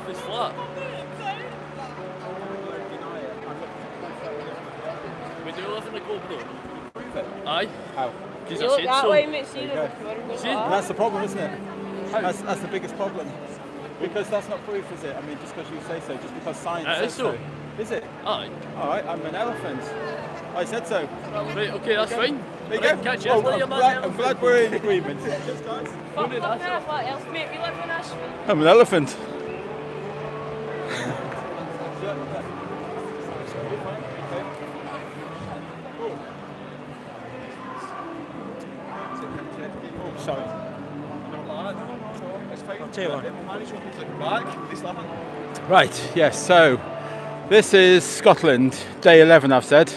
If it's flat. We do live in the Globe Road. Aye. How? Because You I look said that so. way, mate. See There you See? And that's the problem, isn't it? That's the biggest problem. Because that's not proof, is it? I mean, just because you say so, just because science It says is so. Is it? Aye. All right, I'm an elephant. I said so. Right, okay, that's fine. There you Right, go. catch you. Oh, Later, man. I'm glad we're in agreement. Cheers, guys. Fuck, what else, mate? We live in Ashford. I'm an elephant. Oh, sorry. Right, yes, so this is Scotland, day 11 I've said.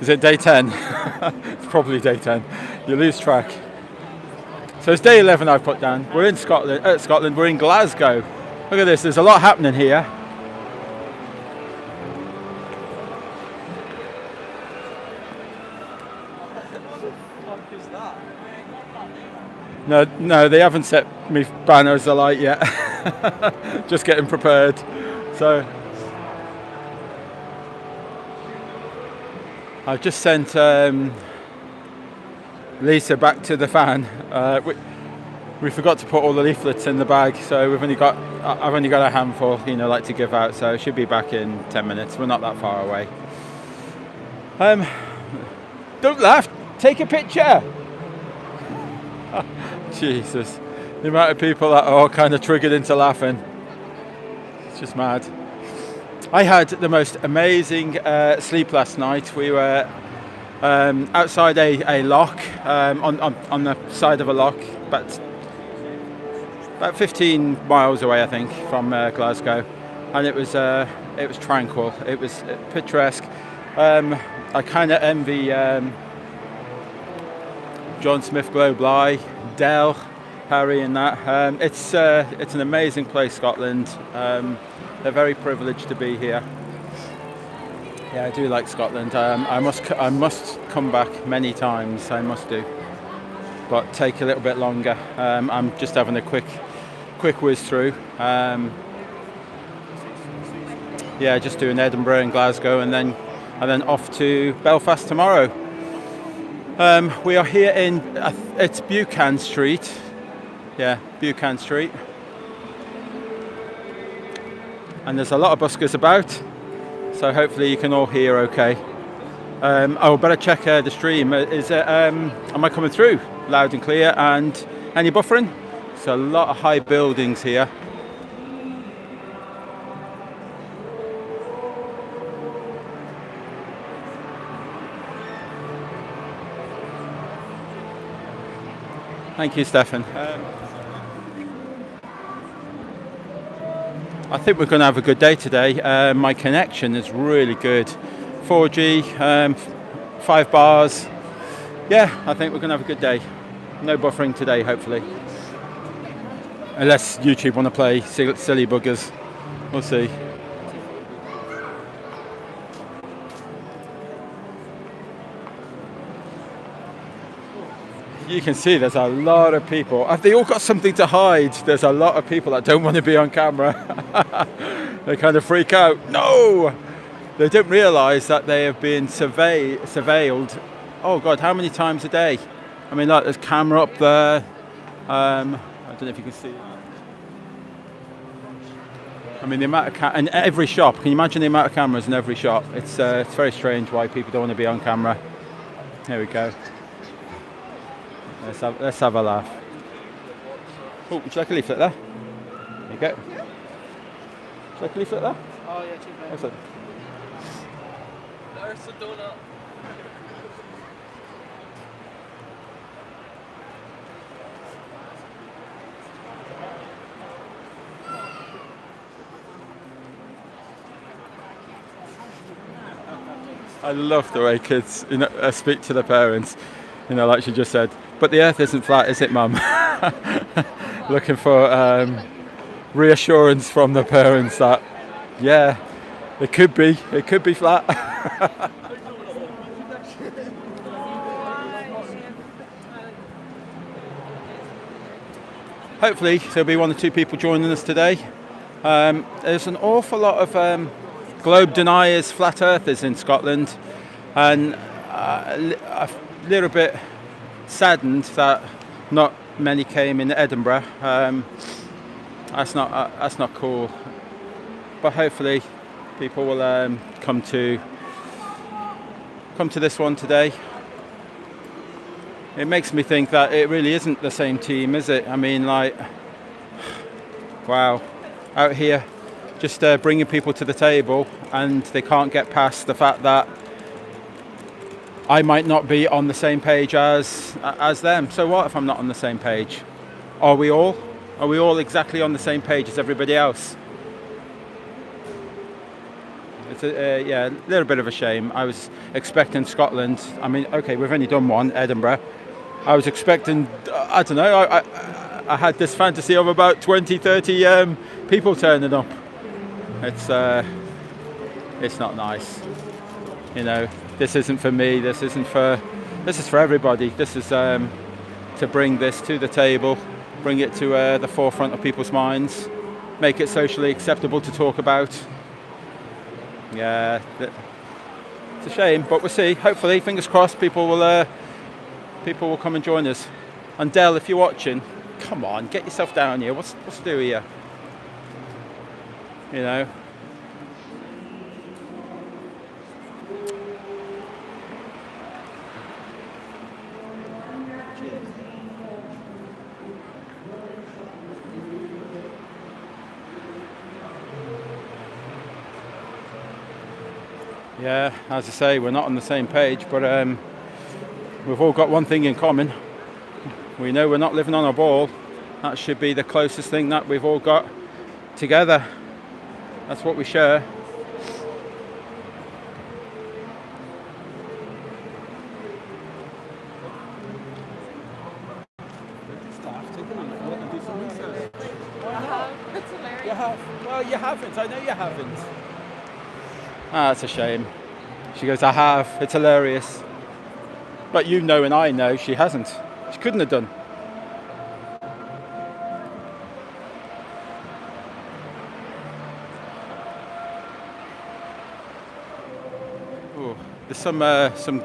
Is it day 10? It's probably day 10. You lose track. So it's day 11 I've put down. We're in Scotland, we're in Glasgow. Look at this, there's a lot happening here. No, they haven't set me banners alight yet. Just getting prepared. So I've just sent Lisa back to the van. We forgot to put all the leaflets in the bag, so I've only got a handful, like to give out. So I should be back in 10 minutes. We're not that far away. Don't laugh. Take a picture. Jesus, the amount of people that are all kind of triggered into laughing. It's just mad. I had the most amazing sleep last night. We were outside a loch, on the side of a loch, about 15 miles away, I think, from Glasgow, and it was tranquil. It was picturesque. I kind of envy John Smith, Globe Bly, Dell, Harry, and that. It's an amazing place, Scotland. They're very privileged to be here. Yeah, I do like Scotland. I must come back many times. I must do, but take a little bit longer. I'm just having a quick whiz through. Yeah, just doing Edinburgh and Glasgow, and then off to Belfast tomorrow. We are here in it's Buchan Street. Yeah, Buchan Street. And there's a lot of buskers about, so hopefully you can all hear okay. Better check the stream. Am I coming through loud and clear? And any buffering? There's a lot of high buildings here. Thank you, Stefan. I think we're going to have a good day today. My connection is really good. 4G, 5 bars. Yeah, I think we're going to have a good day. No buffering today, hopefully. Unless YouTube want to play silly buggers. We'll see. You can see there's a lot of people. Have they all got something to hide? There's a lot of people that don't want to be on camera. They kind of freak out. No! They don't realise that they have been surveilled. Oh God, how many times a day? I mean, like, there's camera up there. I don't know if you can see. I mean, the amount of in every shop. Can you imagine the amount of cameras in every shop? It's very strange why people don't want to be on camera. Here we go. Let's have a laugh. Oh, would you like a leaflet there? There you go. Would you like a leaflet there? Oh, yeah, cheap. Excellent. There's a donut. I love the way kids, speak to their parents. Like she just said. But the earth isn't flat, is it, Mum? Looking for reassurance from the parents that, yeah, it could be flat. Hopefully there'll be 1 or 2 people joining us today. There's an awful lot of globe deniers, flat earthers in Scotland, and a little bit saddened that not many came in Edinburgh. That's not cool. But hopefully, people will come to this one today. It makes me think that it really isn't the same team, is it? I mean, like, wow, out here, just bringing people to the table, and they can't get past the fact that I might not be on the same page as them. So what if I'm not on the same page? Are we all? Are we all exactly on the same page as everybody else? It's a little bit of a shame. I was expecting Scotland. I mean, okay, we've only done one, Edinburgh. I was expecting, I don't know, I had this fantasy of about 20, 30 people turning up. It's not nice. You know, this isn't for me, this is for everybody. This is to bring this to the table, bring it to the forefront of people's minds, make it socially acceptable to talk about. Yeah, it's a shame, but we'll see. Hopefully, fingers crossed, people will come and join us. And Del, if you're watching, come on, get yourself down here. What's to do here? You know. Yeah, as I say, we're not on the same page, but we've all got one thing in common. We know we're not living on a ball. That should be the closest thing that we've all got together. That's what we share. It's hilarious. You have? Well, you haven't. I know you haven't. That's a shame. She goes, I have. It's hilarious. But you know and I know she hasn't. She couldn't have done. Ooh, there's some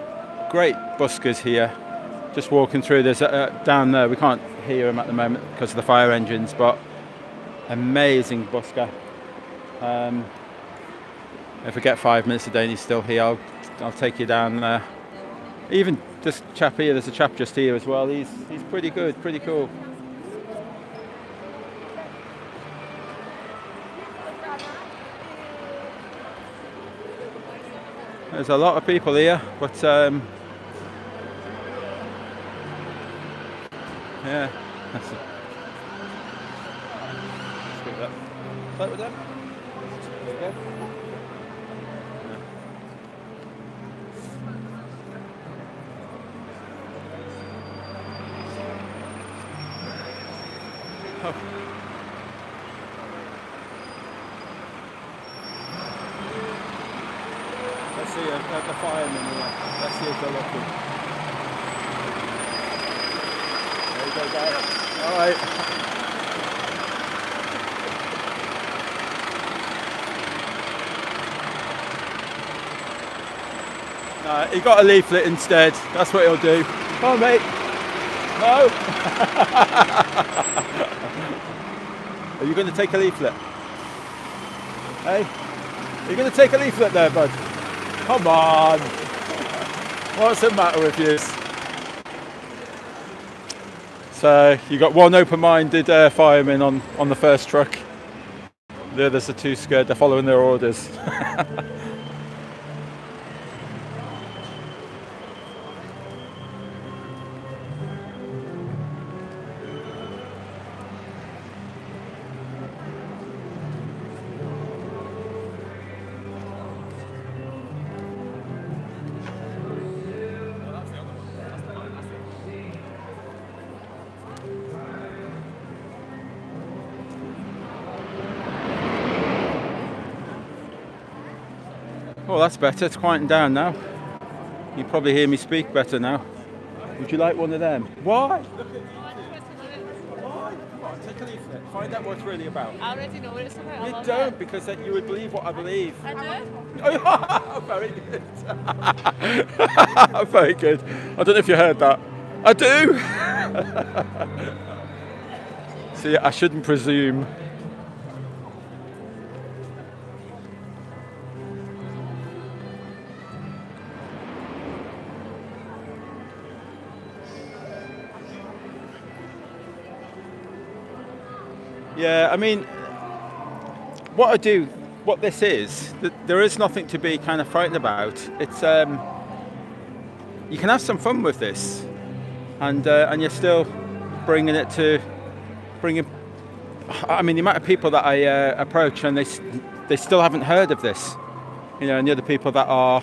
great buskers here. Just walking through. There's down there. We can't hear them at the moment because of the fire engines, but amazing busker. If I get 5 minutes a day and he's still here, I'll take you down there. Even this chap here, there's a chap just here as well. He's pretty good, pretty cool. There's a lot of people here, but yeah, that's it. Let's go with that. Play with that. There you go. Oh. Let's see the firemen here. Let's see if they're looking. There you go, guys. All right. He got a leaflet instead. That's what he'll do. Come on, mate. No. Are you going to take a leaflet? Hey? Are you going to take a leaflet there, bud? Come on. What's the matter with you? So you got one open-minded fireman on the first truck. The others are too scared. They're following their orders. Well, that's better. It's quieting down now. You probably hear me speak better now. Would you like one of them? Why? Come on, take a leaflet. Find out what it's really about. I already know what it's about. I You love don't, it. because then you would believe what I believe. I do. Oh, very good. Very good. I don't know if you heard that. I do. See, I shouldn't presume. Yeah, I mean, what this is, there is nothing to be kind of frightened about. It's you can have some fun with this, and you're still bringing. I mean, the amount of people that I approach and they still haven't heard of this, and the other people that are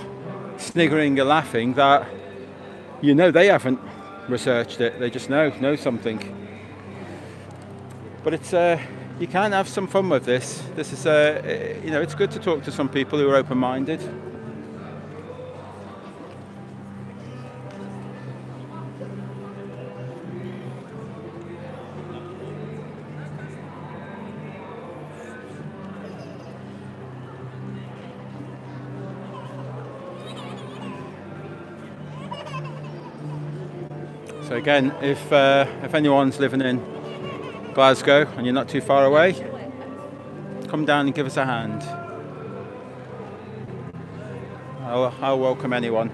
sniggering and laughing that, they haven't researched it. They just know something. But it's you can have some fun with this. This is it's good to talk to some people who are open-minded. So again, if anyone's living in Glasgow and you're not too far away, come down and give us a hand. I'll welcome anyone.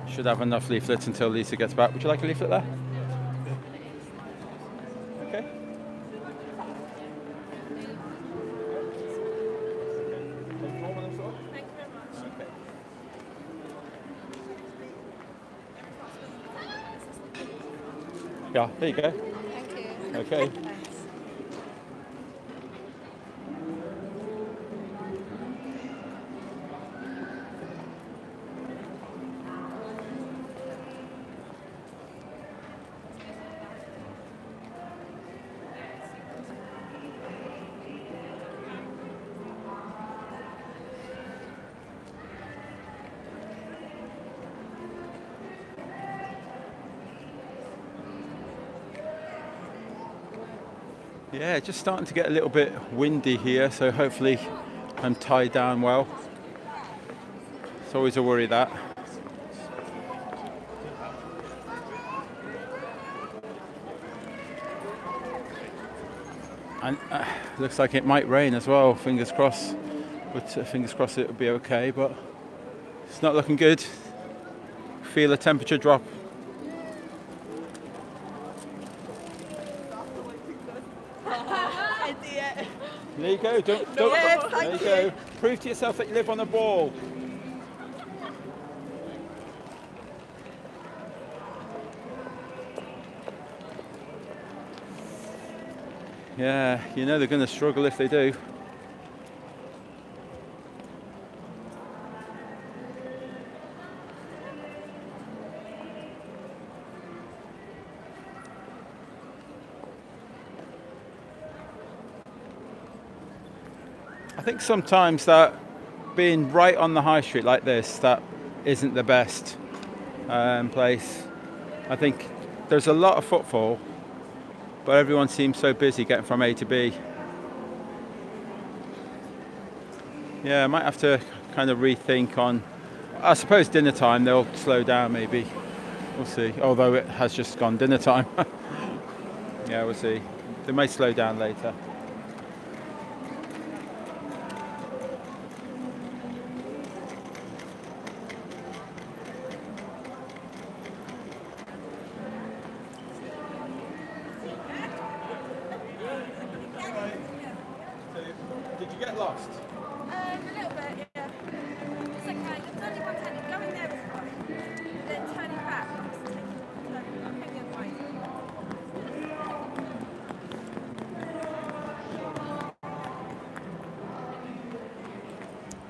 Should have enough leaflets until Lisa gets back. Would you like a leaflet there? Okay. Thank you very much. Yeah, there you go. Thank you. Okay. Yeah, just starting to get a little bit windy here, so hopefully I'm tied down well. It's always a worry that. And looks like it might rain as well, fingers crossed. But fingers crossed it'll be okay, but it's not looking good. Feel a temperature drop. There you go. Don't. Yes, there you go. Prove to yourself that you live on a ball. Yeah, they're going to struggle if they do. I think sometimes that being right on the high street like this, that isn't the best place. I think there's a lot of footfall, but everyone seems so busy getting from A to B. Yeah, I might have to kind of rethink on, I suppose dinner time they'll slow down maybe. We'll see, although it has just gone dinner time. Yeah, we'll see. They may slow down later. lost? A little bit, yeah. It's okay. There's only one turning. Going there is fine. Then turning back. I'm taking the other way.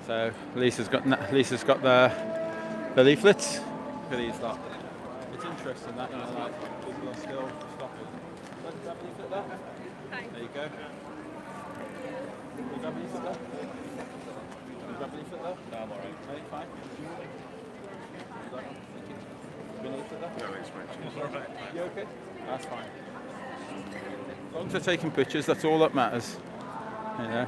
So Lisa's got the leaflets. Look at these lot. It's interesting that, you know, like people are still stopping. Let's grab a leaflet there. Thanks. There you go. Can you grab a leaflet there? Can you grab a leaflet there? No, I'm alright. Okay, fine. Thank you. Can you leaflet there? No, it's fine. Alright. You okay? That's fine. As long as they're taking pictures, that's all that matters. You know.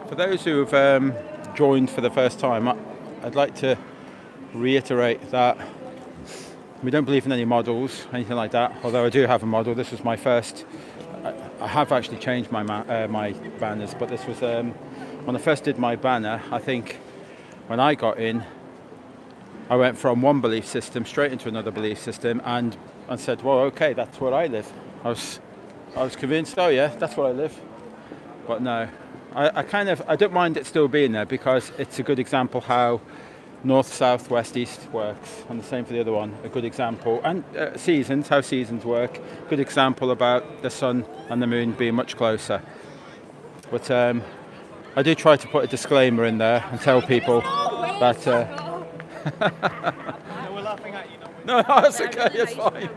For those who have joined for the first time, I'd like to reiterate that we don't believe in any models, anything like that. Although I do have a model. This was my first. I have actually changed my my banners, but this was when I first did my banner. I think when I got in, I went from one belief system straight into another belief system, and said, "Well, okay, that's where I live." I was convinced. Oh yeah, that's where I live. But no. I don't mind it still being there because it's a good example how north, south, west, east works, and the same for the other one. A good example, and seasons, how seasons work. Good example about the sun and the moon being much closer. But I do try to put a disclaimer in there and tell people that. No, we're laughing at you. No, that's okay. It's fine.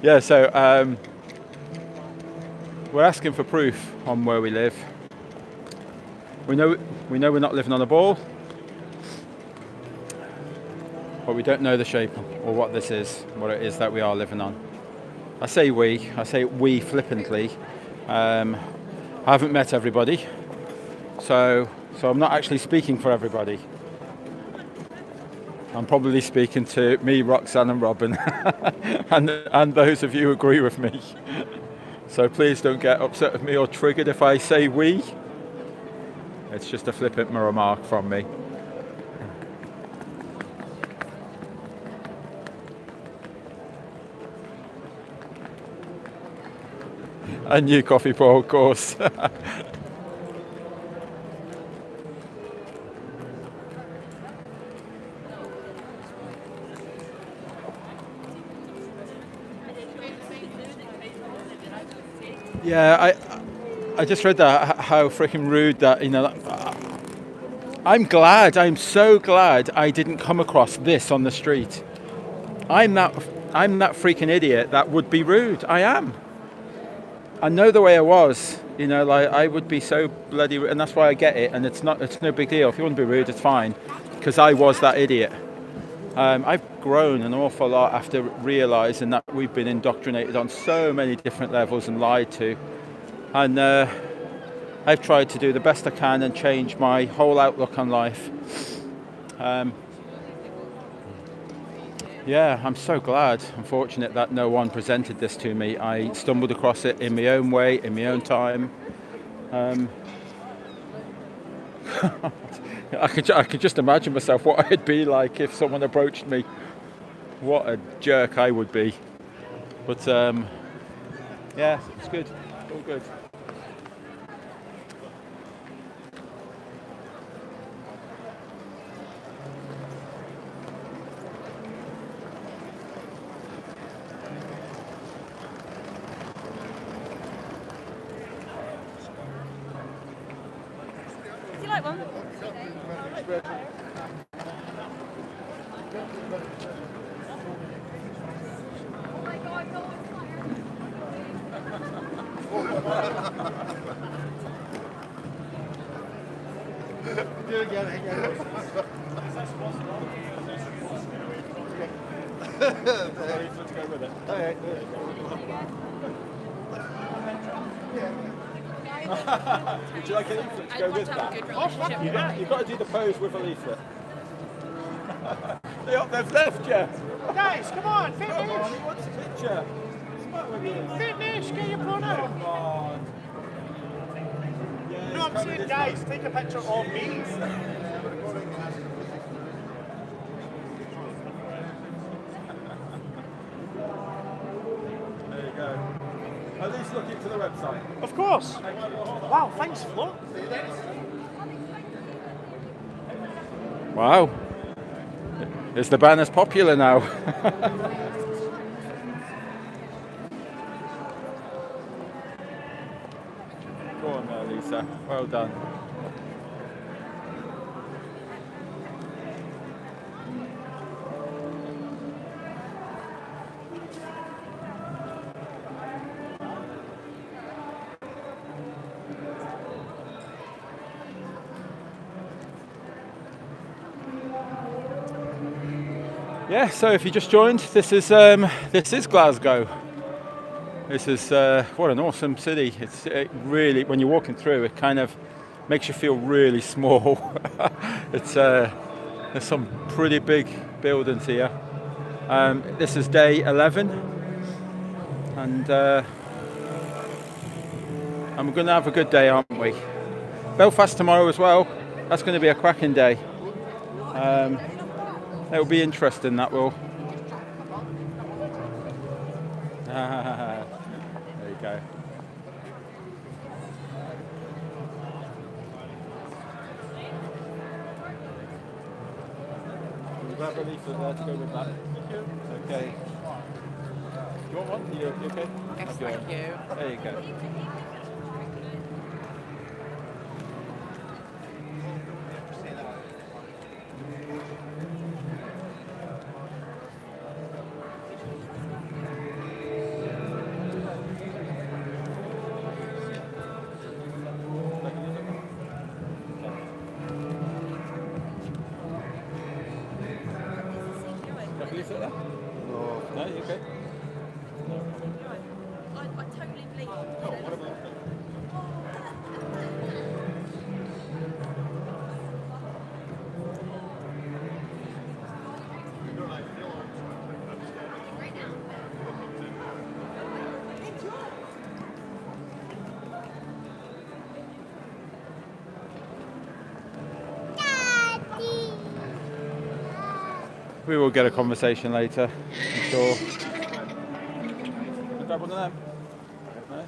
Yeah, so we're asking for proof on where we live. We know we're not living on a ball, but we don't know the shape or what this is, what it is that we are living on. I say we flippantly. I haven't met everybody, so I'm not actually speaking for everybody. I'm probably speaking to me, Roxanne and Robin, and those of you who agree with me. So please don't get upset with me or triggered if I say we. It's just a flippant remark from me. A new coffee pour, of course. Yeah, I just read that, how freaking rude that, you know. I'm so glad I didn't come across this on the street. I'm that freaking idiot that would be rude. I am. I know the way I was, you know, like I would be so bloody, and that's why I get it, and it's no big deal. If you want to be rude, it's fine, because I was that idiot. I've grown an awful lot after realising that we've been indoctrinated on so many different levels and lied to. And I've tried to do the best I can and change my whole outlook on life. Yeah, I'm so glad and fortunate that no one presented this to me. I stumbled across it in my own way, in my own time. I could just imagine myself what I'd be like if someone approached me. What a jerk I would be. But yeah, it's good. All good. Would you like one? Do it again. Let's go with it. All right. Would you like a leaflet to go with that? You've got to do the pose with a leaflet. They've left you. Guys, come on, Come on, he wants a picture. Smart with you. finish, get your phone out. Come on. Yeah, No, I'm saying, guys, take a picture of me. There you go. At least look into the website. Of course. Wow, thanks, Flo. Wow. Is the band as popular now? Go on there, Lisa. Well done. Yeah, so if you just joined, this is Glasgow. This is what an awesome city. It really, when you're walking through, it kind of makes you feel really small. There's some pretty big buildings here. This is day 11, and we're going to have a good day, aren't we? Belfast tomorrow as well. That's going to be a cracking day. It'll be interesting, that will. There you go. We'll grab a leaflet there to go with that. Okay. You want one? You okay? Yes, Okay. thank you. There you go. No, you okay? I totally believe. We will get a conversation later, I'm sure. Grab one of them. No?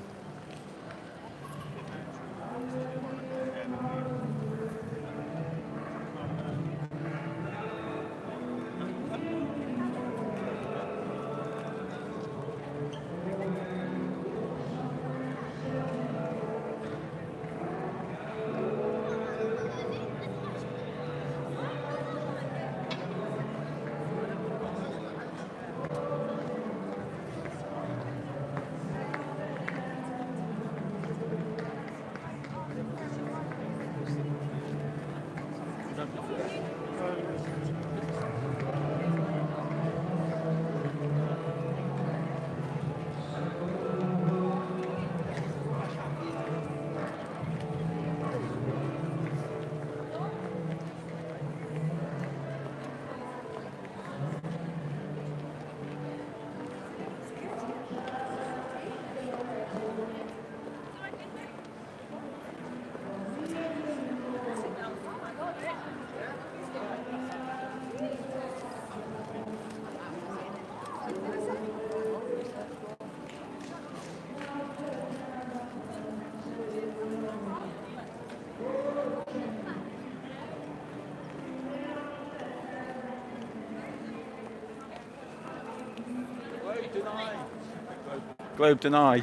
Globe deny.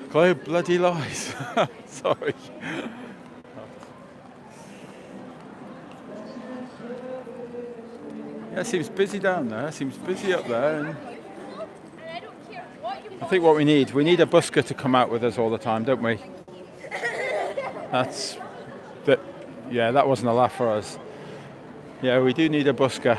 Globe bloody lies. Sorry. Yeah, it seems busy down there. It seems busy up there. And I think what we need a busker to come out with us all the time, don't we? That's that. Yeah, that wasn't a laugh for us. Yeah, we do need a busker.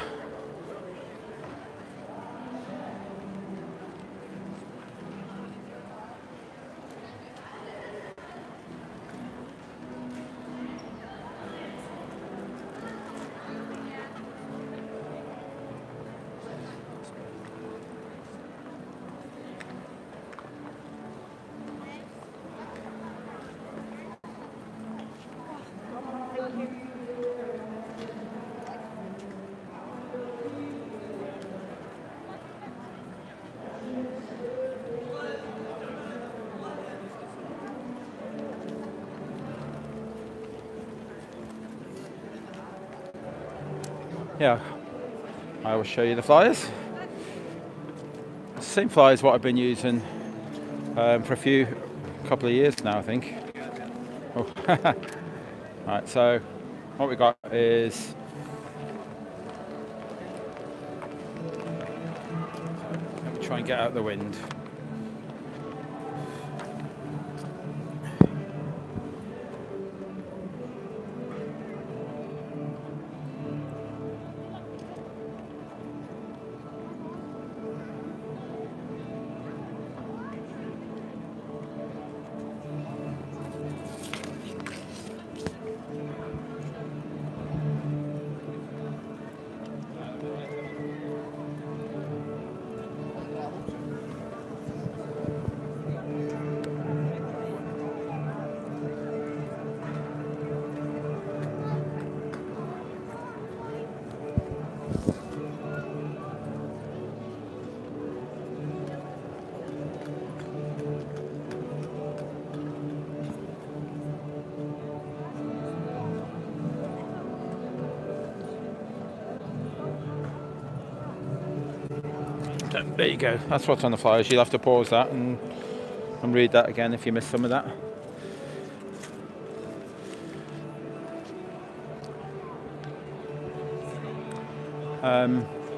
yeah, I will show you the flyers. It's the same flyers what I've been using for a couple of years now, I think. Oh. Right, so what we got is let me try and get out the wind. There you go. That's what's on the flyers. You'll have to pause that and read that again if you missed some of that.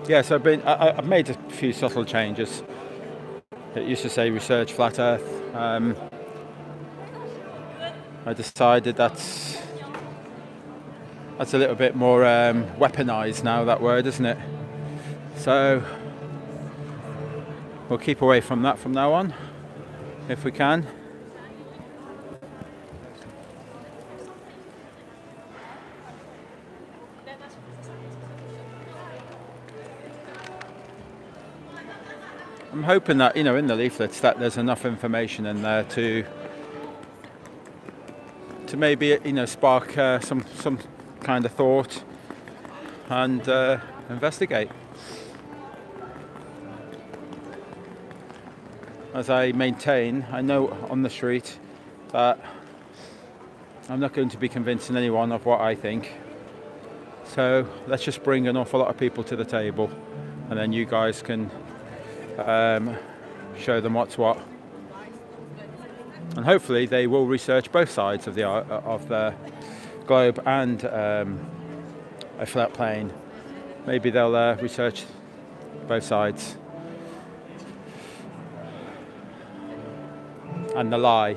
Yeah, so I've made a few subtle changes. It used to say research flat Earth. I decided that's a little bit more weaponized now, that word, isn't it? So we'll keep away from that from now on, if we can. I'm hoping that, in the leaflets, that there's enough information in there to maybe, spark some kind of thought and investigate. As I maintain, I know on the street that I'm not going to be convincing anyone of what I think. So let's just bring an awful lot of people to the table, and then you guys can show them what's what. And hopefully they will research both sides of the globe and a flat plane. Maybe they'll research both sides. And the lie.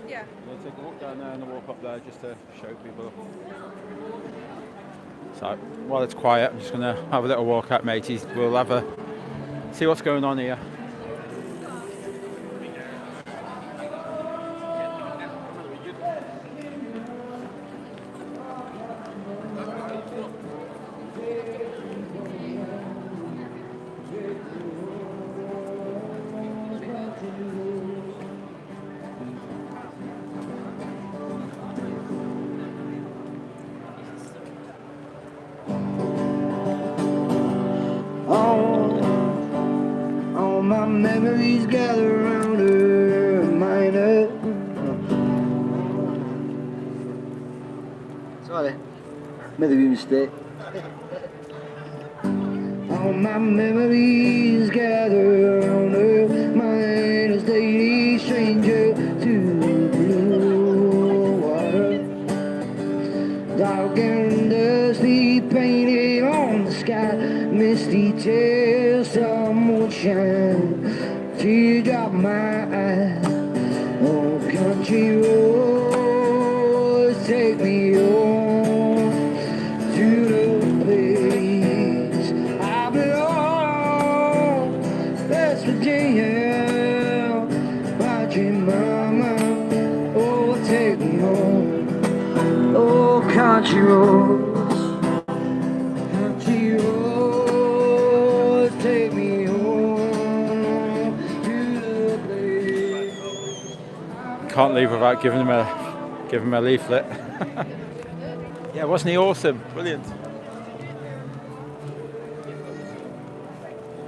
Yeah. We'll take a walk down there and a walk up there just to show people. So while it's quiet, I'm just going to have a little walk out, mateys. We'll see what's going on here. All my memories gather around her, minor. Sorry, made a mistake. All my memories gather around her, mine is daily stranger to blue water. Dark and dusty painted on the sky, misty tears of moonshine, teardrop my eye. Oh, country roads, take me home to the place I belong. West Virginia, my can't leave without giving him a leaflet. Yeah, wasn't he awesome? Brilliant.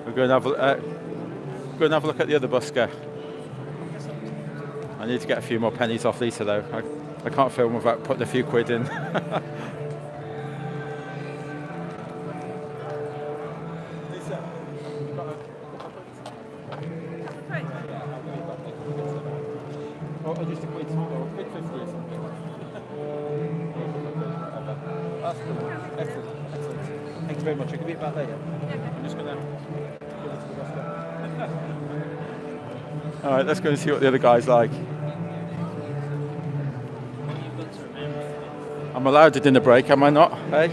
We're going to have a look at the other busker. I need to get a few more pennies off Lisa though. I can't film without putting a few quid in. Or just a quid, or quid 50 or something. Excellent. Thank you very much. I'll give you it back later. I'm just going to give it to the busker. Alright, let's go and see what the other guy's like. I'm allowed a dinner break, am I not? Hey?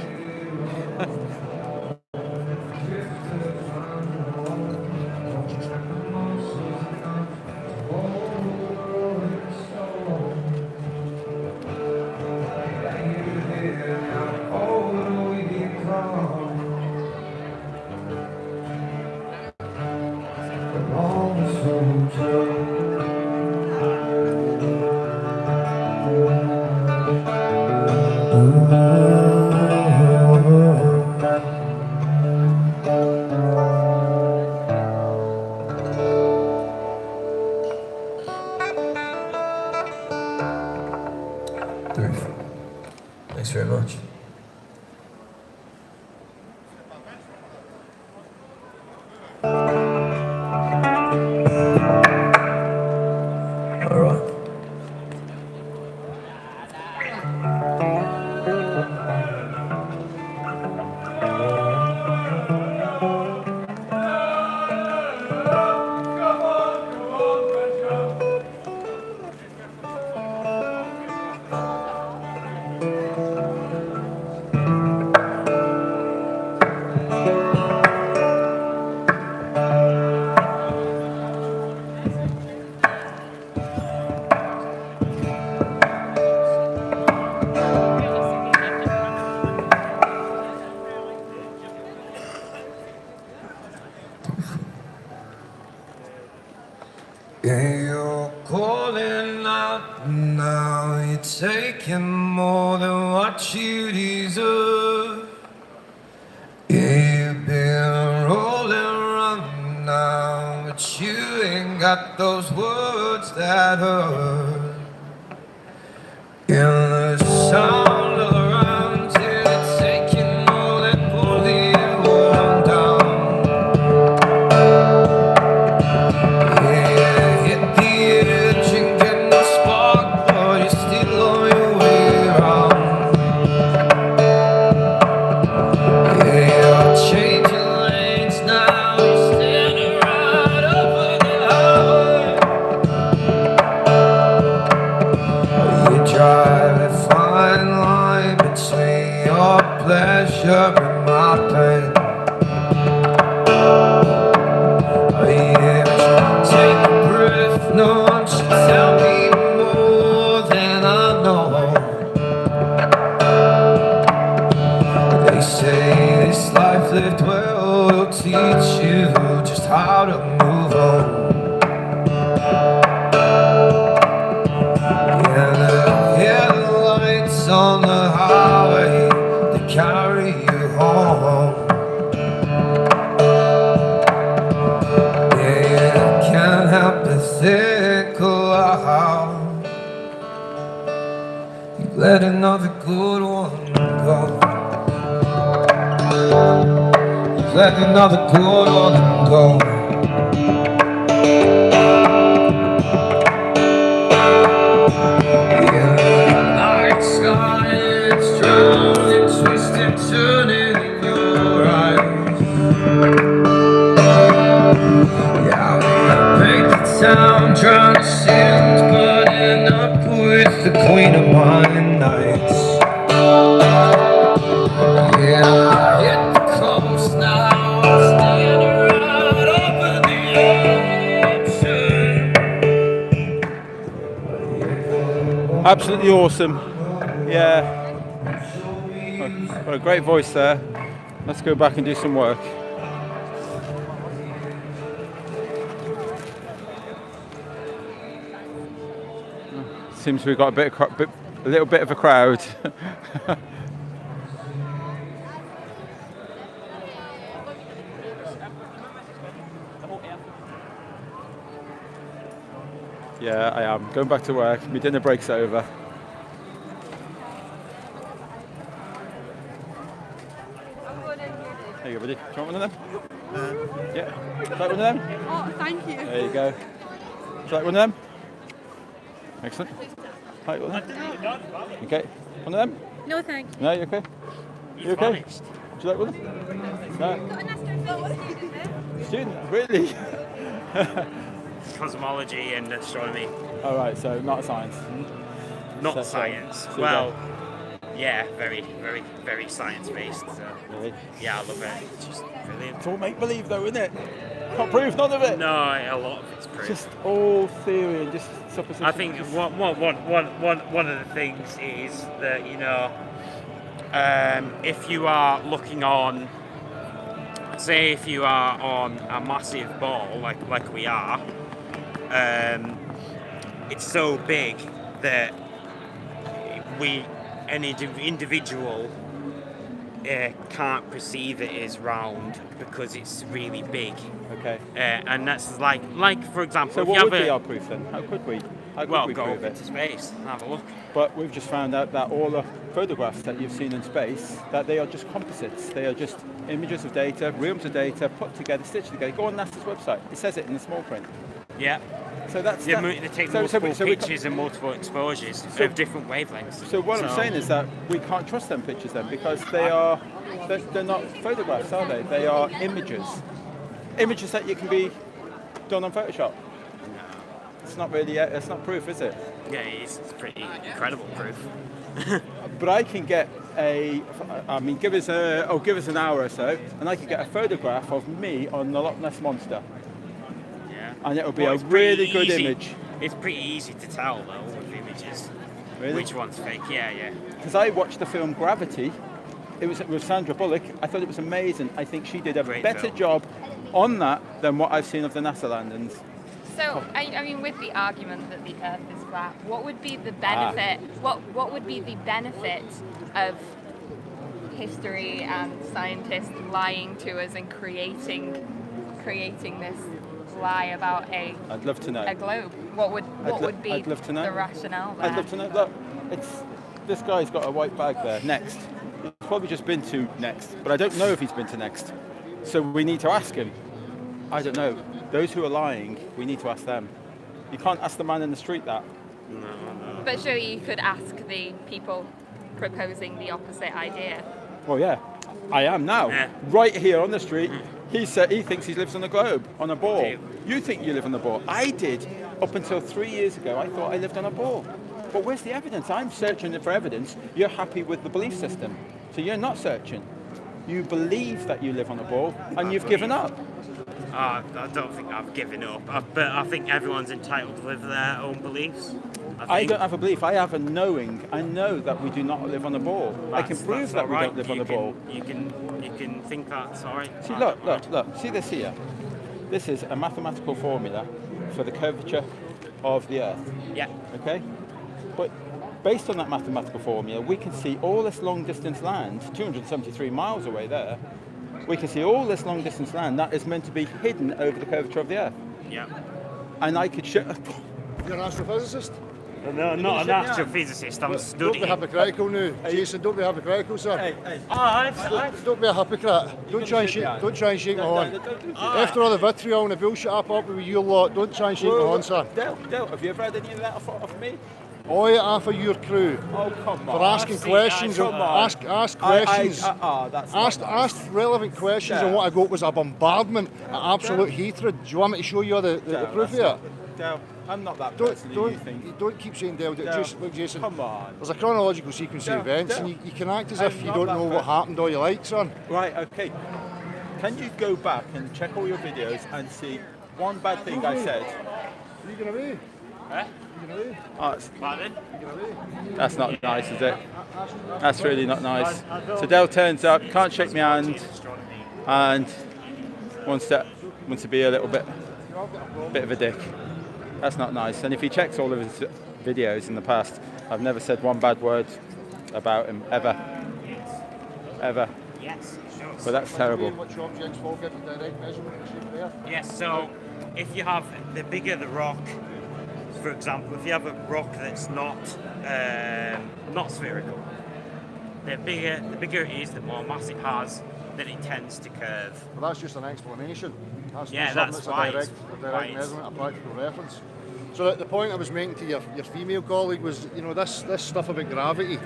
Thanks very much. All right. Yeah, you're calling out now. You're taking more than what you deserve. Yeah, you've been rolling around now, but you ain't got those words that hurt. Yeah, the sound around you, it's taking more than pulling you down. Pleasure in my pain. Oh yeah, but you take a breath. No one should tell me more than I know. They say this life lived well will teach you just how to move on. Yeah, the headlights on the highway carry you home. Yeah, I can't help but think aloud. You let another good one go. You let another good one go. Yeah, the night sky is drowning, twisting, turning in your eyes. Yeah, we break the town, drown the sins, but end up with the queen of my nights. Yeah, I hit the coast now, standing right over the ocean. Absolutely awesome. Yeah. Got a great voice there. Let's go back and do some work. Seems we've got a little bit of a crowd. Yeah, I am. Going back to work. My dinner break's over. There you go, buddy. Do you want one of them? Yeah. Would you like one of them? Oh, thank you. There you go. Would you like one of them? Excellent. Like one of them? Okay. One of them? No, thank you. No, you okay? You okay? Would you like one of them? No. Got an astrophysics student there. Student? Really? Cosmology and astronomy. All right, so not science. Not So- science. so Well, yeah, very, very, very science-based. So, Really? yeah, I love it. It's just brilliant. It's all make believe though, isn't it? Can't prove none of it. No, a lot of it's proof. Just all theory and just supposition. I think just- one of the things is that, you know, if you are looking on, say if you are on a massive ball like we are, it's so big that any individual can't perceive it as round because it's really big. Okay. And that's like for example, So if what you would have be our proof then? How could we? How could we go prove into it? space and have a look. But we've just found out that all the photographs that you've seen in space, that they are just composites. They are just images of data, reams of data, put together, stitched together. Go on NASA's website. It says it in the small print. Yeah. So that's They, that. they take So- so- multiple so we ca- pictures and multiple exposures So- of different wavelengths. So what I'm saying is that we can't trust them pictures then because they're not photographs, are they? They are images. Images that you can be done on Photoshop. It's not really, it's not proof, is it? Yeah, it's pretty incredible proof. But I can get give us an hour or so, and I can get a photograph of me on the Loch Ness Monster. Yeah. And it'll be Well, a it's pretty really good easy. image. It's pretty easy to tell though with images. Really? Which one's fake? Yeah. Because I watched the film Gravity. It was with Sandra Bullock. I thought it was amazing. I think she did a Great better film. job on that than what I've seen of the NASA landings. So, I mean, with the argument that the Earth is flat, what would be the benefit? What would be the benefit of history and scientists lying to us and creating this lie about I'd love to know. a globe? What would be I'd love to know. the rationale there? I'd love to know. Look, this guy's got a white bag there. Next. He's probably just been to Next, but I don't know if he's been to Next. So we need to ask him. I don't know. Those who are lying, we need to ask them. You can't ask the man in the street that. But surely you could ask the people proposing the opposite idea. Well, yeah, I am now. Yeah. Right here on the street. He said he thinks he lives on a globe, on a ball. You think you live on a ball. I did. Up until 3 years ago, I thought I lived on a ball. But where's the evidence? I'm searching for evidence. You're happy with the belief system. So you're not searching. You believe that you live on a ball, and you've given up. I don't think I've given up, but I think everyone's entitled to live their own beliefs. I don't have a belief. I have a knowing. I know that we do not live on a ball. I can prove that we don't live on a ball. You can think that's all right. See, look. See this here. This is a mathematical formula for the curvature of the Earth. Yeah. Okay? But based on that mathematical formula, we can see all this long distance land, 273 miles away there. We can see all this long distance land that is meant to be hidden over the curvature of the Earth. Yeah. And I could show. You're an astrophysicist? No, not an astrophysicist. I'm Don't be studying. hypocritical now. Jason, don't be hypocritical, sir. Hey. Don't be a hypocrite. Don't try and shake my hand. After all the vitriol and the bullshit I put up with you lot, don't try and shake my hand, sir. Del, have you ever had any of that off me? All offer your crew Oh, come on. for asking questions. Come on. Ask questions. That's not nice. Ask relevant questions, and what I got was a bombardment, an absolute hatred. Do you want me to show you the proof here? Del, I'm not that person who you think. Don't keep saying Del. Look, Jason. Come on. There's a chronological sequence of events, and you can act as if you don't know what happened all you like, son. Right, okay. Can you go back and check all your videos and see one bad thing I said? Are you going away? Huh? Oh, Pardon? that's not nice, is it? That's really not nice. So Del turns up, can't shake my hand, and wants to be a little bit of a dick. That's not nice. And if he checks all of his videos in the past. I've never said one bad word about him ever. Ever. Yes, sure. But that's terrible. Which objects fall give you direct measurement of the shape of the Earth? Yes, so if you have the bigger the rock, for example, if you have a rock that's not spherical, the bigger it is, the more mass it has, then it tends to curve. Well, that's just an explanation. That's Yeah, not that's something why that's it's- a direct why it's- measurement, a practical reference. So the point I was making to your female colleague was, you know, this stuff about gravity.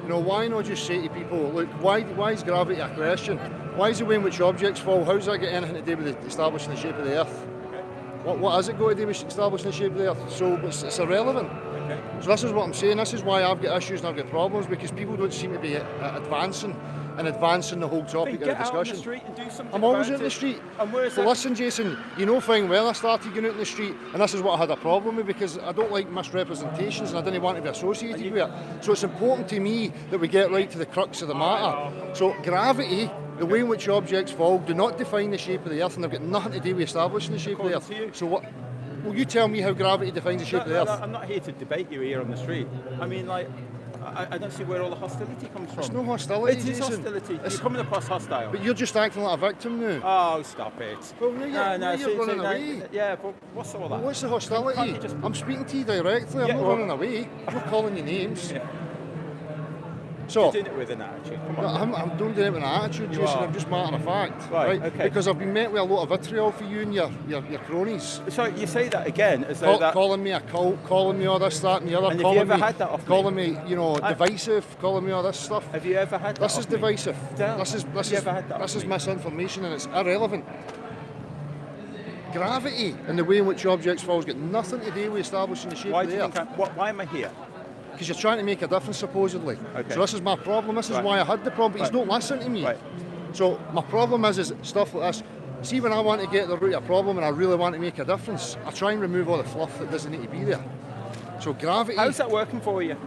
You know, why not just say to people, look, why is gravity a question? Why is the way in which objects fall? How does that get anything to do with establishing the shape of the Earth? What has it got to do with establishing the shape of the Earth? So it's irrelevant. So this is what I'm saying. This is why I've got issues and I've got problems, because people don't seem to be advancing the whole topic of the Get out on the discussion. street and do something I'm always about out in the it. street. And where's So that? listen, Jason, you know fine well I started going out in the street, and this is what I had a problem with, because I don't like misrepresentations and I didn't want to be associated with it. So it's important to me that we get right to the crux of the matter. So gravity, the way in which objects fall, do not define the shape of the Earth, and they've got nothing to do with establishing the shape of the Earth. According to you. So what? Will you tell me how gravity defines the shape of the Earth? I'm not here to debate you here on the street. I mean, like, I don't see where all the hostility comes from. It's no hostility, It is Jason. hostility. You're coming across hostile. But you're just acting like a victim now. Oh, stop it. Well, now you're running away. Yeah, but what's all that? What's the Can't hostility? you just- I'm speaking to you directly. I'm Yeah, not well- running away. I'm not calling you names. Yeah. So, You're doing it with an attitude. Come no, on. I'm don't do it with an attitude, You Jason. are. I'm just matter of fact, Right, okay. Because I've been met with a lot of vitriol for you and your cronies. So you say that again as though that. Calling me a cult, calling me all this, that, and the other. And have calling you ever me, had that off me? calling me, you know, I- divisive, calling me all this stuff. Have you ever had that? This off is me? divisive. Del, This have is you ever had that this off is me? misinformation, and it's irrelevant. Gravity and the way in which objects fall has got nothing to do with establishing the shape Why of do the you think Earth. why am I here? Because you're trying to make a difference, supposedly. Okay. So this is my problem. This is Right. why I had the problem. But he's Right. not listening to me. Right. So my problem is stuff like this. See, when I want to get to the root of a problem and I really want to make a difference, I try and remove all the fluff that doesn't need to be there. So gravity. How's that working for you?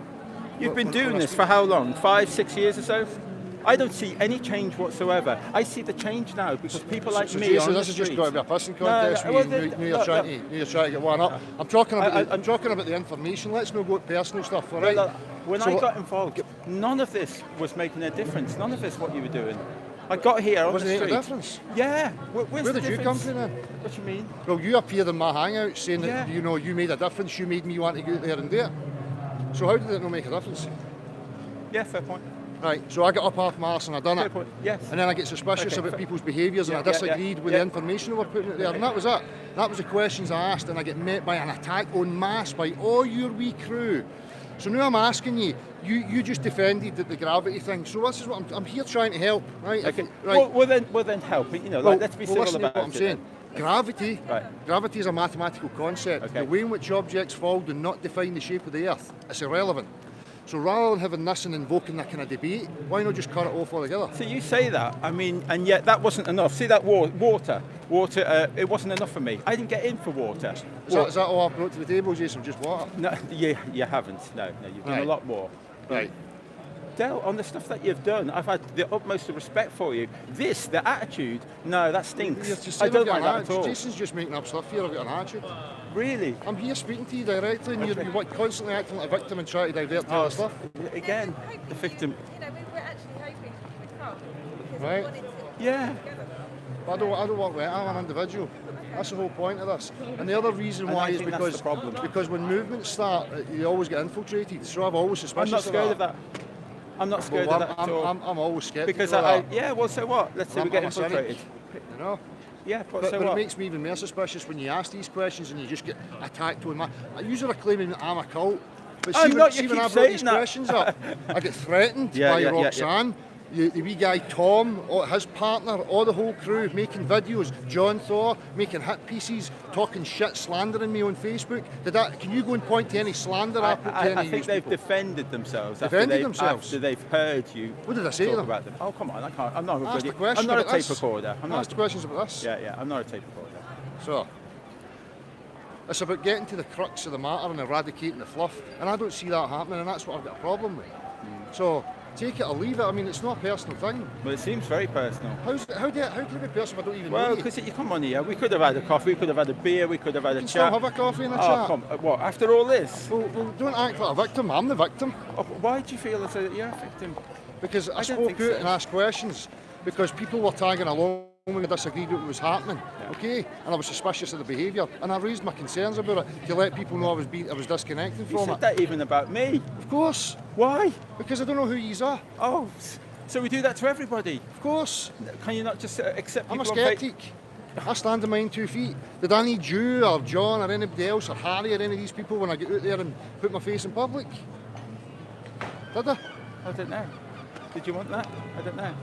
You've been When doing I this speak- for how long? 5, 6 years or so? I don't see any change whatsoever. I see the change now because people like So me Jason, on this the has just street. got to be a pissing No, contest. no, where well, you- you're look, trying to get one up. I'm talking about I'm talking about the information. Let's not go to personal stuff, all right? Look, when So I what- got involved, none of this was making a difference. None of this what you were doing. I got here on Wasn't the it a street. difference? Yeah. Where's Where the did you come difference? from then? What do you mean? Well, you appeared in my hangout saying that Yeah. you know you made a difference. You made me want to go out there and do it. So how did it not make a difference? Yeah, fair point. Right, so I got up half my arse and I done Fair it. point. Yes. And then I get suspicious Okay, about fair. people's behaviours and Yeah, I yeah, disagreed yeah, with yeah. the information they were putting out there. And that was it. That was the questions I asked, and I get met by an attack en masse by all your wee crew. So now I'm asking you, you just defended the gravity thing. So this is what I'm here trying to help, right? Okay. Right. Well, then help. You know, like, let's be civil listen to about what I'm it. saying. Gravity, Right. gravity is a mathematical concept. Okay. The way in which objects fall do not define the shape of the Earth. It's irrelevant. So rather than having this and invoking that kind of debate, why not just cut it off altogether? So you say that, I mean, and yet that wasn't enough. See that water, it wasn't enough for me. I didn't get in for water. Is that all I brought to the table, Jason? Just water? No, you haven't. No, you've done Right. a lot more. Right. Del, on the stuff that you've done, I've had the utmost of respect for you. The attitude, no, that stinks. You're just I saying don't I've got like an that at attitude. all. Jason's just making up stuff here. I've got an attitude. Really? I'm here speaking to you directly, and you're constantly acting like a victim and trying to divert to other stuff. Again, the victim. You know, we were actually hoping we can't because Right. we wanted to Yeah. get together. But I don't work with it. I'm an individual. That's the whole point of this. And the other reason And why I is think that's because the problem. because when movements start, you always get infiltrated. So I'm always suspicious. I'm not scared of that. I'm not scared Well, of that at all. I'm always sceptical Because of that. yeah, well, so what? Let's say we get I'm a cynic, infiltrated. You know. Yeah, but But so it what? makes me even more suspicious when you ask these questions and you just get attacked on my. Usually claiming that I'm a cult, but I'm see, not, see you when keep I brought these saying that. questions up, I get threatened Yeah, by yeah, yeah, Roxanne, the wee guy Tom, his partner, all the whole crew making videos. John Thor making hit pieces, talking shit, slandering me on Facebook. Can you go and point to any slander I put to any I of think these they've people? defended themselves. Defended themselves? After they've heard you. What did I say to talk them? about them? Oh, come on! I can't. I'm not a Ask bloody- the question I'm not a about tape this. recorder. I'm not. Ask the questions about this. Yeah. I'm not a tape recorder. So, it's about getting to the crux of the matter and eradicating the fluff, and I don't see that happening, and that's what I've got a problem with. So, take it or leave it. I mean, it's not a personal thing. Well, it seems very personal. How can it be personal if I don't even know Well, you? because you come on here, we could have had a coffee, we could have had a beer, we could have had a You can chat. still have a coffee and a Oh, chat. come, what, after all this? Well, don't act like a victim. I'm the victim. Oh, why do you feel as though you're a victim? Because I don't spoke think out so. and asked questions because people were tagging along when I disagreed with what was happening. Okay, and I was suspicious of the behaviour, and I raised my concerns about it to let people know I was disconnecting You from said it. that even about me. Of course, Why? because I don't know who yous are. Oh, so we do that to everybody. Of course, Can you not just accept I'm a people on fa- sceptic. I stand on my own 2 feet. Did I need you or John or anybody else or Harry or any of these people when I get out there and put my face in public? Did I? I don't know. Did you want that? I don't know.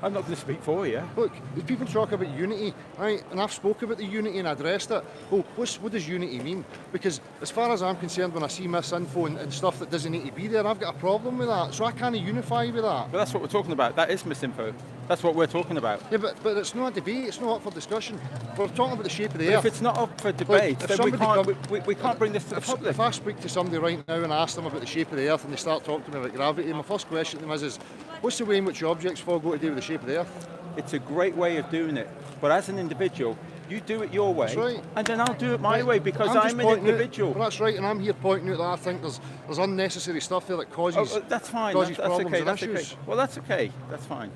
I'm not going to speak for you. Look, if people talk about unity, right, and I've spoke about the unity and addressed it, well, what does unity mean? Because as far as I'm concerned, when I see misinfo and stuff that doesn't need to be there, I've got a problem with that. So I can't unify with that. But that's what we're talking about. That is misinfo. That's what we're talking about. Yeah, but it's not a debate, it's not up for discussion. We're talking about the shape of the But earth. if it's not up for debate, if then we somebody can't, come- we can't bring this to the If public. I speak to somebody right now and ask them about the shape of the earth and they start talking to me about gravity, my first question to them is what's the way in which objects fall go to do with the shape of the earth? It's a great way of doing it. But as an individual, you do it your way, That's right. and then I'll do it my Right. way because just I'm an pointing out- individual. well, that's right, and I'm here pointing out that I think there's unnecessary stuff there that causes. That's fine. Causes That's problems okay. and That's issues. okay. Well, that's okay. That's fine.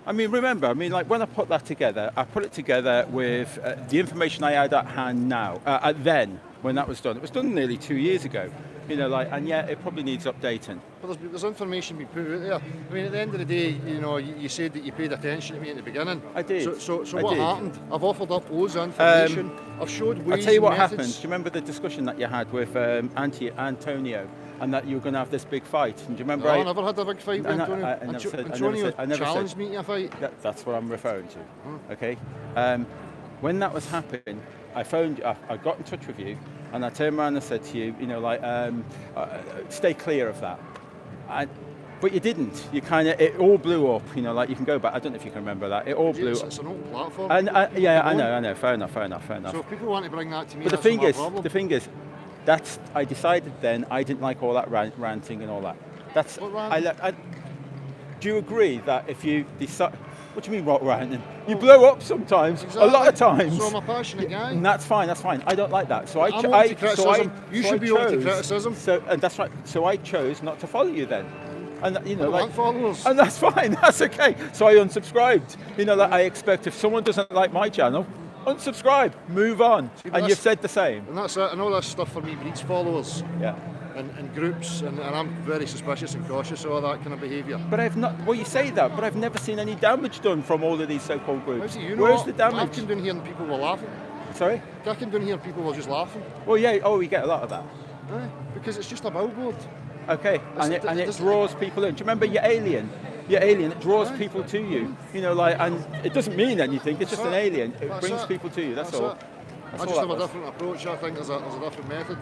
I mean, remember, like when I put that together, I put it together with the information I had at hand now. Then, when that was done, it was done nearly 2 years ago. And yet it probably needs updating. But there's information being put out there. I mean, at the end of the day, you said that you paid attention to me at the beginning. I did. So I what did. happened? I've offered up loads of information. I've showed ways I'll tell you what and methods. happened. Do you remember the discussion that you had with Antonio, and that you were going to have this big fight? And do you remember? No, I never had a big fight with Antonio. I never said- I never Antonio said- I never said- challenged me to a fight. That's what I'm referring to. Okay. When that was happening, I phoned. I got in touch with you, and I turned around and said to you, stay clear of that. But you didn't. It all blew up. You can go back. I don't know if you can remember that. It all blew up. It's an open platform. And I Go on. know. Fair enough. So if people want to bring that to me, But the that's not thing my is, problem. I decided then I didn't like all that ranting and all that. What ranting? Do you agree that if you decide, what do you mean what ranting? You blow up sometimes, a lot of times. So I'm a passionate guy. And that's fine. I don't like that. So I'm open to criticism. You should be open to criticism. And that's right. So I chose not to follow you then. And I don't want followers. and that's fine. That's okay. So I unsubscribed. I expect if someone doesn't like my channel, unsubscribe, move on. but And you've that's- said the same. And that's it. And all this stuff for me breeds followers Yeah. and groups, and I'm very suspicious and cautious of all that kind of behaviour. But I've not. Well, you say that, but I've never seen any damage done from all of these so-called How groups. do you know Where's what? the damage? I came down here and people were laughing. Sorry. I came down here and people were just laughing. Well, yeah. Oh, we get a lot of that. Aye, because it's just a billboard. Okay. And it draws people in. Do you remember your alien? Your alien. It draws people to you. And it doesn't mean anything. It's just an alien. It That's brings it. people to you. That's all. It. That's I all just that have a was. different approach. I think there's a different method.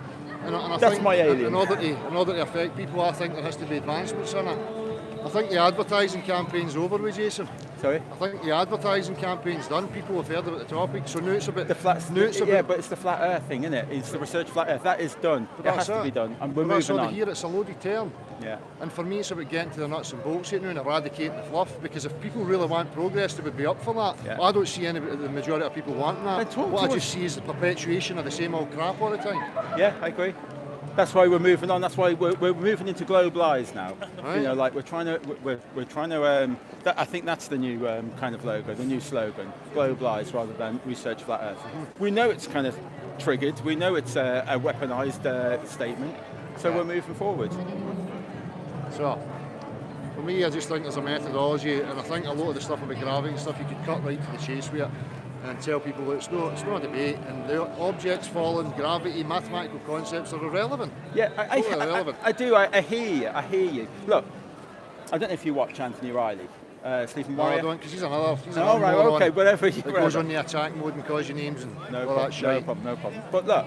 And I That's think my alien. In order to affect people, I think there has to be advancements in it. I think the advertising campaign's over with, Jason. Sorry. I think the advertising campaign's done. People have heard about the topic, so now it's about The flat. Now it's Yeah, about, but it's the flat Earth thing, isn't it? It's the research flat Earth. That is done. but It that's has to be done, and we're But that's moving all on. here. It's a loaded term. Yeah. And for me, it's about getting to the nuts and bolts here now and eradicating the fluff. Because if people really want progress, they would be up for that. Yeah. But I don't see the majority of people wanting that. Then talk What to I us. just see is the perpetuation of the same old crap all the time. Yeah, I agree. That's why we're moving on. That's why we're moving into globalised now. Right. We're trying to. I think that's the new kind of logo, the new slogan: globalised rather than research flat Earth. We know it's kind of triggered. We know it's a weaponised statement. So we're moving forward. So, for me, I just think there's a methodology, and I think a lot of the stuff about gravity and stuff you could cut right to the chase with it and tell people that it's not a debate, and the objects falling, gravity, mathematical concepts are irrelevant. Yeah, Totally irrelevant. I do. I hear you. Look, I don't know if you watch Anthony Riley, Sleeping No, I Warrior. don't, because he's another All right, moron okay, whatever. that goes on the attack mode and calls you names and No all that shit. problem. But look,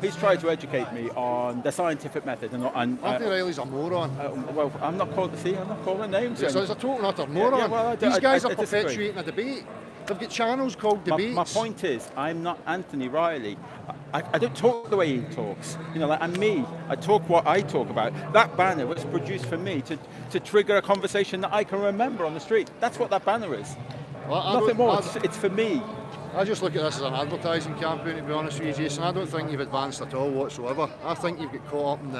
he's tried to educate me on the scientific method and Anthony Riley's a moron. well, I'm not calling names. So he's a total and utter moron. Yeah, well, These guys I are disagree. perpetuating a debate. They've got channels called debates. My point is, I'm not Anthony Riley. I don't talk the way he talks. You know, like I'm me. I talk what I talk about. That banner was produced for me to trigger a conversation that I can remember on the street. That's what that banner is. Well, Nothing more. It's for me. I just look at this as an advertising campaign, to be honest with you, Jason. I don't think you've advanced at all whatsoever. I think you've got caught up in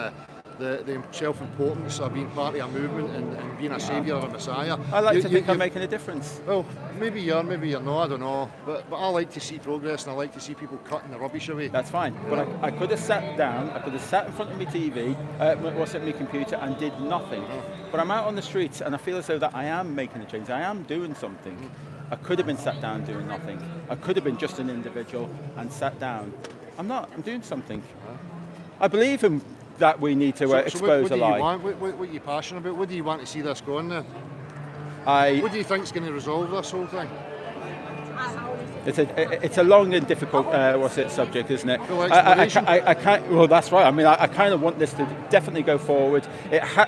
the self-importance of being part of a movement and being a saviour or a messiah. I like to think I'm making a difference. Well, maybe you're not, I don't know. But I like to see progress, and I like to see people cutting the rubbish away. That's fine. But I could have sat down, I could have sat in front of my TV, my computer, and did nothing. But I'm out on the streets, and I feel as though that I am making a change. I am doing something. I could have been sat down doing nothing. I could have been just an individual and sat down. I'm not. I'm doing something. I believe in that we need to expose a lie. What are you passionate about? What do you want to see this going now? What do you think is going to resolve this whole thing? It's a long and difficult subject, isn't it? I can't. Well, that's right. I mean, I kind of want this to definitely go forward.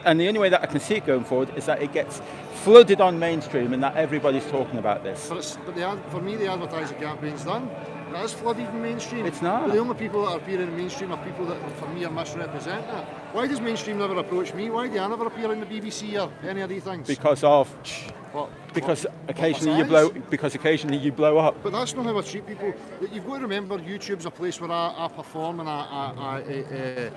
And the only way that I can see it going forward is that it gets flooded on mainstream and that everybody's talking about this. But for me, the advertising campaign's done. It is flooded in mainstream. It's not. But the only people that are appearing in mainstream are people that, for me, are misrepresent that. Why does mainstream never approach me? Why do I never appear in the BBC or any of these things? Because occasionally you blow up. But that's not how I treat people. You've got to remember, YouTube's a place where I perform and I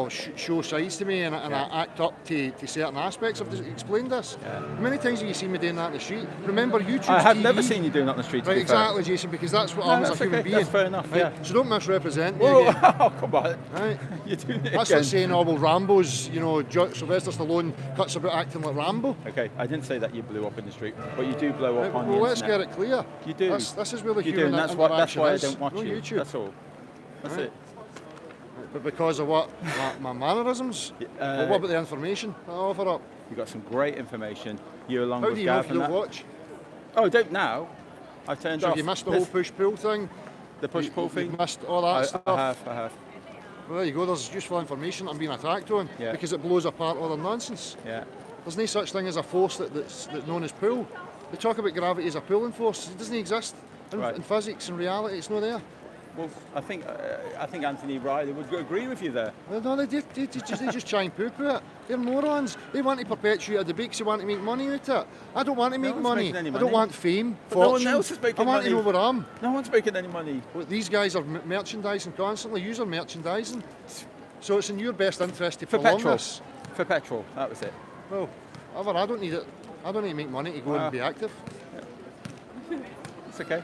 show sides to me and I act up to certain aspects. I've just explained this. Yeah. Many times have you seen me doing that in the street. Remember, YouTube. I have never seen you doing that in the street. Right, exactly, Jason, because that's what I'm as a human being. That's fair enough. Right? Yeah. So don't misrepresent me. Whoa, oh, come on. Right? You're doing it That's again. like saying, oh, well, Rambo's, Sylvester Stallone cuts about acting like Rambo. Okay, I didn't say that you blew up in the street, but you do blow up on the Well, let's internet. get it clear. You do. This is where the you human do, and interaction that's why I is. don't watch No you. YouTube. That's all. That's it. But because of what? My mannerisms? Well, what about the information I offer up? You got some great information. You along How with do you know Gav if you and don't that. watch? Oh, I don't now. I've turned So off. you missed the whole push-pull thing? The push-pull thing? You missed all that stuff? I have. Well, there you go. There's useful information I'm being attacked on because it blows apart all the nonsense. Yeah. There's no such thing as a force that's known as pull. They talk about gravity as a pulling force. It doesn't exist in physics and reality. It's not there. Well, I think Anthony Riley would agree with you there. Well, no, they just try and poo-poo it. They're morons. They want to perpetuate a debate because they want to make money out of it. I don't want to make money. I don't want fame, but fortune. no one else is making I want money. to know where I am. No one's making any money. Well, these guys are merchandising constantly. Use are merchandising. So it's in your best interest to prolong this. For petrol, that was it. Well, however, I don't need it. I don't need to make money to go and be active. It's okay.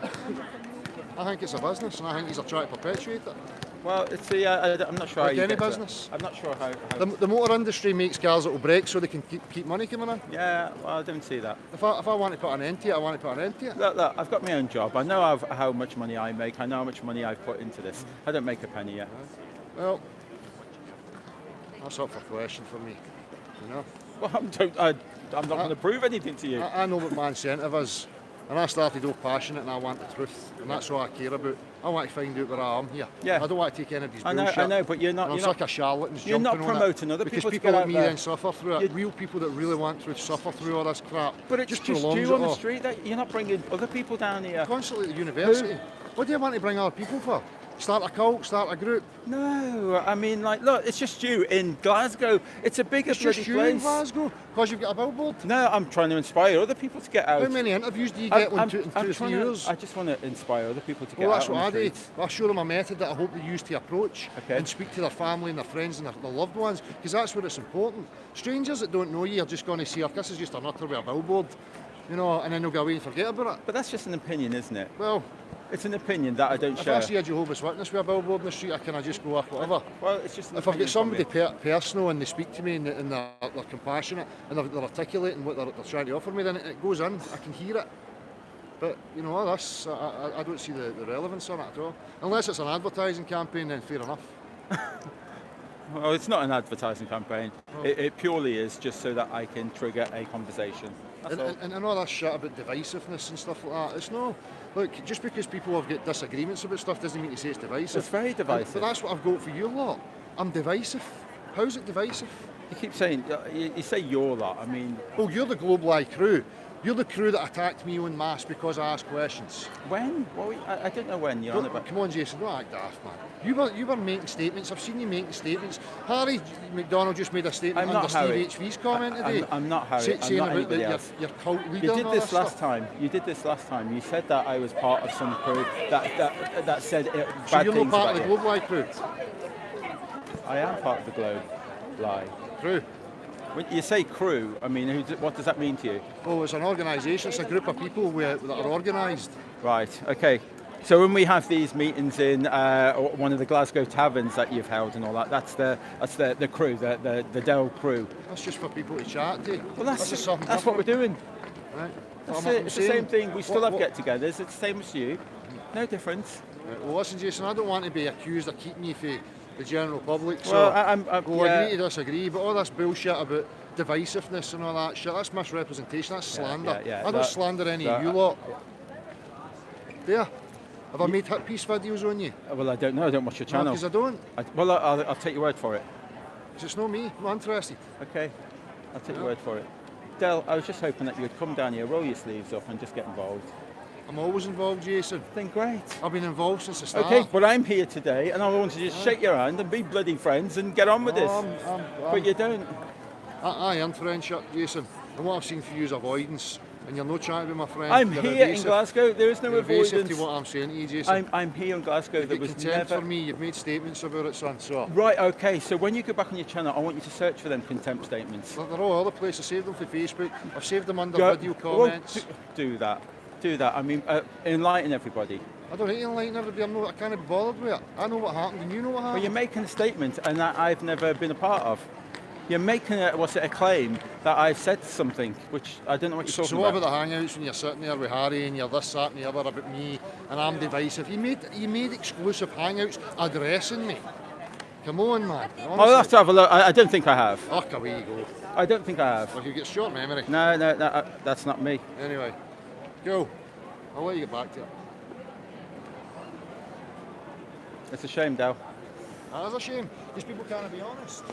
I think it's a business, and I think he's trying to perpetuate it. Well, it's I'm not sure like how you any get business. I'm not sure how. The motor industry makes cars that will break so they can keep money coming in. Yeah, well, I don't see that. If I want to put an end to it, I want to put an end to it. Look, I've got my own job. I know how much money I make. I know how much money I've put into this. I don't make a penny yet. Well, that's up for question for me. You know. Well, I'm not going to prove anything to you. I know what my incentive is. And I started off passionate and I want the truth. And that's all I care about. I want to find out where I am here. Yeah. I don't want to take anybody's I bullshit. know, but you're not. I'm like a charlatans You're not jumping on promoting it other because people to like get me out there. then suffer through it. Real people that really want truth suffer through all this crap. But it's just prolongs you on it the all. street. That you're not bringing other people down here. Constantly at the university. What do you want to bring other people for? Start a cult, start a group? No, I mean, like, look, it's just you in Glasgow. It's a bigger bloody Just you place. in Glasgow? Because you've got a billboard? No, I'm trying to inspire other people to get out. How many interviews do you get in 2 or 3 years? I just want to inspire other people to get Well, out. that's what on I the do. streets. I show them a method that I hope they use to approach and speak to their family and their friends and their loved ones, because that's where it's important. Strangers that don't know you are just going to say, oh, this is just a nutter with a billboard, you know, and then they'll go away and forget about it. But that's just an opinion, isn't it? Well, it's an opinion that I don't if share. I see a Jehovah's Witness with a billboard in the street, I can just go off whatever. Well, it's just an if I've got opinion somebody from personal and they speak to me and they're compassionate and they're articulating what they're trying to offer me, then it goes in, I can hear it. But, you know, that's, I don't see the relevance on it at all. Unless it's an advertising campaign, then fair enough. Well, it's not an advertising campaign. It purely is just so that I can trigger a conversation. That's all. And all that shit about divisiveness and stuff like that, it's no. Look, just because people have got disagreements about stuff doesn't mean to say it's divisive. It's very divisive. But that's what I've got for you lot. I'm divisive. How's it divisive? You keep saying, you say your lot, I mean... Well, you're the Globe Live crew. You're the crew that attacked me en masse because I asked questions. When? Well, I don't know when you're on about. Come on, Jason, don't act daft, man. You were making statements. I've seen you making statements. Harry McDonald just made a statement I'm under not Steve Harry. HV's comment today. I'm not Harry. I'm Saying not about anybody else. your cult leader. You and did all this last stuff. time. You did this last time. You said that I was part of some crew that said bad So you're things not part about of the you. Globe Live crew? I am part of the Globe Lie. Crew. When you say crew, I mean, what does that mean to you? Oh, it's an organisation. It's a group of people that are organised. Right. Okay. So when we have these meetings in one of the Glasgow taverns that you've held and all that, that's the crew, the Dell crew. That's just for people to chat to. Well, that's just something what we're different. doing. Right. That's I'm it. It's the saying, same thing. We still what- have get-togethers. It's the same as you. No difference. Right, well, listen, Jason, I don't want to be accused of keeping you for the general public. So Well, I'm we'll yeah. agree to disagree, but all this bullshit about divisiveness and all that shit, that's misrepresentation, that's slander. yeah, I don't slander any of you lot. There. Have I made hit piece videos on you? Well, I don't know. I don't watch your channel. Because I don't. Well, I'll take your word for it. 'Cause it's not me. I'm not interested. Okay. I'll take your word for it. Del, I was just hoping that you would come down here, roll your sleeves up, and just get involved. I'm always involved, Jason. Then great. I've been involved since the start. Okay, but I'm here today, and I want to just shake your hand and be bloody friends and get on with this. But you don't. I am friendship, Jason. And what I've seen for you is avoidance. And you're not chatting with my friend. I'm You're here in evasive. Glasgow. There is no You're evasive avoidance. to what I'm saying to you, Jason. I'm here in Glasgow. You've There got was contempt never. for me. You've made statements about it, son. So Right. Okay. So when you go back on your channel, I want you to search for them contempt statements. they're all over the place. I saved them for Facebook. I've saved them under Go- video well, comments. do that. Do that. I mean, enlighten everybody. I don't need to enlighten everybody. I can't be bothered with it. I know what happened, and you know what Well, happened. you're making a statement, and that I've never been a part of. You're making a claim that I've said something, which I don't know what you're talking So what about. about the hangouts when you're sitting there with Harry and you're this, that, and the other about me, and I'm divisive? You made exclusive hangouts addressing me. Come on, man. I'll have to have a look. I don't think I have. Oh, away you go. I don't think I have. Like you get short memory. No, that's not me. Anyway, go. I'll let you get back to it. It's a shame, Dal. That's a shame. These people can't be honest.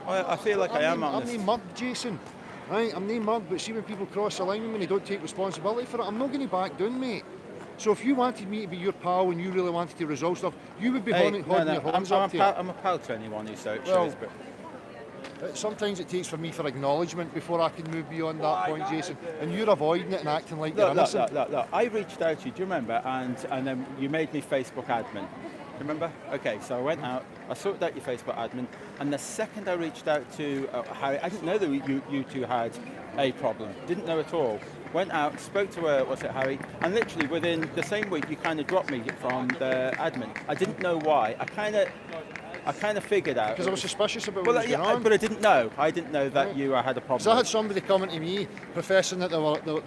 I feel like I am honest. I'm no mug, Jason. Right, I'm no mug, but see when people cross the line with me and they don't take responsibility for it, I'm not going to back down, mate. So if you wanted me to be your pal and you really wanted to resolve stuff, you would be holding your hands up to it. I'm a pal to anyone who so Well, shows, but Sometimes it takes for me for acknowledgement before I can move beyond that point, Jason. And you're avoiding it and acting like you're innocent. Look. I reached out to you, do you remember? And then you made me Facebook admin. Do you remember? Okay, so I went out, I sorted out your Facebook admin, and the second I reached out to Harry, I didn't know that you two had a problem. Didn't know at all. Went out, spoke to Harry, and literally within the same week you kind of dropped me from the admin. I didn't know why. I kind of figured out. Because I was suspicious about Well, what was going on. but I didn't know. I didn't know that you had a problem. So I had somebody coming to me professing that they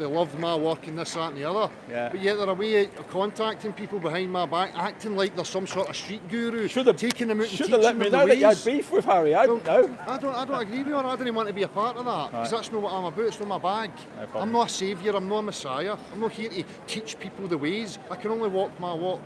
loved my work and this, that and the other. Yeah. But yet they're away contacting people behind my back, acting like they're some sort of street guru. Should've- taking them out and Should teaching have let me them the know that you had ways. beef with Harry. I don't know. I don't agree with her. I didn't want to be a part of that. Because that's not what I'm about. It's not my bag. No problem. I'm not a saviour. I'm not a messiah. I'm not here to teach people the ways. I can only walk my walk.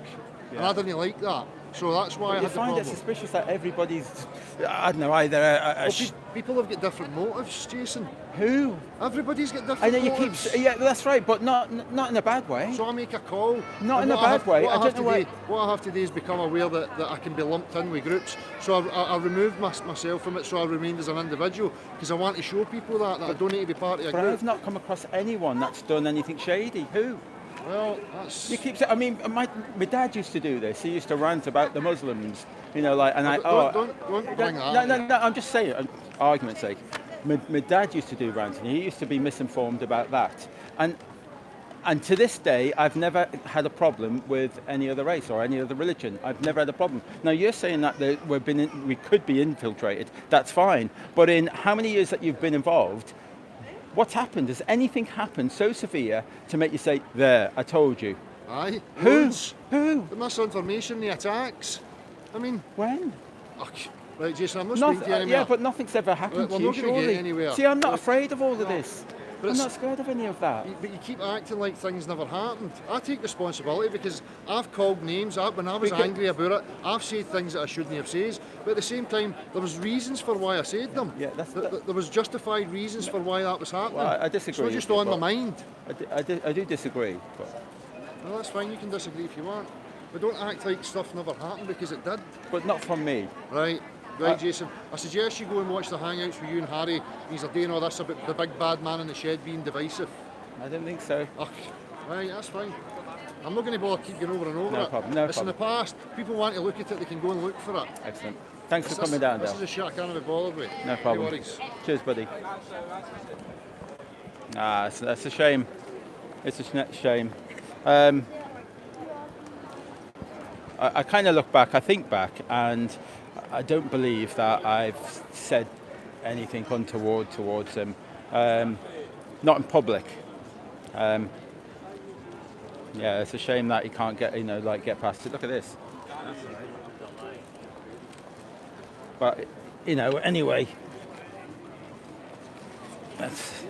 And I didn't like that. So that's why I You had the find problem. it suspicious that everybody's, I don't know, either People have got different motives, Jason. who? Everybody's got different I know you motives. keep, yeah, that's right, but not in a bad way. So I make a call. Not and in a what I bad have- way. What I I don't have know to why- do, what I have to do is become aware that I can be lumped in with groups. So I removed myself from it, so I remained as an individual because I want to show people that I don't need to be part of a But group. I've not come across anyone that's done anything shady. Who? Well, that's. You keep saying, I mean, my dad used to do this. He used to rant about the Muslims, you know, like, and Don't bring that. No, I'm just saying, argument's sake. My dad used to do ranting. He used to be misinformed about that. And to this day, I've never had a problem with any other race or any other religion. I've never had a problem. Now, you're saying that we could be infiltrated. That's fine. But in how many years that you've been involved, what's happened? Has anything happened so severe to make you say, there, I told you? Aye. Who? Loads. Who? The misinformation, the attacks. I mean, When? right, Jason, I'm not speaking to you anymore. Yeah, but nothing's ever happened We're to you, not gonna get surely. anywhere. See, I'm not afraid of all of this. But I'm it's, not scared of any of that. but you keep acting like things never happened. I take responsibility because I've called names. When I was Because- angry about it, I've said things that I shouldn't have said. But at the same time, there was reasons for why I said them. Yeah, There was justified reasons for why that was happening. Well, I disagree. It's not just with you, on my but mind. I do disagree. But, Well, that's fine. You can disagree if you want. But don't act like stuff never happened because it did. but not from me. Right, Jason. I suggest you go and watch the Hangouts with you and Harry. He's doing all this about the big bad man in the shed being divisive. I don't think so. Ugh, right, that's fine. I'm not going to bother keep going over and over No it. problem, no It's in the past. People want to look at it, they can go and look for it. Excellent. Thanks for coming down, This Dale. is a shit I can't be bothered with. No problem. No worries. Cheers, buddy. That's a shame. It's a shame. I kind of look back, I think back, and I don't believe that I've said anything untoward towards him. Not in public. Yeah, it's a shame that he can't get, get past it. Look at this. But, anyway. That's... There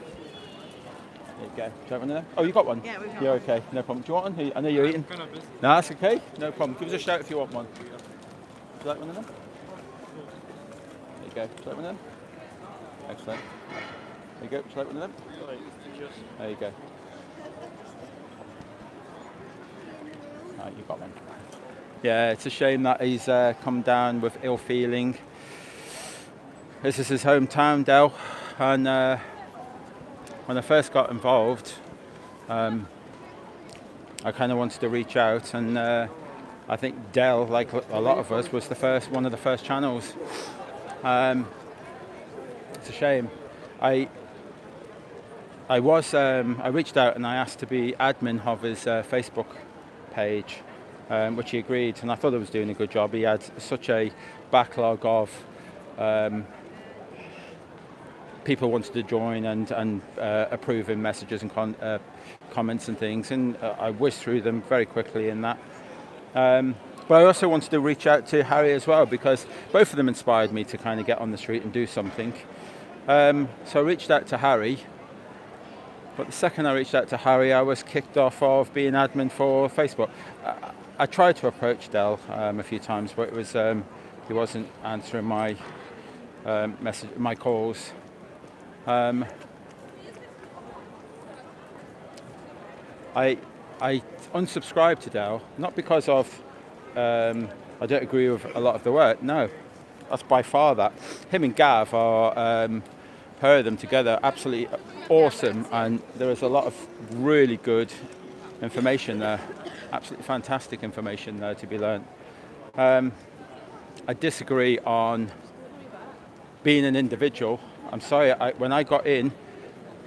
you go. Do you have one there? Oh, you got one? Yeah, we've got You're one. okay, no problem. Do you want one? I know you're eating. No, that's okay. No problem. Give us a shout if you want one. Would you like one of them? There you go. Would you like one of them? Excellent. There you go. Would you like one of them? There you go. Right, you got one. Yeah, it's a shame that he's come down with ill feeling. This is his hometown, Dell, and when I first got involved, I kind of wanted to reach out, and I think Dell, like a lot of us, was one of the first channels. It's a shame. I reached out and I asked to be admin of his Facebook page, which he agreed, and I thought he was doing a good job. He had such a backlog of people wanted to join and approving messages and comments and things, and I whizzed through them very quickly in that. But I also wanted to reach out to Harry as well, because both of them inspired me to kind of get on the street and do something. So I reached out to Harry, but the second I reached out to Harry, I was kicked off of being admin for Facebook. I tried to approach Dell a few times, but it was he wasn't answering my my calls. I unsubscribed to Dell, not because of I don't agree with a lot of the work. No, that's by far that. Him and Gav are pair of them together, absolutely awesome, and there is a lot of really good information there, absolutely fantastic information there to be learned. I disagree on being an individual. I'm sorry, when I got in,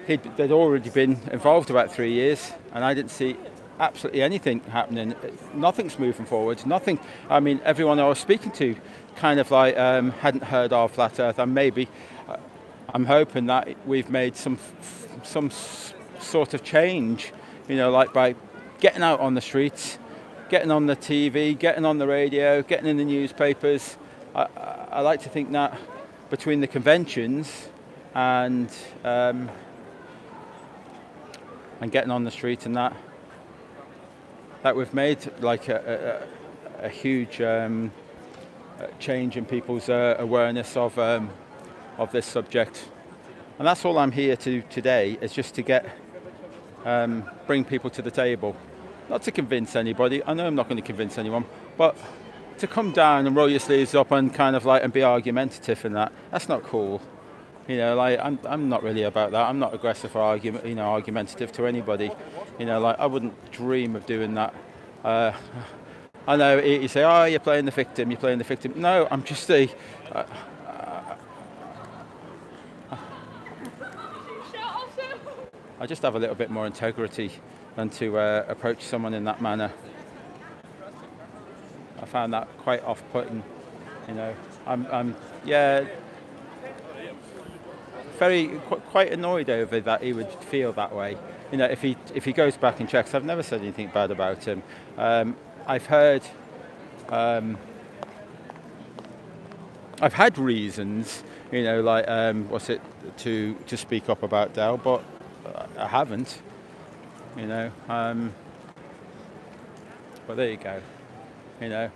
they'd already been involved about 3 years, and I didn't see absolutely anything happening. Nothing's moving forward. Nothing. I mean, everyone I was speaking to kind of like hadn't heard of Flat Earth, and maybe I'm hoping that we've made some sort of change, like by getting out on the streets, getting on the TV, getting on the radio, getting in the newspapers. I like to think that between the conventions and getting on the street and that we've made like a huge change in people's awareness of this subject, and that's all I'm here to today, is just to get bring people to the table, not to convince anybody. I know I'm not going to convince anyone, but to come down and roll your sleeves up and kind of like and be argumentative and that's not cool. I'm not really about that. I'm not aggressive or argumentative to anybody. I wouldn't dream of doing that. I know you say, oh, you're playing the victim. No, I'm just I just have a little bit more integrity than to approach someone in that manner. I found that quite off-putting. I'm quite annoyed over that he would feel that way. If he goes back and checks, I've never said anything bad about him. I've had reasons, to speak up about Dell, but I haven't, you know. But there you go, you know.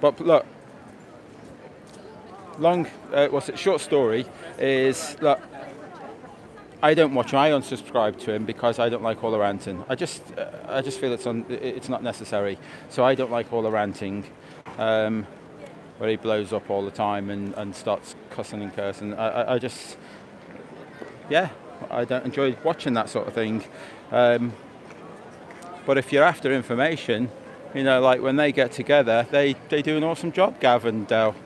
But look, short story is, look, I don't watch him. I unsubscribe to him because I don't like all the ranting. I just feel it's not necessary. So I don't like all the ranting, where he blows up all the time and starts cussing and cursing. I just, yeah, I don't enjoy watching that sort of thing. But if you're after information, you know, like when they get together, they do an awesome job, Gav and Del.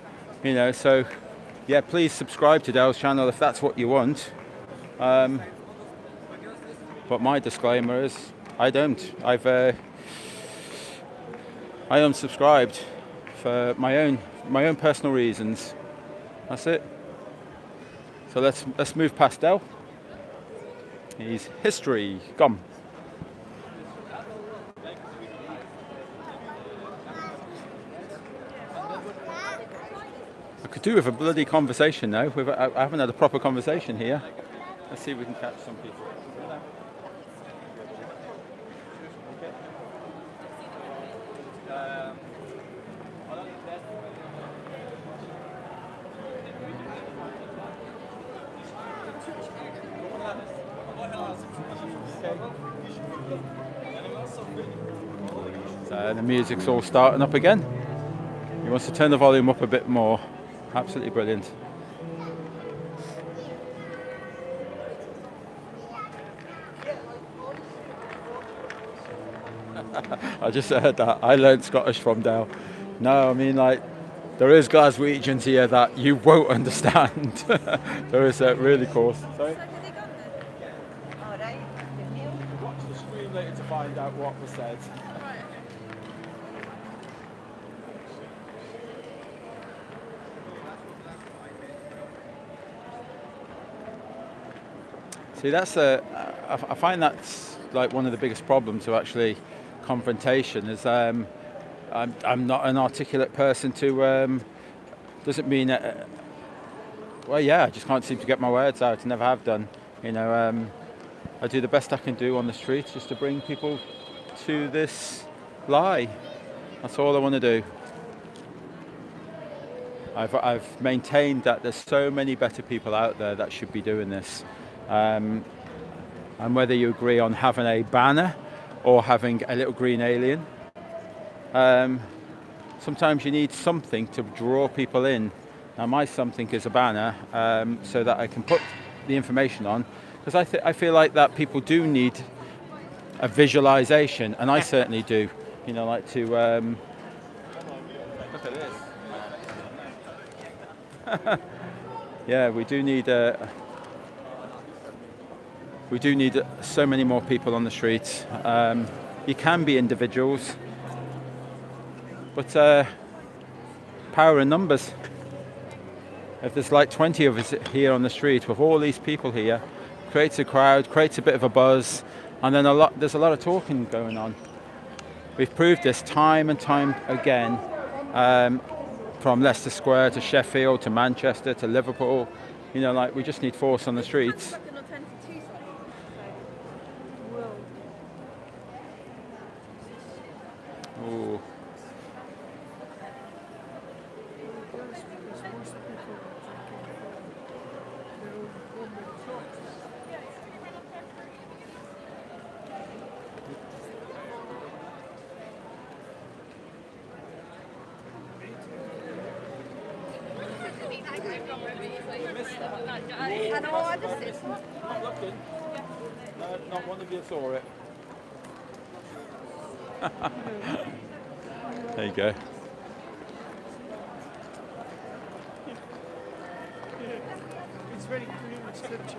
You know, so yeah, please subscribe to Del's channel if that's what you want. But my disclaimer is, I don't. I unsubscribed for my own personal reasons. That's it. So let's move past Del. He's history. Come. I could do with a bloody conversation now. I haven't had a proper conversation here. Let's see if we can catch some people. So the music's all starting up again. He wants to turn the volume up a bit more. Absolutely brilliant. I just heard that. I learned Scottish from Dale. No, I mean, like, there is Glaswegians here that you won't understand. There is really cool. Sorry? Watch the screen later to find out what was said. See, that's I find that's like one of the biggest problems to actually confrontation is I'm not an articulate person to doesn't mean well, yeah, I just can't seem to get my words out. Never have done. You know, I do the best I can do on the streets just to bring people to this lie. That's all I want to do. I've maintained that there's so many better people out there that should be doing this. And whether you agree on having a banner or having a little green alien, sometimes you need something to draw people in. Now my something is a banner, so that I can put the information on, because I feel like that people do need a visualization, and I certainly do. You know, like to look at this. Yeah, we do need so many more people on the streets. You can be individuals, but power in numbers. If there's like 20 of us here on the street with all these people here, creates a crowd, creates a bit of a buzz, and then there's a lot of talking going on. We've proved this time and time again, from Leicester Square to Sheffield to Manchester to Liverpool. You know, like, we just need force on the streets. Ooh. I know, I just did. Not looking. No, not one of you saw it. There you go. It's very clear scripture.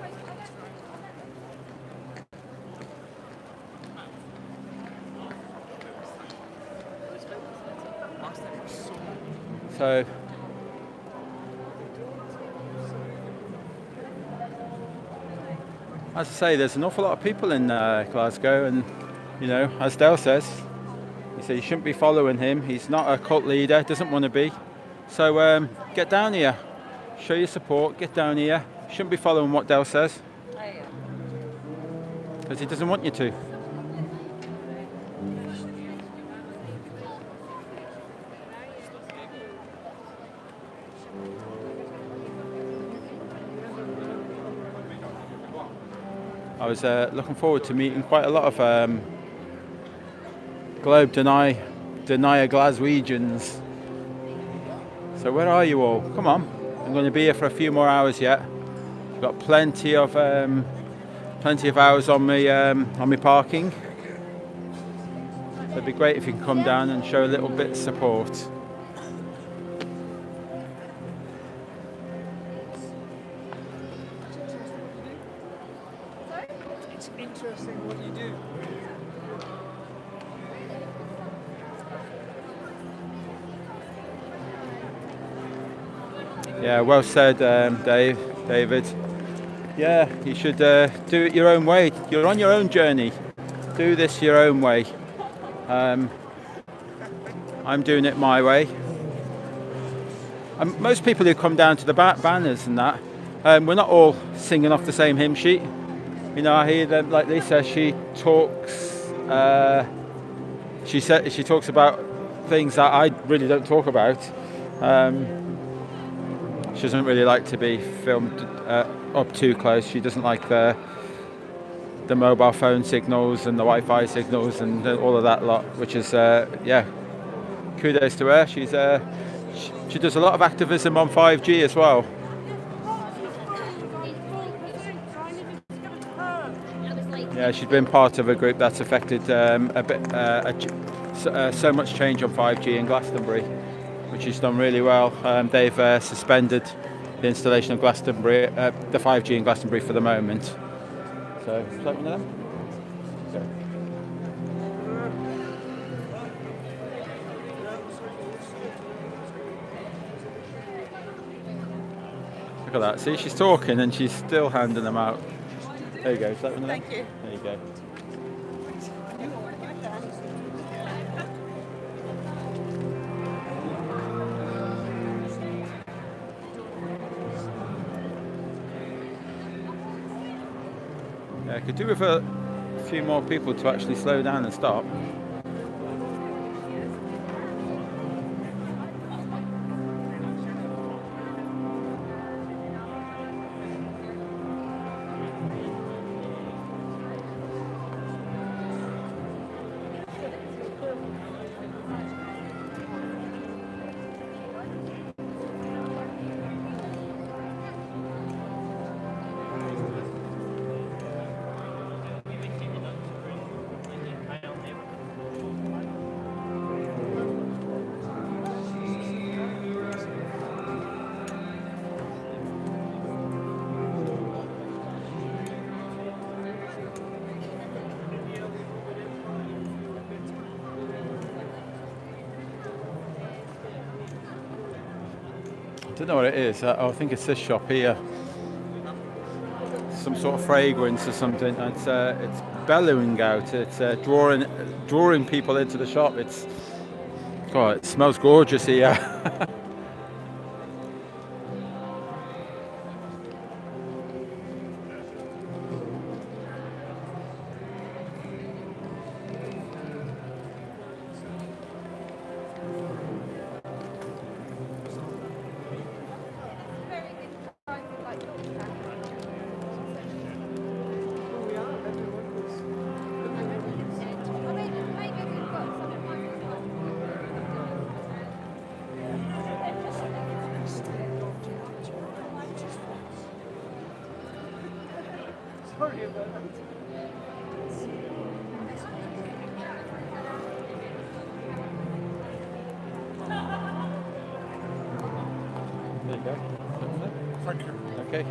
So as I say, there's an awful lot of people in Glasgow, and you know, as Dale says, he said you shouldn't be following him. He's not a cult leader, doesn't want to be. So get down here, show your support, get down here. Shouldn't be following what Dale says. because he doesn't want you to. I was looking forward to meeting quite a lot of Globe denier Glaswegians. So where are you all? Come on. I'm going to be here for a few more hours yet. I've got plenty of hours on my parking. So it'd be great if you can come down and show a little bit of support. It's interesting what you do. Yeah, well said, David. Yeah, you should do it your own way. You're on your own journey. Do this your own way. I'm doing it my way. Most people who come down to the banners and that, we're not all singing off the same hymn sheet. You know, I hear them, like Lisa, she talks about things that I really don't talk about. She doesn't really like to be filmed up too close. She doesn't like the mobile phone signals and the Wi-Fi signals and all of that lot, which is, kudos to her. She does a lot of activism on 5G as well. Yeah, she's been part of a group that's affected so much change on 5G in Glastonbury, which she's done really well. They've suspended the installation of Glastonbury, the 5G in Glastonbury for the moment. So, is that one of them? Okay. Look at that. See, she's talking and she's still handing them out. There you go. Is that one of them? Thank you. There you go. Yeah, I could do with a few more people to actually slow down and stop. I don't know what it is. I think it's this shop here. Some sort of fragrance or something. It's bellowing out. It's drawing people into the shop. It smells gorgeous here. Sorry about that. There you go. Thank you. Okay.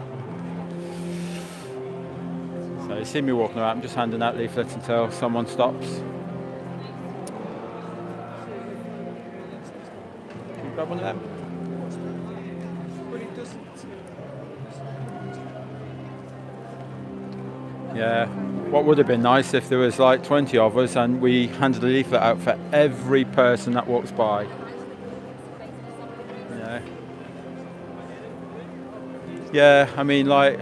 So you see me walking around, I'm just handing out leaflets until someone stops. Can you grab one of them? But it doesn't. Yeah. What would have been nice if there was like 20 of us and we handed a leaflet out for every person that walks by. Yeah. Yeah, I mean, like,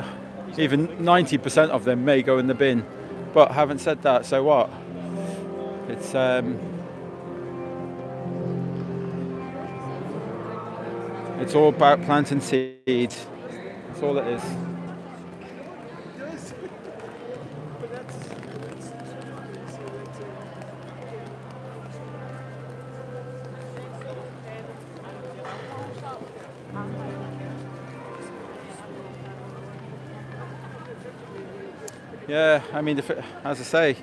even 90% of them may go in the bin. But having said that, so what? It's all about planting seeds. That's all it is. But that's Yeah, I mean, as I say,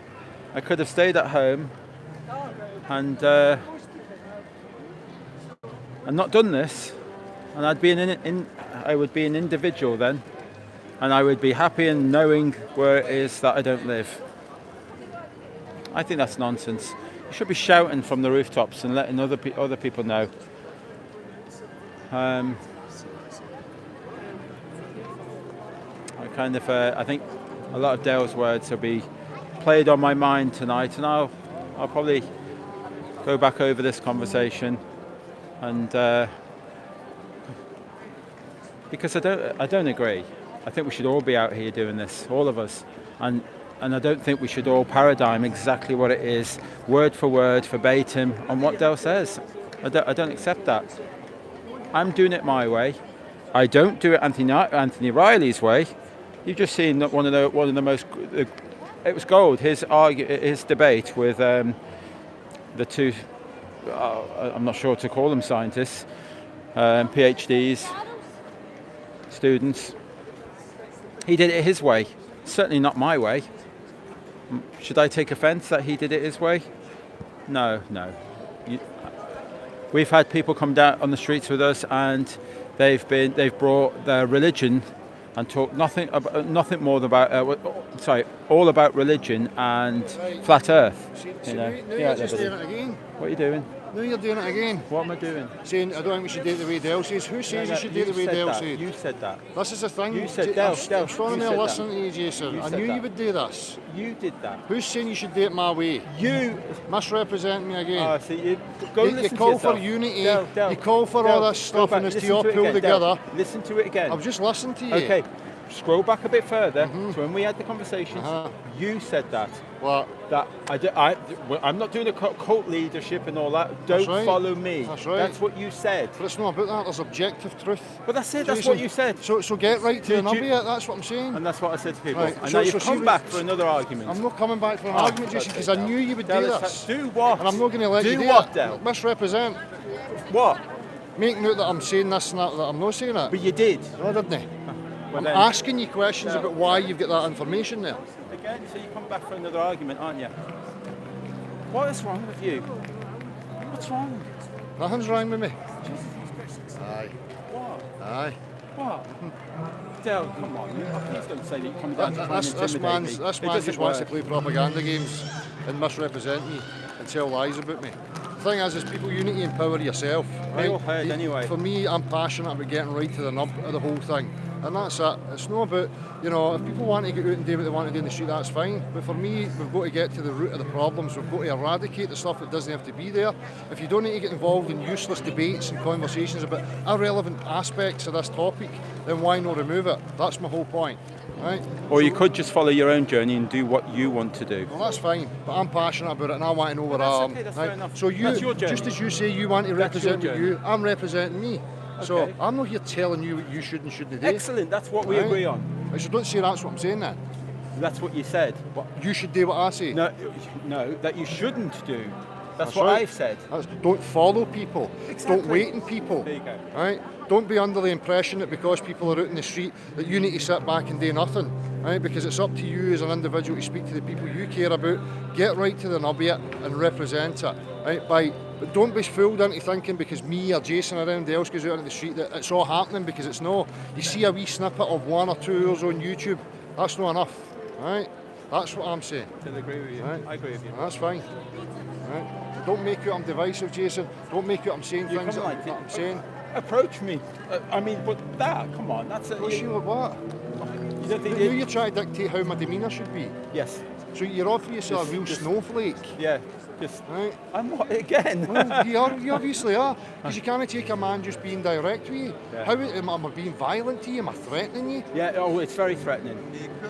I could have stayed at home and not done this, and I'd be I would be an individual then, and I would be happy in knowing where it is that I don't live. I think that's nonsense. You should be shouting from the rooftops and letting other people know. I think a lot of Dale's words will be played on my mind tonight, and I'll probably go back over this conversation, and because I don't agree. I think we should all be out here doing this, all of us, and I don't think we should all paradigm exactly what it is, word for word, verbatim, on what Dale says. I don't accept that. I'm doing it my way. I don't do it Anthony Riley's way. You've just seen one of the most. It was gold. His debate with the two. I'm not sure to call them scientists, PhDs, students. He did it his way. Certainly not my way. Should I take offence that he did it his way? No. We've had people come down on the streets with us, and they've brought their religion and talk all about religion and flat Earth. Now you're just doing it again. What are you doing? Now you're doing it again. What am I doing? Saying, I don't think we should do it the way Dale says. Who says you should do it the way Dale says? You said that. This is the thing. You said Dale. I'm standing there listening to you, Jason. I knew that. you would do this. You did that. Who's saying you should do it my way? You misrepresent me again. See, you call for unity. Dale, you call for all this stuff, and it's to your pull together. Listen to it again. I've just listened to you. Okay. Scroll back a bit further to when we had the conversations. You said that. What? That I'm not doing a cult leadership and all that. Don't follow me. That's right. That's what you said. But it's not about that. There's objective truth. But that's it. That's Jason, what you said. So get right to the nub of it. That's what I'm saying. And that's what I said to people. Right. And now you've come back for another argument. I'm not coming back for an argument, Jason, because I knew you would do this. Do what? And I'm not going to let you do what, it. Del? Misrepresent. What? Making out that I'm saying this and that I'm not saying it. But you did. No, I didn't. Well, I'm asking you questions about why you've got that information there. Again, so you come back for another argument, aren't you? What is wrong with you? What's wrong? Nothing's wrong with me. Aye. What? Aye. What? Dale, come on. Please don't say that you come down to try and intimidate me. This man just wants to play propaganda games and misrepresent me and tell lies about me. The thing is people, you need to empower yourself. They all heard anyway. For me, I'm passionate about getting right to the nub of the whole thing. And that's it. It's not about, if people want to get out and do what they want to do in the street, that's fine. But for me, we've got to get to the root of the problems. We've got to eradicate the stuff that doesn't have to be there. If you don't need to get involved in useless debates and conversations about irrelevant aspects of this topic, then why not remove it? That's my whole point. Right? Or you could just follow your own journey and do what you want to do. Well, that's fine, but I'm passionate about it and I want to know where I am. Okay, that's right? fair enough. So you, That's your journey. just as you say you want to represent you, I'm representing me. So Okay. I'm not here telling you what you should and shouldn't do. Excellent, that's what we agree on. So don't say that's what I'm saying then. That's what you said. You should do what I say. No, that you shouldn't do. That's what right. I've said. Don't follow people. Exactly. Don't wait on people. There you go. Right? Don't be under the impression that because people are out in the street that you need to sit back and do nothing. Right? Because it's up to you as an individual to speak to the people you care about, get right to the nub of it and represent it. Right? But don't be fooled into thinking because me or Jason or anyone else goes out on the street that it's all happening, because it's not. You see a wee snippet of 1 or 2 hours on YouTube, that's not enough. Right? That's what I'm saying. I agree with you. Right? I agree with you. That's fine. Right? Don't make it I'm divisive, Jason. Don't make it I'm saying things that I'm saying. Approach me. But come on, that's it. Approach you with what? You don't think You're trying to dictate how my demeanour should be. Yes. So you're obviously a real snowflake. Yeah, just. Right. I'm not again. Well, you obviously are, because you can't take a man just being direct with you. Yeah. How am I being violent to you? Am I threatening you? Yeah, oh, it's very threatening.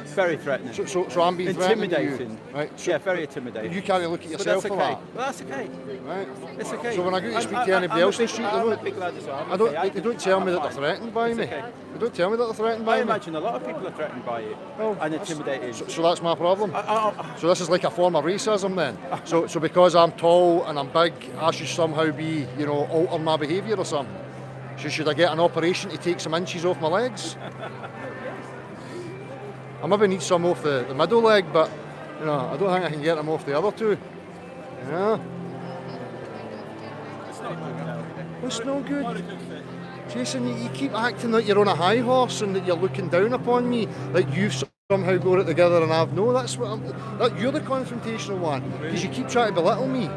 Very threatening. So I'm being threatening to you. Intimidating. Right. So Yeah, very intimidating. you can't look at But yourself that's for okay. that. Well, that's okay. Right. It's okay. So when I go to speak to anybody else in the street, I'm a big lad as well. they don't tell me that they're threatened by me. okay. They don't tell me that they're threatened by I me. imagine a lot of people are threatened by you and intimidated. So that's my problem. I- So this is like a form of racism then. So because I'm tall and I'm big, I should somehow be, alter my behaviour or something. So should I get an operation to take some inches off my legs? I maybe need some off the middle leg, but I don't think I can get them off the other two. Yeah. It's no good. Jason, you keep acting like you're on a high horse and that you're looking down upon me, like you've somehow got it together and I've no. That's what you're the confrontational one, because you keep trying to belittle me,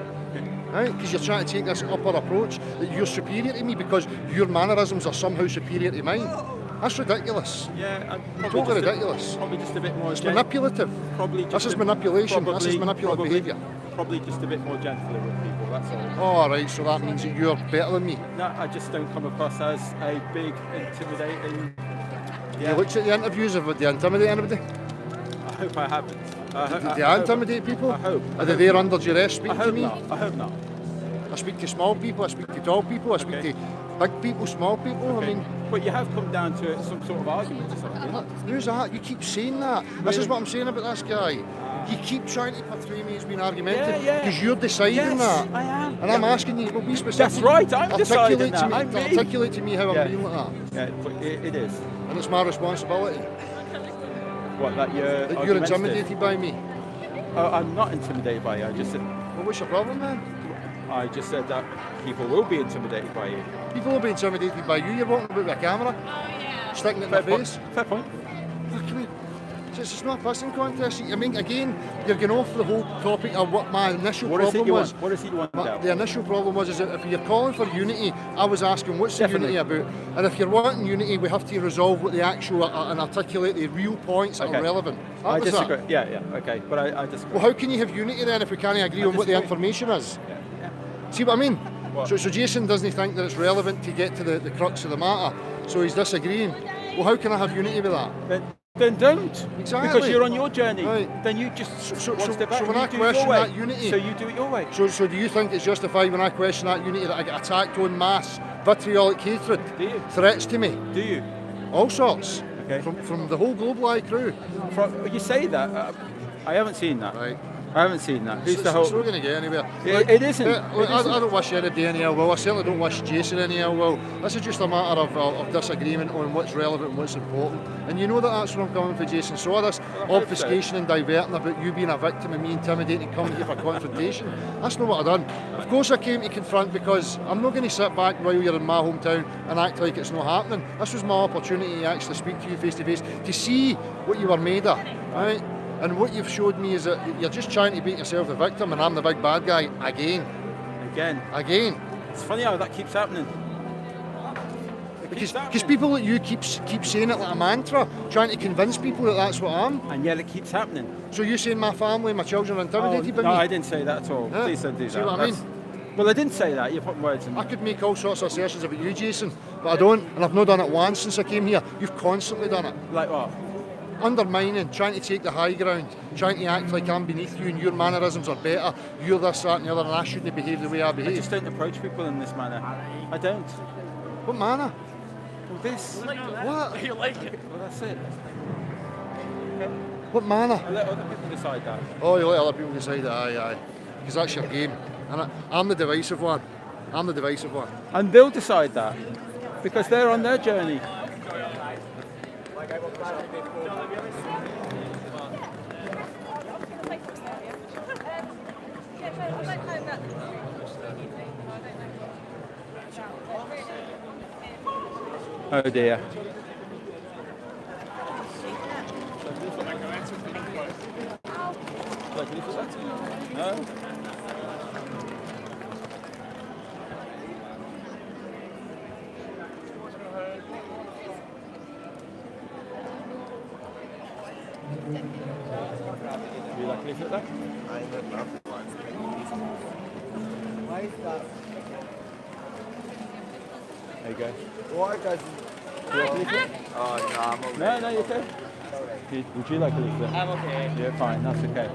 right? Because you're trying to take this upper approach that you're superior to me because your mannerisms are somehow superior to mine. That's ridiculous. Yeah, Totally ridiculous. Probably just a bit more. It's manipulative. Probably This is manipulation. This is manipulative behaviour. Probably just a bit more gentler with people. That's all. Oh, right. So that means that you're better than me. No, I just don't come across as a big, intimidating. You looked at the interviews of they intimidate anybody? I hope I haven't. Do you intimidate people? I hope. Are they there under duress speaking I to hope me? not. I hope not. I speak to small people, I speak to tall people, I speak to big people, small people. Okay. I mean, but you have come down to some sort of argument or something. who's that? You keep saying that. This is what I'm saying about this guy. You keep trying to portray me as being argumentative because you're deciding that. I am. And I'm asking you, well, be specific. That's right, I'm deciding that. Articulate to me how I'm being like that. Yeah, but it is. And it's my responsibility. What, that you're That you're intimidated by me. Oh, I'm not intimidated by you. I just said. Well, what's your problem then? I just said that people will be intimidated by you. People will be intimidated by you. You're walking about with a camera, sticking it in my face. Fair point. Look at me. It's not a pissing contest. I mean, again, you're going off the whole topic of what my initial problem was. What is it you want? The initial problem was is that if you're calling for unity, I was asking what's the unity about? And if you're wanting unity, we have to resolve what the actual and articulate the real points that are relevant. I disagree. Yeah, okay, but I disagree. Well, how can you have unity then if we can't agree on what the information is? See what I mean? So Jason doesn't think that it's relevant to get to the crux of the matter, so he's disagreeing. Well, how can I have unity with that? Then don't. Exactly. Because you're on your journey. Right. Then you just So back. when I question that unity, so you do it your way. So do you think it's justified when I question that unity that I get attacked on mass vitriolic hatred, threats to me? Do you? All sorts. Okay. From the whole Globe Live crew. You say that. I haven't seen that. Right. I haven't seen that. Who's the whole? It's not going to get anywhere. It isn't. I don't wish anybody any ill will. I certainly don't wish Jason any ill will. This is just a matter of disagreement on what's relevant and what's important. And you know that's where I'm coming for, Jason. So all this obfuscation and diverting about you being a victim and me intimidating and coming to you for confrontation, that's not what I've done. Of course I came to confront because I'm not going to sit back while you're in my hometown and act like it's not happening. This was my opportunity to actually speak to you face to face, to see what you were made of, right? And what you've showed me is that you're just trying to make yourself the victim and I'm the big bad guy again. Again. It's funny how that keeps happening. Because people like you keep saying it like a mantra, trying to convince people that that's what I am. And yet it keeps happening. So you're saying my family, my children are intimidated by me? No, I didn't say that at all. Yeah. Please don't do that. See what I mean? Well, I didn't say that. You're putting words in. I could make all sorts of assertions about you, Jason, but I don't, and I've not done it once since I came here. You've constantly done it. Like what? Undermining, trying to take the high ground, trying to act like I'm beneath you and your mannerisms are better, you're this, that and the other, and I shouldn't behave the way I behave. I just don't approach people in this manner. I don't. What manner? Well, this. What? You like it? Well, that's it. What manner? I let other people decide that. Oh, you let other people decide that, aye. Because that's your game. And I'm the divisive one. I'm the divisive one. And they'll decide that. Because they're on their journey. Oh dear. No? leaflet there? Why is that? There you go. Why does Do you like a leaflet? Oh no, I'm okay. No, you're okay. Would you like a leaflet? I'm okay. Yeah, fine, that's okay.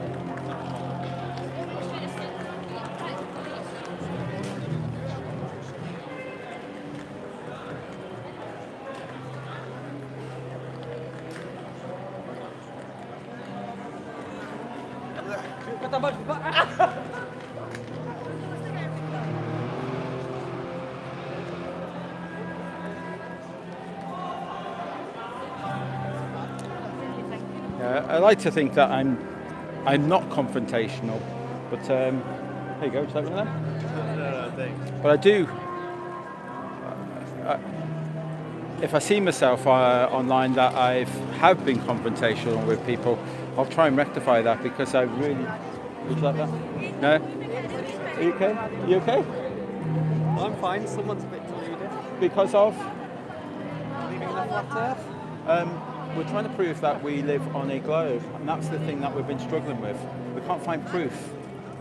Yeah, I like to think that I'm not confrontational, but there you go. Would you like one of them? No, thanks. But I do. If I see myself online that I have been confrontational with people, I'll try and rectify that because I really. Would you like that? No. Are you okay? You okay? I'm fine. Someone's a bit deluded. Because of. Leaving the flat earth. We're trying to prove that we live on a globe, and that's the thing that we've been struggling with. We can't find proof.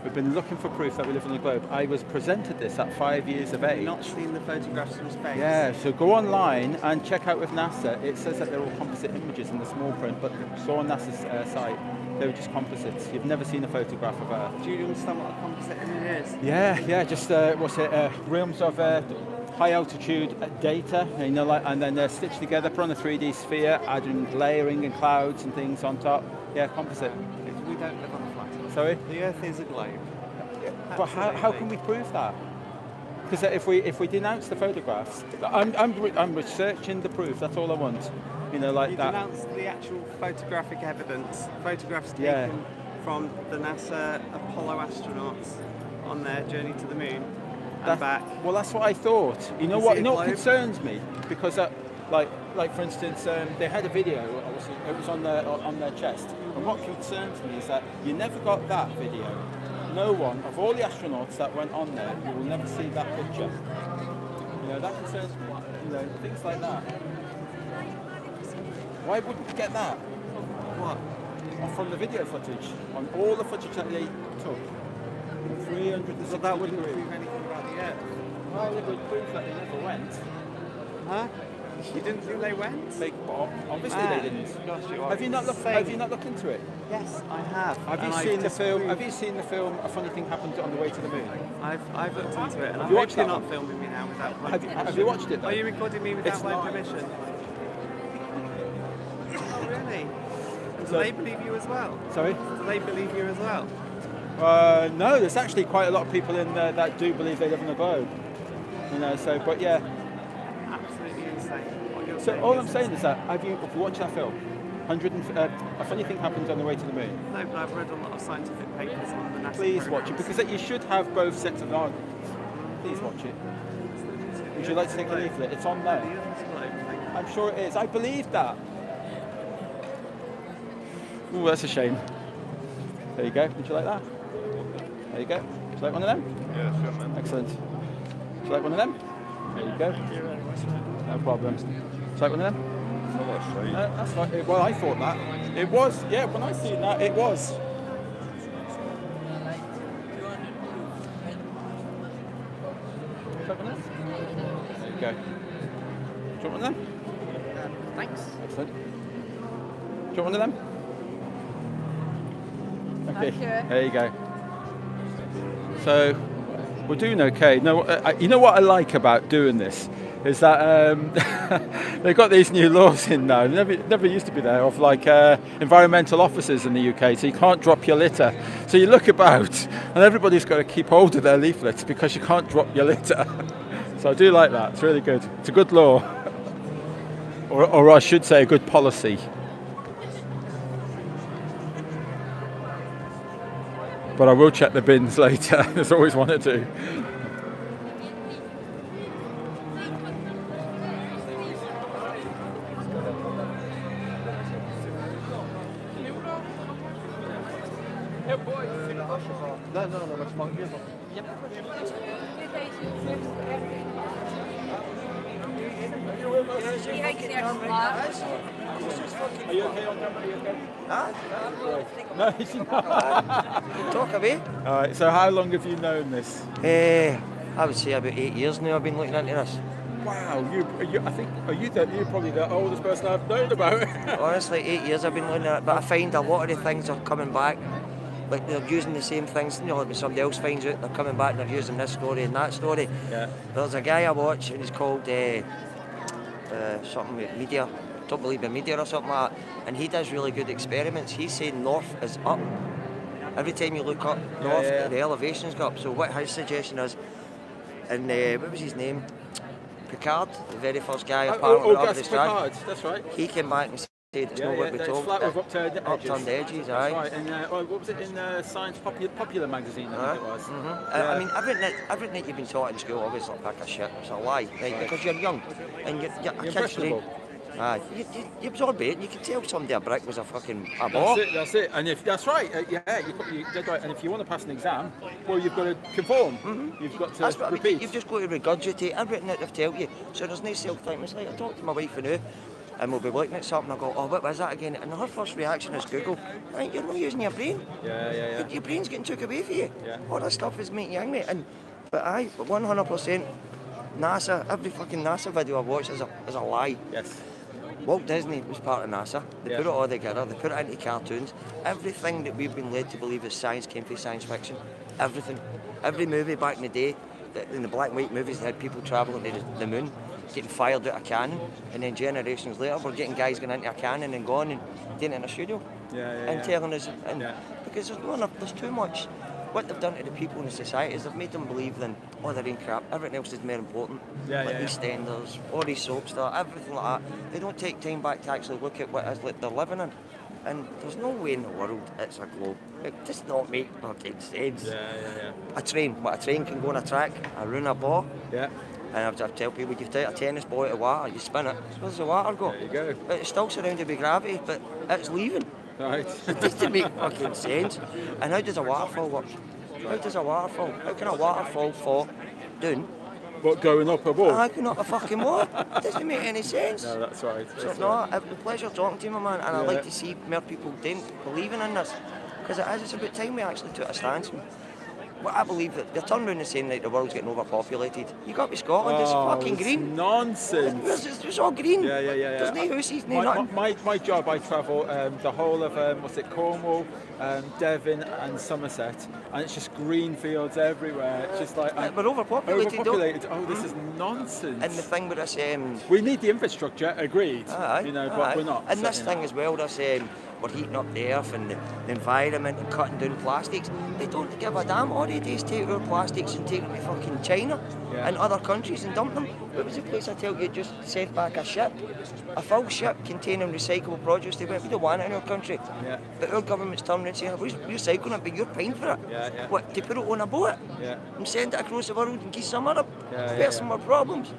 We've been looking for proof that we live on a globe. I was presented this at 5 years of age. Not seen the photographs from space. Yeah, so go online and check out with NASA. It says that they're all composite images in the small print, but go on NASA's site. They were just composites. You've never seen a photograph of Earth. Do you understand what a composite image is? Yeah, just realms of high altitude data, you know, and then they're stitched together, put on a 3D sphere, adding layering and clouds and things on top. Yeah, composite. We don't live on a flat earth. Sorry? The earth is a globe. But how can we prove that? Because if we denounce the photographs, I'm researching the proof. That's all I want. You know, like You that. denounced the actual photographic evidence. Photographs taken Yeah. from the NASA Apollo astronauts on their journey to the moon and That- back. Well, that's what I thought. You know You what? see You a know what globe? concerns me because, like for instance, they had a video. It was on their chest, and what concerns me is that you never got that video. No one of all the astronauts that went on there, you will never see that picture. You know that concerns me. You know things like that. Why wouldn't we get that? What? From the video footage, on all the footage that they took. 360 So that wouldn't degrees. prove anything about the earth. Well, it would prove that they never went. Huh? You didn't think they went? Obviously Ah, they didn't. gosh, you are Have you not looked? insane. Have you not looked into it? Yes, I have. Have you and I've seen the film? disproved- Have you seen the film? A Funny Thing Happened on the Way to the Moon. I've looked into it, and I you hope watched you're that not one? filming me now without my Have you watched it? Though? Are you recording me without It's my not- permission? Oh, really? And do So- they believe you as well? Sorry. Do they believe you as well? No, there's actually quite a lot of people in there that do believe they live on the globe. You know, so but yeah. Absolutely insane. What you're So saying all I'm saying is that have you watched that film? A Funny Thing Happened on the Way to the Moon. No, but I've read a lot of scientific papers on the NASA Please watch it programs. because you should have both sets of arguments. Please watch it. Would you like to take a leaflet? It's on there. The Earth's a globe, thank you. I'm sure it is. I believe that. Ooh, that's a shame. There you go. Would you like that? There you go. Would you like one of them? Yeah, sure, man. Excellent. Would you like one of them? There you go. Thank you very much, man. No problem. Would you like one of them? Oh, that's right. No, that's right. Well, I thought that. It was. Yeah, when I seen that, it was. Would you like one of them? There you go. Do you want one of them? Thanks. Excellent. Do you want one of them? Okay. Thank you. There you go. So we're doing okay. No, you know what I like about doing this is that they've got these new laws in now. Never used to be there of like environmental officers in the UK. So you can't drop your litter. So you look about, and everybody's got to keep hold of their leaflets because you can't drop your litter. So I do like that. It's really good. It's a good law, or I should say, a good policy. But I will check the bins later. There's always one or two. No, much longer. He hates the extra. Are you okay on camera? Are you okay? Huh? No, he's not. Talk away. Alright, so how long have you known this? I would say about 8 years now I've been looking into this. Wow, I think you're probably the oldest person I've known about it. Honestly, 8 years I've been looking at it, but I find a lot of the things are coming back. Like they're using the same things, like when somebody else finds out, they're coming back and they're using this story and that story. Yeah. There's a guy I watch and he's called something with media, don't believe in media or something like that, and he does really good experiments. He's saying north is up. Every time you look up north, the elevations go up. So what his suggestion is, and what was his name? Picard, the very first guy apparently over the strand. That's right. He came back and said it's not what we told. Flat with upturned edges, that's aye. Right. And what was it in Science Popular magazine? I think it was. I mean, everything that you've been taught in school obviously like a shit. It's a lie, right? Because you're young and you're a kid's brain. You absorb it. You can tell somebody a brick was a fucking a ball. That's it. And if that's right, you did right. And if you want to pass an exam, well, you've got to conform. You've got to repeat. I mean, you've just got to regurgitate everything that they've told you. So there's no self-thinking. It's like I talk to my wife now, and we'll be looking at something. I go, oh, what was that again? And her first reaction is Google. Right, you're not using your brain. Yeah. Your brain's getting took away from you. Yeah. All that stuff is making you angry. But 100%, NASA. Every fucking NASA video I've watched is a lie. Yes. Walt Disney was part of NASA. They put it all together. They put it into cartoons. Everything that we've been led to believe is science came from science fiction. Everything. Every movie back in the day, in the black and white movies, they had people travelling to the moon, getting fired out of a cannon, and then generations later, we're getting guys going into a cannon and gone and doing it in a studio. And telling us, because there's too much. What they've done to the people in the society is they've made them believe that they're in crap, everything else is more important. EastEnders, all these soaps, everything like that. They don't take time back to actually look at what it is that they're living in. And there's no way in the world it's a globe. It does not make fucking sense. A train can go on a track, I run a ball. And I tell people, you take a tennis ball out of water, you spin it, where does the water go? There you go. But it's still surrounded by gravity, but it's leaving. Right. It doesn't make fucking sense. And how does a waterfall work? How can a waterfall fall down? What, going up a wall? Going up a fucking wall. It doesn't make any sense. No, that's right. So, no, it's a pleasure talking to you, my man, and I'd like to see more people believing in this. Because it's about time we actually took a stance. Well, I believe that they're turning around and saying that the world's getting overpopulated. You got to be Scotland, it's fucking green. Nonsense. It's all green. Yeah. There's no houses, no nothing. My job, I travel the whole of Cornwall, Devon and Somerset, and it's just green fields everywhere. It's just like we're overpopulated. Oh, this is nonsense. And the thing with this, we need the infrastructure, agreed. But we're not. And this thing as well, this we're heating up the earth and the environment and cutting down plastics. They don't give a damn. All they do is take our plastics and take them to fucking China and other countries and dump them. What was the place I tell you just sent back a ship? A full ship containing recyclable produce. They went, we don't want it in our country. But our government's turning and saying, we're recycling it, but you're paying for it. What, to put it on a boat and send it across the world and give some other person more problems?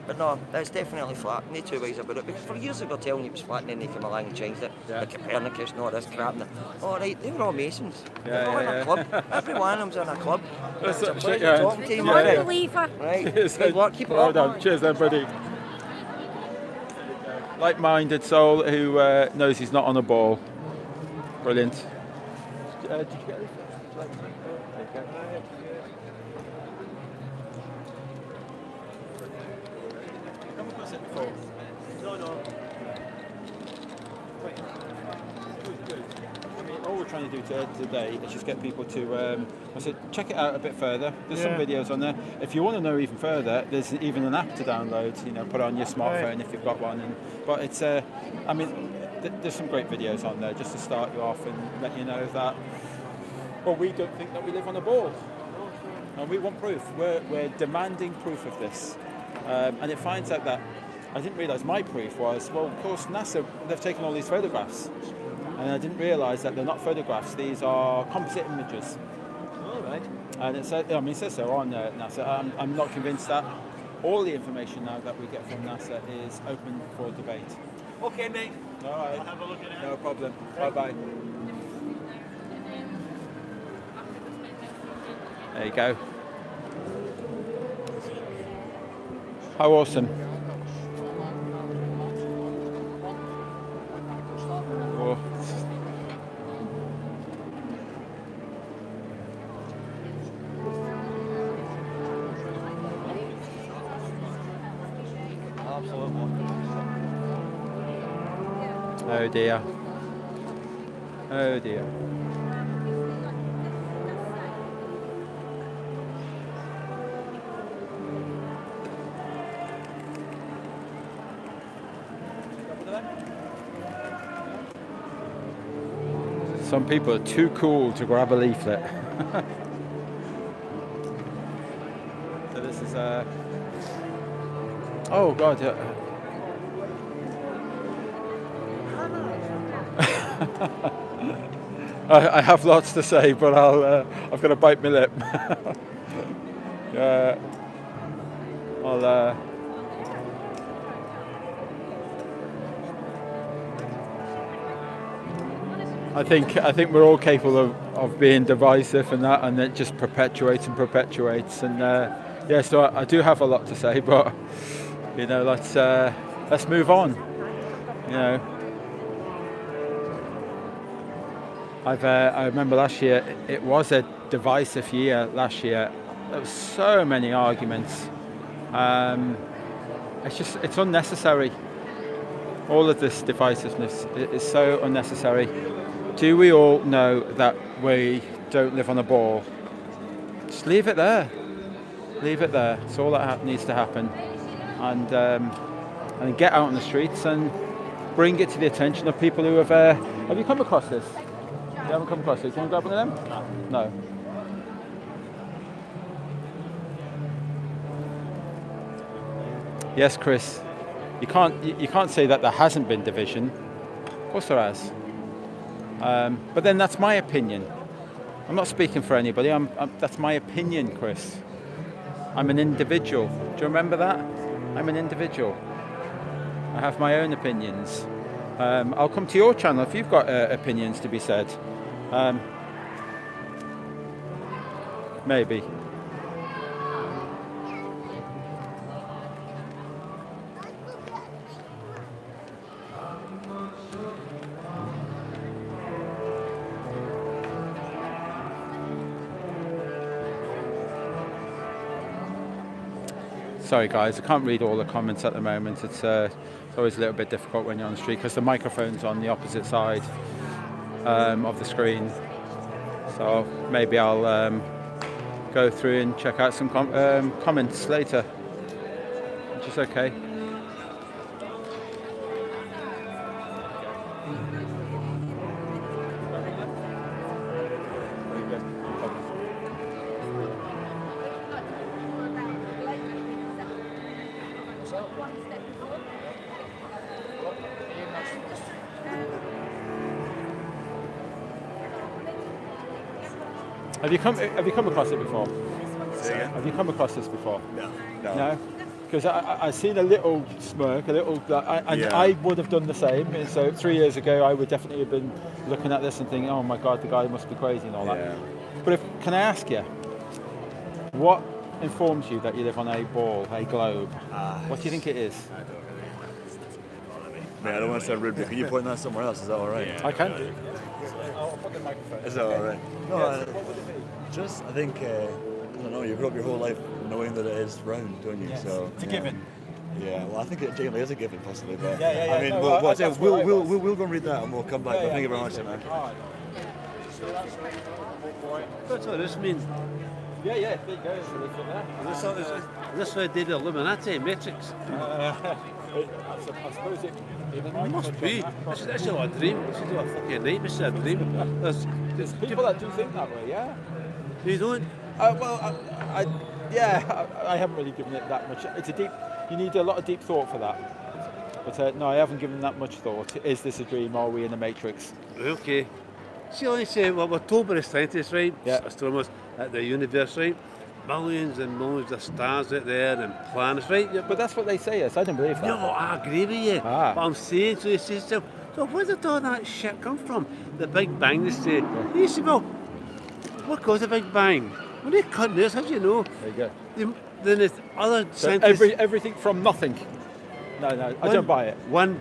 But no, it's definitely flat. No two ways about it. Because for years ago telling you it was flat and then they came along and changed it. Like Copernicus and all this crap. All right, they were all Masons. They're all in a club. Every one of them's in a club. It's a pleasure talking to you, my friend. Unbeliever. Right, good luck, keep it well up. done. Cheers then, buddy. Like-minded soul who knows he's not on a ball. Brilliant. Did you get this? Come across it before. No. All we're trying to do today is just get people to check it out a bit further. There's some videos on there. If you want to know even further, there's even an app to download. Put it on your smartphone if you've got one. But it's there's some great videos on there just to start you off and let you know that. Well, we don't think that we live on a ball, and we want proof. We're demanding proof of this, and it finds out that I didn't realise my proof was, well, of course, NASA, they've taken all these photographs. And I didn't realise that they're not photographs, these are composite images. All right. And it says so on NASA. I'm not convinced that all the information now that we get from NASA is open for debate. Okay, mate. All right. I'll have a look at it. No problem. Bye-bye. There you go. How awesome. Oh dear. Oh dear. Some people are too cool to grab a leaflet. So this is oh god. I have lots to say, but I've got to bite my lip. I think we're all capable of being divisive and it just perpetuates and perpetuates. And so I do have a lot to say, but let's move on. I remember last year it was a divisive year. Last year there were so many arguments. It's unnecessary. All of this divisiveness is so unnecessary. Do we all know that we don't live on a ball? Just leave it there. Leave it there. It's all that needs to happen. And get out on the streets and bring it to the attention of people who have you come across this? You haven't come across this. Do you want to grab one of them? No. Yes, Chris. You can't say that there hasn't been division. Of course there has. But then that's my opinion. I'm not speaking for anybody. That's my opinion, Chris. I'm an individual. Do you remember that? I'm an individual. I have my own opinions. I'll come to your channel if you've got opinions to be said. Maybe. Sorry guys, I can't read all the comments at the moment. It's always a little bit difficult when you're on the street because the microphone's on the opposite side of the screen. So maybe I'll go through and check out some comments later, which is okay. Have you come across it before? Have you come across this before? No. Because I've seen a little smirk, I would have done the same. And so 3 years ago, I would definitely have been looking at this and thinking, "Oh my God, the guy must be crazy" and all that. But can I ask you, what informs you that you live on a ball, a globe? What do you think it is? I don't really. Man, I don't want to sound rude, but can you point that somewhere else? Is that all right? I can do. I'll put the microphone. Is that all right? No, what would it be? Just, I think, I don't know, you grew up your whole life knowing that it is round, don't you? Yes. So It's a given. Yeah, well, I think it genuinely is a given, possibly. But Yeah. I mean, No, we'll go and read that and we'll come back. But thank you very much, man. What's all this mean? Yeah, there you go. Is this where they did the Illuminati Matrix? I suppose it must be. This is a dream. This is a fucking nightmare. This is a dream. There's people that do think that way, yeah. You don't? I haven't really given it that much. You need a lot of deep thought for that. But no, I haven't given that much thought. Is this a dream? Are we in the Matrix? Okay. See, like I say, well, we're told by the scientists, right? Yeah. Astronomers, that the universe, right? Millions and millions of stars out there and planets, right? Yeah, but that's what they say, yes. I don't believe that. No, I agree with you. Ah. But I'm saying, so they say, so where did all that shit come from? The Big Bang, they say. Yeah. You say, well, what caused the Big Bang? Well, they cut this, how do you know? There you go. Then there's other So scientists... everything from nothing. I don't buy it. One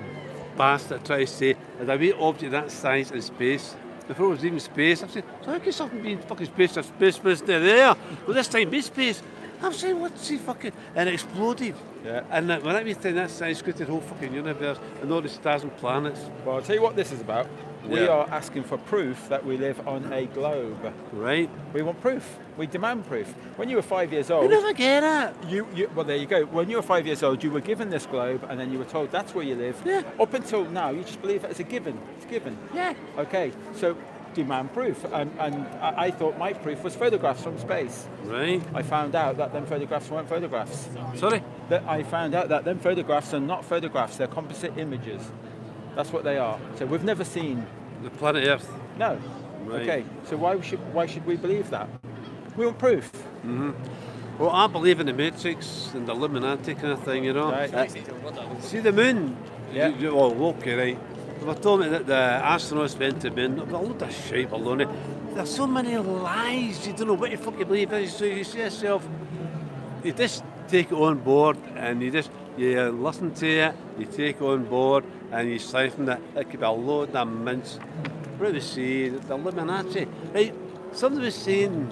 bastard tries to say, there's a wee object that size in space. before it was even space. I'm saying, so how can something be in fucking space if space was there? Well, this time be space. I'm saying, what's he fucking... And it exploded. Yeah. And when I was saying that science created the whole fucking universe and all the stars and planets. Well, I'll tell you what this is about. We Yeah. are asking for proof that we live on a globe. Right. We want proof. We demand proof. When you were 5 years old... You never get it. Well, there you go. When you were 5 years old, you were given this globe and then you were told that's where you live. Yeah. Up until now, you just believe it as a given. It's given. Yeah. Okay, so demand proof. And I thought my proof was photographs from space. Right. I found out that them photographs weren't photographs. Sorry? That I found out that them photographs are not photographs. They're composite images. That's what they are. So we've never seen... The planet Earth. No. Right. Okay, so why should we believe that? We want proof. Mm-hmm. Well, I believe in the Matrix and the Illuminati kind of thing, you know. Right. See the moon? Yeah. Okay, right. They were told me that the astronauts went to the moon. But a load of shit baloney. There's so many lies. You don't know what you fucking believe in. So you say yourself, you just take it on board and you listen to it, you take it on board and you siphon it. It could be a load of mince. What do we say? The Illuminati. Right, somebody was saying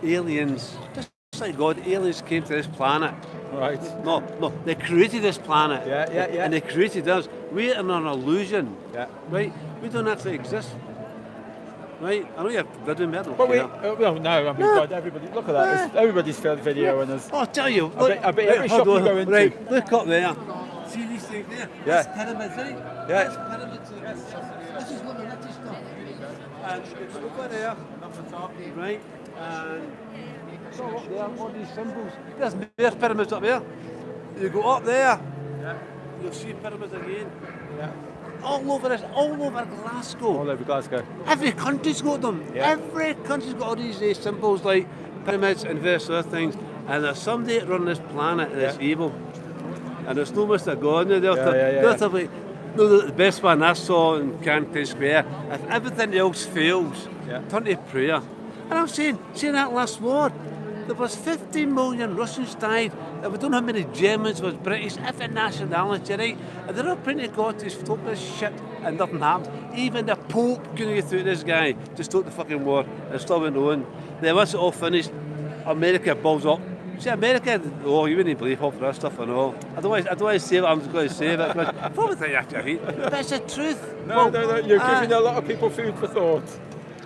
aliens, just like God, aliens came to this planet. Right. No, they created this planet. Yeah. And they created us. We're in an illusion. Yeah. Right? We don't actually exist. Right? I know you're video metal. But well, no, I mean, God, everybody, look at that. It's everybody's filmed video and there's... Oh, I'll tell you. I bet every shop you go into... Right, look up there. See these things there? Yeah. That's pyramids, right? Yeah. That's pyramids. This is Illuminati stuff. And it's over there, up the top, right? And so up there, all these symbols. There's pyramids up there. You go up there, you'll see pyramids again. Yeah. All over Glasgow. All over Glasgow. Every country's got them. Yeah. Every country's got all these symbols like pyramids and various other things. And there's somebody that run this planet that's evil. And there's no Mr. God. The best one I saw in Canton Square, if everything else fails, turn to prayer. And I'm saying that last word. There was 15 million Russians died, and we don't know how many Germans was British, every nationality, right? And they're all praying to God to stop this shit, and nothing happened. Even the Pope couldn't get through this guy to stop the fucking war, and still went on. Then once it all finished, America balls up. See, America, you wouldn't believe half of that stuff and all. I don't want to say it, I'm just going to say it, because probably think after your feet. But it's the truth. No, you're giving a lot of people food for thought.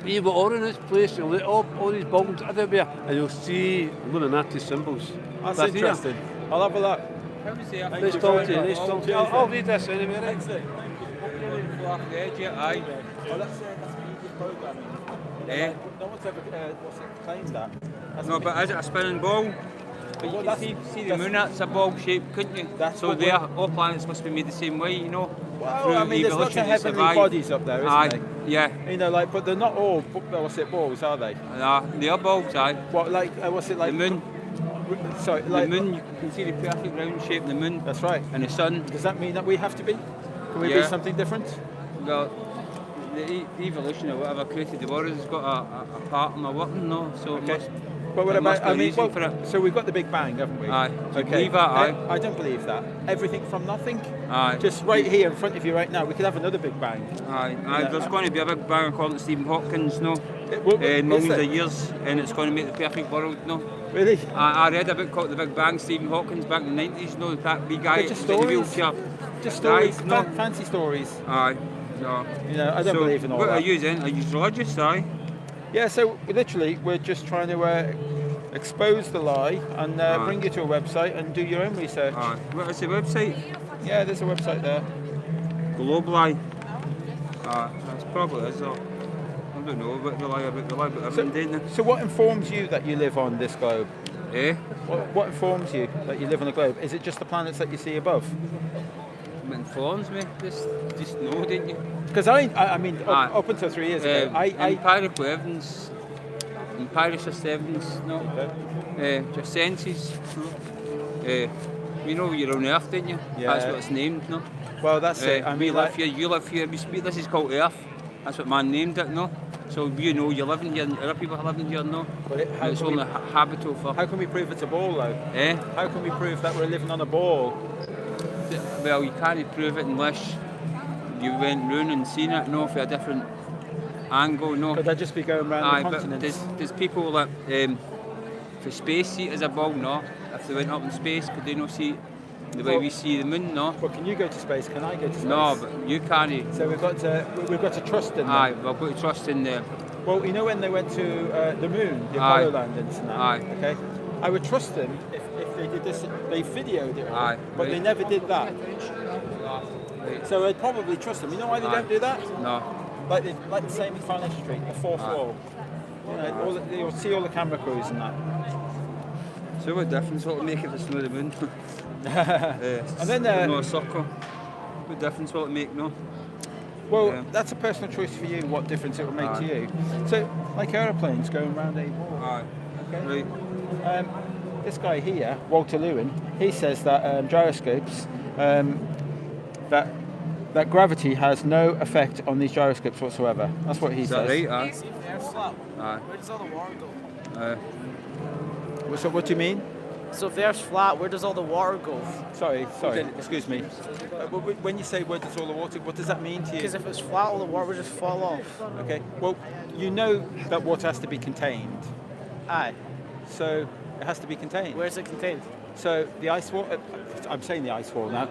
You go all in this place, you'll look all these buildings everywhere, and you'll see Illuminati symbols. That's interesting. Here. I'll have a look. Nice talking to you, nice talking to you. I'll read this anyway. Excellent. Aye. Oh, that's media programming. No one's ever claimed that. No, but is it a spinning ball? But you can see the moon, that's a ball shape, couldn't you? So there, all planets must be made the same way, you know. Well, I mean, there's lots of heavenly bodies up there, isn't there? Yeah. You know, like, but they're not all, balls, are they? They are balls, aye. What, like, what's it like? The moon. Sorry, like... The moon, you can see the perfect round shape of the moon. That's right. And the sun. Does that mean that we have to be? Can we be something different? Well, the evolution or whatever created the world has got a part in my working, no? So it must... But what about, so we've got the Big Bang, haven't we? Aye. Do you believe that? Aye. I don't believe that. Everything from nothing? Aye. Just right here in front of you right now, we could have another Big Bang. Aye. There's going to be a Big Bang according to Stephen Hawkins, no? Millions of years, and it's going to make the perfect world, no? Really? I read a book called The Big Bang, Stephen Hawkins, back in the 90s, no? That big guy just in the stories? wheelchair. Just stories, no? fancy stories. Aye. So, you know, I don't believe in all that. What are you then? Are you religious, aye? Yeah, so literally, we're just trying to expose the lie and bring you to a website and do your own research. Aye. What is the website? Yeah, there's a website there. Globally. That's probably is. I don't know about the lie about everything. So what informs you that you live on this globe? Eh? What informs you that you live on a globe? Is it just the planets that you see above? It informs me. Just know, didn't you? Because I mean, up until 3 years ago, empirical evidence, empiricist evidence, no, just senses. You know you're on Earth, didn't you? Yeah. That's what it's named, no? Well, that's it. I mean, we live here, you live here. This is called Earth. That's what man named it, no? So you know you're living here, and other people are living here, no? It's only habitable for. How can we prove it's a ball, though? Eh? How can we prove that we're living on a ball? Well, you can't prove it unless you went round and seen it, no, for a different angle, no. Could that just be going around Aye, the but continents? there's people that for space see it as a ball, no. If they went up in space, could they not see it the way we see the moon, no? Well, can you go to space? Can I go to space? No, but you can't. So we've got to trust in them. Aye, we've got to trust in them. Well, you know when they went to the moon, the Aye. Apollo landings and that. Aye. Okay. I would trust them if they did this. They videoed it, all, Aye. but they never did that. So I'd probably trust them. You know why they don't do that? No. Like the same in Coronation Street, the fourth wall. You know, you'll see all the camera crews and that. So what difference will it make if it's not the moon? And then no soccer. What difference will it make, no? Well, that's a personal choice for you. What difference it will make to you? So, like aeroplanes going around a wall. Aye. Okay. Right. This guy here, Walter Lewin, he says that gyroscopes, that gravity has no effect on these gyroscopes whatsoever. That's what he Is says. that right? Aye. If they're flat, Aye. where does all the water go? So what do you mean? So if the Earth's flat, where does all the water go? Sorry, excuse me. When you say where does all the water, what does that mean to you? Because if it's flat, all the water would just fall off. Okay, well, you know that water has to be contained. Aye. So it has to be contained. Where's it contained? So the ice wall, I'm saying the ice wall now.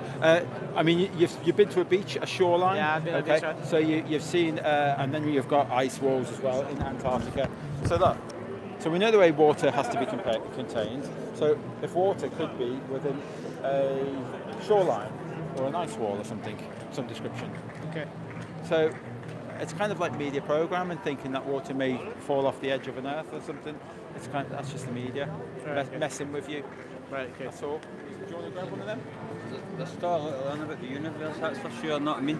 I mean, you've been to a beach, a shoreline. Yeah, I've been to a beach, right. So you've seen, and then you've got ice walls as well in Antarctica. So look, so we know the way water has to be contained. So if water could be within a shoreline or an ice wall or something, some description. Okay. So it's kind of like media programming, thinking that water may fall off the edge of an earth or something. It's kind of, that's just the media messing with you. Right, okay. That's all. Do you want to grab one of them? There's still a lot to learn about the universe, that's for sure, know what I mean?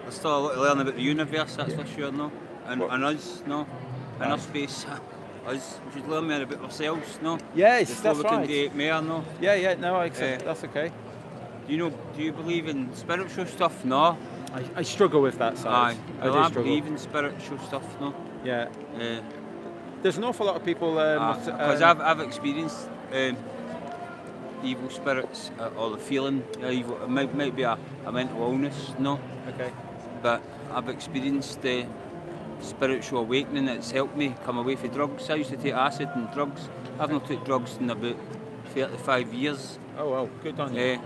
There's still a lot to learn about the universe, that's for sure, no? And us, no? And our space, us, we should learn more about ourselves, no? Yes, before that's we right. can do more, no? Yeah, no, I accept. That's okay. Do you believe in spiritual stuff? No. I struggle with that side. I believe in spiritual stuff, no? Yeah. There's an awful lot of people. Because I've experienced evil spirits or the feeling evil. It might be a mental illness, no? Okay. But I've experienced spiritual awakening that's helped me come away from drugs. I used to take acid and drugs. I've not took drugs in about 35 years. Oh well, good on you.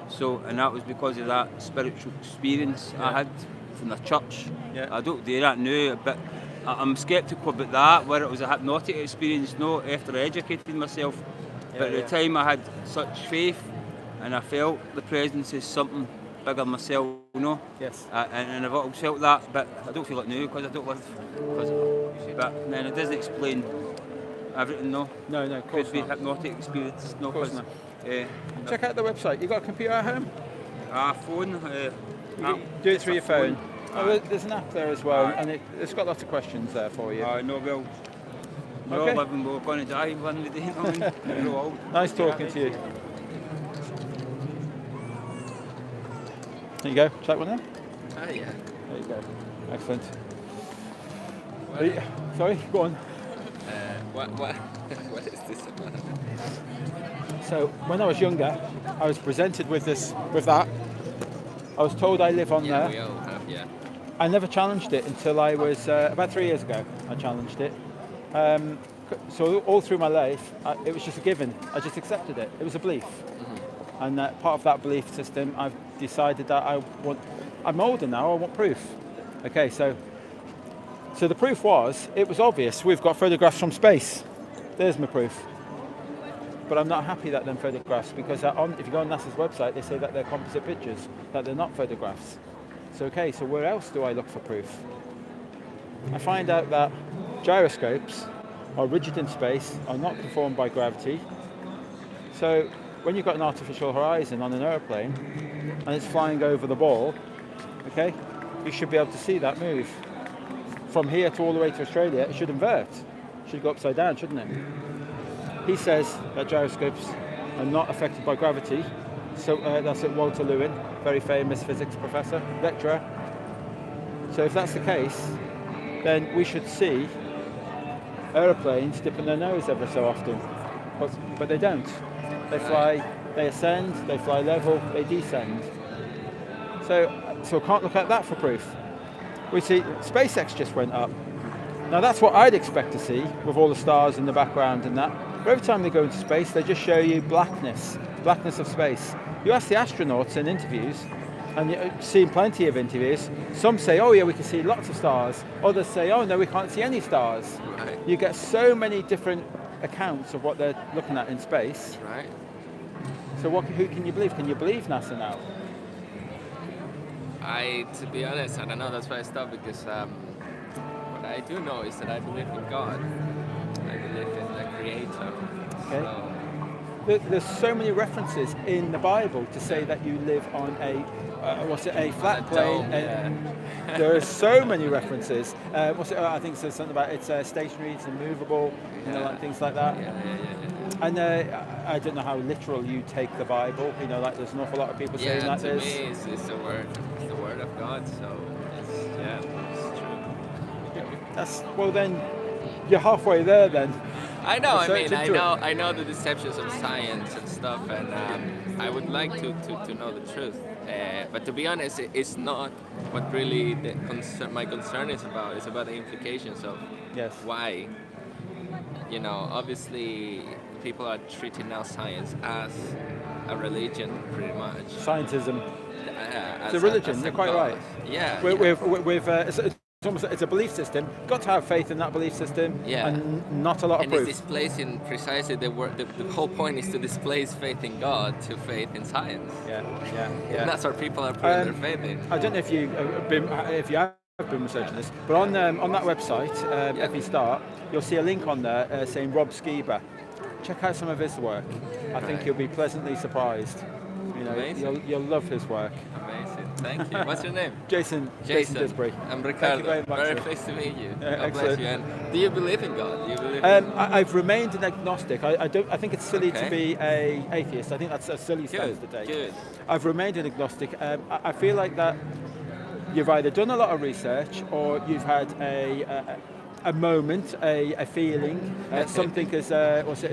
And that was because of that spiritual experience I had from the church. Yeah. I don't do that now, but I'm sceptical about that, where it was a hypnotic experience, no, after educating myself. But at the time I had such faith and I felt the presence is something bigger than myself, you know. Yes. And I've always felt that, but I don't feel it now because I don't live. But then it doesn't explain everything, no. No, of course Could be not. hypnotic experience, no. Of course not. No. Check out the website. You got a computer at home? Phone. Do it through your phone. Oh, there's an app there as well, and it's got lots of questions there for you. No, well, we're all living, we're going to die one day, you know. We're all old. Nice talking to you. There you go. Check one there. Oh, yeah. There you go. Excellent. Sorry, go on. What is this about? So when I was younger, I was presented with that. I was told I live on there. We all have, yeah. I never challenged it until I was about 3 years ago. I challenged it. So all through my life, it was just a given. I just accepted it. It was a belief, and part of that belief system, I've decided that I'm older now. I want proof. Okay, so the proof was, it was obvious. We've got photographs from space. There's my proof. But I'm not happy that them photographs, because if you go on NASA's website, they say that they're composite pictures, that they're not photographs. So okay, so where else do I look for proof? I find out that gyroscopes are rigid in space, are not conformed by gravity. So when you've got an artificial horizon on an aeroplane and it's flying over the ball, okay, you should be able to see that move. From here to all the way to Australia, it should invert. It should go upside down, shouldn't it? He says that gyroscopes are not affected by gravity. So that's at Walter Lewin, very famous physics professor, lecturer. So if that's the case, then we should see aeroplanes dipping their nose ever so often. But they don't. They fly, they ascend, they fly level, they descend. So can't look at that for proof. We see SpaceX just went up. Now that's what I'd expect to see with all the stars in the background and that. But every time they go into space, they just show you blackness of space. You ask the astronauts in interviews, and you've seen plenty of interviews, some say, oh yeah, we can see lots of stars. Others say, oh no, we can't see any stars. Right. You get so many different accounts of what they're looking at in space. Right. So who can you believe? Can you believe NASA now? To be honest, I don't know. That's why I stopped, because what I do know is that I believe in God. I believe in the Creator. Okay. So, There's so many references in the Bible to say that you live on a flat plane. dome, yeah. There are so many references. I think it says something about it's stationary, it's immovable, like things like that. And I don't know how literal you take the Bible. There's an awful lot of people saying that to me, it's the word of God. So it's true. Well, then you're halfway there. Then I know. I know the deceptions of science and stuff, and I would like to know the truth. But to be honest, it's not what really my concern is about. It's about the implications of why. Obviously, people are treating now science as a religion, pretty much. Scientism. It's a religion. You're quite right. Yeah. It's a belief system. Got to have faith in that belief system. Yeah. And not a lot of and proof. It's displacing precisely the whole point is to displace faith in God to faith in science. Yeah. And that's what people are putting their faith in. I don't know if you have been researching this, but on that website, FE Start, you'll see a link on there saying Rob Skiba. Check out some of his work. I think you'll be pleasantly surprised. You'll love his work. Amazing. Thank you. What's your name? Jason Disbury. I'm Ricardo. Thank you very much. Pleased to meet you. God Excellent. bless you. And do you believe in God? I've remained an agnostic. I think it's silly to be an atheist. I think that's a silly stance to take. Good. I've remained an agnostic. I feel like that you've either done a lot of research or you've had a moment, a feeling, something has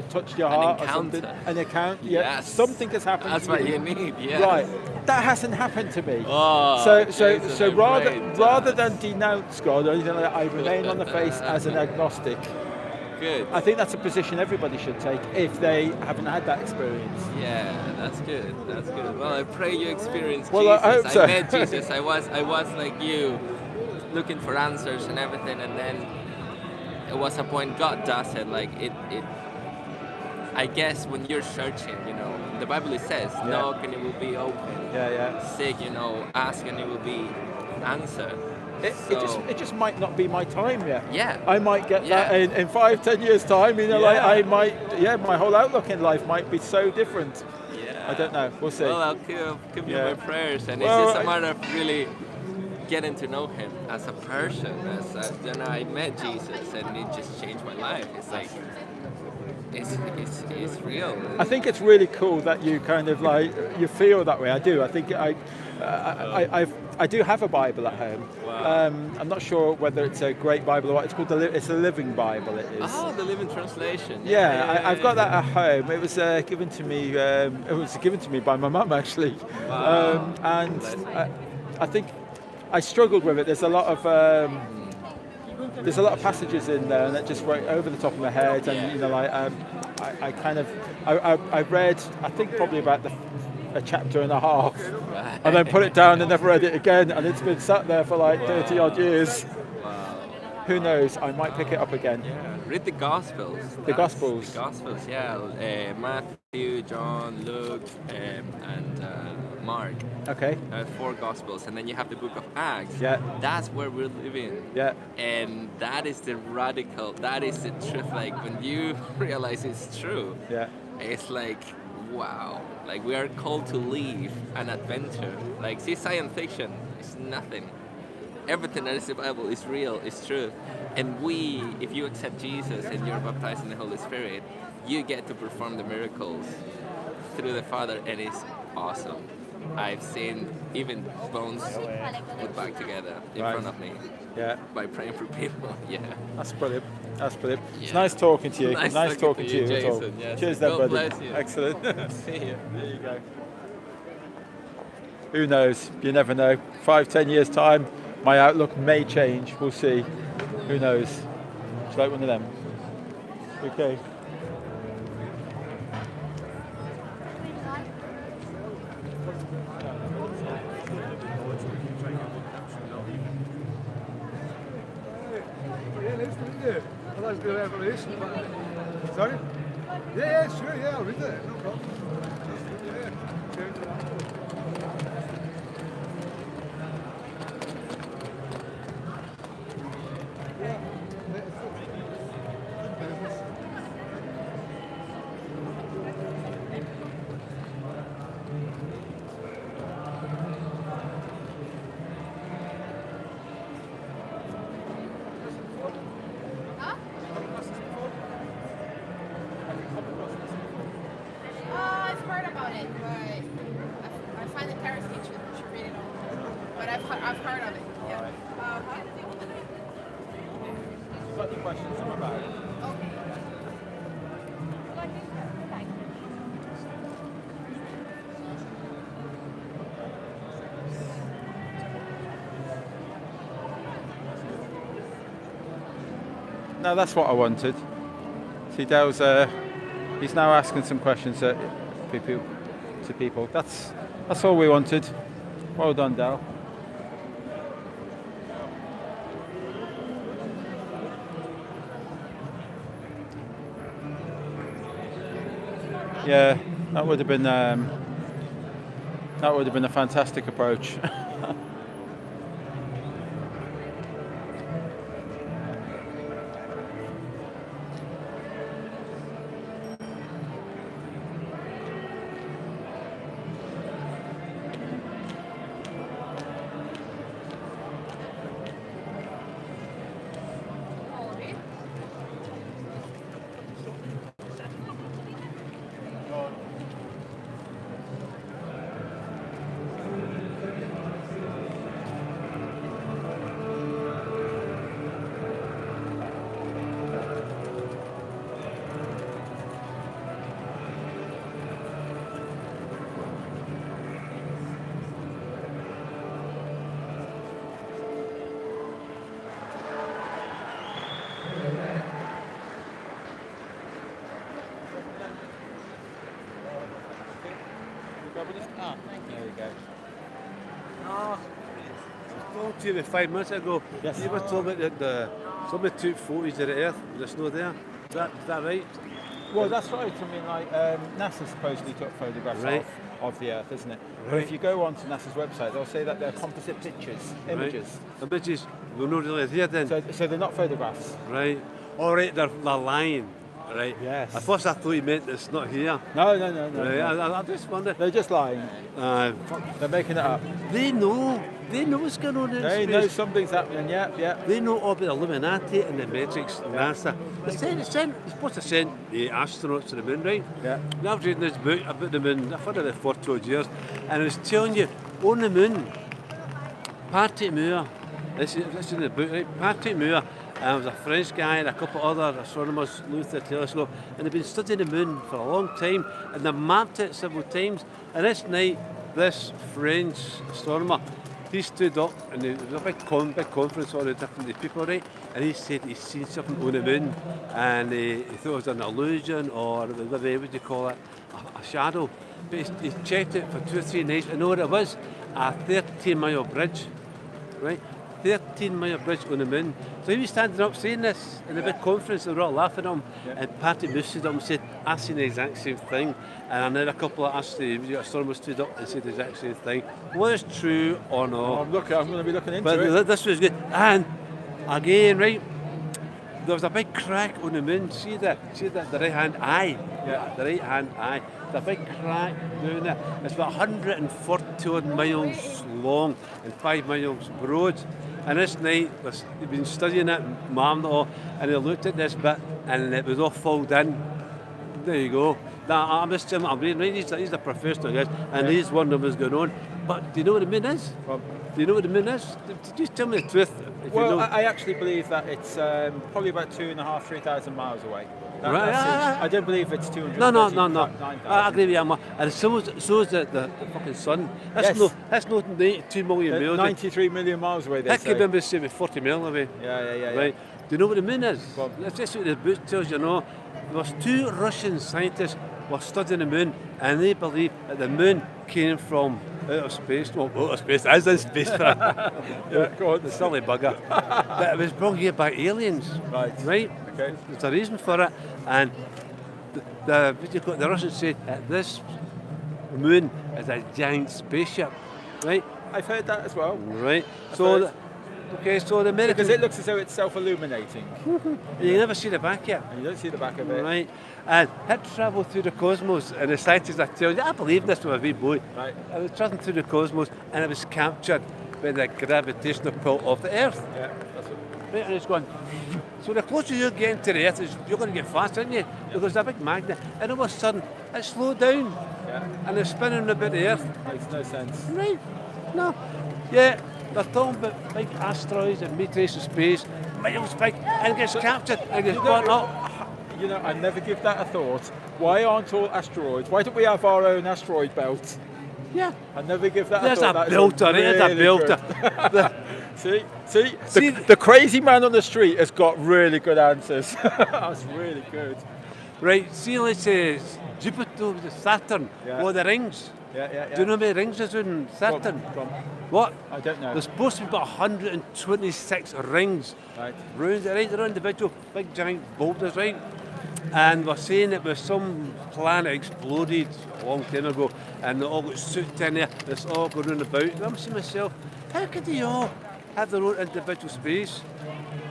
touched your heart or something. An encounter. Yes. Something has happened. That's to what you. you need. Yeah. Right. That hasn't happened to me. Oh, So rather than denounce God or anything like that, I remain on the face as an agnostic. Good. I think that's a position everybody should take if they haven't had that experience. Yeah, that's good. That's good. Well, I pray you experience Well, Jesus. I hope so. I met Jesus. I was like you, looking for answers and everything, and then it was a point God does it. Like it. I guess when you're searching, the Bible says, knock and it will be open. Seek, ask and it will be answered. It just might not be my time yet. Yeah. I might get that in 5-10 years time. I might. My whole outlook in life might be so different. Yeah. I don't know. We'll see. Well, I'll keep you in my prayers, and it's just a matter of really getting to know Him as a person. Then I met Jesus, and it just changed my life. It's like it's real. I think it's really cool that you kind of you feel that way. I do. I think I do have a Bible at home. Wow. I'm not sure whether it's a great Bible or what. It's called it's a Living Bible. It is. Oh, the Living Translation. I've got that at home. It was given to me. It was given to me by my mum actually. Wow. And I think I struggled with it. There's a lot of passages in there, and that just went over the top of my head. And I read, I think probably about a chapter and a half, and then put it down and never read it again. And it's been sat there for 30 odd years. Wow. Who knows? I might pick it up again. Yeah. Read the Gospels. The Gospels. The Gospels. Yeah. Matthew, John, Luke, and Mark. Okay. 4 Gospels, and then you have the Book of Acts. Yeah. That's where we're living. Yeah. And that is the truth. Like when you realize it's true. Yeah. It's like, wow. Like we are called to live an adventure. Like see, science fiction is nothing. Everything that is the Bible is real, is true. And if you accept Jesus and you're baptized in the Holy Spirit, you get to perform the miracles through the Father, and it's awesome. I've seen even bones put back together in front of me. Yeah. By praying for people. Yeah. That's brilliant. Yeah. It's nice talking to you. Nice talking to you, as well. Jason. Yes. Cheers, then, God buddy. bless you. Excellent. See you. There you go. Who knows? You never know. 5-10 years time, my outlook may change. We'll see. Who knows? It's like one of them. Okay. Yeah, nice to meet you. Well, that's good information. Sorry? Yeah, sure, yeah, I'll read it. No problem. Yeah. I've heard about it, but I find the parents should read it all. But I've heard of it. Yeah. Got any questions about it? No, that's what I wanted. See, Dale's he's now asking some questions to people. That's all we wanted. Well done, Dale. Yeah, that would have been a fantastic approach. There you go. Talked to you 5 minutes ago. Yes. You were talking about that somebody took photos of the Earth, but it's not there. Is that right? Well, that's right. I mean, like NASA supposedly took photographs Right. of the Earth, isn't it? But Right. if you go onto NASA's website, they'll say that they're composite pictures, images. Right. Images, we're not really there then. So they're not photographs. Right. All right, they're lying. Right. Yes. At first I thought you meant it's not here. No. Right. No. I just wonder. They're just lying. They're making it up. They know. They know what's going on in They space. know something's happening. Yeah. They know all about the Illuminati and the metrics and NASA. They're supposed to send the astronauts to the moon, right? Yeah. Now I've read this book about the moon. I've heard of it 40 odd years, and it's telling you on the moon, Patrick Moore. This is in the book, right? Patrick Moore. There was a French guy and a couple of other astronomers looked at the telescope, and they've been studying the moon for a long time, and they've mapped it several times. And this night, this French astronomer, he stood up and there was a big conference all the different people, right? And he said he's seen something on the moon, and he thought it was an illusion, or it was maybe, what do you call it, a shadow. But he checked it for 2 or 3 nights, and know what it was? A 13-mile bridge, right? 13-mile bridge on the moon. So he was standing up saying this in a big conference, they were all laughing at him, and Patrick Moore stood up and said, I've seen the exact same thing. And then a couple of astronomers stood up and said the exact same thing. Whether it's true or not. I'm going to be looking into but it. This was good. And again, right, there was a big crack on the moon. See the right-hand eye? Yeah. The right-hand eye. There's a big crack down there. It's about 140 odd miles long and 5 miles broad. And this night, they've been studying it, marmed it all, and they looked at this bit, and it was all filled in. There you go. Now, I'm just telling you, I'm reading, right? He's a professional, guys, and he's wondering what's going on. But do you know what the moon is? Do you know what the moon is? Just tell me the truth. Well, you know. I actually believe that it's probably about 2,500, 3,000 miles away. Right. I don't believe it's 200. No. I agree with you, and so is the fucking sun. That's not 92 million miles. 93 million miles away. That could be 40 mile away. Yeah. Right. you know what the moon is? Let's just see what the book tells you now. There was 2 Russian scientists were studying the moon, and they believe that the moon came from out of space. Well, out of space, as in space. Yeah, go on. The silly bugger. But it was brought here by aliens. Right? Okay. There's a reason for it. And the Russians say that this moon is a giant spaceship. Right? I've heard that as well. Right. I've heard. Okay, so the Americans... Because it looks as though it's self-illuminating. You never see the back yet. You don't see the back of it. Right. And it travelled through the cosmos, and the scientists are telling you, I believe this from a wee boy. Right. It was travelling through the cosmos, and it was captured by the gravitational pull of the Earth. Yeah, that's it. Right, and it's going... So the closer you're getting to the Earth, you're going to get faster, aren't you? Because there's a big magnet, and all of a sudden, it slowed down. Yeah. And it's spinning about the Earth. Makes no sense. Right. No. Yeah. They're talking about big asteroids and meteors in space, miles big, and it gets captured and gets burnt up. You know, I never give that a thought. Why aren't all asteroids? Why don't we have our own asteroid belt? Yeah. I never give that There's a thought. a builder, there's a builder. See, the crazy man on the street has got really good answers. That's really good. Right, see, let's say Jupiter, Saturn, Yeah. the rings. Yeah. Do you know how many rings there's in Saturn? Go on. What? I don't know. There's supposed to be about 126 rings. Right. Round, right, they're individual, big giant boulders, right? And we're saying it was some planet exploded a long time ago, and they all got soaked in there, it's all going round about. And I'm saying to myself, how could they all have their own individual space?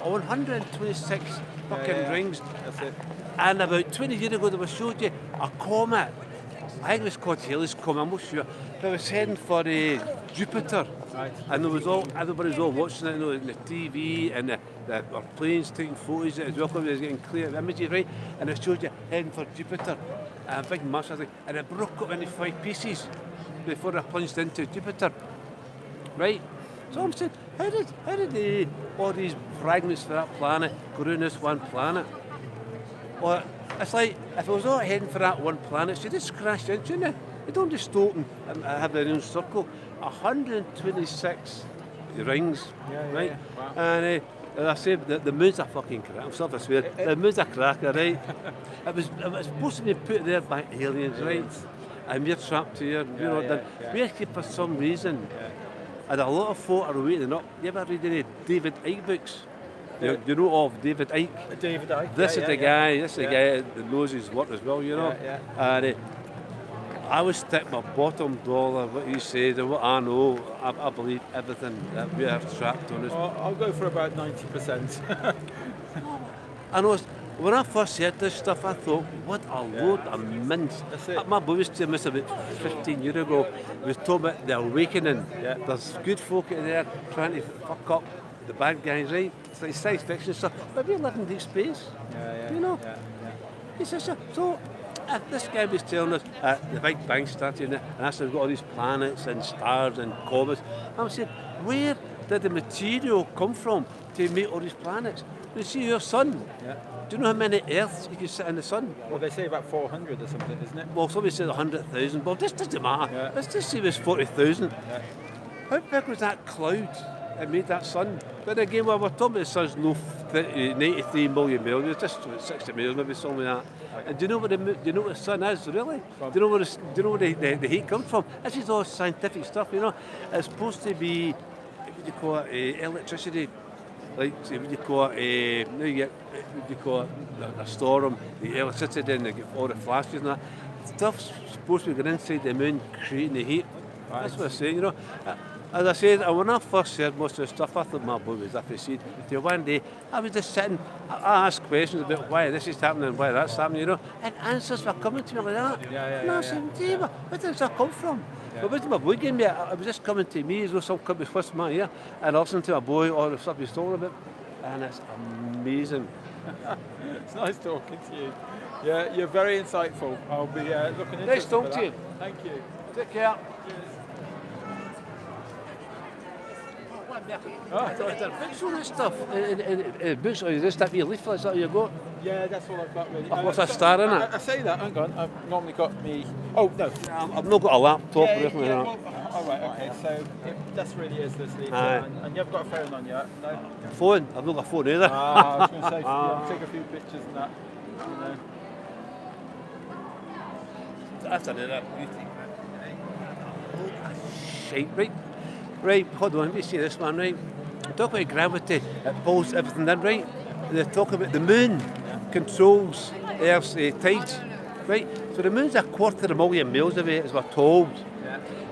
126 fucking rings. That's it. And about 20 years ago, they showed you a comet. I think it was called Halley's Comet, I'm not sure. But it was heading for Jupiter. Right. And everybody was all watching it, you know, on the TV, and the planes taking photos of it as well, because it was getting clear images, right? And it showed you heading for Jupiter. And a big mass, and it broke up into 5 pieces before it plunged into Jupiter. Right? So I'm saying, how did all these fragments for that planet go around this one planet? Well, it's like, if it was all heading for that one planet, so just crash into it. They don't just stop and have their own circle. 126 rings, right? Yeah. Wow. And as I say, the moon's a fucking crack. I'm sorry if I swear. The moon's a cracker, right? it was supposed to be put there by aliens, right? And we're trapped here. We're here for some reason. And a lot of folk are waiting up. You ever read any David Icke books? You know of David Icke? David Icke. This is the guy. This is the guy that knows his work as well. You know. And I would stick my bottom dollar what he says and what I know. I believe everything that we are trapped on. Well, I'll go for about 90%. I know. When I first heard this stuff, I thought, what a load of mince. My boy was telling us about 15 years ago. He was talking about the awakening. There's good folk out there trying to fuck up the bad guys, right? It's like science fiction stuff. But we live in deep space. You know? He says, so this guy was telling us the Big Bang started, and that's we've got all these planets and stars and comets. I'm saying, where did the material come from to make all these planets? You see your sun. Do you know how many Earths you can sit in the sun? Well, they say about 400 or something, isn't it? Well, somebody said 100,000. Well, this doesn't matter. Let's just say it was 40,000. How big was that cloud that made that sun? But again, well, we're talking about the sun's no 93 million miles. It's just 60 miles, maybe something like that. And do you know what the sun is, really? Do you know where the heat comes from? This is all scientific stuff, you know. It's supposed to be, what do you call it, electricity. Like, say, what do you call it, now you get, what do you call it, a storm, the electricity, and they get all the flashes and that. Stuff's supposed to be going inside the moon, creating the heat. That's what I'm saying, you know. As I said, when I first heard most of the stuff, I thought my boy was up his seat. Until one day, I was just sitting, I asked questions about why this is happening and why that's happening, you know, and answers were coming to me like that. And I said, Dave, where does that come from? But what did my boy give me? It was just coming to me as though some kid was whispering in my ear, and I listened to my boy, all the stuff he's talking about, and it's amazing. It's nice talking to you. Yeah, you're very insightful. I'll be looking into Nice talking to you. Thank you. Take care. Books on that stuff. Books, or is this that wee leaflet? Is that what you got? Yeah, that's all I've got really. What's that star in it? I say that, hang on, I've normally got me... Oh, no. I've not got a laptop or anything like that. Well, Oh, right, okay, so this really is this leader, Aye. and you've got a phone on you, no? Phone? I've not got a phone either. Ah, I was going to say, take a few pictures and that, you know. That's another beauty. Shite, right? Right, hold on, let me see this one, right? Talk about gravity, it pulls everything in, right? They talk about the moon controls Earth's tides, right? So the moon's 250,000 miles away, as we're told.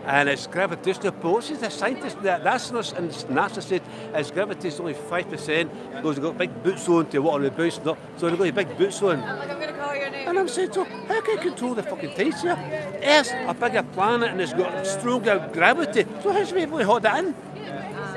And its gravitational pull, this is the scientists, the astronauts and NASA said its gravity is only 5%, because they've got big boots on to water the boots, so they've got big boots on. Like, I'm going to call your name. And I'm saying, so how can you control the fucking tides here? Earth's a bigger planet and it's got stronger gravity, so how should we be able to hold that in?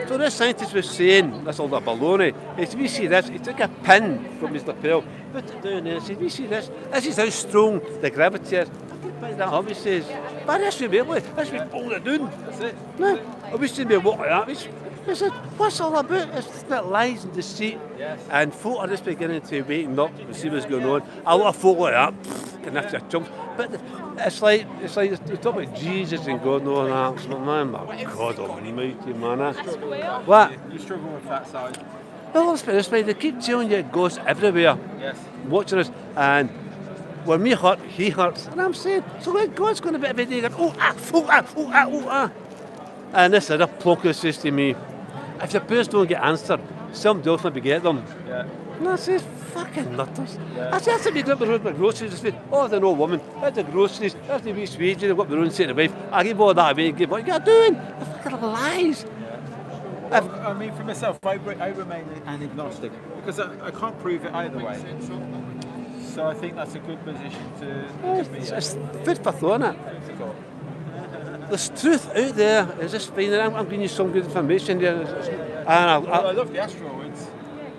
So this scientist was saying, that's all that baloney, he said, we see this, he took a pin from his lapel, put it down there, he said, we see this is how strong the gravity is. I can pick that up, he says, but this should be able to, this should be pulling it down. That's it. No, we shouldn't be able to walk like that. He said, what's all about? It's not lies and deceit. Yes. And folk are just beginning to waken up and see what's going on. A lot of folk like that, can have to jump. But it's like you talk about Jesus and God and all that. So, man, my God almighty, man. What? You struggle with that side. Well, let's put it this way, they keep telling you it goes everywhere. Yes. Watching us. And when we hurt, he hurts. And I'm saying, so when God's going to be every day going, oh, ah, oh, ah, oh, ah, oh, ah. And this other bloke says to me, if your prayers don't get answered, somebody else will be get them. Yeah. And I says, fucking nutters. Yeah. I said, that's a big up the road with groceries. I said, oh, they're no woman. That's the groceries. That's the wee wages. They've got their own set of wife. I give all that away and give what you're doing. The fucking lies. Well, I mean, for myself, I remain an agnostic because I can't prove it either way. So I think that's a good position to be in. It's food for thought, isn't it? There's truth out there. It's just fine. I'm giving you some good information there. And I love the asteroids.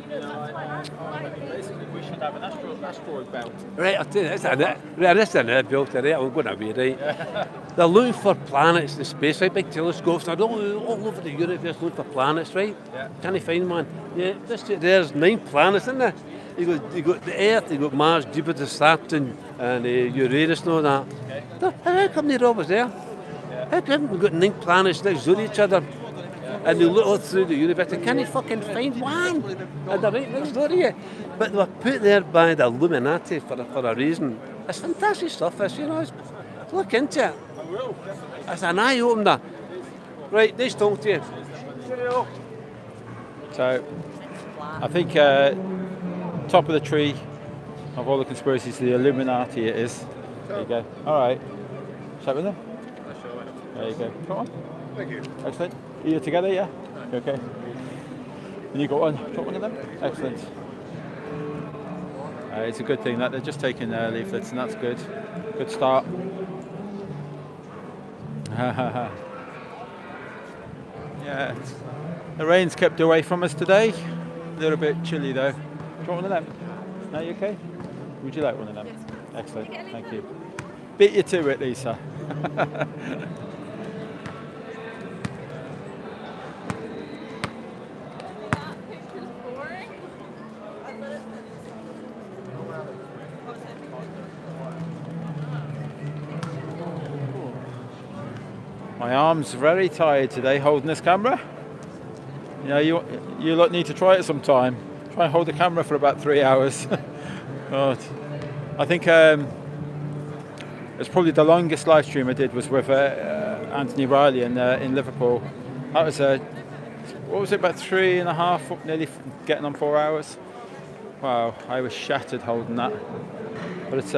You know, basically, we should have an asteroid belt. Right, I'll tell you, this is another belt, right? I'm going away, right? Yeah. They're looking for planets in space, right? Big telescopes. They're all over the universe looking for planets, right? Yeah. Can you find one? Yeah, there's 9 planets, isn't there? You got the Earth, you got Mars, Jupiter, Saturn, and Uranus and all that. Okay. How come they're always there? How come we've got 9 planets next to each other and they look all through the universe and can't you fucking find one? And they're right next door to you. But they were put there by the Illuminati for a reason. It's fantastic stuff, this, you know. Look into it. It's an eye-opener. Right, nice talking to you. So, I think top of the tree of all the conspiracies, the Illuminati it is. There you go. All right. Chat with them. There you go. Come on. Thank you. Excellent. Are you together, yeah? You okay. And you got one. Got one of them? Excellent. It's a good thing that they're just taking leaflets, and that's good. Good start. Yeah. The rain's kept away from us today. A little bit chilly though. Do you want one of them? No, you okay? Would you like one of them? Yes. Excellent. Thank you. Beat you to it, Lisa. My arm's very tired today holding this camera. You know, you lot need to try it sometime. Try and hold the camera for about 3 hours. God. I think it's probably the longest live stream I did was with Anthony Riley in Liverpool. That was what was it, about 3.5, nearly getting on 4 hours. Wow, I was shattered holding that. But it's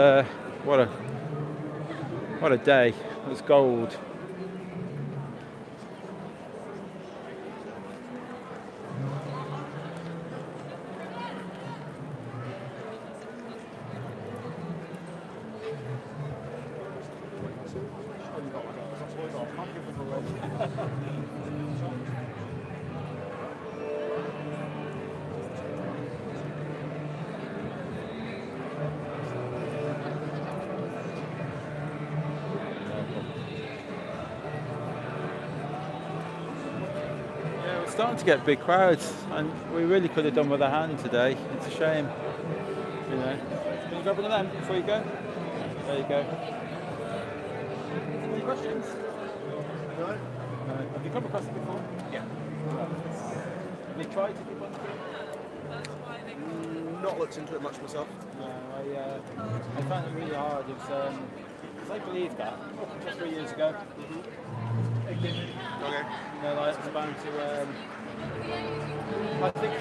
what a day. It was gold. Starting to get big crowds, and we really could have done with a hand today. It's a shame, you know. Can you grab one of them before you go? There you go. Any questions? No. Have you come across it before? Yeah. Have you tried to debunk it? Not looked into it much myself. No, I found it really hard. It's because I believed that up until 3 years ago. It didn't. Okay. You know, like, it was bound to. I think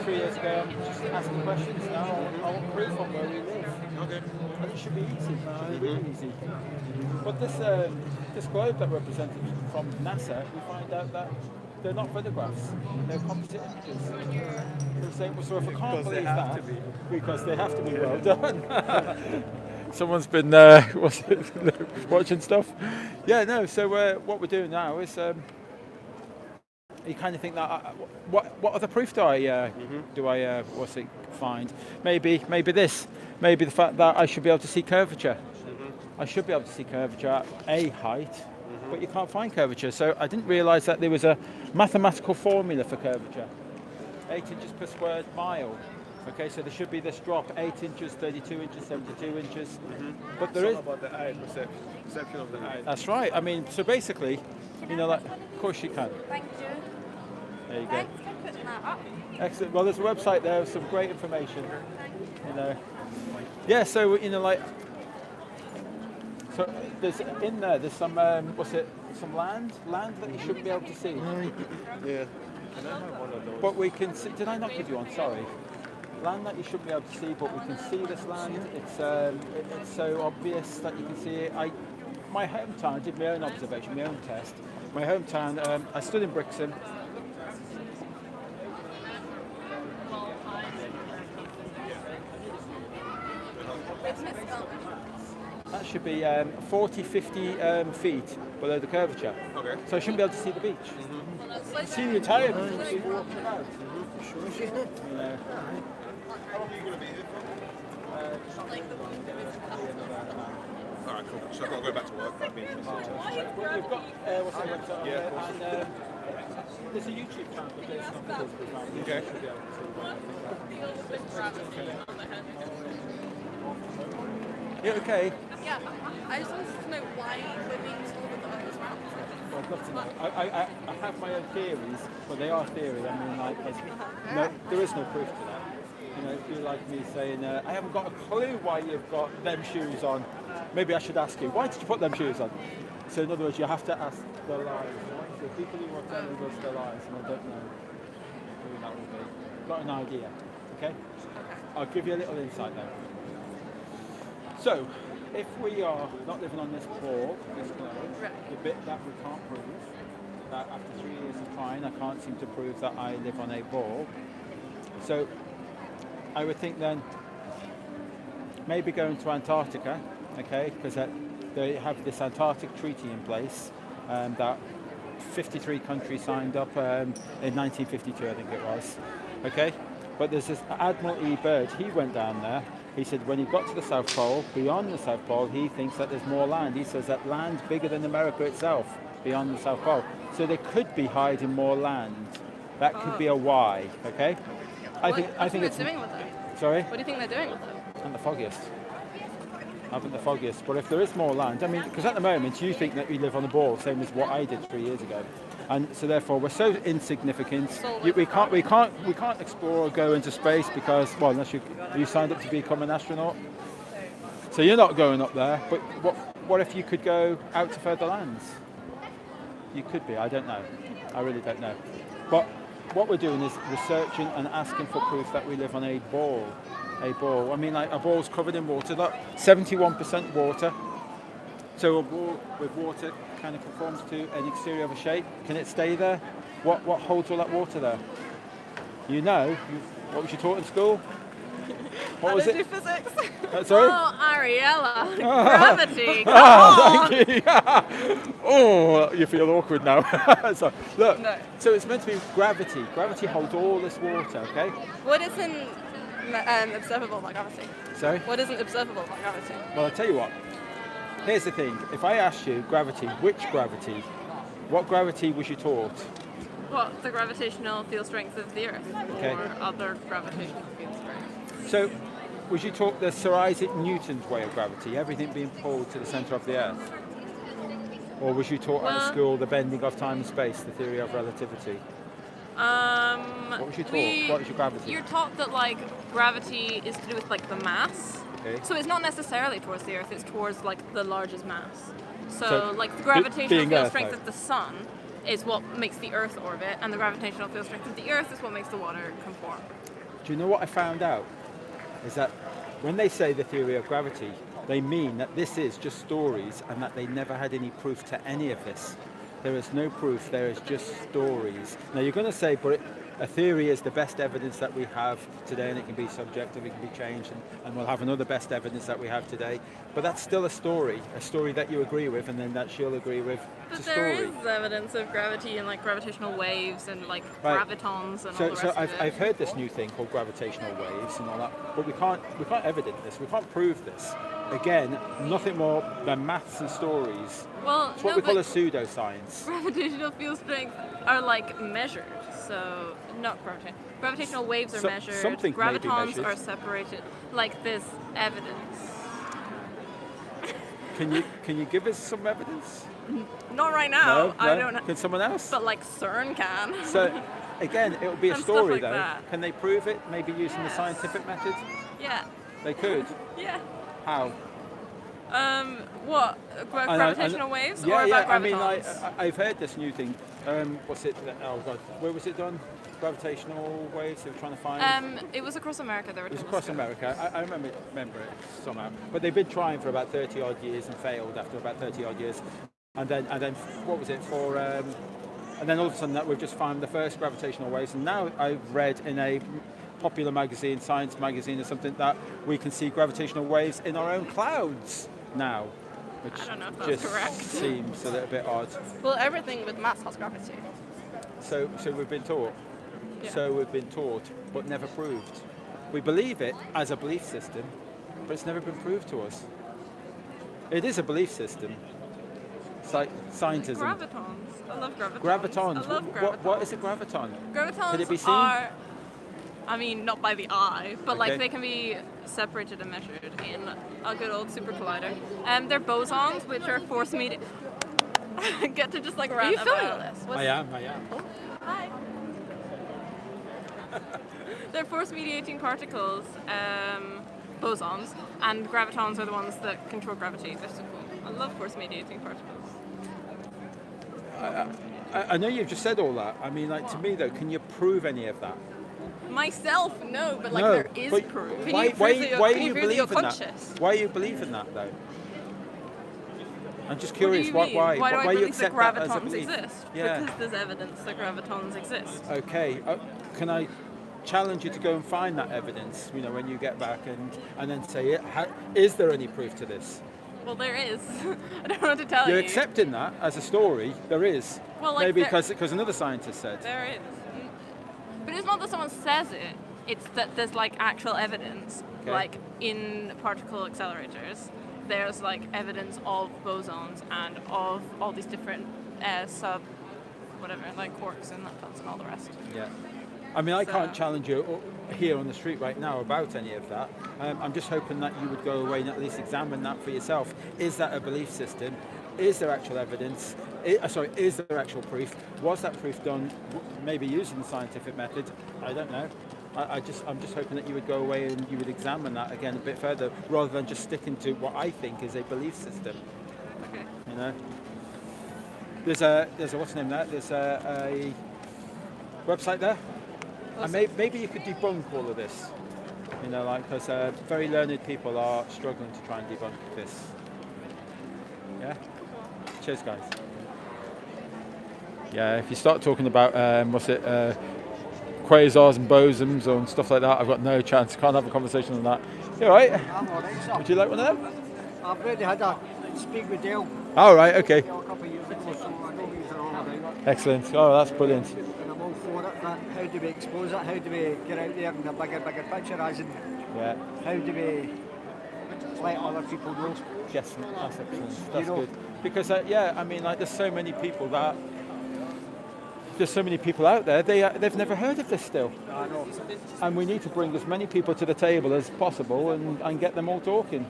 3 years ago, I'm just asking questions now. I want proof on where we live. Okay. And it should be easy. It should be really easy. But this globe that we're presented from NASA, we find out that they're not photographs. They're composite images. So if I can't believe that, because they have to be, well done. Someone's been watching stuff. Yeah, no. So what we're doing now is. You kind of think that what other proof do I find? Maybe this. Maybe the fact that I should be able to see curvature. I should be able to see curvature at a height, but you can't find curvature. So I didn't realise that there was a mathematical formula for curvature. 8 inches per square mile. Okay, so there should be this drop: 8 inches, 32 inches, 72 inches. But there is about the eye perception of the eye. That's right. I mean, so basically, like, of course you can. Thank you. There you go. Thanks for putting that up. Excellent. Well, there's a website there with some great information. Yeah. So like, so there's some some land that you shouldn't be able to see. Yeah. But we can see. Did I not give you one? Sorry. Land that you shouldn't be able to see, but we can see this land. It's so obvious that you can see it. My hometown, I did my own observation, my own test. My hometown, I stood in Brixham. That should be 40, 50 feet below the curvature. Okay. So I shouldn't be able to see the beach. See the entire beach, see walking about. How long are you going to be here for? Alright, cool. So I've got to go back to work. That'd be interesting. We've got what's the website? Yeah, of course. And there's a YouTube channel for this. Okay. Yeah, okay. Yeah, I just wanted to know why we're being told that the Earth is round. Well, I'd love to know. I have my own theories, but they are theories. I mean, like, there is no proof to that. It'd be like me saying, I haven't got a clue why you've got them shoes on. Maybe I should ask you, why did you put them shoes on? So in other words, you have to ask the lies. So people who are telling us the lies, and I don't know who that will be. Got an idea, okay? I'll give you a little insight though. So, if we are not living on this ball, this globe, the bit that we can't prove, that after 3 years of trying, I can't seem to prove that I live on a ball. So, I would think then maybe going to Antarctica, okay, because they have this Antarctic treaty in place that 53 countries signed up in 1952, I think it was, okay? But there's this Admiral E. Byrd, he went down there. He said when he got to the South Pole, beyond the South Pole, he thinks that there's more land. He says that land's bigger than America itself, beyond the South Pole. So they could be hiding more land. That could be a why, okay? I think it's doing with it? Sorry? What do you think they're doing with it? And the foggiest. I think the foggiest. But if there is more land, I mean, because at the moment you think that we live on a ball, same as what I did 3 years ago, and so therefore we're so insignificant. We can't explore or go into space because, well, unless you signed up to become an astronaut, so you're not going up there. But what if you could go out to further lands? You could be. I don't know. I really don't know. But what we're doing is researching and asking for proof that we live on a ball. A ball. I mean, like a ball's covered in water. Look, 71% water. So a ball with water kind of conforms to an exterior of a shape. Can it stay there? What holds all that water there? What was you taught in school? What was it? I do physics. Sorry? Oh, Ariella. Gravity. Thank you. Oh, you feel awkward now. So, look. No. So it's meant to be gravity. Gravity holds all this water, okay? What isn't observable by gravity? Sorry? What isn't observable by gravity? Well, I'll tell you what. Here's the thing. If I asked you gravity, which gravity? What gravity was you taught? What, the gravitational field strength of the Earth? Okay. Or other gravitational field strength? So, was you taught the Sir Isaac Newton's way of gravity, everything being pulled to the centre of the Earth? Or was you taught at Well- school the bending of time and space, the theory of relativity? What was you taught? What was your gravity? You're taught that like gravity is to do with like the mass. Okay. So it's not necessarily towards the Earth; it's towards like the largest mass. So, So, like the being gravitational field Earth, strength though. of the sun is what makes the Earth orbit, and the gravitational field strength of the Earth is what makes the water conform. Do you know what I found out? Is that when they say the theory of gravity, they mean that this is just stories and that they never had any proof to any of this. There is no proof, there is just stories. Now you're going to say, but a theory is the best evidence that we have today, and it can be subjective, it can be changed, and we'll have another best evidence that we have today. But that's still a story that you agree with, and then that she'll agree with. But It's a there story. is evidence of gravity and like gravitational waves and like Right. gravitons and all So, the so rest I've, of it. I've heard this new thing called gravitational waves and all that, but we can't evidence this. We can't prove this. Again, nothing more than maths and stories. Well, It's what no, we call but a pseudoscience. gravitational field strength are like measured, so not gravitation. Gravitational waves are measured. Something may be Gravitons measured. are separated. Like there's evidence. Can you give us some evidence? Not right now. No? I No? don't know. Can someone else? But like CERN can. So, again, it would be a And stuff story like though. that. Can they prove it? Maybe using the Yes. scientific method? Yeah. They could. Yeah. How? What? Gravitational waves Yeah, or yeah. about I mean, gravitons? I've heard this new thing. What's it? Oh God, where was it done? Gravitational waves. They were trying to find. It was across America. They were It was telling across us to. America. I remember it somehow. But they've been trying for about 30 odd years and failed after about 30 odd years. And then what was it for? And then all of a sudden that we've just found the first gravitational waves. And now I've read in a popular magazine, science magazine or something, that we can see gravitational waves in our own clouds now. Which I don't know if that's just correct. seems a little bit odd. Well, everything with mass has gravity. So we've been taught. Yeah. So we've been taught, but never proved. We believe it as a belief system, but it's never been proved to us. It is a belief system. Scientism. Gravitons. I love gravitons. Gravitons. I love gravitons. What is a graviton? Gravitons Can it be seen? are, I mean, not by the eye, but Okay. like they can be separated and measured in a good old super collider. They're bosons, which are force mediated. Get to just like rant Are you filming about- all this? I am. Hi. They're force mediating particles, bosons, and gravitons are the ones that control gravity. They're so cool. I love force mediating particles. I know you've just said all that. I mean, like to me though, can you prove any of that? Myself, no, but like No, there is but proof. Can why, you prove why, that you're- why can are you you prove that you're believing that? conscious? Why are you believing that though? I'm just What do curious. you Why? mean? Why? Why do I you believe that accept that as a gravitons belief? exist? Yeah. Because there's evidence that gravitons exist. Okay. Can I challenge you to go and find that evidence? You know, when you get back and then say, is there any proof to this? Well, there is. I don't know what to tell you. You're accepting that as a story. There is. Well, like maybe there- because another scientist said. There is. But it's not that someone says it. It's that there's like actual evidence. Okay. Like in particle accelerators, there's like evidence of bosons and of all these different like quarks and leptons and all the rest. Yeah. I mean, I So- can't challenge you here on the street right now about any of that. I'm just hoping that you would go away and at least examine that for yourself. Is that a belief system? Is there actual evidence? Is there actual proof? Was that proof done maybe using the scientific method? I don't know. I'm just hoping that you would go away and you would examine that again a bit further, rather than just sticking to what I think is a belief system. Okay. You know, there's a what's the name there? There's a website there, and maybe you could debunk all of this. You know, like because very learned people are struggling to try and debunk this. Yeah. Cheers, guys. Yeah, if you start talking about quasars and bosons and stuff like that, I've got no chance. Can't have a conversation on that. You all right? I'm all right, sir. Would you like one of them? I've already had a speak with Dale. All right. Okay. A couple of years ago, so I know he's all right. Excellent. Oh, that's brilliant. And I'm all for it. But how do we expose it? How do we get out there in the bigger picture? As in, Yeah. how do we let other people know? Yes, that's excellent. That's You know- good. Because I mean, like, there's so many people out there. They've never heard of this still. I know. And we need to bring as many people to the table as possible and get them all talking.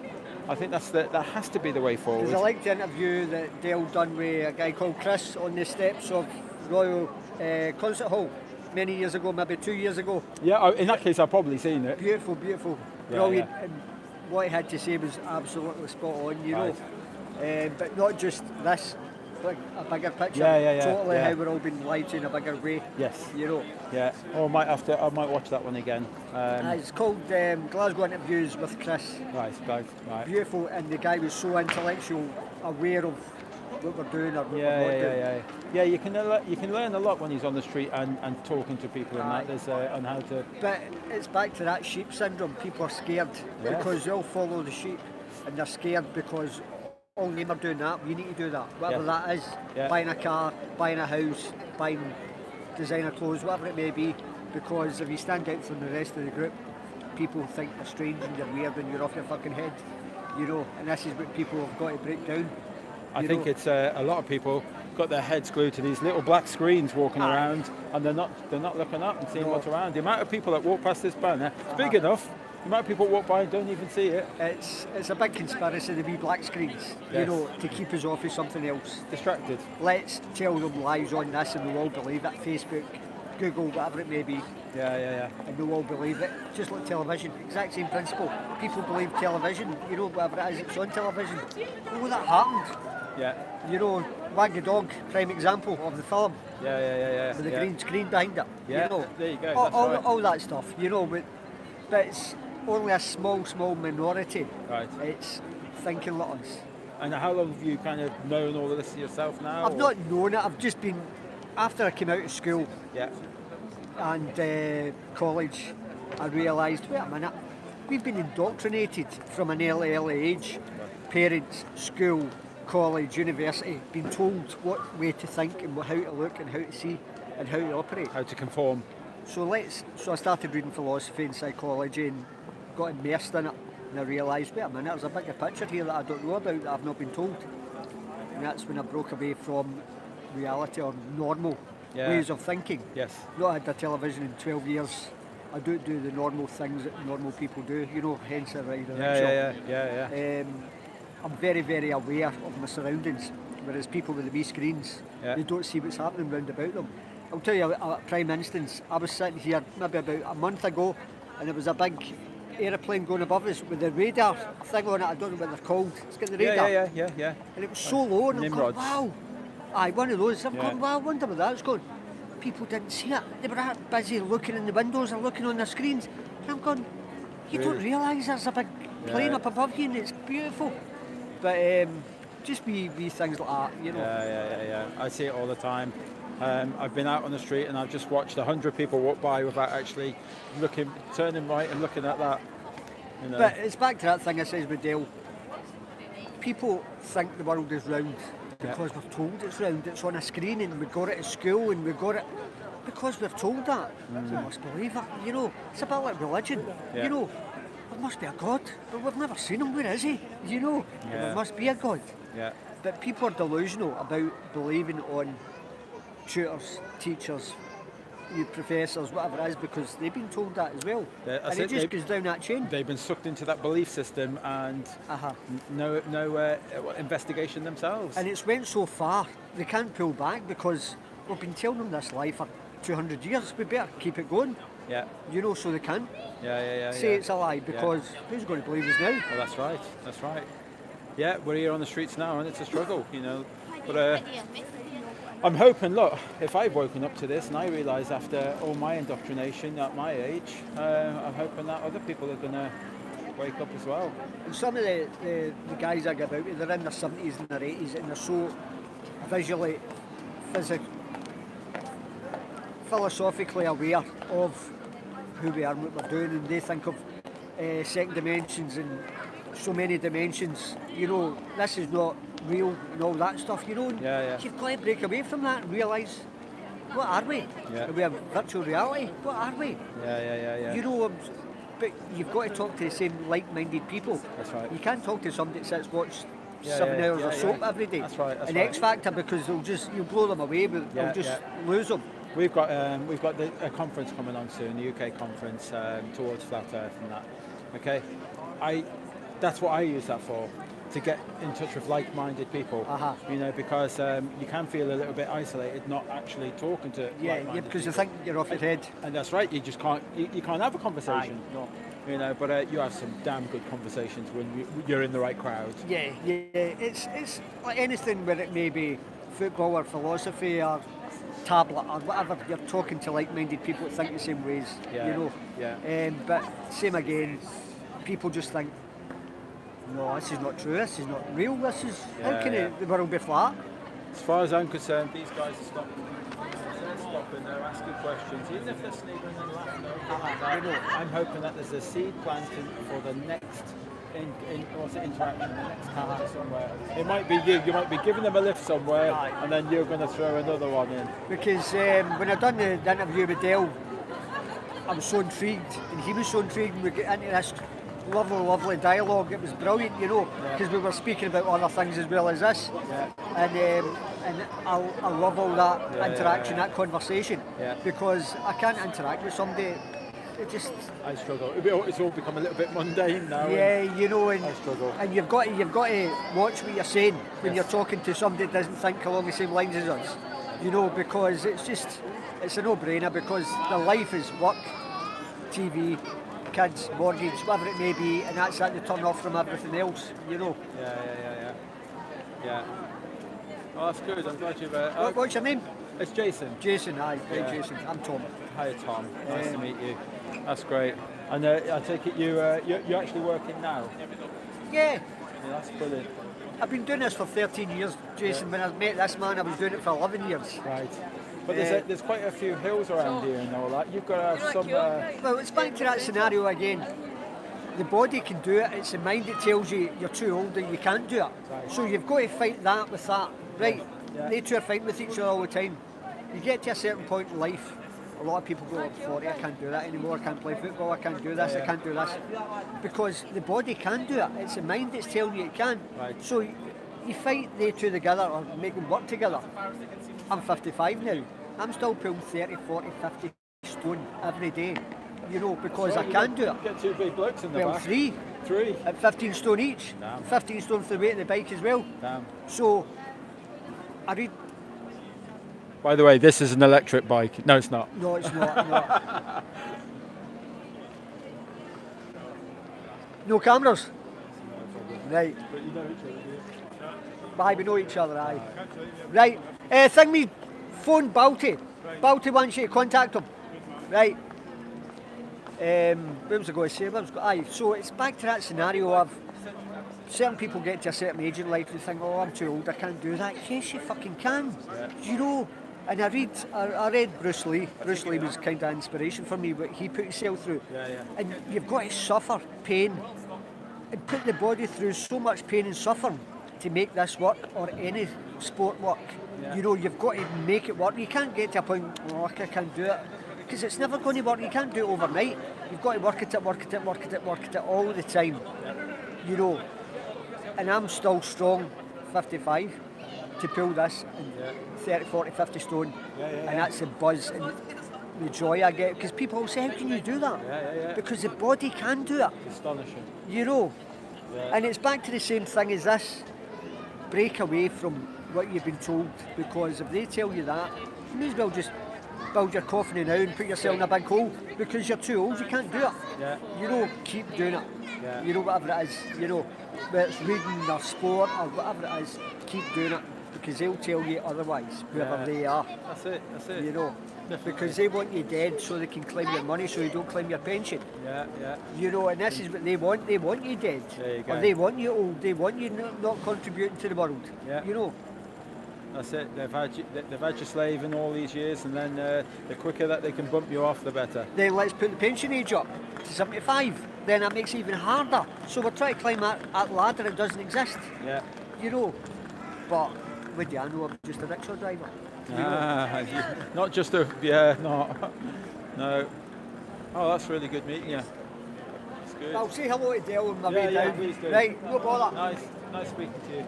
I think that has to be the way forward. Because I liked the interview that Dale done with a guy called Chris on the steps of Royal Concert Hall many years ago, maybe 2 years ago. Yeah, in that case I've probably seen it. Beautiful, beautiful, Yeah, brilliant. yeah. And what he had to say was absolutely spot on, you Right. know. But not just this, like a bigger picture. Yeah. Totally yeah. how we're all being lied to in a bigger way. Yes. You know. Yeah. Oh, I might watch that one again. It's called Glasgow Interviews with Chris. Right. Beautiful, and the guy was so intellectual, aware of what we're doing or what we're not doing. Yeah, you can learn a lot when he's on the street and talking to people and that. There's on how to. But it's back to that sheep syndrome. People are scared Yes. because they'll follow the sheep, and they're scared because all them are doing that. You need to do that, whatever Yeah. that is. Yeah. Buying a car, buying a house, buying designer clothes, whatever it may be. Because if you stand out from the rest of the group, people think you're strange and you're weird and you're off your fucking head. You know, and this is what people have got to break down. I think it's a lot of people got their heads glued to these little black screens walking around, and they're not looking up and seeing what's around. The amount of people that walk past this banner, it's big enough. The amount of people walk by and don't even see it. It's a big conspiracy, the wee black screens, you Yes. know, to keep us off of something else. Distracted. Let's tell them lies on this and they'll all believe it. Facebook, Google, whatever it may be. Yeah. And they'll all believe it. Just like television, exact same principle. People believe television, you know, whatever it is, it's on television. Oh, that happened. Yeah. You know, Wag the Dog, prime example of the film. Yeah. With the green screen behind it. Yeah, You know, there you go, All, that's all, right. all that stuff, you know, but it's only a small minority. Right. It's thinking like us. And how long have you kind of known all of this yourself now? I've not known it, I've just been, after I came out of school and college, I realised, wait a minute, we've been indoctrinated from an early age. Parents, school, college, university, been told what way to think and how to look and how to see and how to operate. How to conform. So I started reading philosophy and psychology and got immersed in it, and I realised, wait a minute, there's a bigger picture here that I don't know about, that I've not been told. And that's when I broke away from reality or normal ways of thinking. Yes. Not had a television in 12 years. I don't do the normal things that normal people do, you know, hence I ride a rickshaw. Yeah. I'm very, very aware of my surroundings, whereas people with the wee screens, they don't see what's happening round about them. I'll tell you a prime instance. I was sitting here maybe about a month ago, and there was a big aeroplane going above us with the radar thing on it. I don't know what they're called. It's got the radar. Yeah. And it was so low, and I'm going, Nimrods. wow. Aye, one of those. I'm going, wow, I wonder where that's going. People didn't see it. They were that busy looking in the windows or looking on their screens. And I'm going, you don't realise there's a big plane up above you and it's beautiful. But just wee things like that, you know. Yeah. I see it all the time. I've been out on the street and I've just watched 100 people walk by without actually turning right and looking at that. You know. But it's back to that thing I says with Dale. People think the world is round because we're told it's round. It's on a screen and we got it at school and we got it because we're told that. We must believe it. You know, it's a bit like religion. Yeah. You know, there must be a God, but we've never seen him. Where is he? You know, there must be a God. Yeah. But people are delusional about believing on tutors, teachers, professors, whatever it is, because they've been told that as well. And it just goes down that chain. They've been sucked into that belief system and no investigation themselves. And it's went so far, they can't pull back because we've been telling them this lie for 200 years. We better keep it going. Yeah. You know, so they can't Yeah. say it's a lie because who's going to believe us now? Well, that's right. Yeah, we're here on the streets now and it's a struggle, you know. But I'm hoping, look, if I've woken up to this and I realise after all my indoctrination at my age, I'm hoping that other people are going to wake up as well. And some of the guys I give out, they're in their 70s and their 80s and they're so visually, philosophically aware of who we are and what we're doing, and they think of second dimensions and so many dimensions. You know, this is not real and all that stuff, you know. You've got to break away from that and realise, what are we? Are we a virtual reality? What are we? Yeah. You know, but you've got to talk to the same like-minded people. That's right. You can't talk to somebody that sits watch 7 hours of soap every day. That's right. An X Factor, because you'll blow them away, but they'll just lose them. We've got a conference coming on soon, the UK conference towards Flat Earth and that. Okay, that's what I use that for, to get in touch with like-minded people. You know, because you can feel a little bit isolated, not actually talking to like-minded because you people. think you're off your head. And that's right. You just can't. You can't have a conversation. No. You know, but you have some damn good conversations when you're in the right crowd. Yeah. It's like anything, where it may be football or philosophy or tablet or whatever. You're talking to like-minded people that think the same ways. Yeah. You know. Yeah. But same again. People just think, no, this is not true. This is not real. This is how can the world be flat? As far as I'm concerned, these guys are stopping. They're stopping. They're asking questions, even if they're sneaking and laughing. I'm hoping that there's a seed planting for the next interaction, the next character somewhere. It might be you. You might be giving them a lift somewhere, and then you're going to throw another one in. Because when I done the interview with Dale, I was so intrigued, and he was so intrigued, and we get into this lovely dialogue. It was brilliant, you know, because we were speaking about other things as well as this. And I love all that interaction, that conversation, because I can't interact with somebody. It just, I struggle. It's all become a little bit mundane now. You know, and I struggle. And you've got to watch what you're saying when you're talking to somebody that doesn't think along the same lines as us. You know, because it's a no-brainer, because their life is work, TV, kids, mortgage, whatever it may be, and that's that to turn off from everything else. You know. Yeah. Oh, that's good. I'm glad you've. What's your name? It's Jason. Jason, aye. Jason. I'm Tom. Hi, Tom. Nice to meet you. That's great. And I take it you're actually working now? Yeah. That's brilliant. I've been doing this for 13 years, Jason. When I met this man, I was doing it for 11 years. Right. But there's quite a few hills around here and all that. You've got to have some... Well, it's back to that scenario again. The body can do it. It's the mind that tells you you're too old and you can't do it. Right. So you've got to fight that with that. Right. They two are fighting with each other all the time. You get to a certain point in life, a lot of people go up 40, I can't do that anymore, I can't play football, I can't do this, I can't do this. Because the body can do it, it's the mind that's telling you it can. Right. So you fight they two together or make them work together. I'm 55 now, I'm still pulling 30, 40, 50 stone every day. You know, because I can do it. Get two big blokes in the back. Three. At 15 stone each. Damn. 15 stone for the weight of the bike as well. Damn. So, I read... By the way, this is an electric bike. No, it's not. No, it's not. No, no cameras? Right. But you know each other, do you? Aye, we know each other, aye. Right. Thing me, phone Balti. Balti wants you to contact him. Right. What was I going to say? Aye, so it's back to that scenario of certain people get to a certain age in life and think, oh, I'm too old, I can't do that. Yes, you fucking can. You know. And I read Bruce Lee. Bruce Lee was kind of inspiration for me, what he put himself through. And you've got to suffer pain and put the body through so much pain and suffering to make this work or any sport work. You know, you've got to make it work. You can't get to a point, oh, I can't do it. Because it's never going to work. You can't do it overnight. You've got to work at it all the time. You know. And I'm still strong, 55, to pull this in 30, 40, 50 stone. And that's the buzz and the joy I get. Because people will say, how can you do that? Because the body can do it. It's astonishing. You know. And it's back to the same thing as this. Break away from what you've been told. Because if they tell you that, you may as well just build your coffin now and put yourself in a big hole. Because you're too old, you can't do it. You know, keep doing it. You know, whatever it is, you know, whether it's reading or sport or whatever it is, keep doing it. Because they'll tell you otherwise, whoever they are. That's it. You know, because they want you dead so they can claim your money so you don't claim your pension. You know, and this is what they want. They want you dead. There you go. Or they want you old. They want you not contributing to the world. You know. That's it. They've had you slaving all these years, and then the quicker that they can bump you off, the better. Then let's put the pension age up to 75. Then that makes it even harder. So we're trying to climb that ladder that doesn't exist. You know. But with you, I know I'm just a rickshaw driver. Not just a no. Oh, that's really good meeting you. It's good. I'll say hello to Dale on my way down. Please do. Right, no bother. Nice speaking to you.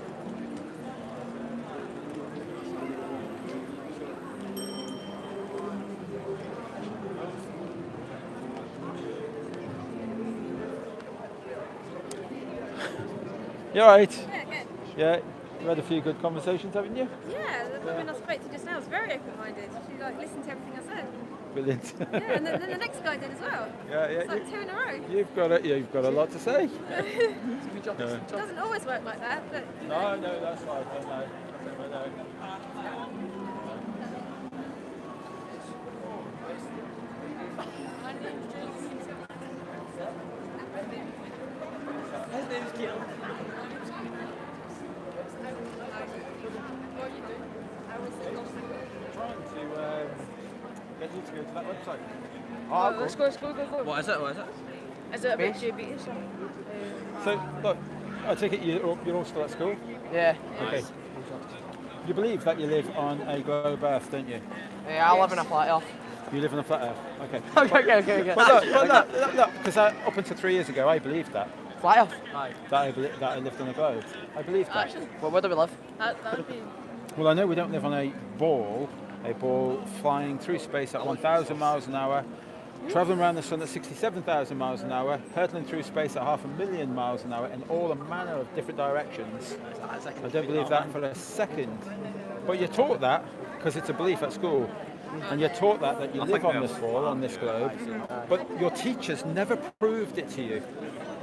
You alright? Yeah, good. Yeah. You had a few good conversations, haven't you? Yeah, the woman I spoke to just now was very open-minded. She listened to everything I said. Brilliant. Yeah, and then the next guy did as well. Yeah. It's like 2 in a row. You've got a lot to say. It doesn't always work like that, but... No, that's fine. I know. His name's Kim. Trying to get you to go to that website. Let's go. What is it? Is it a bit GB? So, look, I take it you're all still at school? Yeah. Okay. You believe that you live on a globe Earth, don't you? Yeah, I live in a flat Earth. You live on a flat Earth? Okay. Okay. Well, look, because up until 3 years ago, I believed that. Flat Earth? Aye. That I lived on a globe. I believed that. Well, where do we live? That would be... Well, I know we don't live on a ball flying through space at 1,000 miles an hour, travelling around the sun at 67,000 miles an hour, hurtling through space at 500,000 miles an hour in all a manner of different directions. I don't believe that for a second. But you're taught that because it's a belief at school. And you're taught that you live on this ball, on this globe, but your teachers never proved it to you.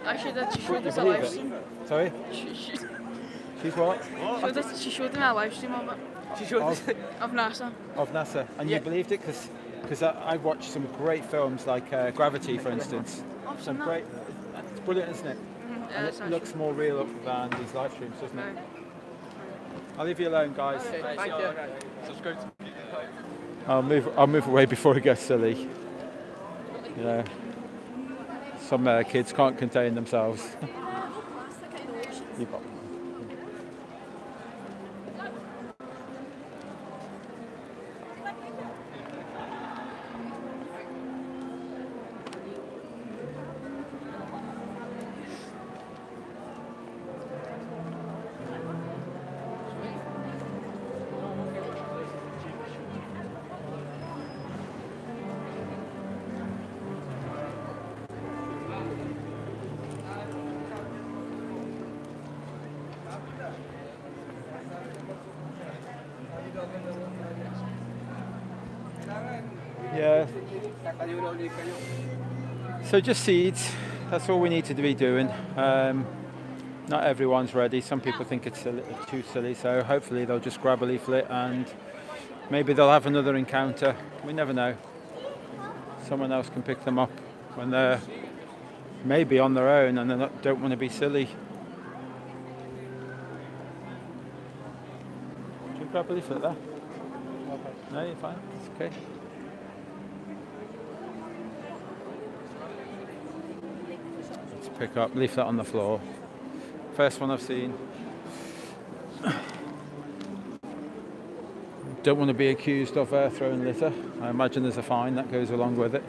Actually, that she showed You us a believe live it? stream. Sorry? She's what? She showed them a live stream of it. She showed us of NASA. Of NASA, and you believed it because I've watched some great films like Gravity, for instance. Some great. It's brilliant, isn't it? And it looks more real than these live streams, doesn't it? I'll leave you alone, guys. Okay, thank you. Subscribe. I'll move away before it gets silly. You know, some kids can't contain themselves. You got. Yeah. So just seeds. That's all we need to be doing. Not everyone's ready. Some people think it's a little too silly. So hopefully they'll just grab a leaflet and maybe they'll have another encounter. We never know. Someone else can pick them up when they're maybe on their own and they don't want to be silly. Do you grab a leaflet there? No, you're fine. It's okay. Let's pick up leaflet on the floor. First one I've seen. Don't want to be accused of throwing litter. I imagine there's a fine that goes along with it.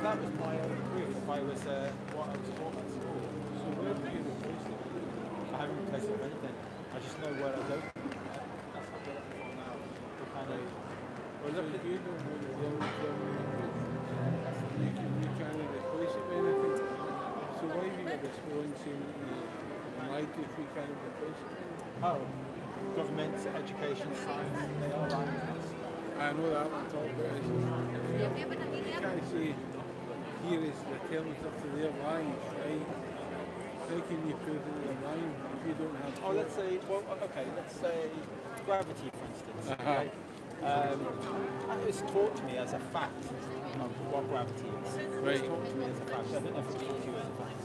That was my own group. If I was what I was taught at school. So where do you replace it? I haven't replaced it with anything. I just know where I go. That's what we're looking for now. We kind of. Well, look at you. You can't replace it with anything. So why have you got this one saying like if we can't replace it? Oh, government, education, science, they are languages. I know that one talk about it. You can't say here is the alternative to their lines, right? How can you prove that they're lying if you don't have... Oh, let's say, well, okay, let's say gravity, for instance. Okay? And it was taught to me as a fact of what gravity is. It was taught to me as a fact. I don't know if it's taught to you as a fact.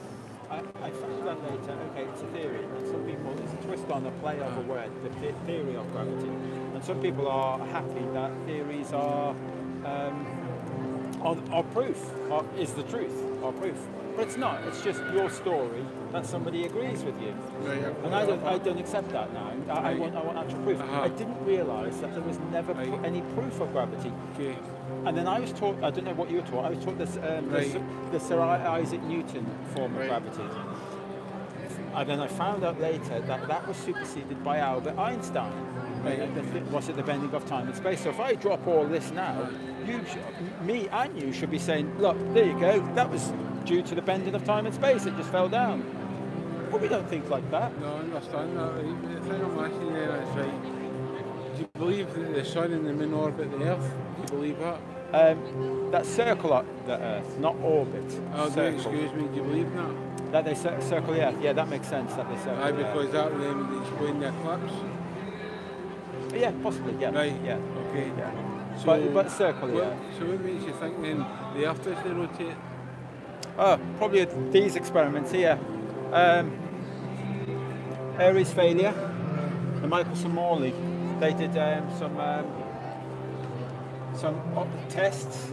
I found out later, okay, it's a theory, and some people, it's a twist on a play of a word, the theory of gravity. And some people are happy that theories are proof, is the truth, or proof. But it's not, it's just your story that somebody agrees with you. And I don't accept that now. I want actual proof. I didn't realise that there was never any proof of gravity. And then I was taught, I don't know what you were taught, I was taught this, the Sir Isaac Newton form of gravity. And then I found out later that that was superseded by Albert Einstein. Was it the bending of time and space? So if I drop all this now, me and you should be saying, look, there you go, that was due to the bending of time and space, it just fell down. But we don't think like that. No, I understand that. The thing I'm asking you is, right, do you believe that the sun and the moon orbit the Earth? Do you believe that? That circle at the Earth, not orbit. Oh, excuse me, do you believe that? That they circle the Earth, yeah, that makes sense, that they circle the Earth. Because that would then explain the eclipse? Yeah, possibly, yeah. Right, yeah. Okay. Yeah. So, but circle the Earth. So what makes you think then the Earth doesn't rotate? Oh, probably these experiments here. Aries failure and Michelson Morley. They did some tests,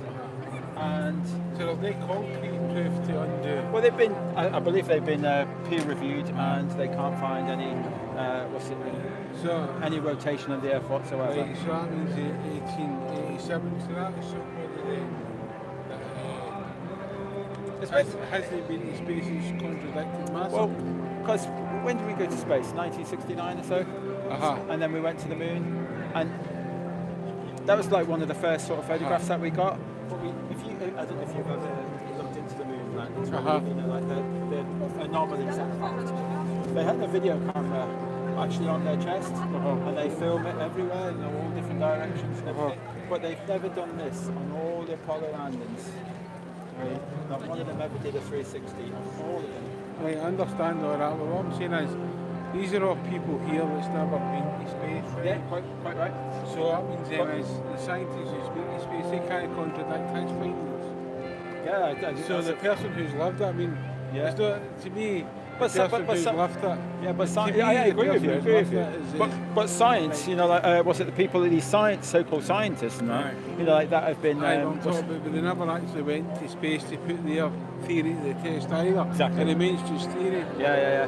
and so have they concrete proof to undo? Well, they've been, I believe they've been peer reviewed, and they can't find any any rotation of the Earth whatsoever. Right, so that means 1887. So that is somebody has there been in space that's contradicted NASA? Well, because when did we go to space? 1969 or so? And then we went to the moon, and that was like one of the first sort of photographs that we got. But I don't know if you've ever looked into the moon landings, you know, like the anomalies that happened. They had a video camera actually on their chest, and they film it everywhere, you know, all different directions and everything. But they've never done this on all the Apollo landings. Right? Not one of them ever did a 360 on all of them. Right, I understand all that, but what I'm saying is, these are all people here that's never been to space, right? Yeah, quite right. So that means then is the scientists who speak to space, they can't contradict his findings. Yeah, so the person who's lived it, I mean, it's not, to me, but the person who's lived it. Yeah, but science, I agree with you. But science, you know, like what's it? The people, these so-called scientists, and that, you know, like that have been. But they never actually went to space to put their theory to the test either. Exactly. And it means just theory. Yeah.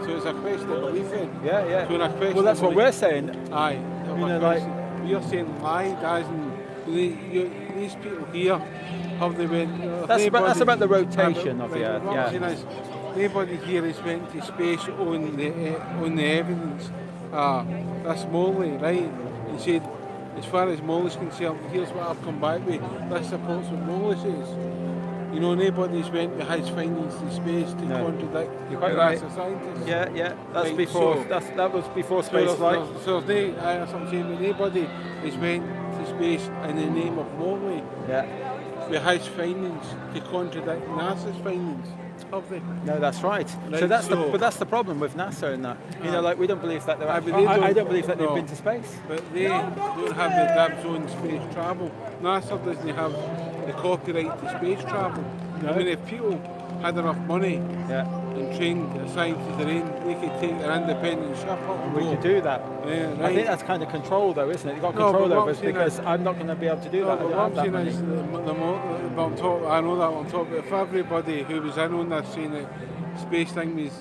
So it's a question of belief then. Yeah. So in a question well, that's what we're saying. Aye. You know, like we're saying lied, as in these people here have they went. That's about the rotation of the Earth. Yeah. Nobody here has went to space on the evidence. That's Morley, right? And said, as far as Morley's concerned, here's what I've come back with. This supports what Morley says. You know, nobody's went with his findings to space to contradict the NASA scientists. Yeah. That's right, before. That was before space flight. So that's what I'm saying. Nobody has went to space in the name of Morley. Yeah. With his findings to contradict NASA's findings. No, that's right. So that's the problem with NASA and that. You know, like we don't believe that I don't believe that they've been to space. But they don't have the dibs on space travel. NASA doesn't have the copyright to space travel. I mean, if people had enough money and trained the scientists they're in, they could take their independent ship up and we could do that. Yeah, right. I think that's kind of control, though, isn't it? You've got control over us because I'm not going to be able to do that. But what I'm saying is, I know that on top, but if everybody who was in on this saying that space thing is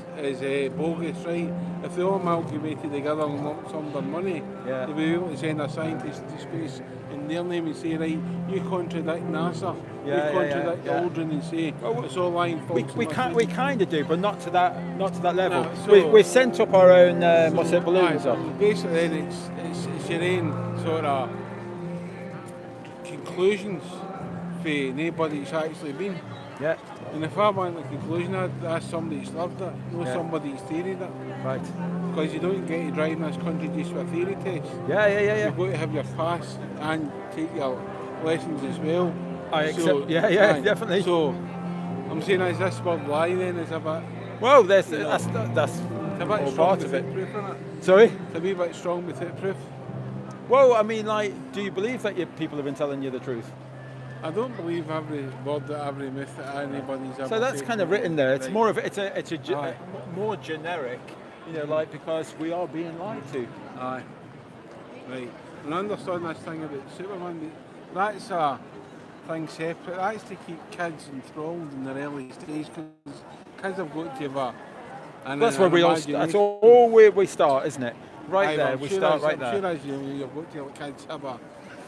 bogus, right? If they all amalgamated together and lumped some of their money, they'd be able to send a scientist to space in their name and say, right, you contradict NASA, you contradict Aldrin and say it's all lying false. We kind of do, but not to that level. No, we've sent up our own balloons up. Basically, then it's your own sort of conclusions for nobody that's actually been. Yeah. And if I want a conclusion, I'd ask somebody that's lived it, not somebody that's theoried it. Right. Because you don't get to drive in this country just with a theory test. Yeah. You've got to have your pass and take your lessons as well. I accept. Definitely. So I'm saying, is this word lie then? Is a bit. Well, that's a bit part of it. Proof, isn't it? Sorry. It's a wee bit strong with it proof. Well, I mean, like, do you believe that your people have been telling you the truth? I don't believe every word that every myth that anybody's ever So that's said kind to of me. written there. It's Right. more of it's a Aye. more generic, you know, like because we are being lied to. Aye. Right. And I understand this thing about Superman, but that's a thing separate. That's to keep kids enthralled in their early stage, because kids have got to have That's where we all. That's all where we start, isn't it? Right Aye, there, I'm we sure start as, right I'm there. sure as you've got to let kids have a,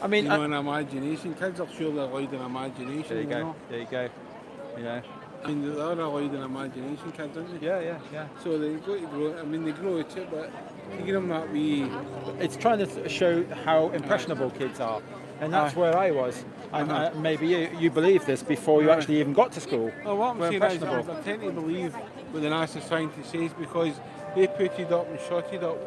I mean, you know, an imagination. Kids are surely allowed an imagination. There you go. know. There you go. You know. I mean, they're allowed an imagination, kids, aren't they? Yeah. So they've got to grow. I mean, they grow it, but to give them that wee. It's trying to show how impressionable kids are, and that's Aye. where I was. And Uh-huh. maybe you believe this before you Aye. actually even got to school. Well, what I'm We're saying is, impressionable. I tend to believe what the NASA scientist says, because they put it up and shot it up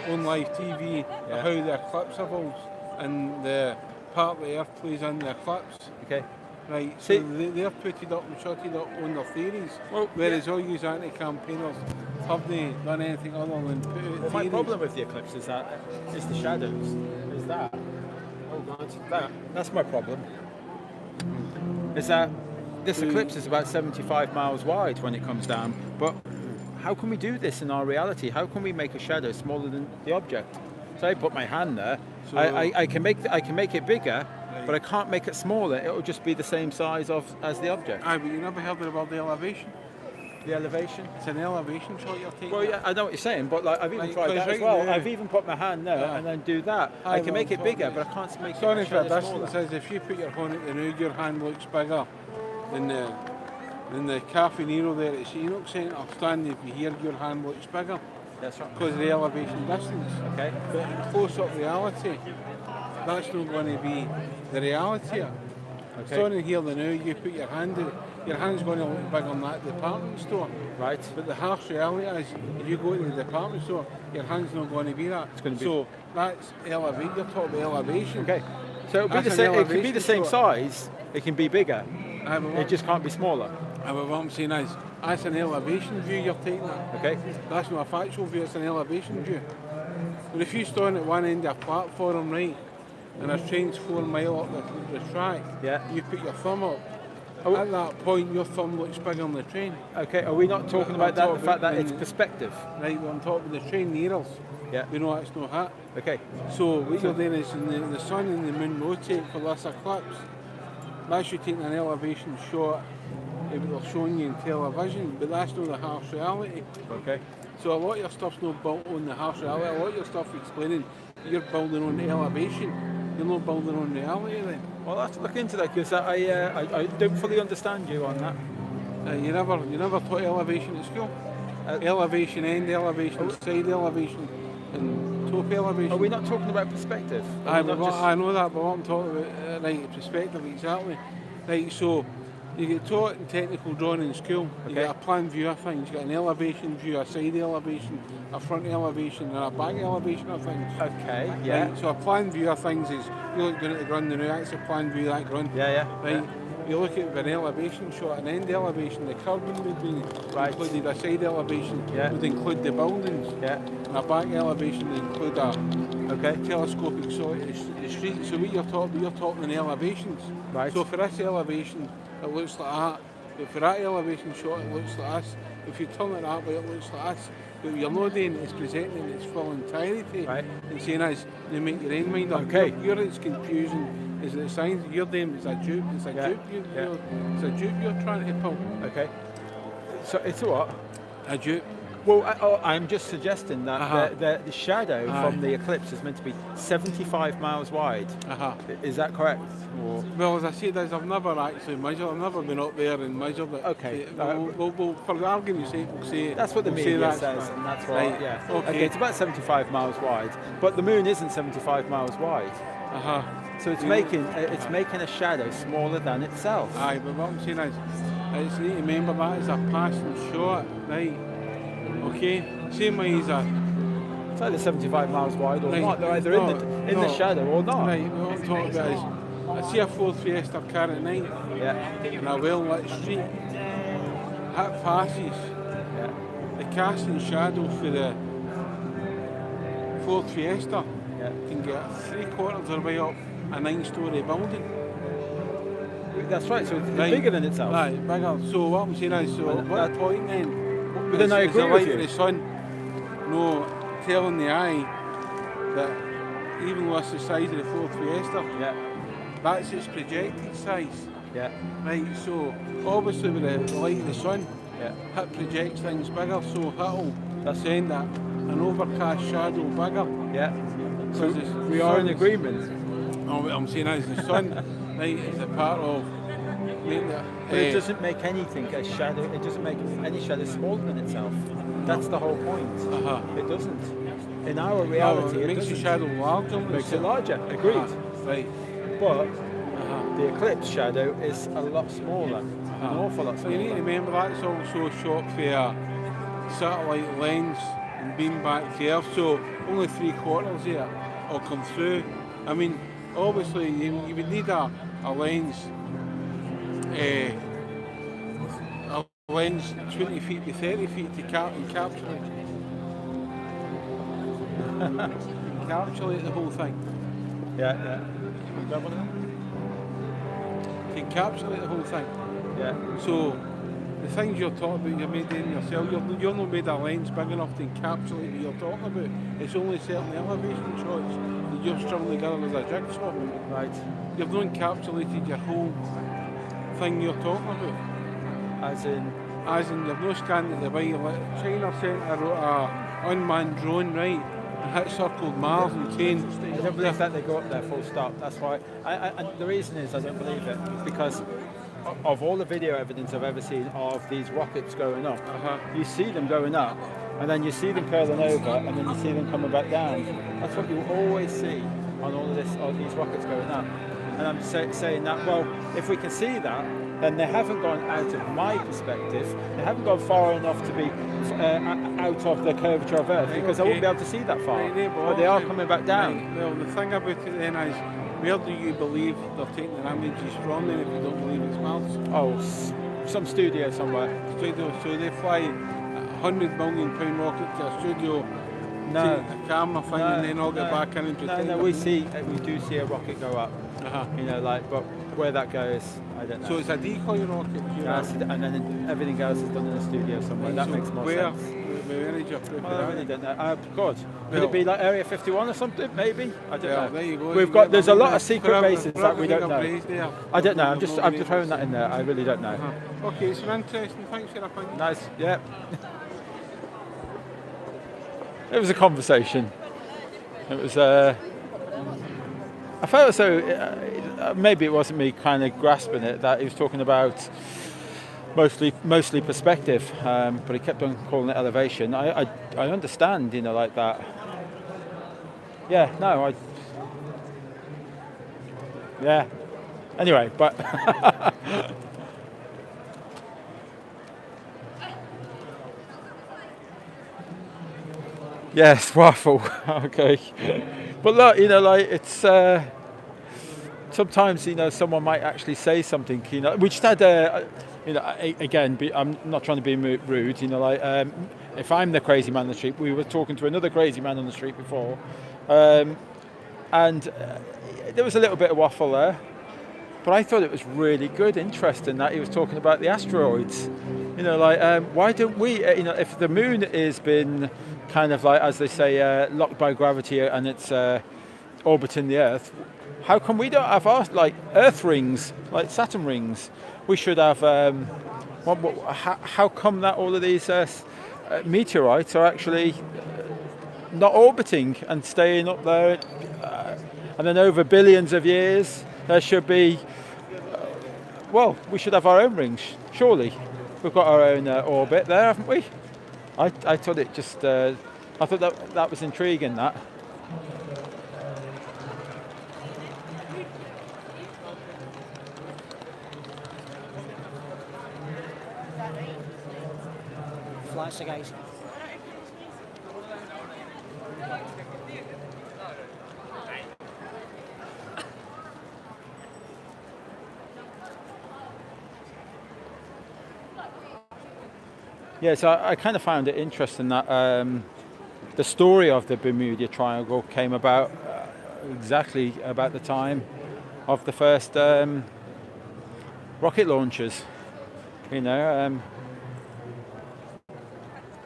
on live TV Yeah. how the eclipse evolves and the part the Earth plays in the eclipse. Okay. Right, See- so they've put it up and shot it up on their theories, Well, whereas all you anti-campaigners haven't done anything other than put out Well, my theories. problem with the eclipse is that it's the shadows. Is that? Oh God, that's my problem. Is that this eclipse is about 75 miles wide when it comes down, but how can we do this in our reality? How can we make a shadow smaller than the object? So I put my hand there. So- I can make it bigger, but I can't make it smaller. It will just be the same size as the object. Aye, but you never heard about the elevation? The elevation? It's an elevation shot you're taking. Well, yeah, I know what you're saying, but like I've even Like, tried 'cause that as right well. there- I've even put my hand there and then do that. Aye, I can well, make it I'm bigger, talking- but I can't make Sorry it for the smaller. distance is if you put your hand at the now, your hand looks bigger than the Cafe Nero there at Enoch Centre standing if you hear your hand looks bigger. That's right. Because of the elevation distance. Okay. But in close-up reality, that's not going to be the reality. Okay. Standing here the now, you put your hand in, your hand's going to look bigger than that department store. Right. But the harsh reality is, if you go to the department store, your hand's not going to be that. It's going to be. So that's elevate. You're talking about elevation. Okay. So it'll be That's the an same. It can be elevation the same shot. size. It can be bigger. Aye, but It just can't be smaller. But what I'm saying is, that's an elevation view you're taking. Okay. That's not a factual view, it's an elevation view. But if you stand at one end of a platform, right, and a train's 4 mile up the track, Yeah. you put your thumb up. Oh. At that point, your thumb looks bigger than the train. Okay. Are we not talking about that? The fact that it's perspective. Right, we're on top of the train nearers. Yeah. We know that's not hit. Okay. So what you're doing is when the sun and the moon rotate for this eclipse, that's you taking an elevation shot of what they're showing you in television, but that's not the harsh reality. Okay. So a lot of your stuff's not built on the harsh reality. A lot of your stuff explaining you're building on the elevation. You're not building on reality then. Well, I'll have to look into that because I don't fully understand you on that. You never taught elevation at school. Elevation, end elevation, side elevation, and top elevation. Are we not talking about perspective? I Are we not just- know that, but what I'm talking about, right, perspective exactly. Right, so you get taught in technical drawing in school. You get a plan view of things. You get an elevation view, a side elevation, a front elevation, and a back elevation of things. Okay, yeah. Right, so a plan view of things is you look down at the ground now. That's a plan view of that ground. Yeah. Right. You look at an elevation shot, an end elevation, the curbing would be included, a side elevation would include the buildings, and a back elevation would include a telescopic shot of the street. So what you're talking in elevations. Right. So for this elevation, it looks like that. But for that elevation shot, it looks like this. If you turn it that way, it looks like this. But what you're not doing is presenting its full entirety and saying is, you make your own mind up. Okay. It's confusing. Is it science? You're doing it's a dupe. It's a dupe. It's a dupe you're trying to pull. Okay. So it's a what? A dupe. Well, I'm just suggesting that Uh-huh. the shadow Aye. from the eclipse is meant to be 75 miles wide. Is that correct? Or? Well, as I said, I've never actually measured. I've never been up there and measured it. Okay. We'll for the argument's sake, we'll say That's what the we'll say media that's says, right. and that's what. Right. Yeah. Okay. It's about 75 miles wide, but the moon isn't 75 miles wide. So it's making a shadow smaller than itself. Aye, but what I'm saying is, it's need to remember that is a passing shot, right? Okay. Same way as a. It's either 75 miles wide or Right. not. They're either in the shadow or not. Right. What I'm talking about is, I see a Ford Fiesta car at night. In a well-lit street. It passes. The casting shadow for the Ford Fiesta can get 3/4 of the way up a 9-storey building. That's right. So it's Right. bigger than itself. Right, bigger. So what I'm saying is, so at what point then? But then I is agree the with light you. of the sun no telling the eye that even though it's the size of the Ford Fiesta, that's its projected size. Yeah. Right, so obviously with the light of the sun, it projects things bigger, so that'll send an overcast shadow bigger. Yeah. So 'Cause the we are in sun's- agreement. No, what I'm saying is the sun, right, is a part of making it. But it doesn't make anything a shadow. It doesn't make any shadow smaller than itself. That's the whole point. It doesn't. In our reality, it makes doesn't. the shadow larger. Makes it larger. Agreed. Right. But the eclipse shadow is a lot smaller. An awful lot So smaller. you need to remember that's also shot for a satellite lens and beam back to Earth, so only 3/4 here will come through. I mean, obviously you would need a lens, a lens 20 feet to 30 feet to encapsulate the whole thing. Yeah, yeah. To encapsulate the whole thing. Yeah. So the things you're talking about, you're made in yourself. You're not made a lens big enough to encapsulate what you're talking about. It's only certain elevation shots that you're strung together as a jigsaw. Right. You've not encapsulated your whole thing you're talking about. As in you've not scanned it the way you let. China sent a unmanned drone, right, and hit circled Mars and saying. I don't believe that they go up there full stop. That's why. And the reason is I don't believe it because of all the video evidence I've ever seen of these rockets going up, you see them going up, and then you see them curling over, and then you see them coming back down. That's what you always see on all these rockets going up. And I'm saying that, well, if we can see that, then they haven't gone out of my perspective. They haven't gone far enough to be out of the curvature of Earth, because I won't be able to see that far. But they are coming back down. Right, well, the thing about it then is, where do you believe they're taking their images from then if you don't believe it's Mars? Oh, some studio somewhere. Studio, so they fly £100 million rocket to a studio, No. take a camera thing and then all get back in and pretend. No, we do see a rocket go up. You know, like, but where that goes, I don't know. So it's a decoy rocket? And then everything else is done in a studio somewhere. That So makes more where, sense. Where did you prove Well, I really don't know. God, could Well- it be like Area 51 or something? Maybe. I don't Well, know. there you go. We've got. There's a lot of secret bases that we don't know. There. I don't know. I'm just throwing that in there. I really don't know. Okay, it's an interesting. Thanks for your opinion. Nice. Yeah. It was a conversation. It was. I felt as though maybe it wasn't me kind of grasping it, that he was talking about mostly perspective, but he kept on calling it elevation. I understand, you know, like that. Yeah. No. Yeah. Anyway, but. Yes, waffle. Okay, but look, you know, like it's sometimes, you know, someone might actually say something. You know, we just had you know, again, I'm not trying to be rude. You know, like if I'm the crazy man on the street, we were talking to another crazy man on the street before, and there was a little bit of waffle there. But I thought it was really good, interesting that he was talking about the asteroids. You know, like why don't we? You know, if the moon has been kind of like, as they say, locked by gravity and it's orbiting the Earth, how come we don't have our like Earth rings, like Saturn rings? We should have. How come that all of these meteorites are actually not orbiting and staying up there, and then over billions of years there should be. Well, we should have our own rings, surely. We've got our own orbit there, haven't we? I thought it just. I thought that was intriguing. That. Flats, guys. Yeah, so I kind of found it interesting that the story of the Bermuda Triangle came about exactly about the time of the first rocket launchers. You know,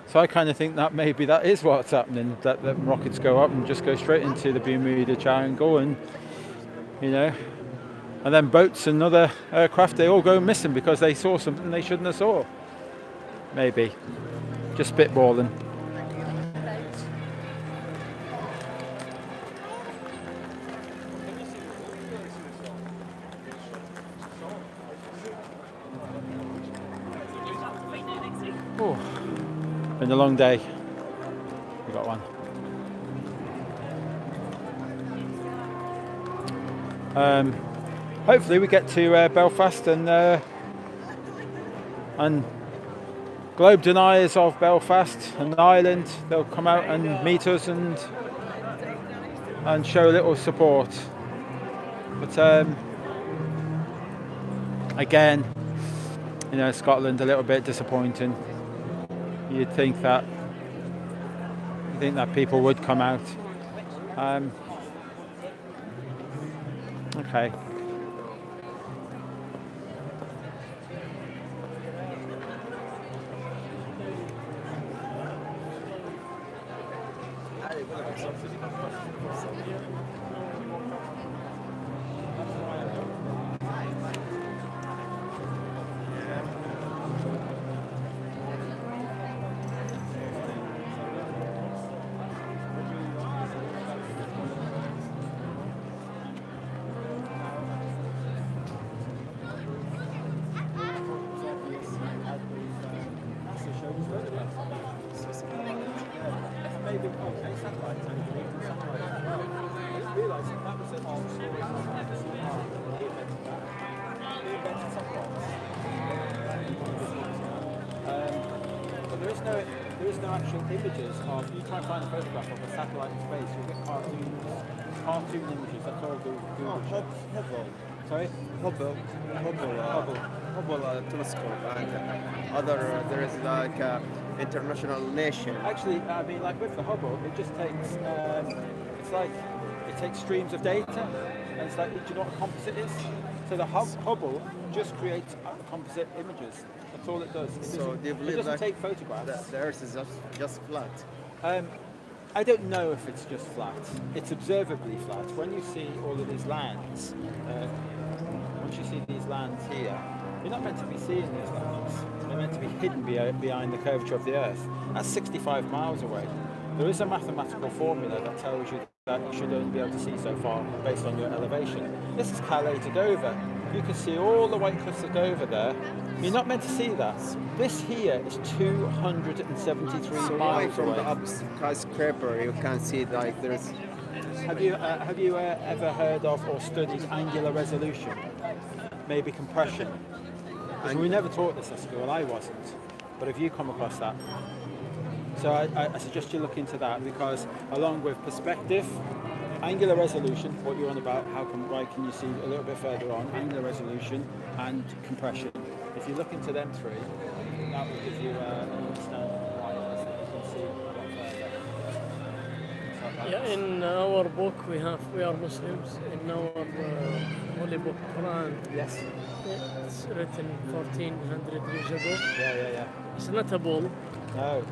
so I kind of think that maybe that is what's happening. That rockets go up and just go straight into the Bermuda Triangle, and you know, and then boats and other aircraft, they all go missing because they saw something they shouldn't have saw. Maybe, just spitballing. Oh, been a long day. We got one. Hopefully we get to Belfast and globe deniers of Belfast and Ireland, they'll come out and meet us and show a little support. But again, you know, Scotland a little bit disappointing. You'd think that people would come out. Okay. There is no actual images of. You try and find a photograph of a satellite in space, you'll get cartoon images. That's all Google. Hubble. Sorry? Hubble telescope, and other there is like international nation. Actually, I mean, like with the Hubble, it just takes. It's like it takes streams of data, and it's like, do you know what a composite is? So the Hubble just creates composite images. That's all it does. It doesn't take photographs. The Earth is just flat. I don't know if it's just flat. It's observably flat. When you see all of these lands, once you see these lands here, you're not meant to be seeing these lands. They're meant to be hidden behind the curvature of the Earth. That's 65 miles away. There is a mathematical formula that tells you that you should only be able to see so far based on your elevation. This is Calais to Dover. You can see all the White Cliffs of Dover there. You're not meant to see that. This here is 273 So miles from away. the up skyscraper, you can see like there's. Have you ever heard of or studied angular resolution? Maybe compression? Because we never taught this at school. I wasn't. But have you come across that? So I suggest you look into that, because along with perspective, angular resolution, what you're on about, why can you see a little bit further on, angular resolution and compression. If you look into them three, that will give you an understanding of why it is that you can see a lot further. Yeah, in our book we are Muslims. In our holy book Quran, yes, it's written 1400 years ago. Yeah. It's not a ball. No.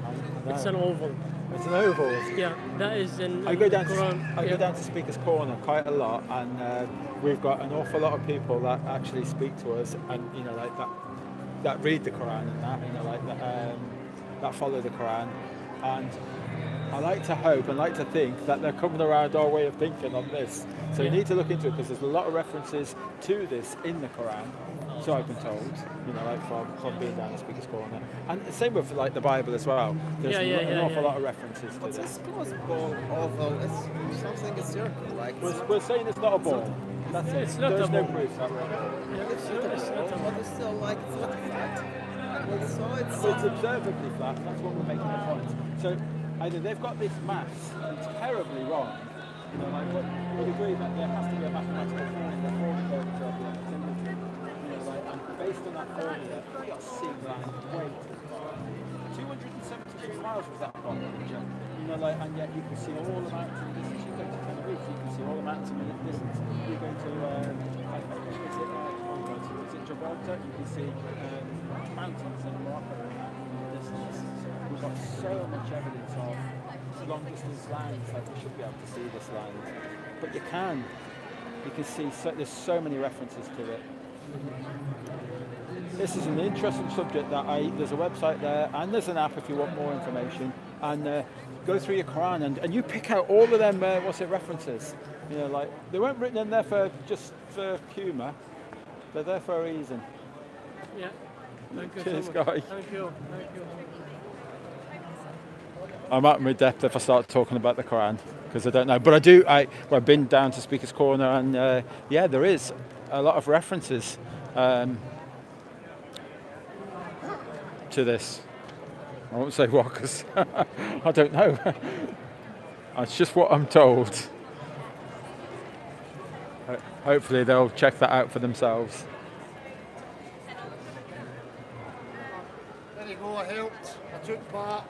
It's an oval. It's an oval. Yeah, that is in I go down Quran. I go down to Speaker's Corner quite a lot, and we've got an awful lot of people that actually speak to us, and you know, like that read the Quran and that, you know, like that follow the Quran, and I like to hope and like to think that they're coming around our way of thinking on this. So you need to look into it, because there's a lot of references to this in the Quran. So I've been told, you know, like from being down the Speaker's Corner, and the same with like the Bible as well. There's an awful lot of references to What's this. this called ball? Oval? It's something. It's circle. Like We're saying it's not a ball. That's it. It's not There's a no ball. proof that way. it's not a ball, but it's still like it's not flat. So it's observably flat. That's what we're making the point. So either they've got this maths terribly wrong, you know, like we'd agree that there has to be a mathematical formula of the Earth. And based on that formula, we are seeing land way too far. 273 miles was that from the picture. You know, like, and yet you can see all the mountains. You go to Tenerife, you can see all the mountains in the distance. You go to, is it Gibraltar? can see mountains in Morocco in the distance. We've got so much evidence of long distance lands, like we should be able to see this land. But you can see, there's so many references to it. This is an interesting subject that there's a website there and there's an app if you want more information, and go through your Quran and you pick out all of them, references. You know, like, they weren't written in there for humour, they're there for a reason. Yeah. Thank you Cheers, so much. guys. Thank you. Thank you. I'm at my depth if I start talking about the Quran, because I don't know. But I've been down to Speaker's Corner, and there is a lot of references to this. I won't say what, because I don't know. It's just what I'm told. Hopefully they'll check that out for themselves. There you go, I helped. I took part.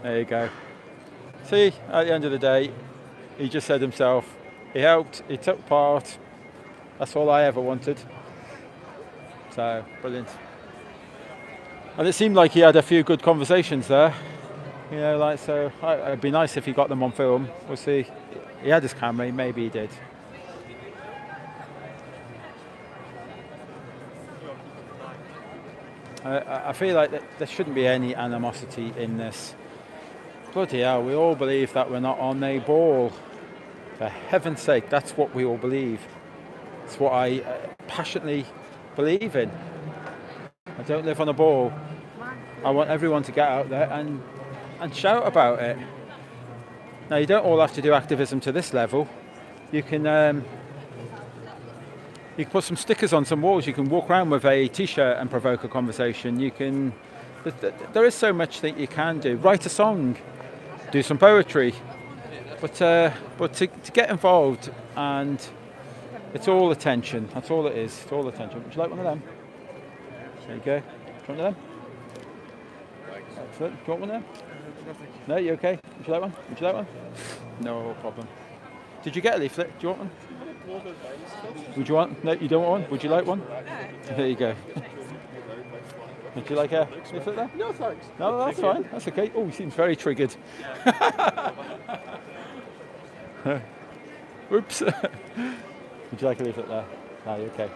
There you go. See, at the end of the day, he just said himself, he helped, he took part. That's all I ever wanted. So, brilliant. And it seemed like he had a few good conversations there. You know, like, so it'd be nice if he got them on film. We'll see. He had his camera, maybe he did. I feel like there shouldn't be any animosity in this. Bloody hell, we all believe that we're not on a ball. For heaven's sake, that's what we all believe. It's what I passionately believe in. I don't live on a ball. I want everyone to get out there and shout about it. Now, you don't all have to do activism to this level. You can put some stickers on some walls. You can walk around with a t-shirt and provoke a conversation. You can. There is so much that you can do. Write a song, do some poetry, but to get involved, and it's all attention. That's all it is. It's all attention. Would you like one of them? There you go. Do you want one of them? Excellent. Do you want one of them? No, you okay? Would you like one? Would you like one? No problem. Did you get a leaflet? Do you want one? Would you want? No, you don't want one? Would you like one? There you go. Would you like a leaflet there? No, thanks. No, that's fine. That's okay. Oh, he seems very triggered. Oops. Would you like a leaflet there? No, you're okay.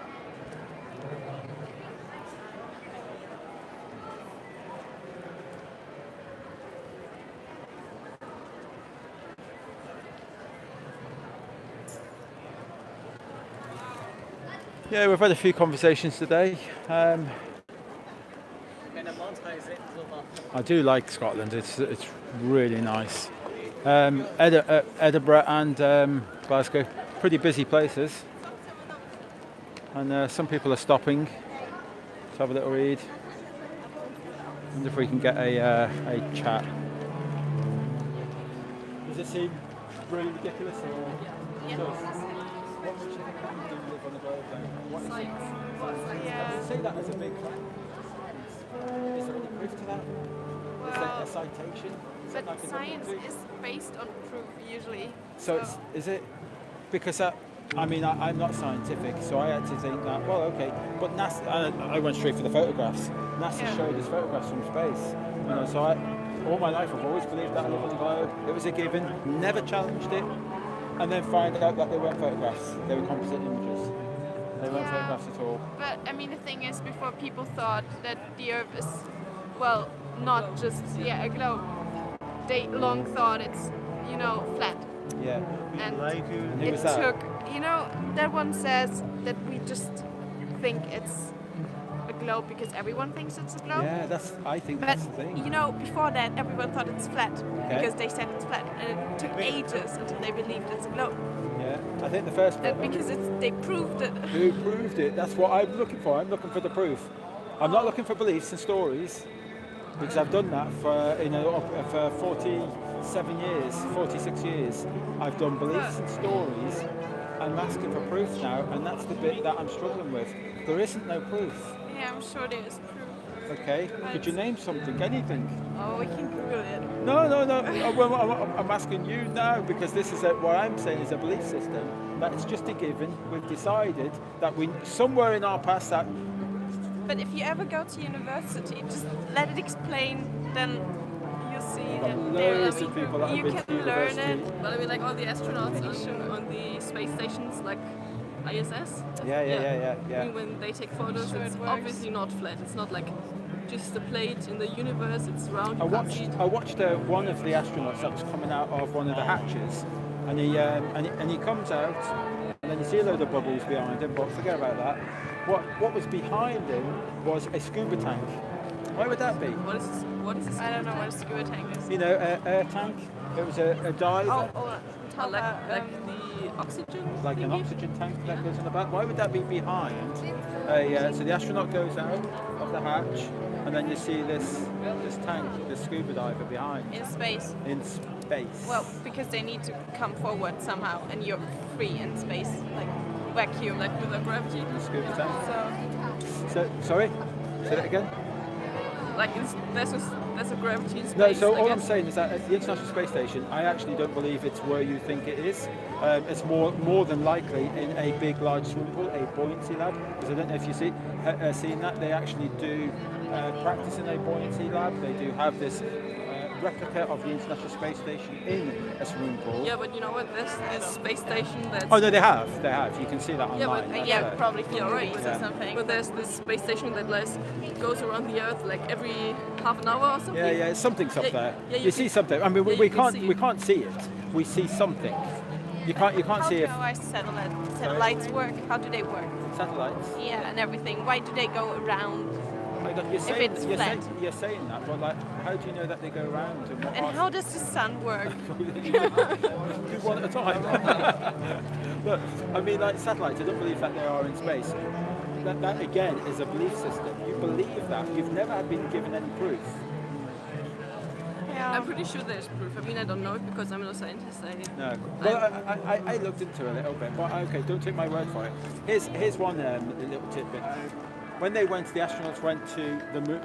Yeah, we've had a few conversations today. I do like Scotland. It's really nice. Edinburgh and Glasgow, pretty busy places, and some people are stopping to have a little read. Wonder if we can get a chat. Does it seem really ridiculous, or? Yeah. What would you think you do live on the globe then? What is it? Yeah. Say that as a big claim. Is there any proof to that? Is there a citation? But Like a science documentary? is based on proof usually. So is it because I'm not scientific, so I had to think that, well, okay, but NASA, I went straight for the photographs. NASA showed us photographs from space. You know, so all my life I've always believed that I live on the globe. It was a given, never challenged it, and then find out that they weren't photographs. They were composite images. They weren't photographs at all. But I mean, the thing is, before people thought that the Earth is, well, not just a globe. They long thought it's, flat. Yeah. And who it was that? took, that one says that we just think it's a globe because everyone thinks it's a globe. Yeah, I think But that's the thing. before that, everyone thought it's flat Okay. because they said it's flat, and it took ages until they believed it's a globe. Yeah, I think the first. Because they proved it. Who proved it? That's what I'm looking for. I'm looking for the proof. I'm not looking for beliefs and stories, because I've done that for 47 years, 46 years. I've done beliefs and stories. I'm asking for proof now, and that's the bit that I'm struggling with. There isn't no proof. Yeah, I'm sure there is proof. Okay, could you name something, anything? Oh, we can Google it. No. I'm asking you now, because this is what I'm saying is a belief system. that it's just a given. We've decided that we somewhere in our past that. But if you ever go to university, just let it explain, then you'll see that Loads of people that have you been can to learn university. it. Well, I mean, like all the astronauts on the space stations, like ISS. Yeah. I mean, when they take photos, it's obviously not flat. It's not like just a plate in the universe. It's round. I watched one of the astronauts that was coming out of one of the hatches, and he comes out, and then you see a load of bubbles behind him. But forget about that. What was behind him was a scuba tank. Why would that be? What is this? I don't know what a scuba tank is. You know, air tank. It was a diver. Like the oxygen. Like an oxygen tank that goes in the back. Why would that be behind? So the astronaut goes out of the hatch, and then you see this tank, this scuba diver behind. In space. In space. Well, because they need to come forward somehow, and you're free in space, like vacuum, like without gravity. The scuba tank. So sorry. Say that again. Like there's a gravity in space. No, so all I'm saying is that at the International Space Station, I actually don't believe it's where you think it is. It's more than likely in a big, large swimming pool, a buoyancy lab. Because I don't know if you seen that. They actually do practice in a buoyancy lab. They do have this replica of the International Space Station in a swimming pool. Yeah, but you know what? There's this space station that's... Oh, no, they have. You can see that online. Yeah, but probably for movies Yeah. or something. But there's this space station that goes around the Earth like every half an hour or something. Yeah, something's up there. Yeah, you see something. I mean, we can't see it. We see something. You can't see it. How do satellites work? How do they work? Satellites. Yeah, and everything. Why do they go around? You're saying, it's flat. You're saying that, but like, how do you know that they go around? And how does the sun work? Do one at a time. But I mean, like satellites, I don't believe that they are in space. That again is a belief system. You believe that. You've never been given any proof. Yeah. I'm pretty sure there's proof. I mean, I don't know it because I'm not a scientist. No. Well, I looked into it a little bit, but okay, don't take my word for it. Here's one little tidbit. When the astronauts went to the moon,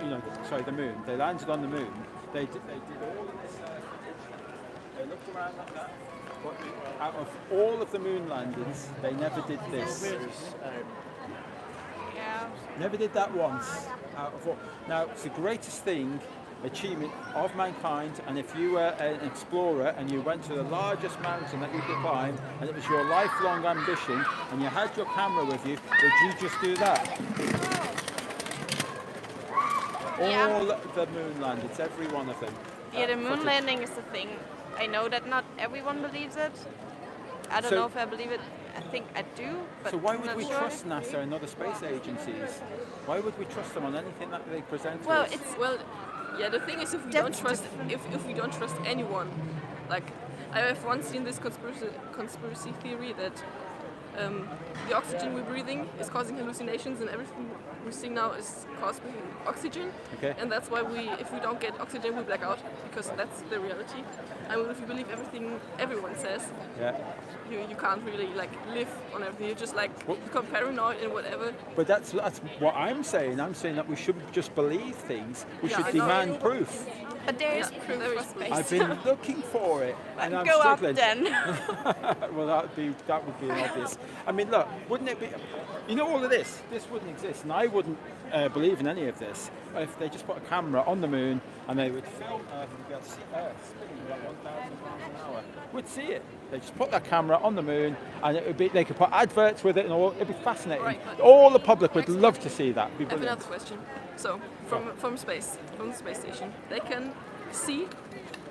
the moon. They landed on the moon. They did all of this. They looked around like that. But out of all of the moon landings, they never did this. Never did that once. Out of all. Now, it's the greatest achievement of mankind, and if you were an explorer and you went to the largest mountain that you could climb, and it was your lifelong ambition, and you had your camera with you, would you just do that? All the moon landings, every one of them. Yeah, the moon landing is the thing. I know that not everyone believes it. I don't know if I believe it. I think I do, but so why I'm would not we sure. trust NASA and other space agencies? Why would we trust them on anything that they present to us? Yeah, the thing is, if we don't trust anyone, like I have once seen this conspiracy theory that the oxygen we're breathing is causing hallucinations, and everything we're seeing now is caused by oxygen. Okay. And that's why if we don't get oxygen, we black out, because that's the reality. I mean, if you believe everything everyone says, you can't really live on everything. You're just become paranoid and whatever. But that's what I'm saying. I'm saying that we shouldn't just believe things. We should demand proof. But there is proof for space. I've been looking for it, and I'm go struggling. up then. Well, that would be obvious. I mean, look, wouldn't it be? All of this wouldn't exist, and I wouldn't believe in any of this if they just put a camera on the moon and they would film Earth and be able to see Earth spinning about 1,000 miles an hour. We'd see it. They just put that camera on the moon, and it would be. They could put adverts with it, and all. It'd be fascinating. Right, all the public would love to see that. It'd be I have brilliant. another question. So, from space, from the space station, they can see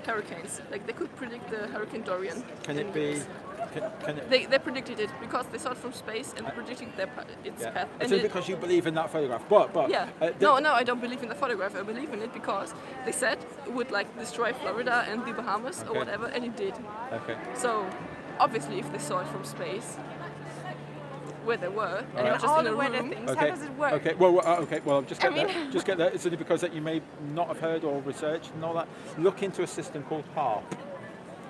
hurricanes. Like they could predict the Hurricane Dorian. Can it be? Can it? They predicted it because they saw it from space and predicted its path. It's And because you believe in that photograph, but yeah. No, I don't believe in the photograph. I believe in it because they said it would destroy Florida and the Bahamas or whatever, and it did. Okay. So, obviously, if they saw it from space, where they were, and not just all in a the weather room, things, how does it work? Okay. Well, just get I mean- that. Just get that. It's only because that you may not have heard or researched and all that. Look into a system called HARP.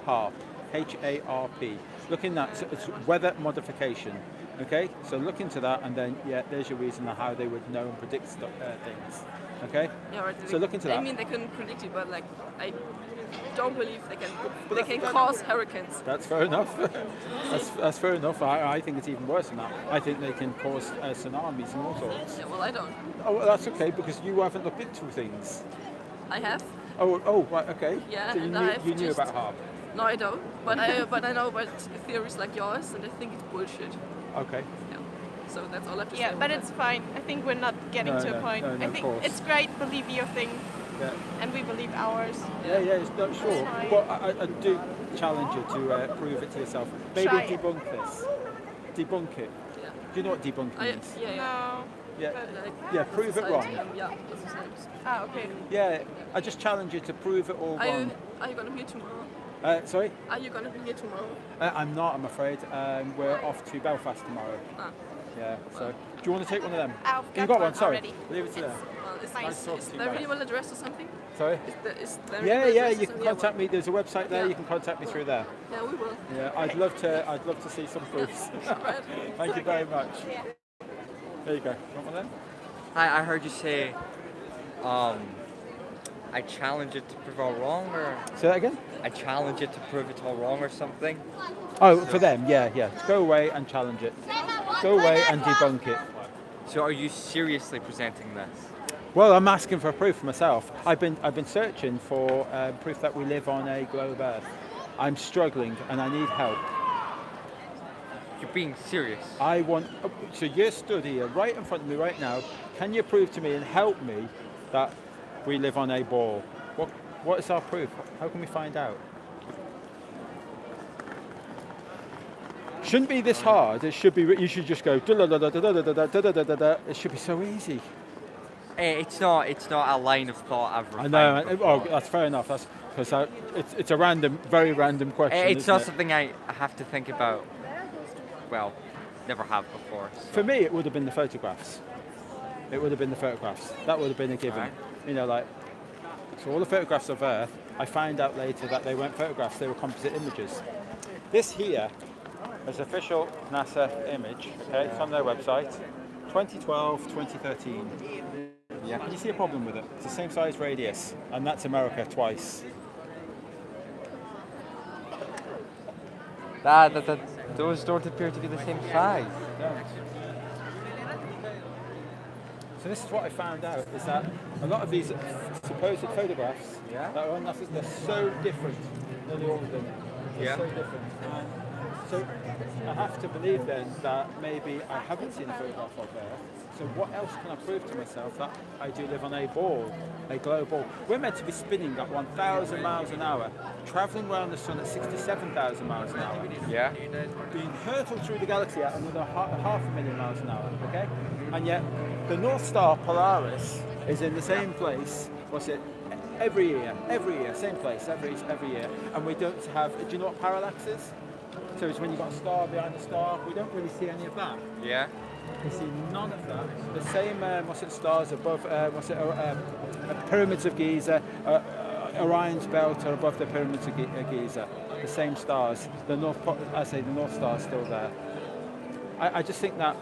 HARP. HARP. looking at it's weather modification. Okay, so look into that, and then there's your reason of how they would know and predict things. Okay. Yeah, right. So look into that. I mean, they couldn't predict it, but like I don't believe they can cause hurricanes. That's fair enough. that's fair enough. I think it's even worse than that. I think they can cause tsunamis and all sorts. Yeah, well, I don't. Oh, well, that's okay because you haven't looked into things. I have. Oh, right, okay. Yeah, so and you knew about HARP. No, I don't. But I know about theories like yours, and I think it's bullshit. Okay. Yeah. So that's all I have to say. Yeah, but it's fine. I think we're not getting to a point. I think it's great. Believe your thing. Yeah. And we believe ours. Yeah, it's not sure. But I do challenge you to prove it to yourself. Maybe debunk this. Debunk it. Yeah. Do you know what debunking means? No. Yeah, prove it wrong. Yeah, that's the same. Ah, okay. Yeah, I just challenge you to prove it all wrong. Are you going to be here tomorrow? Sorry? Are you going to be here tomorrow? I'm not, I'm afraid. We're off to Belfast tomorrow. Ah. Yeah, so do you want to take one of them? I've you got one, sorry. already. Leave it to them. Well, is Nice their email address or something? Sorry? Is their Yeah, email address you or can something? contact me. There's a website there. Yeah. You can contact me through there. Yeah, we will. Yeah, I'd love to see some proofs. Thank you very much. There you go. Want one of them? Hi, I heard you say, I challenge it to prove all wrong, or? Say that again? I challenge it to prove it's all wrong or something. Oh, for them, yeah. Go away and challenge it. Go away and debunk it. So are you seriously presenting this? Well, I'm asking for proof myself. I've been searching for proof that we live on a globe Earth. I'm struggling and I need help. You're being serious. So you're stood here right in front of me right now. Can you prove to me and help me that we live on a ball? What is our proof? How can we find out? Shouldn't be this hard. It should be. You should just go. It should be so easy. It's not a line of thought I've refined. I know. Before. That's fair enough. That's because it's a very random question. It's not something I have to think about. Well, never have before. So. For me, it would have been the photographs. It would have been the photographs. That would have been a given. Right. You know, like so all the photographs of Earth. I find out later that they weren't photographs. They were composite images. This here is official NASA image. Okay, it's on their website. 2012, 2013. Yeah. Can you see a problem with it? It's the same size radius, and that's America twice. Those don't appear to be the same size. Yeah. So this is what I found out, is that a lot of these supposed photographs that are on NASA, they're so different, nearly all of them. They're so different. And so I have to believe then that maybe I haven't seen a photograph of Earth. So what else can I prove to myself that I do live on a ball, a globe ball? We're meant to be spinning at 1,000 miles an hour, travelling around the sun at 67,000 miles an hour. Yeah. Being hurtled through the galaxy at another half a million miles an hour, okay? And yet, the North Star Polaris is in the same place, every year, same place, every year. And we don't have, do you know what parallax is? So it's when you've got a star behind a star, we don't really see any of that. Yeah. We see none of that. The same, stars above, pyramids of Giza, Orion's belt are above the pyramids of Giza. The same stars. The North Star is still there. I just think that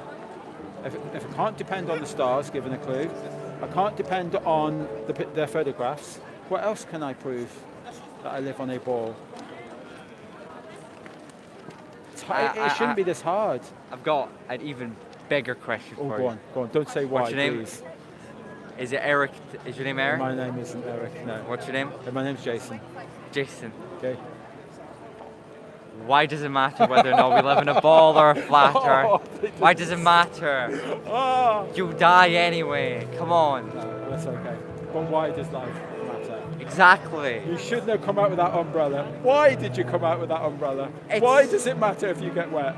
if I can't depend on the stars, given a clue, I can't depend on their photographs, what else can I prove that I live on a ball? It shouldn't be this hard. I've got an even bigger question for you. Go on. Don't say why, What's your name? please. Is it Eric? Is your name Eric? My name isn't Eric, no. What's your name? My name's Jason. Jason. Okay. Why does it matter whether or not we live in a ball or a flat Earth? Why does it matter? You'll die anyway. Come on. No, that's okay. But why does life matter? Exactly. You shouldn't have come out with that umbrella. Why did you come out with that umbrella? Why does it matter if you get wet?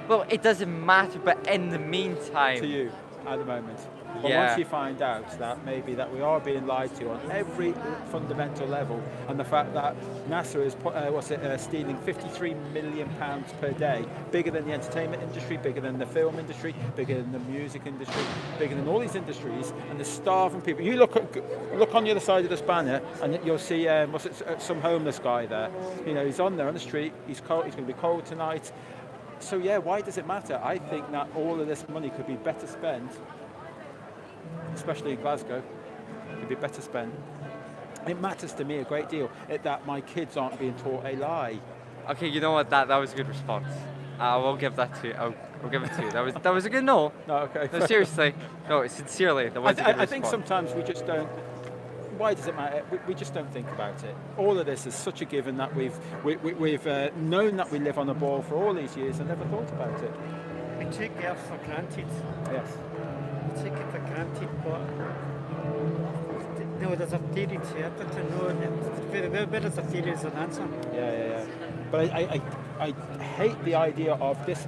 Well, it doesn't matter, but in the meantime... To you? at the moment. But Yeah. once you find out that maybe that we are being lied to on every fundamental level, and the fact that NASA is stealing £53 million per day, bigger than the entertainment industry, bigger than the film industry, bigger than the music industry, bigger than all these industries, and they're starving people. You look on the other side of this banner, and you'll see some homeless guy there. You know, he's on there on the street. He's cold. He's going to be cold tonight. So yeah, why does it matter? I think that all of this money could be better spent, especially in Glasgow. It could be better spent. It matters to me a great deal that my kids aren't being taught a lie. Okay, you know what? That was a good response. I will give that to you. I'll give it to you. That was a good no. No, okay. No, seriously. No, sincerely. That was a good response. I think sometimes we just don't. Why does it matter? We just don't think about it. All of this is such a given that we've known that we live on a ball for all these years and never thought about it. We take Earth for granted. Yes. We take it for granted, but no, there's a theory to it. Where there's a theory is an answer. Yeah. But I hate the idea of this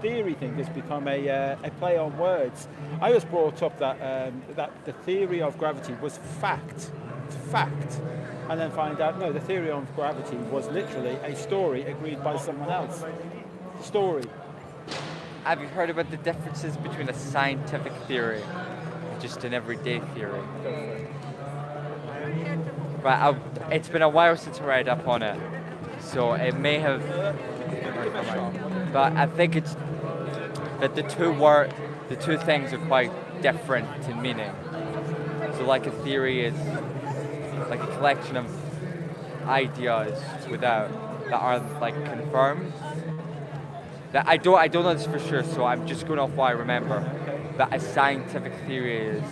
theory thing has become a play on words. I was brought up that the theory of gravity was fact. It's fact. And then find out, no, the theory of gravity was literally a story agreed by someone else. Story. Have you heard about the differences between a scientific theory and just an everyday theory? Right, it's been a while since I read up on it, so it may have. But I think it's that the two things are quite different in meaning. So, like a theory is like a collection of ideas that aren't like confirmed. That I don't know this for sure, so I'm just going off what I remember. That a scientific theory is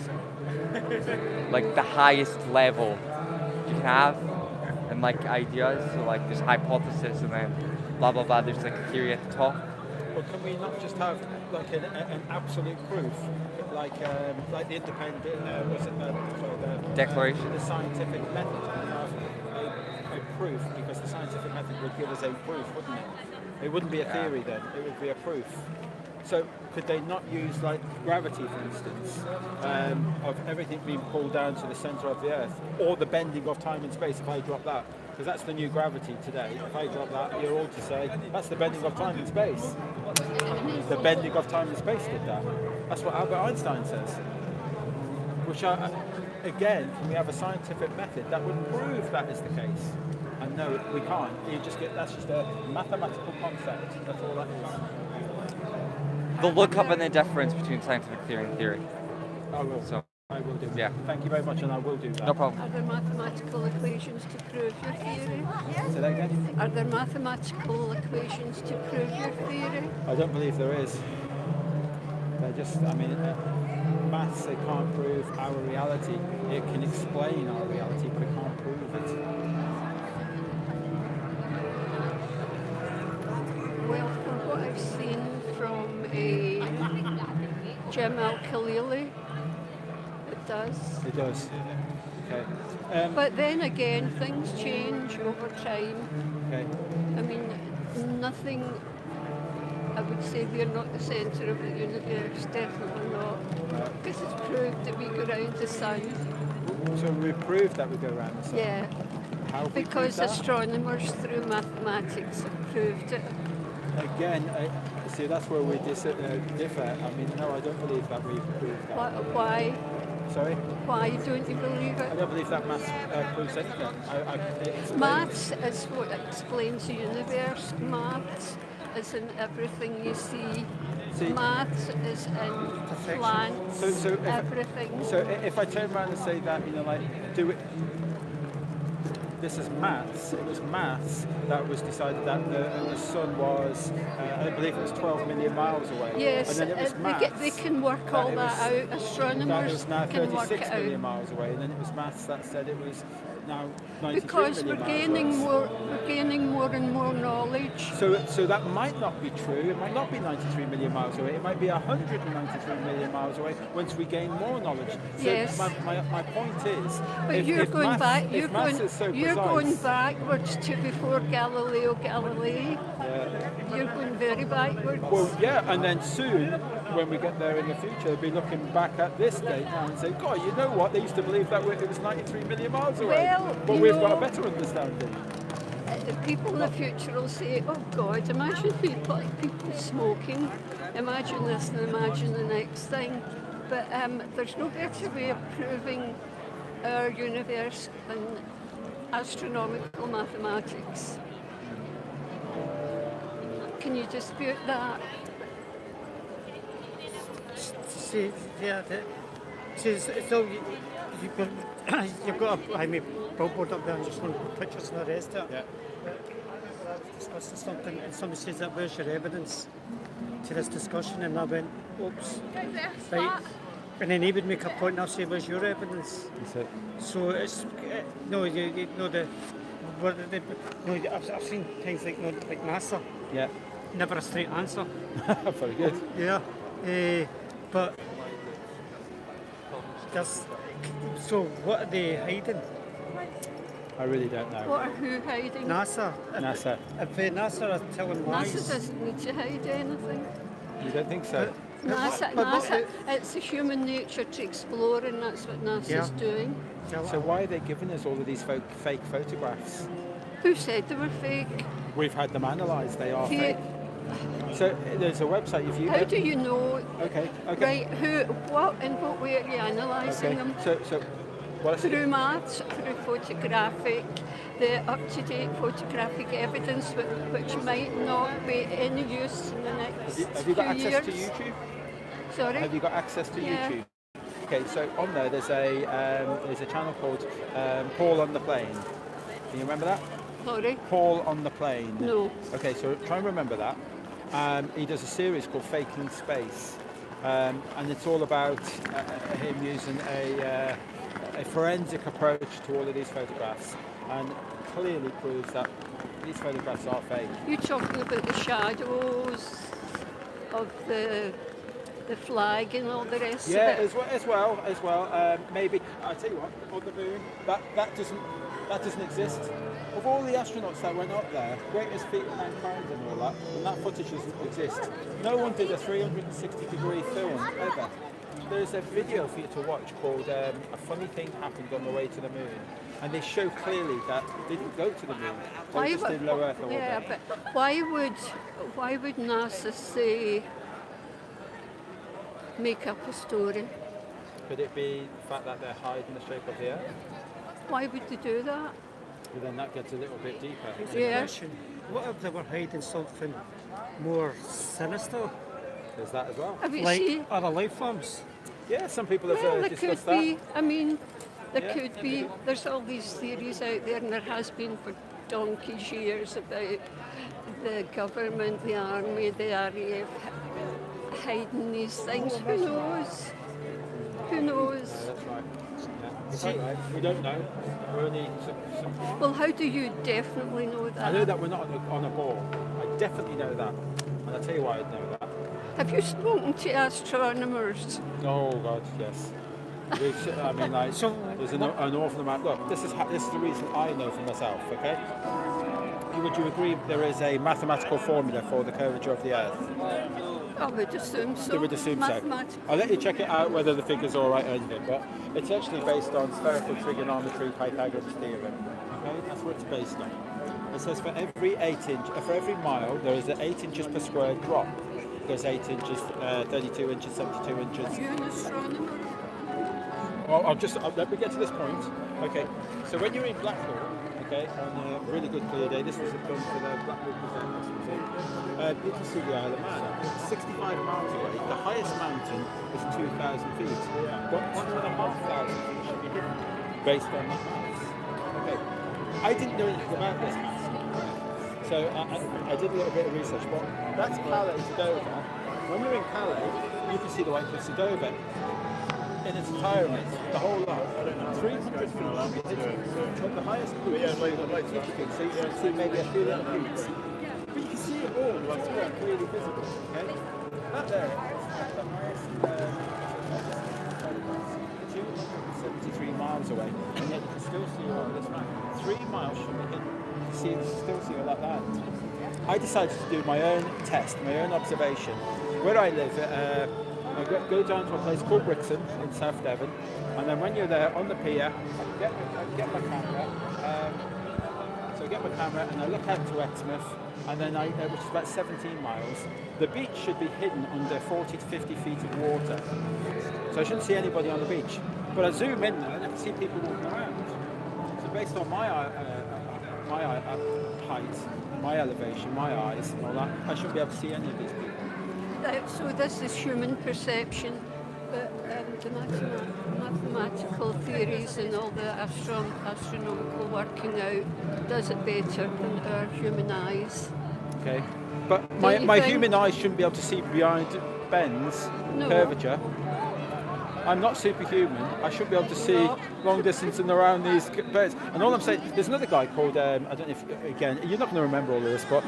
like the highest level you can have, and like ideas. So like there's hypothesis, and then blah blah blah. There's like a theory at the top. But can we not just have like an absolute proof, like the independent the declaration, the scientific method? We have a proof, because the scientific method would give us a proof, wouldn't it? It wouldn't be a theory then, it would be a proof. So could they not use like gravity, for instance, of everything being pulled down to the centre of the Earth, or the bending of time and space if I drop that? Because that's the new gravity today. If I drop that, you're all to say, that's the bending of time and space. The bending of time and space did that. That's what Albert Einstein says. Which again, can we have a scientific method that would prove that is the case? And no, we can't. That's just a mathematical concept. That's all that is. They'll look up in the difference between scientific theory and theory. I will. So I will do. Yeah. Thank you very much, and I will do that. No problem. Are there mathematical equations to prove your theory? Say that again? Are there mathematical equations to prove your theory? I don't believe there is. They're just, maths, they can't prove our reality. It can explain our reality, but it can't prove it. Well, from what I've seen from Jim Al-Khalili, it does. It does. Okay. But then again, things change over time. Okay. I mean, nothing, I would say we're not the centre of the universe, definitely not. Because it's proved that we go around the sun. So we've proved that we go around the sun? Yeah. How have we Because proved that? astronomers through mathematics have proved it. Again, see, that's where we differ. I mean, no, I don't believe that we've proved that. Why? Sorry? Why don't you believe it? I don't believe that maths proves anything. Maths is what explains the universe. Maths is in everything you see. Maths is in plants, everything. So if I turn around and say that, this is maths. It was maths that was decided that the sun was, I believe it was 12 million miles away. Yes, and then it was maths they can work all that out. Astronomers that it was now can work 36 it million out. miles away, and then it was maths that said it was now 93 Because million we're miles gaining away. we're gaining more and more knowledge. So that might not be true. It might not be 93 million miles away. It might be 193 million miles away once we gain more knowledge. So Yes. my point is, But if, you're if going maths, back. if You're maths going. is so You're precise, going backwards to before Galileo Galilei. you're going very backwards. Well, yeah, and then soon, when we get there in the future, they'll be looking back at this date now and say, God, you know what? They used to believe that it was 93 million miles away. Well, but you we've know, got a better understanding. The people in the future will say, oh God, imagine people smoking, imagine this and imagine the next thing. But there's no better way of proving our universe than astronomical mathematics. Can you dispute that? See, yeah, so you've got a billboard up there and just want pictures and the rest of it. Yeah. I was discussing something and somebody says that, where's your evidence to this discussion? And I went, oops. Right. And then he would make a point and I'll say, where's your evidence? That's it. So it's, no, you know, I've seen things like, like NASA. Yeah. Never a straight answer. Very good. Yeah. But just, so what are they hiding? I really don't know. What are who hiding? NASA. NASA. If NASA are telling lies. NASA doesn't need to hide anything. You don't think so? NASA, it's a human nature to explore, and that's what NASA's doing. So why are they giving us all of these fake photographs? Who said they were fake? We've had them analysed. They are fake. So there's a website. If you how do you know? Okay. Right. Who? What? In what way are you analysing them? Well, through maths, through photographic, the up-to-date photographic evidence which might not be any use in the next few years. Have you got access to YouTube? Sorry? Have you got access to YouTube? Okay, so on there there's a channel called Paul on the Plane. Can you remember that? Sorry? Paul on the Plane. No. Okay, so try and remember that. He does a series called Faking Space, and it's all about him using a forensic approach to all of these photographs, and clearly proves that these photographs are fake. You're talking about the shadows of the flag and all the rest of it? Yeah, as well. Maybe, I'll tell you what, on the moon, that doesn't exist. Of all the astronauts that went up there, greatest feat of mankind and all that, and that footage doesn't exist. No one did a 360-degree film, ever. There's a video for you to watch called A Funny Thing Happened on the Way to the Moon, and they show clearly that they didn't go to the moon. They were just in low Earth orbit. Yeah, but why would NASA say make up a story? Could it be the fact that they're hiding the shape of the Earth? Why would they do that? Well, then that gets a little bit deeper. Yeah. What if they were hiding something more sinister? There's that as well. Have you like seen? other life forms? Yeah, some people have Well, there discussed could be. that. I mean, there could be. There's all these theories out there, and there has been for donkey's years about the government, the army, the RAF hiding these things. Who knows? Who knows? Yeah, that's right. Yeah. We don't know. We're only some. Well, how do you definitely know that? I know that we're not on a ball. I definitely know that, and I'll tell you why I know that. Have you spoken to astronomers? Oh God, yes. I mean, like, there's an awful amount. Look, this is the reason I know for myself. Okay. Would you agree there is a mathematical formula for the curvature of the Earth? I would assume so. You would assume so. I'll let you check it out whether the figure's all right or anything, but it's actually based on spherical trigonometry, Pythagoras theorem. Okay, that's what it's based on. It says for every mile there is an 8 inches per square drop. There's 8 inches, 32 inches, 72 inches. Are you an astronomer? Well, let me get to this point. Okay, so when you're in Glasgow, okay, on a really good clear day, this was done for the Blackpool Museum, you can see the Isle of Man. 65 miles away, the highest mountain is 2,000 feet. But 1,500 feet should be hidden based on that maths. Okay, I didn't know anything about this maths. So I did a little bit of research, but that's Calais to Dover. When you're in Calais, you can see the White Cliffs of Dover in its entirety, the whole lot. 300 feet long, but the highest peak is 350 feet, so you can see maybe a few little peaks. But you can see it all, it's quite clearly visible. Okay? That there is the highest 273 miles away, and yet you can still see all this land. 3 miles from the hill. You can still see all that land. I decided to do my own test, my own observation. Where I live, I go down to a place called Brixham in South Devon, and then when you're there on the pier, I get my camera. So I get my camera and I look out to Exmouth, and then which is about 17 miles. The beach should be hidden under 40 to 50 feet of water, so I shouldn't see anybody on the beach. But I zoom in there and I can see people walking around. So based on my height, my elevation, my eyes, and all that, I shouldn't be able to see any of these people. So this is human perception, but the mathematical theories and all the astronomical working out does it better than our human eyes. Okay, but my human eyes shouldn't be able to see behind bends, curvature. I'm not superhuman. I should be able to see long distance and around these birds. And all I'm saying, there's another guy called, I don't know if, again, you're not going to remember all of this, but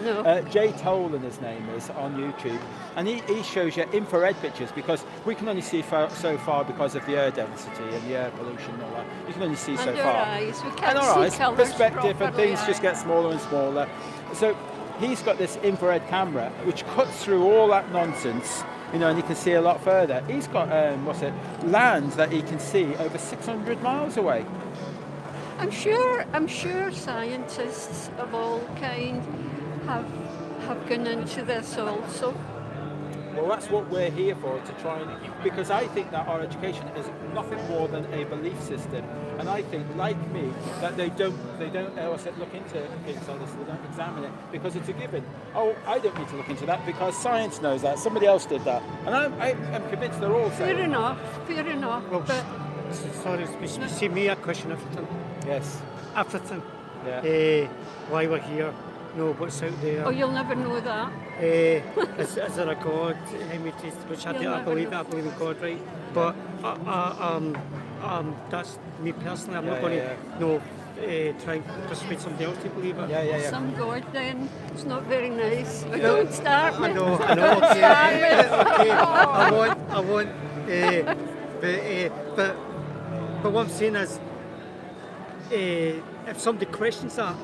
Jay Tolan, his name is, on YouTube. And he shows you infrared pictures, because we can only see so far because of the air density and the air pollution and all that. You can only see so far. Eyes. We can't and our eyes, perspective properly, and things just get smaller and smaller. So he's got this infrared camera which cuts through all that nonsense, and you can see a lot further. He's got land that he can see over 600 miles away. I'm sure scientists of all kind have gone into this also. Well, that's what we're here for, to try and, because I think that our education is nothing more than a belief system, and I think, like me, that they don't look into things like this, they don't examine it because it's a given. Oh, I don't need to look into that because science knows that, somebody else did that, and I'm convinced they're all saying. Fair enough. Well, but sorry, see me a question, everything. Yes. Everything. Yeah. Why we're here. No, what's out there. Oh, you'll never know that. Is there a God? Which I believe in God, right? But that's me personally. I'm not going to try and persuade somebody else to believe it. Yeah. Some God then. It's not very nice. But don't start me. I know. Okay. I won't. But what I'm saying is, if somebody questions that,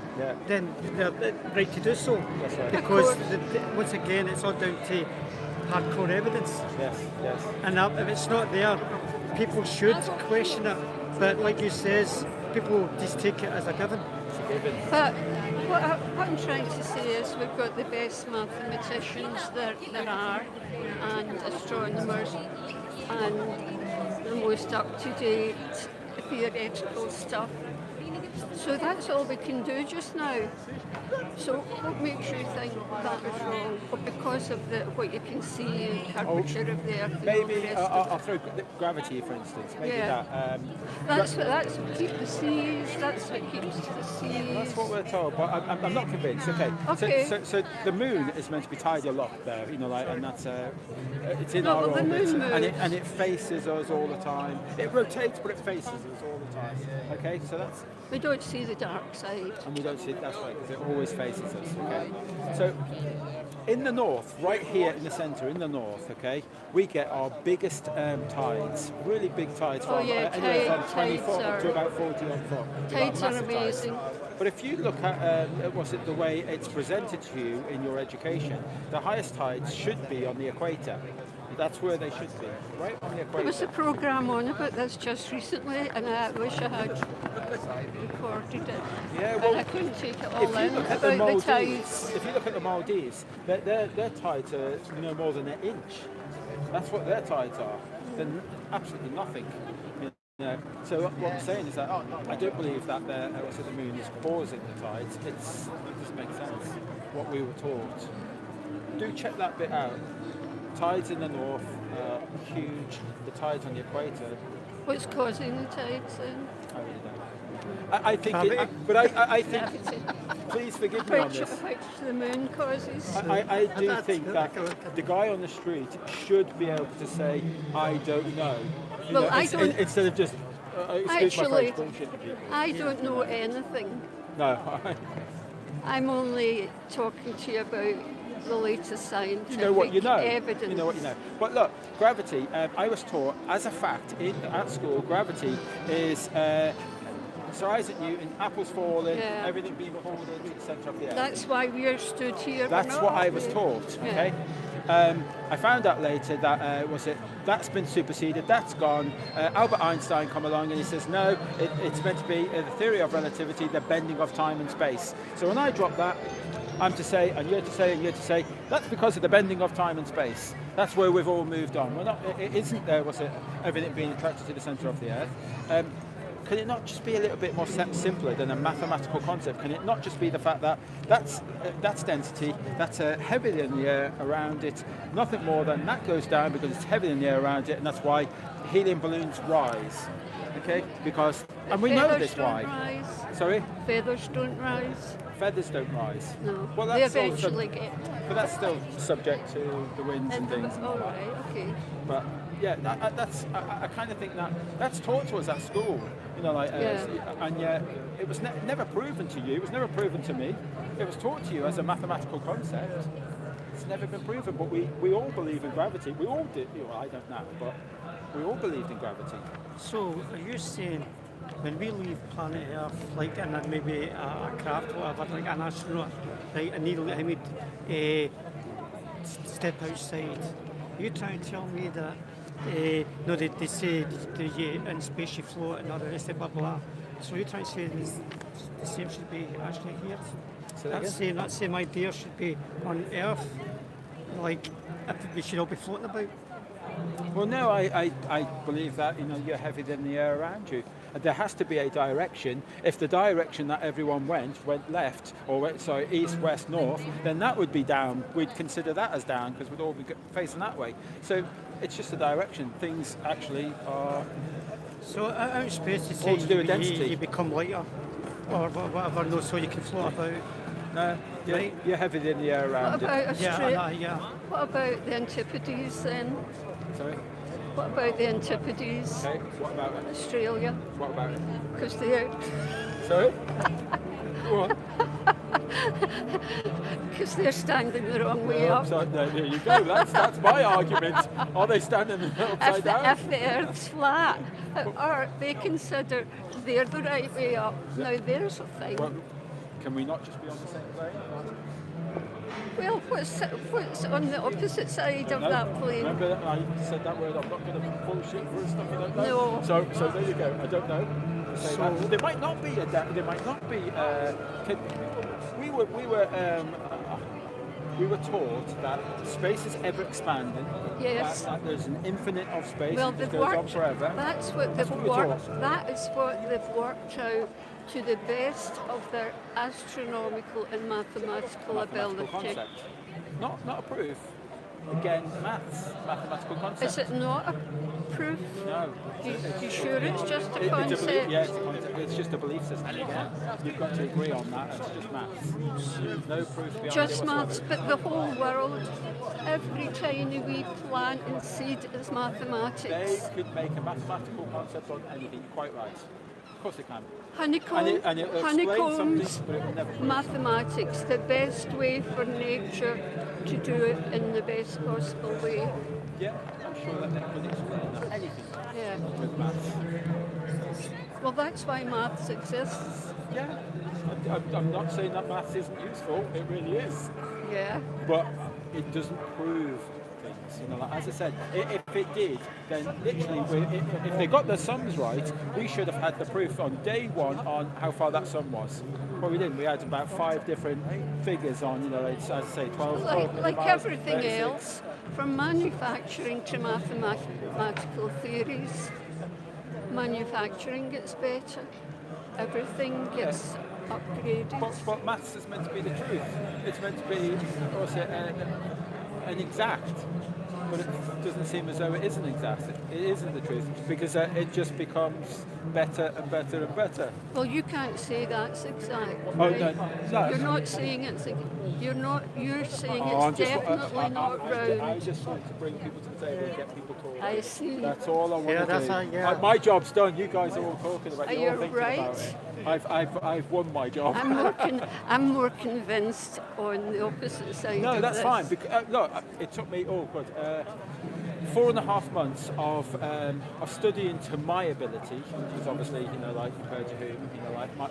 then they're right to do so. That's right. Because once again, it's all down to hardcore evidence. Yes. And if it's not there, people should question it. But like you says, people just take it as a given. But what I'm trying to say is we've got the best mathematicians there are, and astronomers, and the most up-to-date theoretical stuff. So that's all we can do just now. So what makes you think that is wrong? But because of what you can see and curvature of the Earth. Maybe I'll throw gravity, for instance. Maybe that. That's what keeps the seas. That's what keeps the seas. That's what we're told, but I'm not convinced. Okay. So the moon is meant to be tidal locked there, and that's it's in our orbit, and it faces us all the time. It rotates, but it faces us all the time. Okay, so that's. We don't see the dark side. And we don't see it, that's right, because it always faces us, okay? So, in the north, right here in the centre, in the north, okay, we get our biggest tides, really big tides, from anywhere from 24 to about 40 on foot. Tides are amazing. But if you look at the way it's presented to you in your education, the highest tides should be on the equator. That's where they should be, right on the equator. There was a programme on about this just recently, and I wish I had recorded it. Yeah, well, I couldn't take it all in about the tides. If you look at the Maldives, their tides are no more than an inch. That's what their tides are. Then absolutely nothing. So what I'm saying is that I don't believe that the moon is causing the tides. It doesn't make sense what we were taught. Do check that bit out. Tides in the north are huge. The tides on the equator. What's causing the tides then? I really don't. I think, I think. Please forgive me on this. Which the moon causes. I do think that the guy on the street should be able to say, "I don't know." I don't. Instead of just actually, I don't know anything. No. I'm only talking to you about the latest scientific evidence. You know what you know. But look, gravity, I was taught as a fact at school, gravity is Sir Isaac Newton, apples falling, Yeah. everything being beholden to the centre of the earth. That's why we're stood here. That's what I was taught. Okay. I found out later that that's been superseded. That's gone. Albert Einstein come along and he says no. It's meant to be the theory of relativity, the bending of time and space. So when I drop that, I'm to say, and you're to say, and you're to say, that's because of the bending of time and space. That's where we've all moved on. We're not. It isn't there. Everything being attracted to the centre of the earth? Can it not just be a little bit more simpler than a mathematical concept? Can it not just be the fact that that's density, that's heavier than the air around it, nothing more than that goes down because it's heavier than the air around it, and that's why helium balloons rise. Okay, because and we know this why. Rise. Sorry. Feathers don't rise. Feathers don't rise. No. Well, They that's eventually get. But that's still subject to the winds and things. All right. Okay. But yeah, I kind of think that's taught to us at school. You know, and yet it was never proven to you. It was never proven to me. It was taught to you as a mathematical concept. It's never been proven, but we all believe in gravity. We all did. You know, I don't know, but we all believed in gravity. So are you saying when we leave planet Earth, like in maybe a craft, whatever, like an astronaut, right, and he would step outside, are you trying to tell me that no, they say in space you float and all the rest of it, blah blah. So you're trying to say the same should be actually here? That same idea should be on Earth, like we should all be floating about. Well, no, I believe that you're heavier than the air around you. There has to be a direction. If the direction that everyone went left, or east, west, north, then that would be down. We'd consider that as down because we'd all be facing that way. So it's just a direction. Things actually are. So out of space, you say all to do with density. You become lighter, or whatever, no, so you can float about. No, you're heavier than the air around What about it. Australia? What about the Antipodes then? Sorry? What about the Antipodes? Okay, what about it? Australia? What about it? Because they're... Sorry? Go on. Because they're standing the wrong way up. There you go, that's my argument. Are they standing upside down? If the Earth's flat, or they consider they're the right way up. Now there's a thing. Well, can we not just be on the same plane? Well, what's on the opposite side of that plane? Remember that I said that word, I'm not going to bullshit for stuff I don't know. No. So there you go, I don't know. There might not be there might not be we were taught that space is ever expanding. Yes. That there's an infinite of space. Well, it goes on forever. That's what they've worked. That is what they've worked out to the best of their astronomical and mathematical ability. Concept. Not a proof. Again, mathematical concept. Is it not a proof? No. You sure it's just a concept? It's a concept. It's just a belief system. Again. You've got to agree on that. It's just maths. No proof behind Just it maths, but the whole world, every tiny wee plant and seed is mathematics. They could make a mathematical concept on anything. You're quite right. Of course they can. Honeycombs, mathematics, the best way for nature to do it in the best possible way. Yeah, I'm sure that they could explain anything with maths. Well, that's why maths exists. Yeah, I'm not saying that maths isn't useful, it really is. Yeah. But it doesn't prove things. Like, as I said, if it did, then literally, if they got the sums right, we should have had the proof on day one on how far that sum was. Well, we didn't. We had about 5 different figures on, as I say, 12. Like everything 36. Else, from manufacturing to mathematical theories, manufacturing gets better. Everything gets upgraded. But maths is meant to be the truth. It's meant to be, an exact. But it doesn't seem as though it isn't exact. It isn't the truth because it just becomes better and better and better. Well, you can't say that's exact. Oh, right? no. You're not saying it's. You're saying it's definitely not round. I just want to bring people to the table and get people talking. I see. That's all I want to do. My job's done. You guys are all talking about it. You're all thinking about it. I've won my job. I'm more convinced on the opposite side. No, of that's this. fine. Because, look, it took me. Oh, God. 4.5 months of studying to my ability, because obviously, like compared to whom,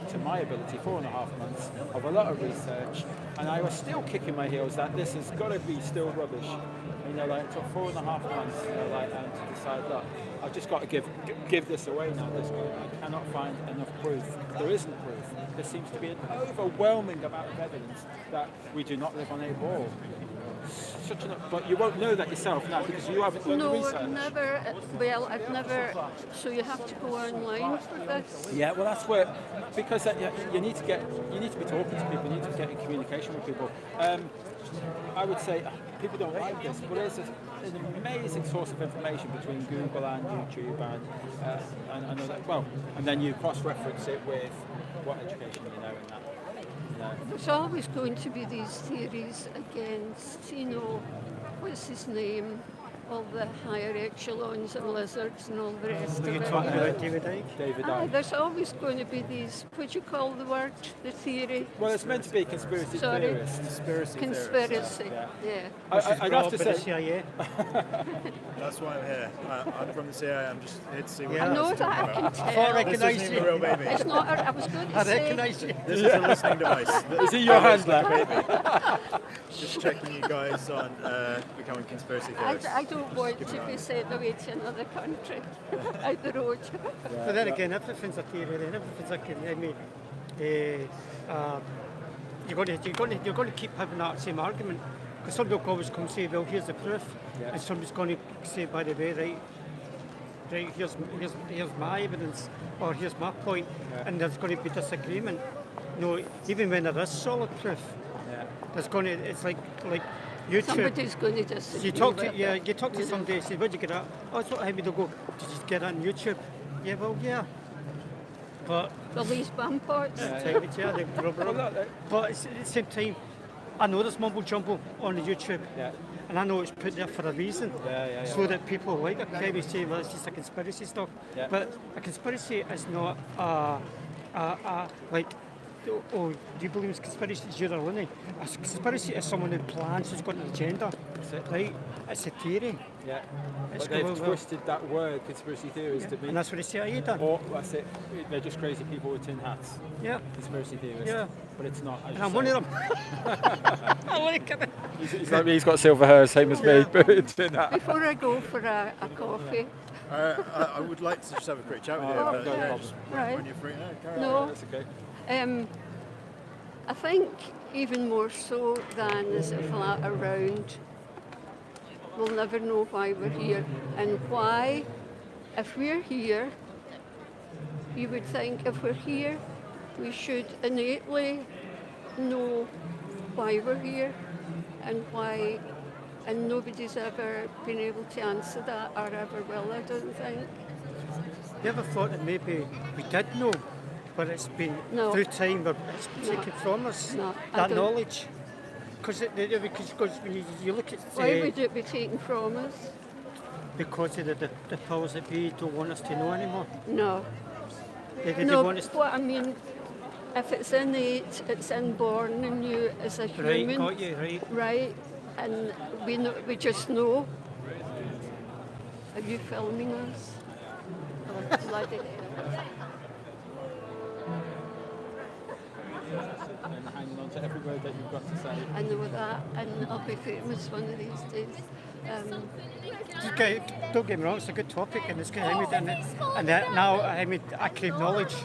to my ability, 4.5 months of a lot of research, and I was still kicking my heels that this has got to be still rubbish. It took 4.5 months, and to decide, look, I've just got to give this away now. I cannot find enough proof. There isn't proof. There seems to be an overwhelming amount of evidence that we do not live on a ball. But you won't know that yourself now because you haven't done the research. No, I've never. Well, I've never. So you have to go online for this. Yeah, well, that's where because you need to be talking to people. You need to get in communication with people. I would say people don't like this, but there's an amazing source of information between Google and YouTube and other, and then you cross-reference it with what education you know and that. There's always going to be these theories against, what's his name, all the higher echelons and lizards and all the rest of it. You're talking about David Icke? David Icke. There's always going to be these, what do you call the word, the theory? Well, it's meant to be conspiracy theorists. Conspiracy, yeah. I'd have to say... That's why I'm here. I'm from the CIA. I'm just here to see what I know that, I can tell. I recognise you. Real baby. It's not, I was going to say... I recognise you. This is a listening device. Is he your handler? Just checking you guys on becoming conspiracy theorists. I don't want to be sent away to another country, out the road. But then again, everything's a theory, and everything's you're going to keep having that same argument. Because somebody will always come and say, well, here's the proof. Yeah. And somebody's going to say, by the way, right, here's my evidence, or here's my point, and there's going to be disagreement. Even when there is solid proof, there's going to, it's like YouTube. Somebody's going to disagree. You talk to somebody and say, where'd you get that? Oh, it's what I would go, did you get that on YouTube? Yeah, well, yeah. But police bumparts. But at the same time, I know there's mumble jumble on the YouTube, and I know it's put there for a reason, so that people like it maybe say, well, it's just a conspiracy stuff. But a conspiracy is not like, oh, do you believe it's conspiracy? You're a loony. A conspiracy is someone who plans, who's got an agenda, right? It's a theory. Yeah. But they've twisted that word, conspiracy theories, to mean... And that's what the CIA done. Or, that's it, they're just crazy people with tin hats. Yeah. Conspiracy theorists. Yeah. But it's not. And I'm one of them. I want to come in. He's like me, he's got silver hair, same as me, but it's tin hat. Before I go for a coffee... I would like to just have a quick chat with you. No problem. Right. When you're free. No. That's okay. I think even more so than is it flat around, we'll never know why we're here. And why, if we're here, you would think if we're here, we should innately know why we're here and why, and nobody's ever been able to answer that or ever will, I don't think. You ever thought that maybe we did know, but it's been through time, but it's been taken from us, that knowledge? Because when you look at... Why would it be taken from us? Because of the powers that be don't want us to know anymore. No. They want us what I mean, if it's innate, it's inborn in you as a human. Right, got you, right. Right, and we just know. Are you filming us? Oh, bloody hell. And hanging on to every word that you've got to say. I know that, and I'll be famous one of these days. Don't get me wrong, it's a good topic, and it's good. And now I crave knowledge.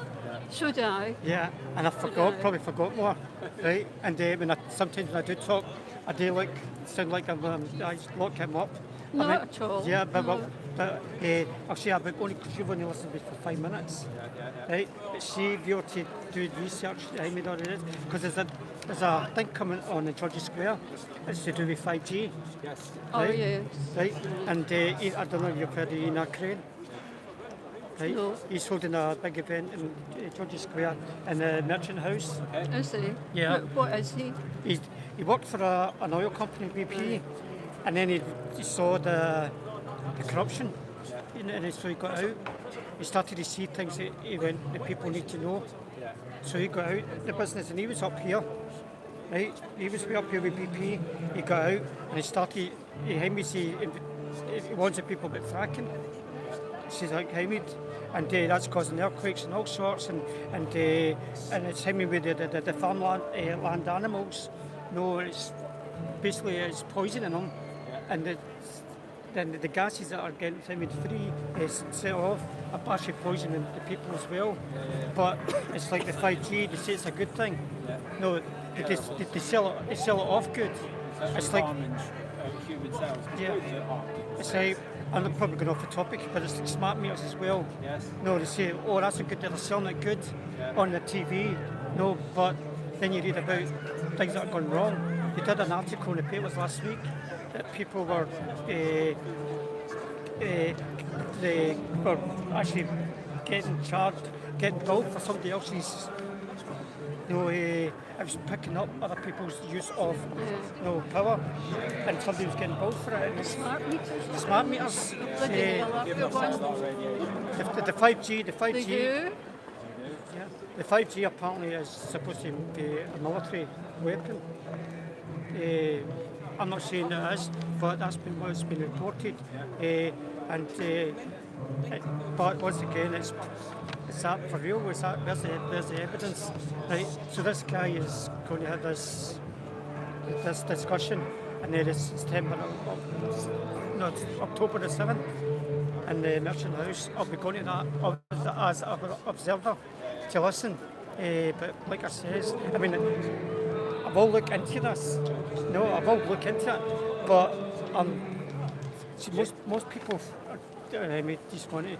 So do I. Yeah, and probably forgot more, right? And sometimes when I do talk, I do sound like I lock him up. Not at all. Yeah, but I'll say about only because you've only listened to me for 5 minutes, right? But see, be able to do research, because there's a thing coming on in Georgia Square. It's to do with 5G. Yes. Right? Oh yes. Right, and I don't know if you've heard of Ian Crane. Right? No. He's holding a big event in Georgia Square in the Merchant House. Okay. Is he? Yeah. What is he? He worked for an oil company, BP, and then he saw the corruption, and so he got out. He started to see things that people need to know. Yeah. So he got out the business, and he was up here, right? He was way up here with BP. He got out, and he started. It wants the people a bit fracking. She's like Hamid, and that's causing earthquakes and all sorts, and it's Hamid with the farmland land animals. No, it's basically it's poisoning them, and then the gases that are getting Hamid free is set off are actually poisoning the people as well. But it's like the 5G. They say it's a good thing. No, they sell it off good. It's like human cells. It's like, I'm probably going off the topic, but it's like smart meters as well. Yes. No, they say, oh, that's a good, they're selling it good on the TV. No, but then you read about things that are going wrong. They did an article in the papers last week that people were they were actually getting charged, getting billed for somebody else's. I was picking up other people's use of power, and somebody was getting billed for it. And smart meters. Smart meters. The 5G. They do? Yeah. The 5G apparently is supposed to be a military weapon. I'm not saying it is, but that's been what's been reported. But once again, is that for real? Is that there's the evidence, right? So this guy is going to have this discussion, and then it's October the 7th, in the Merchant House. I'll be going to that as an observer to listen. But like I says, I mean, I will look into this. No, I will look into it, but see, most people just want to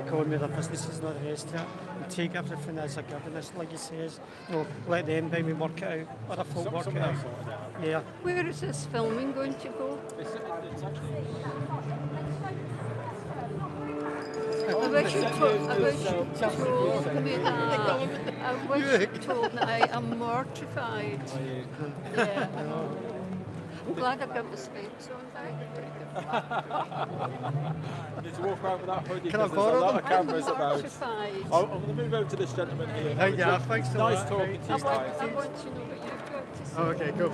go on with their businesses and all the rest of it and take everything as a given. It's like you says, let them maybe work it out, other folk work it out. Yeah. Where is this filming going to go? I wish you told me that. I wish you told me. I am mortified. Yeah. I'm glad I got the specs on You need to walk around with that hoodie Can I because there's a borrow lot them? of cameras I'm about. mortified. I'm going to move over to this gentleman here. Thanks so Nice much. talking to you guys. I want to know what you've got to say. Oh, okay, cool.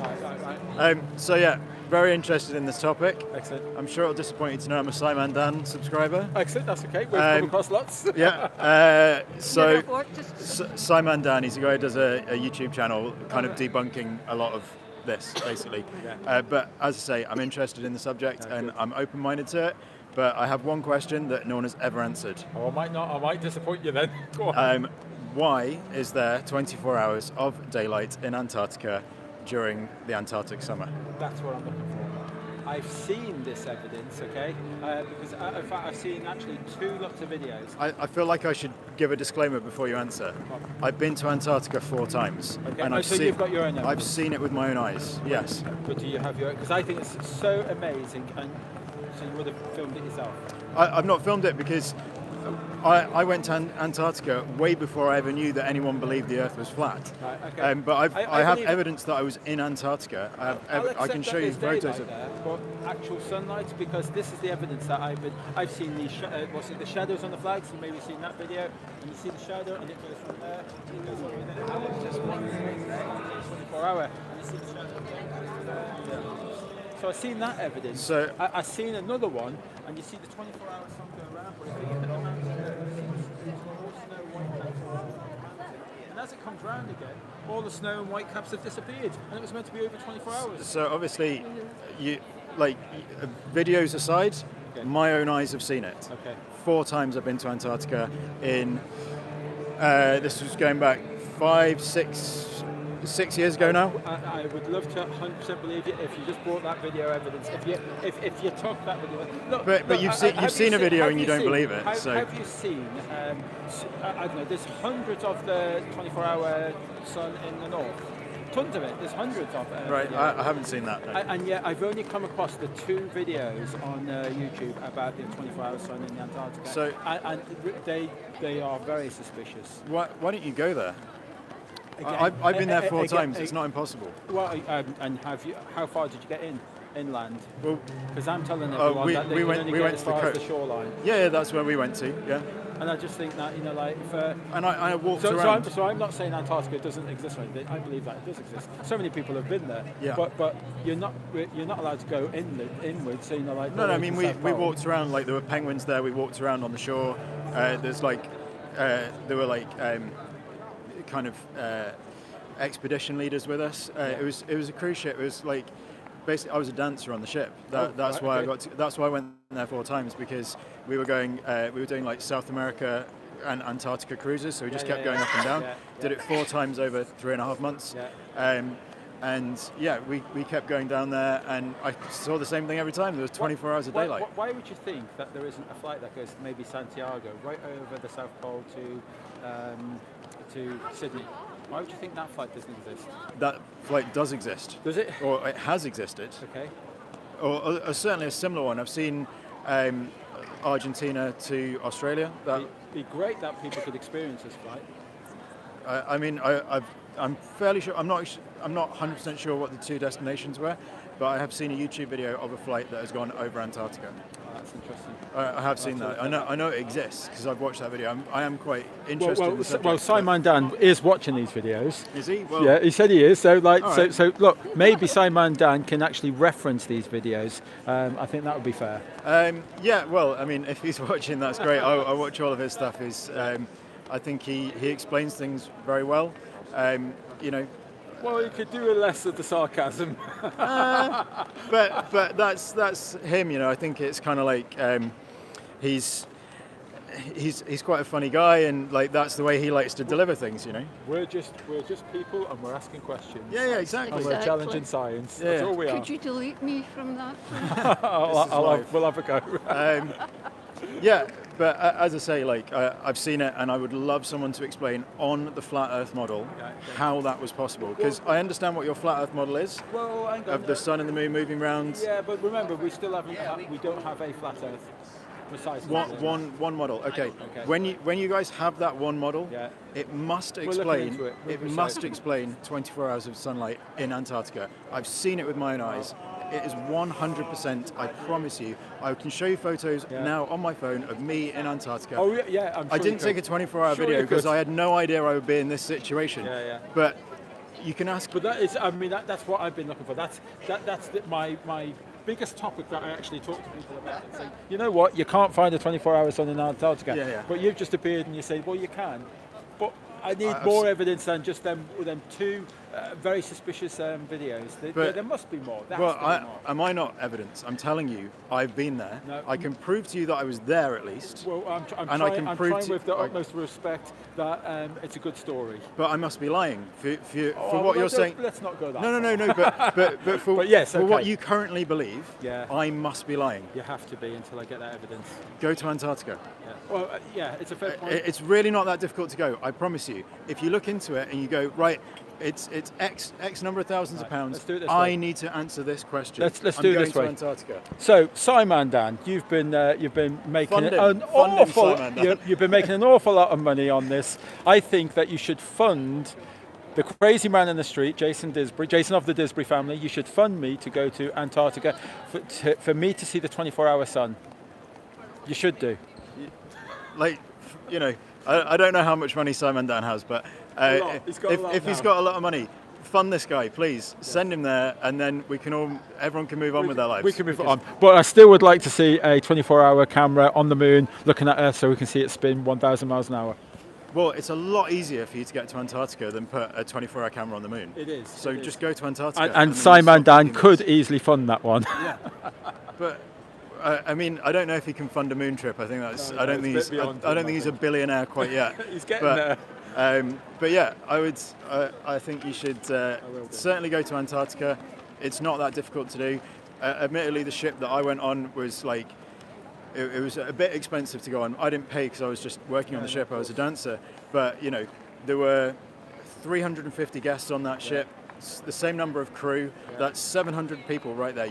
Right. So yeah, very interested in this topic. Excellent. I'm sure it'll disappoint you to know I'm a Simon Dan subscriber. Excellent, that's okay. We've come across lots. Yeah. So What just Simon Dan, he's a guy who does a YouTube channel kind of debunking a lot of this, basically. But as I say, I'm interested in the subject and I'm open-minded to it. But I have one question that no one has ever answered. Oh, I might disappoint you then. Go on. Why is there 24 hours of daylight in Antarctica during the Antarctic summer? That's what I'm looking for. I've seen this evidence, okay? Because in fact, I've seen actually 2 lots of videos. I feel like I should give a disclaimer before you answer. I've been to Antarctica 4 times. Okay. And So you've got your own evidence? I've seen it with my own eyes, yes. But do you have your own? Because I think it's so amazing, and so you would have filmed it yourself. I've not filmed it because I went to Antarctica way before I ever knew that anyone believed the Earth was flat. Right, okay. But I have evidence that I was in Antarctica. I can show you photos of there, but actual sunlight, because this is the evidence that I've seen these the shadows on the flags. You maybe seen that video, and you see the shadow, and it goes from there, and it goes all the way there. And it's just 24 hour, and you see the shadow. So I've seen that evidence. So I've seen another one, and you see the 24 hour sun go around, but if you get the mountain, all snow, white caps, and as it comes round again, all the snow and white caps have disappeared, and it was meant to be over 24 hours. So obviously, videos aside, my own eyes have seen it. Okay. 4 times I've been to Antarctica in, this was going back 6 years ago now. I would love to 100% believe you if you just brought that video evidence. If you took that video. Look, but you've seen a video and you don't believe it. Have you seen? I don't know. There's hundreds of the 24-hour sun in the north. Tons of it. There's hundreds of it. Right. I haven't seen that. No. And yet I've only come across the 2 videos on YouTube about the 24-hour sun in the Antarctica. So and they are very suspicious. Why don't you go there? Again, I've been there 4 times. It's not impossible. Well, and how far did you get inland? Well, because I'm telling everyone that they can only get as far as the shoreline. Yeah, that's where we went to. Yeah. And I just think that, you know, like if and I walked so around. So I'm not saying Antarctica doesn't exist. Right? I believe that it does exist. So many people have been there. Yeah. But you're not allowed to go inwards. So, you know, like No, I mean we walked around, like there were penguins there. We walked around on the shore. There's like there were like kind of expedition leaders with us. It was a cruise ship. It was like basically I was a dancer on the ship. That's why I went there 4 times, because we were doing like South America and Antarctica cruises. So we just kept going up and down. Did it 4 times over 3.5 months. And yeah, we kept going down there, and I saw the same thing every time. There was 24 hours of daylight. Why would you think that there isn't a flight that goes to maybe Santiago, right over the South Pole to Sydney? Why would you think that flight doesn't exist? That flight does exist. Does it? Or it has existed. Okay. Or certainly a similar one. I've seen Argentina to Australia. It'd be great that people could experience this flight. I mean, I'm fairly sure. I'm not 100% sure what the 2 destinations were, but I have seen a YouTube video of a flight that has gone over Antarctica. Oh, that's interesting. I have seen that. I know it exists because I've watched that video. I am quite interested in the subject. Well, Simon Dan is watching these videos. Is he? Well, yeah, he said he is. So, like, right. so look, maybe Simon Dan can actually reference these videos. I think that would be fair. Yeah. Well, I mean, if he's watching, that's great. I watch all of his stuff. I think he explains things very well. You know. Well, you could do a less of the sarcasm. But that's him, you know. I think it's kind of like he's quite a funny guy, and like that's the way he likes to deliver things, you know. We're just people, and we're asking questions. Yeah, exactly. And we're challenging science. Yeah. That's all we are. Could you delete me from that? We'll have a go. Yeah, but as I say, like I've seen it, and I would love someone to explain on the flat Earth model how that was possible. Because I understand what your flat Earth model is, of the sun and the moon moving round. Yeah, but remember, we still haven't. We don't have a flat Earth. Precisely. One model. Okay. When you guys have that one model, it must explain. It must explain 24 hours of sunlight in Antarctica. I've seen it with my own eyes. It is 100%. I promise you. I can show you photos now on my phone of me in Antarctica. Oh yeah. I'm sure I didn't take a 24-hour video because I had no idea I would be in this situation. Yeah. But you can ask. But that is. I mean, that's what I've been looking for. That's my biggest topic that I actually talk to people about. And say, you know what? You can't find a 24-hour sun in Antarctica. Yeah. But you've just appeared and you say, well, you can. But I need more evidence than just them 2 very suspicious videos. There must be more. Am I not evidence? I'm telling you, I've been there. No. I can prove to you that I was there at least. Well, I'm trying with the utmost respect that it's a good story. But I must be lying for what you're saying. Let's not go that. No. But for what you currently believe, I must be lying. You have to be until I get that evidence. Go to Antarctica. Yeah. Well, it's a fair point. It's really not that difficult to go. I promise you. If you look into it and you go right. It's X number of thousands of pounds. Let's do it this I way. need to answer this question. Let's do it this way. I'm going to Antarctica. So, Simon Dan, you've been making an awful lot of money on this. I think that you should fund the crazy man in the street, Jason of the Disbury family. You should fund me to go to Antarctica for me to see the 24-hour sun. You should do. Like, you know, I don't know how much money Simon Dan has, but if he's got a lot of money, fund this guy, please. Send him there, and then everyone can move on with their lives. We can move on. But I still would like to see a 24-hour camera on the moon looking at Earth so we can see it spin 1,000 miles an hour. Well, it's a lot easier for you to get to Antarctica than put a 24-hour camera on the moon. It is. So just go to Antarctica. And Simon Dan could easily fund that one. Yeah. But I mean, I don't know if he can fund a moon trip. I think that's. I don't think he's a billionaire quite yet. He's getting there. But yeah, I think you should certainly go to Antarctica. It's not that difficult to do. Admittedly, the ship that I went on was like, it was a bit expensive to go on. I didn't pay because I was just working on the ship. I was a dancer. But you know, there were 350 guests on that ship. It's the same number of crew. That's 700 people right there.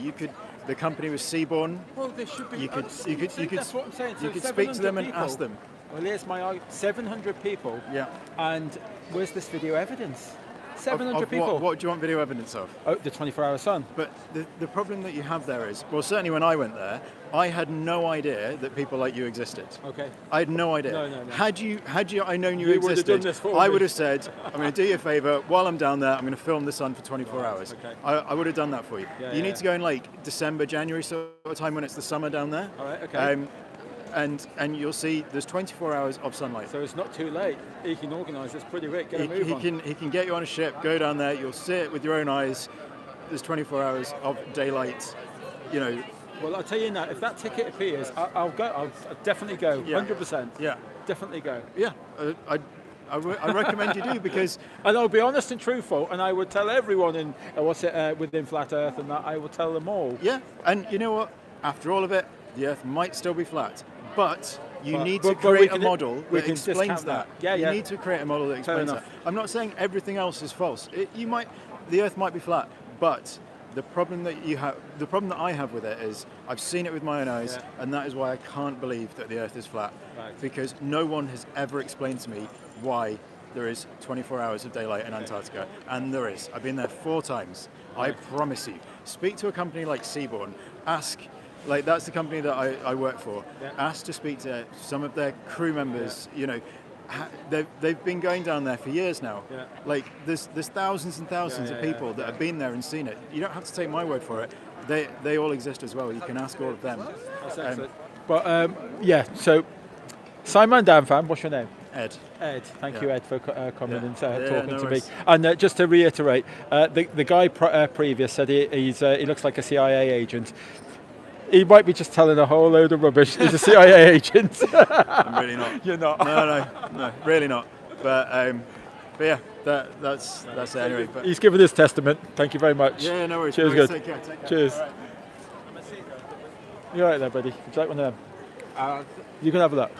The company was Seaborn. Well, there should be. You could that's what I'm saying. You could speak to them and ask them. Well, here's my argument. 700 people. Yeah. And where's this video evidence? 700 people. What do you want video evidence of? Oh, the 24-hour sun. But the problem that you have there is, well, certainly when I went there, I had no idea that people like you existed. Okay. I had no idea. No. Had you I known you You would have existed, done this for I me. would have said, I'm going to do you a favour, while I'm down there, I'm going to film the sun for 24 hours. Okay. I would have done that for you. Yeah, you yeah. need to go in like December, January sort of time when it's the summer down there. All right, okay. And you'll see there's 24 hours of sunlight. So it's not too late. He can organise this pretty quick. Get a move on. He can get you on a ship, go down there, you'll see it with your own eyes. There's 24 hours of daylight, you know. Well, I'll tell you now, if that ticket appears, I'll go. I'll definitely go. Yeah. 100%. Yeah. Definitely go. Yeah. I recommend you do, because... And I'll be honest and truthful, and I would tell everyone in, within Flat Earth and that, I will tell them all. Yeah, and you know what? After all of it, the Earth might still be flat, but you need to create a model that explains that. Yeah, you need to create a model that explains that. I'm not saying everything else is false. The Earth might be flat, but the problem that I have with it is I've seen it with my own eyes, and that is why I can't believe that the Earth is flat, because no one has ever explained to me why there is 24 hours of daylight in Antarctica, and there is. I've been there 4 times. I promise you. Speak to a company like Seabourn. Ask, like that's the company that I work for. Ask to speak to some of their crew members. You know, they've been going down there for years now. Like there's thousands and thousands of people that have been there and seen it. You don't have to take my word for it. They all exist as well. You can ask all of them. That's excellent. But so Simon and Dan fan, what's your name? Ed. Ed, thank you, Ed, for coming and talking no to me. worries. And just to reiterate, the guy previous said he looks like a CIA agent. He might be just telling a whole load of rubbish. He's a CIA agent. I'm really not. You're not. No, really not. But yeah, that's it anyway. But he's given his testament. Thank you very much. Yeah, no worries. Cheers, No worries. good. Take care. Cheers. All right. You all right there, buddy? Would you like one of them? You can have a look.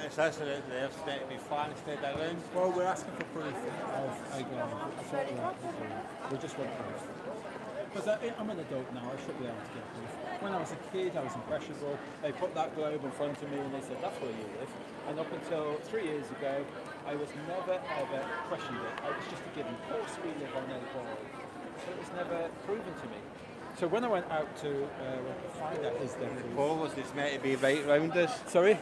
It's actually that the Earth's meant to be flat instead of round. Well, we're asking for proof of we just want proof. Because I'm an adult now, I should be able to get proof. When I was a kid, I was impressionable. They put that globe in front of me and they said, that's where you live. And up until 3 years ago, I was never, ever questioned it. It was just a given. Of course we live on a globe. So it was never proven to me. So when I went out to find out, is there proof? Poles is meant to be right round us. Sorry?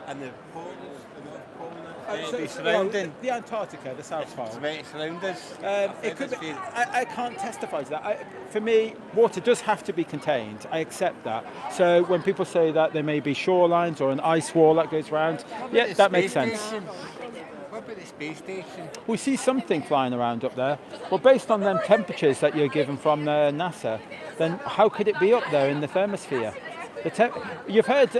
And the poles, the North Pole now, So, meant to be surrounding. the Antarctica, the South Pole. It's meant to surround us. It could be, I can't testify to that. For me, water does have to be contained. I accept that. So when people say that there may be shorelines or an ice wall that goes around, yeah, that makes sense. What about the space station? We see something flying around up there. Well, based on them temperatures that you're given from NASA, then how could it be up there in the thermosphere? You've heard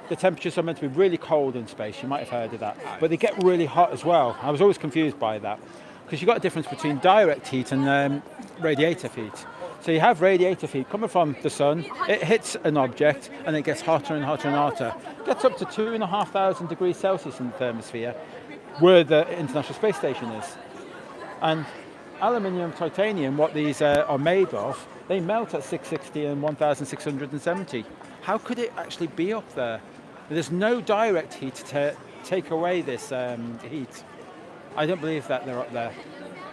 the temperatures are meant to be really cold in space. You might have heard of that. But they get really hot as well. I was always confused by that. Because you've got a difference between direct heat and radiative heat. So you have radiative heat coming from the sun, it hits an object and it gets hotter and hotter and hotter. It gets up to 2,500 degrees Celsius in the thermosphere, where the International Space Station is. And aluminium, titanium, what these are made of, they melt at 660 and 1,670. How could it actually be up there? There's no direct heat to take away this heat. I don't believe that they're up there.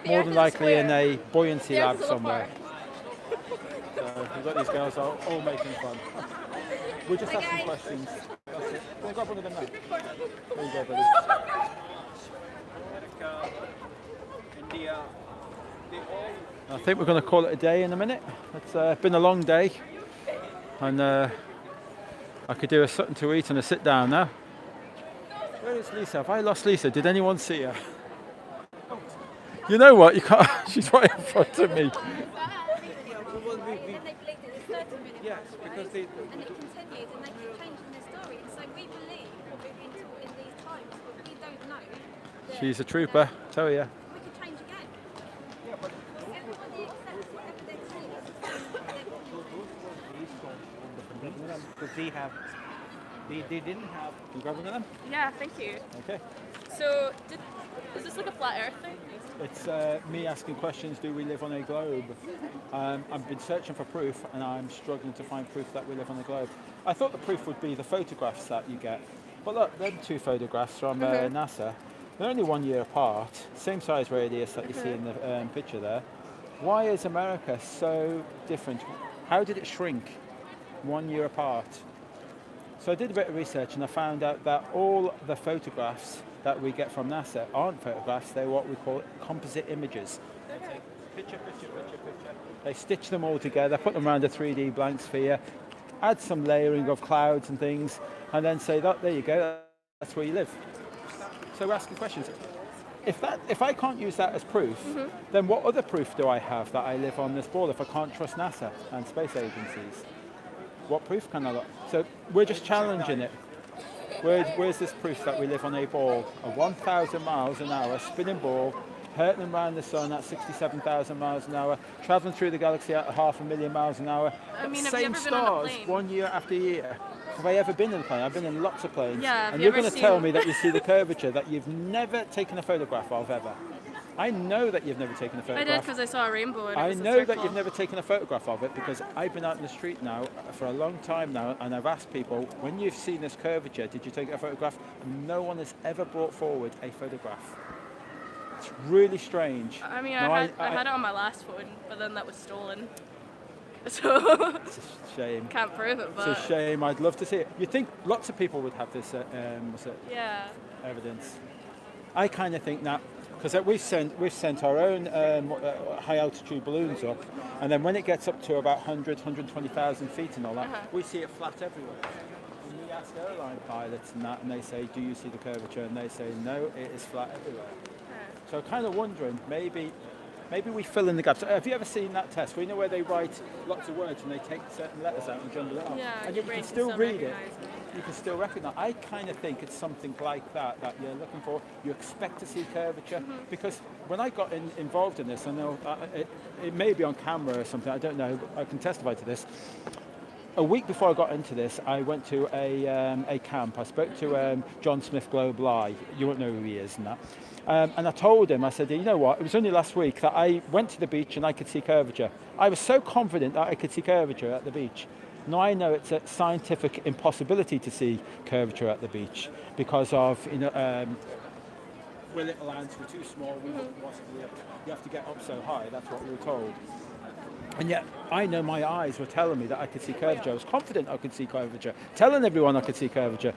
More than likely in a buoyancy lab somewhere. So we've got these girls all making fun. We're just asking questions. That's it. Can I grab one of them now? There you go, buddy. America, India, they all... I think we're going to call it a day in a minute. It's been a long day. And I could do a something to eat and a sit down now. Where is Lisa? Have I lost Lisa? Did anyone see her? You know what? You can't. She's right in front of me. Yes, because they... And it continues and they keep changing their story. So we believe what we've been taught in these times, but we don't know. She's a trooper, tell you. We could change again. Everybody accepts whatever they're telling us. Because they didn't have... Can you grab one of them? Yeah, thank you. Okay. So, is this like a flat Earth thing? It's me asking questions, do we live on a globe? I've been searching for proof and I'm struggling to find proof that we live on a globe. I thought the proof would be the photographs that you get. But look, there are 2 photographs from NASA. They're only 1 year apart, same size radius that you see in the picture there. Why is America so different? How did it shrink 1 year apart? So I did a bit of research and I found out that all the photographs that we get from NASA aren't photographs, they're what we call composite images. They take picture. They stitch them all together, put them around a 3D blank sphere, add some layering of clouds and things, and then say, there you go, that's where you live. So we're asking questions. If I can't use that as proof, then what other proof do I have that I live on this ball if I can't trust NASA and space agencies? What proof can I look? So we're just challenging it. Where's this proof that we live on a ball, a 1,000 miles an hour spinning ball, hurtling around the sun at 67,000 miles an hour, travelling through the galaxy at 500,000 miles an hour. I mean, have same you ever been on a stars, plane? 1 year after year. Have I ever been in a plane? I've been in lots of planes. Yeah, have and you you're ever going to tell seen- me that you see the curvature that you've never taken a photograph of ever. I know that you've never taken a I photograph. did because I saw a rainbow and it I was a know that circle. you've never taken a photograph of it because I've been out in the street now for a long time now and I've asked people, when you've seen this curvature, did you take a photograph? No one has ever brought forward a photograph. It's really strange. I mean, Now, I had it on my last phone, but then that was stolen. So it's a shame. Can't prove it, but It's a shame. I'd love to see it. You'd think lots of people would have this yeah. evidence. I kind of think that because we've sent our own high altitude balloons up, and then when it gets up to about 120,000 feet and all that, we see it flat everywhere. And we ask airline pilots and that, and they say, "Do you see the curvature?" And they say, "No, it is flat everywhere." So kind of wondering, maybe we fill in the gaps. Have you ever seen that test? We know where they write lots of words and they take certain letters out and jumble it up. Yeah, and your you brain can can still still read it. recognise it. You can still recognise. I kind of think it's something like that you're looking for. You expect to see curvature because when I got involved in this, I know it may be on camera or something. I don't know. I can testify to this. A week before I got into this, I went to a camp. I spoke to John Smith Globe Lie. You won't know who he is and that. And I told him, I said, you know what, it was only last week that I went to the beach and I could see curvature. I was so confident that I could see curvature at the beach. Now I know it's a scientific impossibility to see curvature at the beach because of, we're little ants, we're too small, you have to get up so high, that's what we were told. And yet, I know my eyes were telling me that I could see curvature. I was confident I could see curvature, telling everyone I could see curvature,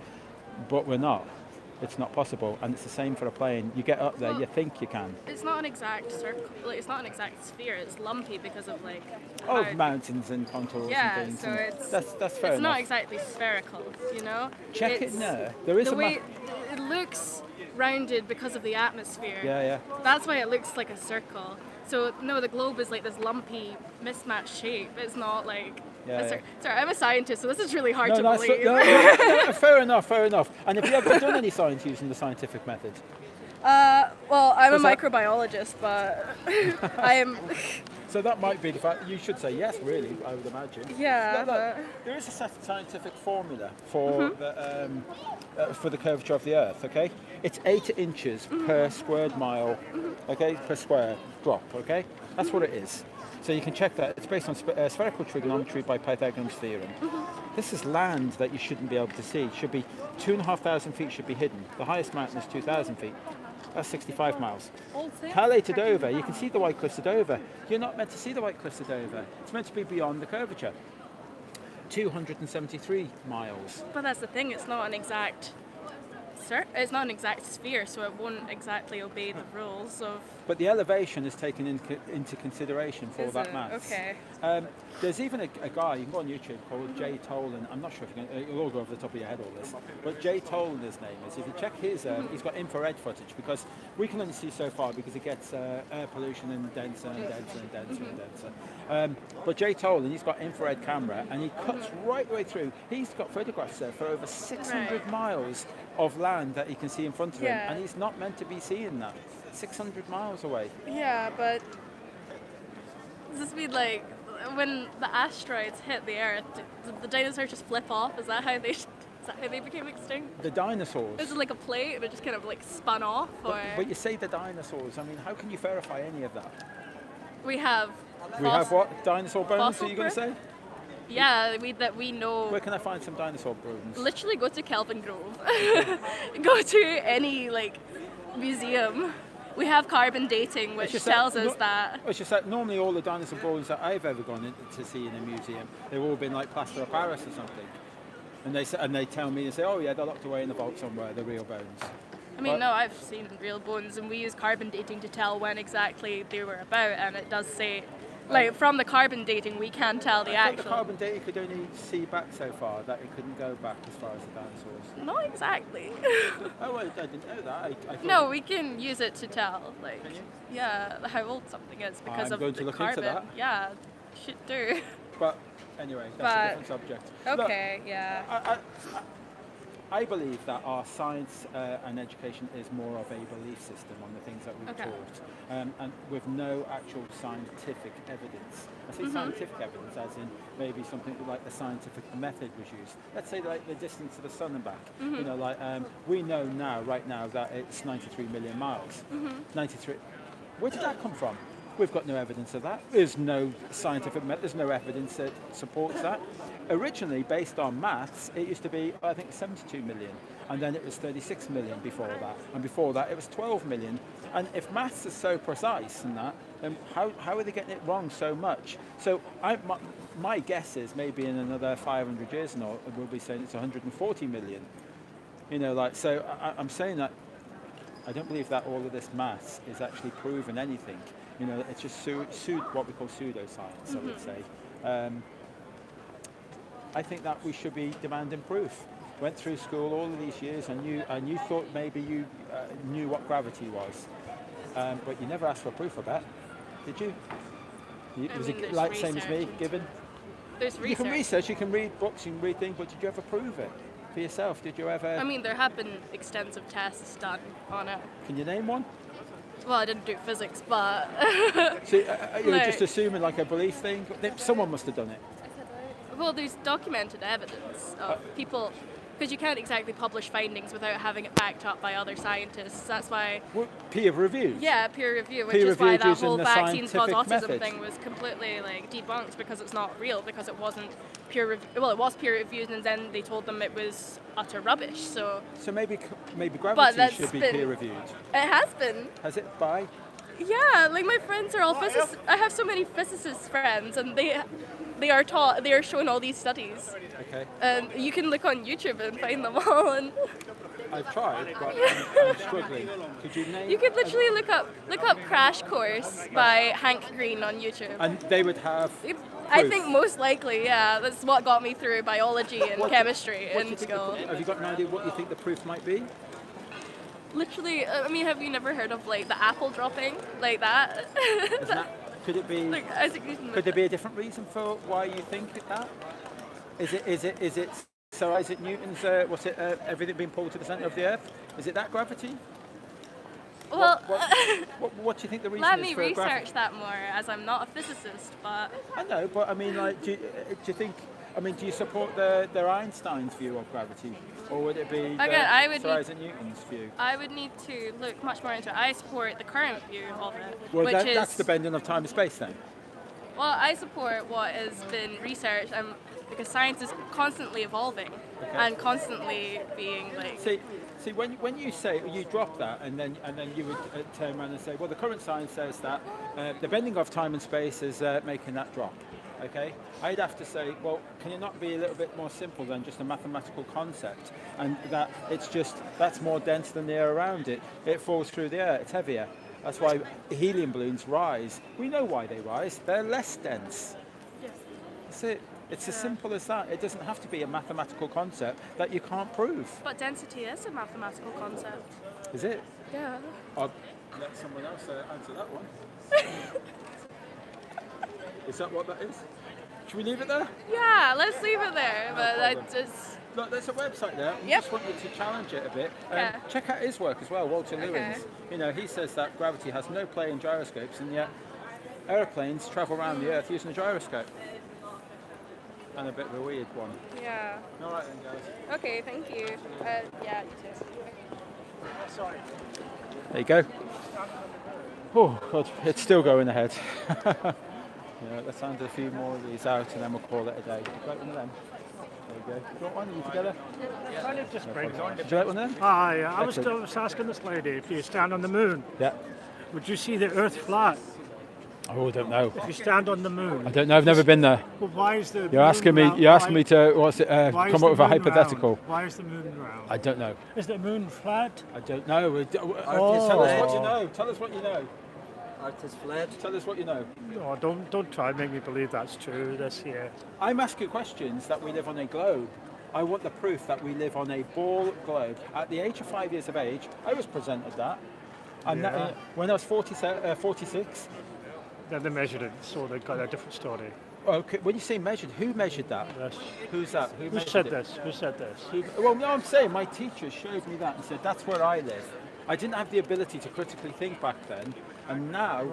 but we're not. It's not possible, and it's the same for a plane. You get up there, you think you can. It's not an exact circle. Like, it's not an exact sphere. It's lumpy because of like. Oh, how- mountains and contours Yeah, and things. so and it's that's fair It's enough. not exactly spherical, you know. Check it It's now. There is the a way it looks rounded because of the atmosphere. Yeah. That's why it looks like a circle. So no, the globe is like this lumpy, mismatched shape. It's not like. Yeah. Sorry, I'm a scientist, so this is really hard to that's believe. no, fair enough. And have you ever done any science using the scientific method? Well, I'm a Was that- microbiologist, but I am. So that might be the fact. You should say yes, really. I would imagine. Yeah, there is a scientific formula for for the curvature of the Earth. Okay, it's 8 inches per squared mile. Okay, per square drop. Okay, that's what it is. So you can check that. It's based on spherical trigonometry by Pythagoras theorem. This is land that you shouldn't be able to see. It should be 2,500 feet should be hidden. The highest mountain is 2,000 feet. That's 65 miles. Calais to Dover, you can see the White Cliffs of Dover. You're not meant to see the White Cliffs of Dover. It's meant to be beyond the curvature. 273 miles. But that's the thing. It's not an exact. It's not an exact sphere, so it won't exactly obey the rules of. But the elevation is taken into consideration for Is that it? maths. Okay. There's even a guy, you can go on YouTube, called Jay Tolan. I'm not sure if you'll all go over the top of your head all this. But Jay Tolan, his name is. If you check his, he's got infrared footage because we can only see so far because it gets air pollution and denser and denser and denser and denser. But Jay Tolan, he's got infrared camera and he cuts right the way through. He's got photographs there for over 600 miles of land that he can see in front of him. Yeah. And he's not meant to be seeing that. 600 miles away. Yeah, but does this mean like when the asteroids hit the Earth, did the dinosaurs just flip off? Is that how they became extinct? The dinosaurs. Is it like a plate and it just kind of like spun off? Or But you say the dinosaurs. I mean, how can you verify any of that? we have. We have what? Dinosaur bones, are you going to say? Yeah, we know. Where can I find some dinosaur bones? Literally go to Kelvin Grove. Go to any like museum. We have carbon dating, which tells us that. It's just that normally all the dinosaur bones that I've ever gone in to see in a museum, they've all been like plaster of Paris or something. And they tell me, and say, oh yeah, they're locked away in the vault somewhere, the real bones. I mean, no, I've seen real bones, and we use carbon dating to tell when exactly they were about, and it does say, like, from the carbon dating, we can tell the I thought actual. the carbon dating could only see back so far, that it couldn't go back as far as the dinosaurs. Not exactly. Oh, well, I didn't know that. I thought No, we can use it to tell, like, yeah, how old something is because I'm of going to the look into carbon. that. Yeah, should do. But anyway, that's a different subject. Okay, yeah. I believe that our science and education is more of a belief system on the things that we've taught, and with no actual scientific evidence. I say scientific evidence as in maybe something like the scientific method was used. Let's say like the distance to the sun and back. You know, like we know now, right now, that it's 93 million miles. 93. Where did that come from? We've got no evidence of that. There's no scientific method, there's no evidence that supports that. Originally, based on maths, it used to be, I think, 72 million. And then it was 36 million before that. And before that, it was 12 million. And if maths is so precise in that, then how are they getting it wrong so much? So my guess is maybe in another 500 years and all, we'll be saying it's 140 million. You know, like, so I'm saying that I don't believe that all of this maths is actually proven anything. You know, it's just what we call pseudoscience, I would say. I think that we should be demanding proof. Went through school all of these years, and you thought maybe you knew what gravity was, but you never asked for proof of that, did you? Was it like same as me, given? There's research. You can research, you can read books, you can read things, but did you ever prove it for yourself? Did you ever? I mean, there have been extensive tests done on it. Can you name one? Well, I didn't do physics, but... So you're just assuming like a belief thing? Someone must have done it. Well, there's documented evidence of people, because you can't exactly publish findings without having it backed up by other scientists. That's why... Peer reviewed? Yeah, peer review, which is why that whole vaccines cause autism method. thing was completely like debunked, because it's not real, because it wasn't peer reviewed. Well, it was peer reviewed, and then they told them it was utter rubbish. So maybe gravity should be peer reviewed. It has been. Has it by? Yeah, like my friends are all physicists. I have so many physicist friends, and they are shown all these studies. Okay. And you can look on YouTube and find them all. And I've tried, but I'm struggling. Could you name? You could literally look up Crash Course by Hank Green on YouTube. And they would have. I think most likely, yeah. That's what got me through biology and chemistry in school. Have you got an idea what you think the proof might be? Literally, I mean, have you never heard of like the apple dropping like that? Could it be? Could there be a different reason for why you think that? Is it Sir Isaac Newton's? Everything being pulled to the centre of the Earth? Is it that gravity? Well, what do you think the reason let is me for research gravity? that more, as I'm not a physicist. But I know, but I mean, like, do you think? I mean, do you support their Einstein's view of gravity, or would it be Sir Isaac Newton's view? I would need to look much more into it. I support the current view of it, Well, which is that's the bending of time and space, then. Well, I support what has been researched, because science is constantly evolving and constantly being like. See, when you say you drop that, and then you would turn around and say, well, the current science says that the bending of time and space is making that drop. Okay, I'd have to say, well, can it not be a little bit more simple than just a mathematical concept, and that it's just that's more dense than the air around it. It falls through the air. It's heavier. That's why helium balloons rise. We know why they rise. They're less dense. Yes. That's it. It's as simple as that. It doesn't have to be a mathematical concept that you can't prove. But density is a mathematical concept. Is it? Yeah. I'll let someone else answer that one. Is that what that is? Should we leave it there? Yeah, let's leave it there. But I problem. just. Look, there's a website there. I Yep. just want you to challenge it a bit. Okay. Check out his work as well, Walter Okay. Lewins. You know, he says that gravity has no play in gyroscopes, and yet aeroplanes travel around the Earth using a gyroscope. And a bit of a weird one. Yeah. All right then, guys. Okay, thank you. Yeah, you too. Sorry. There you go. Oh, God, it's still going ahead. Yeah, let's hand a few more of these out and then we'll call it a day. Great one of them. There you go. You got one? Are you together? Kind of just brings on. Would you like one then? Hi, I was Excellent. asking this lady, if you stand on the moon, Yeah. would you see the Earth flat? Oh, I don't know. If you stand on the moon. I don't know. I've never been there. Well, why is the You're asking me. moon You're asking round? me to what's it? Why is Come the up with a moon hypothetical. round? Why is the moon round? I don't know. Is the moon flat? I don't know. Tell Oh. us what you know. Tell us what you know. Earth is flat. Tell us what you know. No, don't try and make me believe that's true. This here. I'm asking questions that we live on a globe. I want the proof that we live on a ball globe. At the age of 5 years of age, I was presented that. And Yeah. when I was 46. Then they measured it, so they got a different story. Okay, when you say measured, who measured that? Yes. Who's that? Who measured said it? this? Who said this? Well, no, I'm saying my teacher showed me that and said that's where I live. I didn't have the ability to critically think back then, and now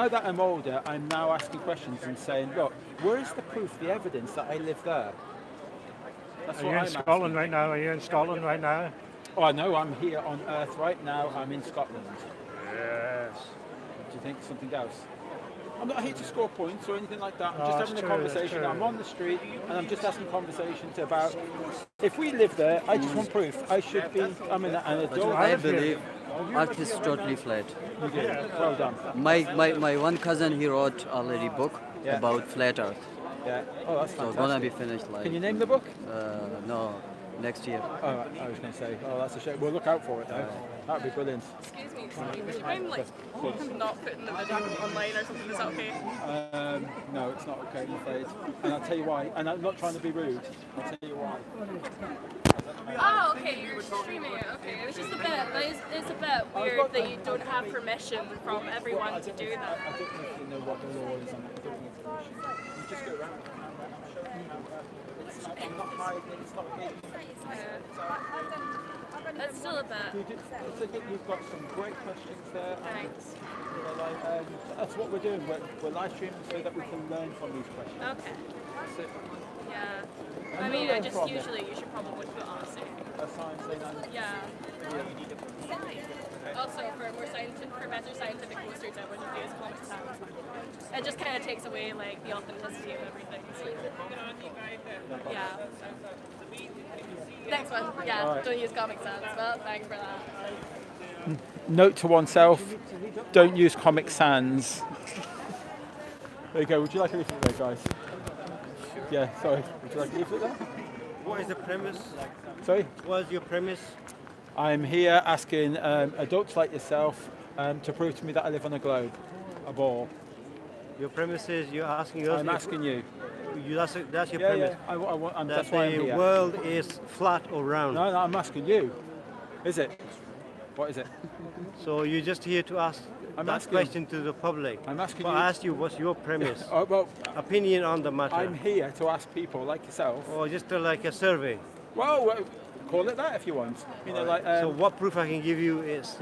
that I'm older, I'm now asking questions and saying, look, where is the proof, the evidence that I live there? That's Are what you in I'm Scotland asking. right now? Are you in Scotland right now? Oh, I know I'm here on Earth right now. I'm in Scotland. Yes. Do you think something else? I'm not here to score points or anything like that. I'm Oh, just that's having a true, that's conversation. true. I'm on the street and I'm just asking conversations about if we live there. I just want proof. I should be. I'm an adult. I believe Earth is totally flat. You do. Well done. My one cousin, he wrote already book Yeah. about flat Earth. Yeah. Oh, that's So fantastic. gonna be finished like. Can you name the book? No, next year. Oh, I was going to say. Oh, that's a shame. We'll look out for it though. That'd be brilliant. Excuse me, would you mind like not putting the video online or something? Is that okay? No, it's not okay, I'm afraid. And I'll tell you why. And I'm not trying to be rude. I'll tell you why. Oh, okay, you're streaming it. Okay, it was just a bit. It's a bit weird that you don't have permission from everyone to do that. I don't know if you know what the law is on information. You just go around. I'm not hiding, it's not hidden. That's still a bit. You've got some great questions there. Thanks. That's what we're doing. We're live streaming so that we can learn from these questions. Okay. That's it. Yeah. And I mean, we'll I learn just from it. usually you should probably put on soon. That's fine, say that. Yeah. Also, for better scientific posters, I wouldn't use Comic Sans. It just kind of takes away like the authenticity of everything. So, yeah. Next one. Yeah. All right. Don't use Comic Sans. Well, thanks for that. Note to oneself, don't use Comic Sans. There you go. Would you like a leaflet there, guys? Yeah, sorry. Would you like a leaflet there? What is the premise? Sorry? What is your premise? I'm here asking adults like yourself to prove to me that I live on a globe, a ball. Your premise is you're asking us. I'm asking you. That's your Yeah, premise. yeah. That That's why I'm the here. world is flat or round. No, I'm asking you. Is it? What is it? So you're just here to ask I'm that asking- question to the public. I'm asking but you. I asked you, what's your premise? Well, opinion on the matter. I'm here to ask people like yourself. Or just like a survey. Well, call it that if you want. You know, like. So what proof I can give you is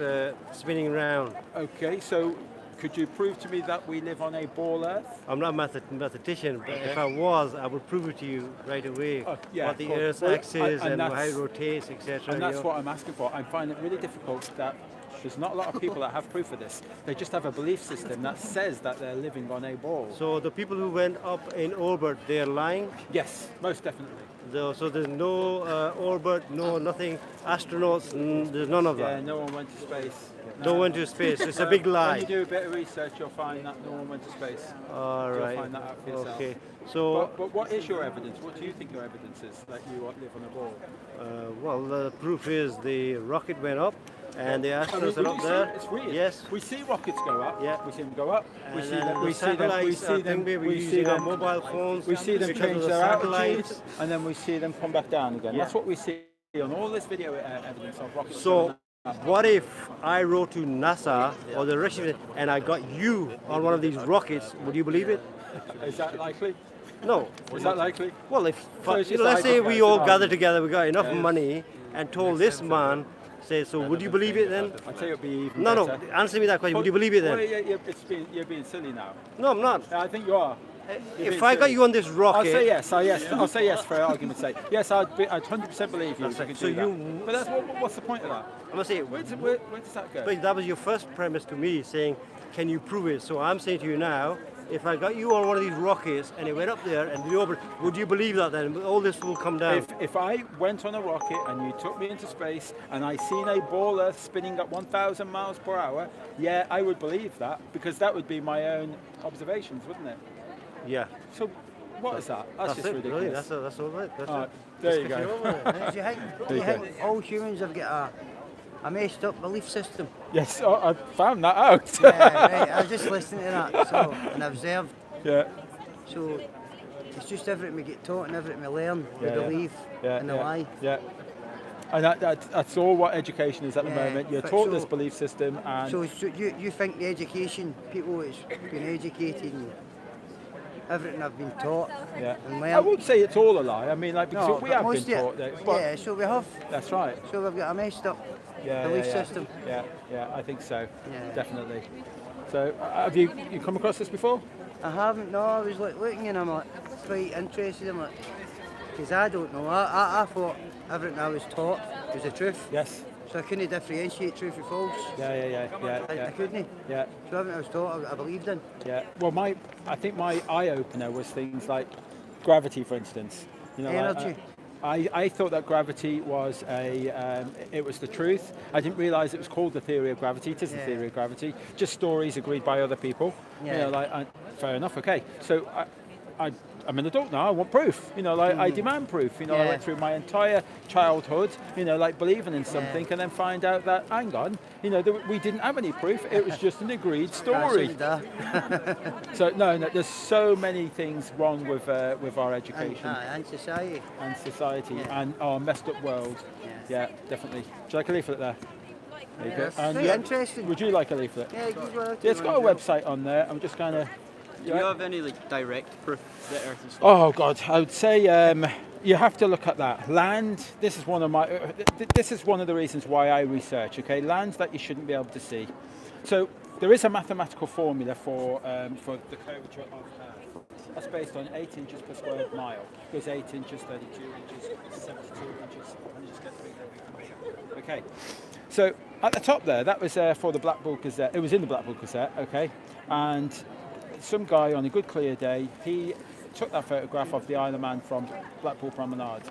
spinning round. Okay, so could you prove to me that we live on a ball Earth? I'm not a mathematician, but Okay. if I was, I would prove it to you right away. Yeah, what the of course. Earth's Well, axis and how that's- it rotates, etc. And that's what I'm asking for. I find it really difficult that there's not a lot of people that have proof of this. They just have a belief system that says that they're living on a ball. So the people who went up in orbit, they're lying? Yes, most definitely. So there's no orbit, no nothing, astronauts, there's none of Yeah, that. no one went to space. No one to space. It's a big lie. When you do a bit of research, you'll find that no one went to space. All right. You'll find that out for yourself. Okay. So, but what is your evidence? What do you think your evidence is that you live on a ball? well, the proof is the rocket went up, and the astronauts are up there. It's real. Yes. We see rockets go up. Yeah. We see them go up. We And see then them. the We see them. We satellites see are them. thing we're We see using our them. mobile phones. We see them because change of the their satellites. altitudes, and then we see them come back down again. Yeah. That's what we see on all this video evidence of rockets. So, going up. what if I wrote to NASA or the Russian and I got you on one of these rockets? Would you believe it? Is that likely? No. Is that likely? Well, if So it's just let's say we hypothetical. all gathered together, we got enough Yes. money, and told this man, say, so would you believe it then? I tell you, it'd be even No, better. answer me that question. Would you believe it then? Well, you're being silly now. No, I'm not. I think you are. You're If being I got silly. you on this rocket, I'll say yes. I'll say yes for argument's sake. Yes, I'd 100% believe you. That's if you right. could So do that. you- But that's what's the point of that? I'm gonna say, Where does that go? but that was your first premise to me, saying, can you prove it? So I'm saying to you now, if I got you on one of these rockets and it went up there and blew over, would you believe that then? All this will come down. If I went on a rocket and you took me into space and I seen a ball Earth spinning at 1,000 miles per hour, yeah, I would believe that, because that would be my own observations, wouldn't it? Yeah. So what is that? That's just it, ridiculous. Really. That's all right. That's All it. right, there you Let's go. get over it. Do you think all humans have got a messed up belief system? Yes, I found that out. Yeah, right. I was just listening to that, and I observed. Yeah. So it's just everything we get taught and everything we learn, we Yeah, yeah. believe, and the lie. Yeah. And that's all what education is at the moment. You're but taught this belief system, and So you think the education, people that's been educated and everything I've been taught and I learned. wouldn't say it's all a lie. I mean, like, because No, we but have most been of taught it- that. But yeah, so we have. That's right. So we've got a messed up Yeah, belief yeah. system. Yeah, I think so. Yeah. Definitely. So, have you come across this before? I haven't, no, I was like looking and I'm like quite interested in it. Because I don't know, I thought everything I was taught was the truth. Yes. So I couldn't differentiate truth and false. Yeah. I couldn't. Yeah. So everything I was taught, I believed in. Yeah. Well, I think my eye opener was things like gravity, for instance. You know, like, Energy. I thought that gravity was it was the truth. I didn't realise it was called the theory of gravity. It is the theory of gravity. Just stories agreed by other people. Yeah. You know, like fair enough. Okay. So I'm an adult now. I want proof. You know, like I demand proof. You know, I went through my entire childhood, you know, like believing in something, and then find out that hang on, you know, we didn't have any proof. It was just an agreed story. So no, there's so many things wrong with our education And society. And our messed up world. Yeah, definitely. Would you like a leaflet there? There you go. Yes. And, Very interesting. Would you like a leaflet? Yeah, good work. Yeah, it's got a website on there. I'm just kind of. Do you have any like direct proof that Earth is flat? Oh God, I would say you have to look at that land. This is one of my. This is one of the reasons why I research. Okay, lands that you shouldn't be able to see. So there is a mathematical formula for the curvature of Earth. That's based on 8 inches per square mile. It goes 8 inches, 32 inches, 72 inches, and you just get 3 every. Okay, so at the top there, that was for the Blackpool Gazette. It was in the Blackpool Gazette. Okay, and some guy on a good clear day, he took that photograph of the Isle of Man from Blackpool Promenade.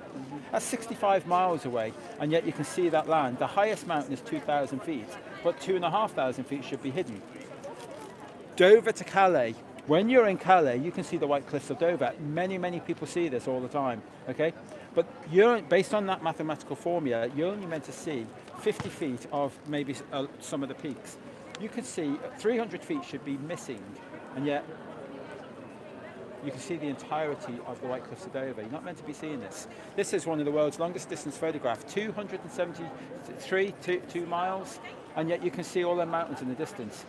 That's 65 miles away, and yet you can see that land. The highest mountain is 2,000 feet, but 2,500 feet should be hidden. Dover to Calais. When you're in Calais, you can see the White Cliffs of Dover. Many people see this all the time, okay? But you're, based on that mathematical formula, you're only meant to see 50 feet of maybe some of the peaks. You can see 300 feet should be missing, and yet you can see the entirety of the White Cliffs of Dover. You're not meant to be seeing this. This is one of the world's longest distance photographs, 2 miles, and yet you can see all the mountains in the distance.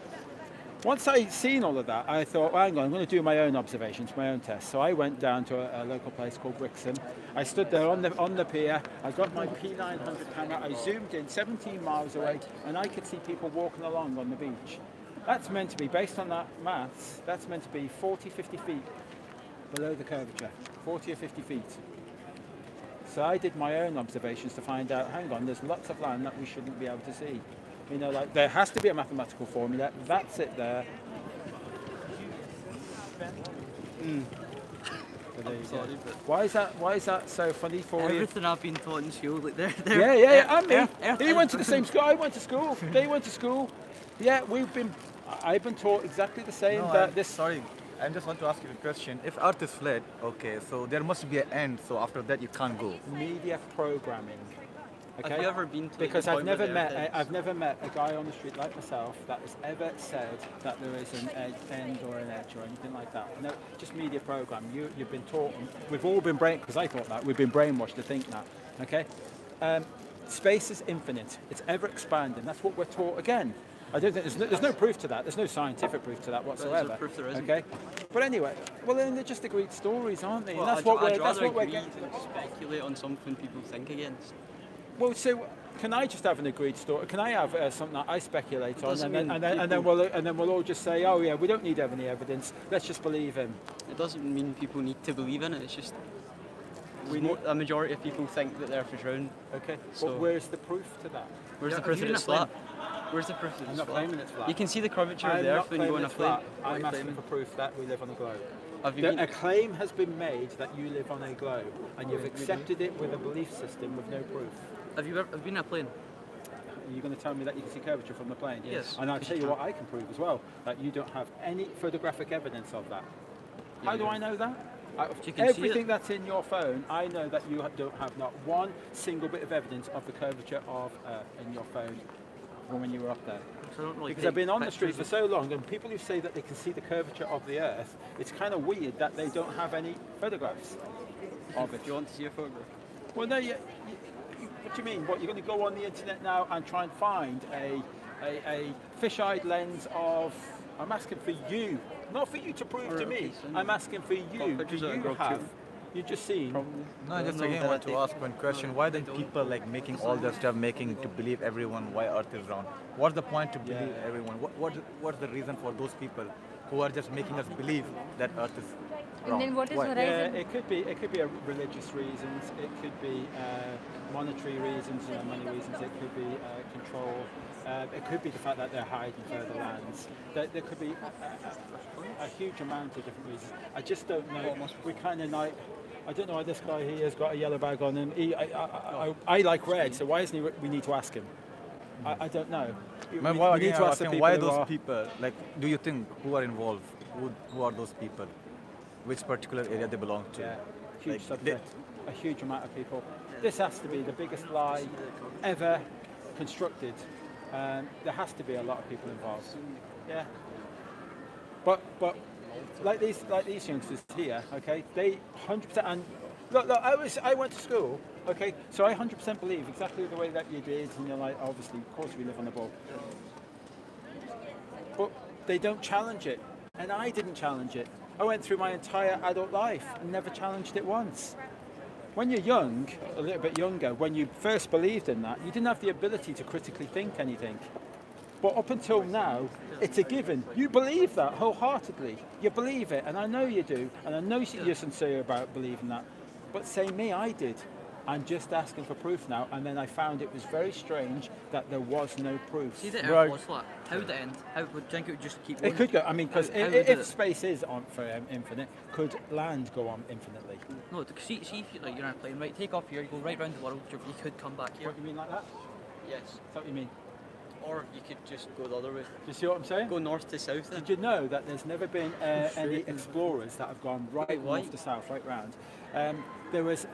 Once I'd seen all of that, I thought, well, hang on, I'm going to do my own observations, my own tests. So I went down to a local place called Brixham. I stood there on the pier. I got my P900 camera. I zoomed in 17 miles away, and I could see people walking along on the beach. That's meant to be, based on that maths, that's meant to be 40, 50 feet below the curvature, 40 or 50 feet. So I did my own observations to find out, hang on, there's lots of land that we shouldn't be able to see. You know, like there has to be a mathematical formula. That's it there. So there you go. Why is that so funny for you? Everything I've been taught in school, like Yeah, and me. He went to the same school. I went to school. They went to school. Yeah, I've been taught exactly the same. Sorry, I just want to ask you a question. If Earth is flat, okay, so there must be an end. So after that, you can't go. Media programming. Okay? Have you ever been to Because the I've point never where there I've never met a guy on the street like myself that has ever said that there is an end or an edge or anything like that. No, just media program. You've been taught. We've all been because I thought that we've been brainwashed to think that. Okay, space is infinite. It's ever expanding. That's what we're taught again. I don't think there's no proof to that. There's no scientific proof to that whatsoever. There's no proof there isn't. Okay, but anyway, well then they're just agreed stories, aren't they? Well, And that's I'd that's rather what we're agree getting. than speculate on something people think against. Well, so can I just have an agreed story? Can I have something that I speculate on, doesn't and then we'll all just say, oh yeah, we don't need any evidence. Let's just believe him. It doesn't mean people need to believe in it. It's just A majority of people think that the Earth is round. Okay. So But where's the proof to that? where's the Yeah, proof have that you it's been a flat? Where's the proof that I'm it's not flat? claiming it's flat. You can see the curvature of I'm the not Earth when you go on claiming a it's plane. flat. What are I'm you asking claiming? for proof that we live on a globe. Have you been- A claim has been made that you live on a globe, and you've accepted it with a belief system with no proof. Have you ever been in a plane? Are you going to tell me that you can see curvature from the plane? Yes. And I'll tell you what I can prove as well, that you don't have any photographic evidence of that. Yeah, How do you I do. know that? You can see Everything it. that's in your phone, I know that you don't have not one single bit of evidence of the curvature of Earth in your phone from when you were up there. So I don't really Because take I've been on the street pictures for of- so long, and people who say that they can see the curvature of the Earth, it's kind of weird that they don't have any photographs of it. Do you want to see a photograph? Well, no, what do you mean? What, you're going to go on the internet now and try and find a fish-eyed lens of... I'm asking for you, not for you to prove to Alright, me. okay, so I'm asking for you. Do pictures that I you grabbed have... too. You've just seen... No, I just again want to ask one question. Why then people like making all that stuff, making to believe everyone why Earth is round? What's the point to believe everyone? What's the reason for those people who are just making us believe that Earth is round? And then what is Why? horizon? Yeah, it could be religious reasons. It could be monetary reasons. You know, money reasons. It could be control. It could be the fact that they're hiding further lands. There could be a huge amount of different reasons. I just don't know. We kind of like. I don't know why this guy here has got a yellow bag on him. I like red, so why isn't he? We need to ask him. I don't know. We need to ask the people why who those are- people? Like, do you think who are involved? Who are those people? Which particular area they belong to? Yeah, huge Like, subject. A huge amount of people. This has to be the biggest lie ever constructed. There has to be a lot of people involved. Yeah. But like these youngsters here, okay, they 100%. And look, I went to school, okay, so I 100% believe exactly the way that you did, and you're like, obviously, of course, we live on the ball. But they don't challenge it, and I didn't challenge it. I went through my entire adult life and never challenged it once. When you're young, a little bit younger, when you first believed in that, you didn't have the ability to critically think anything. But up until now, it's a given. You believe that wholeheartedly. You believe it, and I know you do, and I know you're sincere about believing that. But say me, I did. I'm just asking for proof now, and then I found it was very strange that there was no proof. See the Earth was flat. How would it end? How would you think it would just keep going? It could go. I mean, because How would if it- space is on for infinite, could land go on infinitely? No, see if you're on a plane, right? Take off here, you go right round the world. You could come back here. What, you mean like that? Yes. Is that what you mean? Or you could just go the other way. Do you see what I'm saying? Go north to south. Then. Did you know that there's never been any explorers that have gone right north to south, right round? There was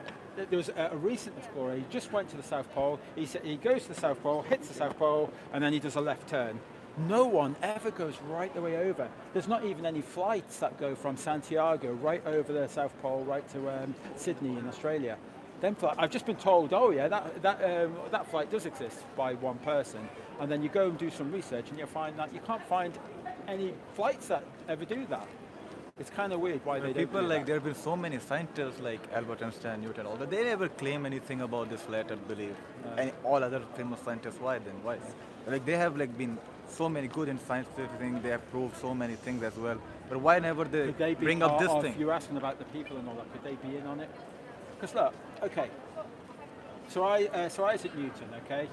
a recent explorer. He just went to the South Pole. He said he goes to the South Pole, hits the South Pole, and then he does a left turn. No one ever goes right the way over. There's not even any flights that go from Santiago right over the South Pole, right to Sydney in Australia. Then I've just been told, oh yeah, that flight does exist by one person. And then you go and do some research, and you find that you can't find any flights that ever do that. It's kind of weird why they don't people do like that. there have been so many scientists like Albert Einstein, Newton, all that. They never claim anything about this flat earth belief. And all other famous scientists, why then? Why? Like they have like been so many good in scientific things. They have proved so many things as well. But why never they Could they be bring up part this of- thing? You're asking about the people and all that. Could they be in on it? Because look, okay. So Isaac Newton, okay.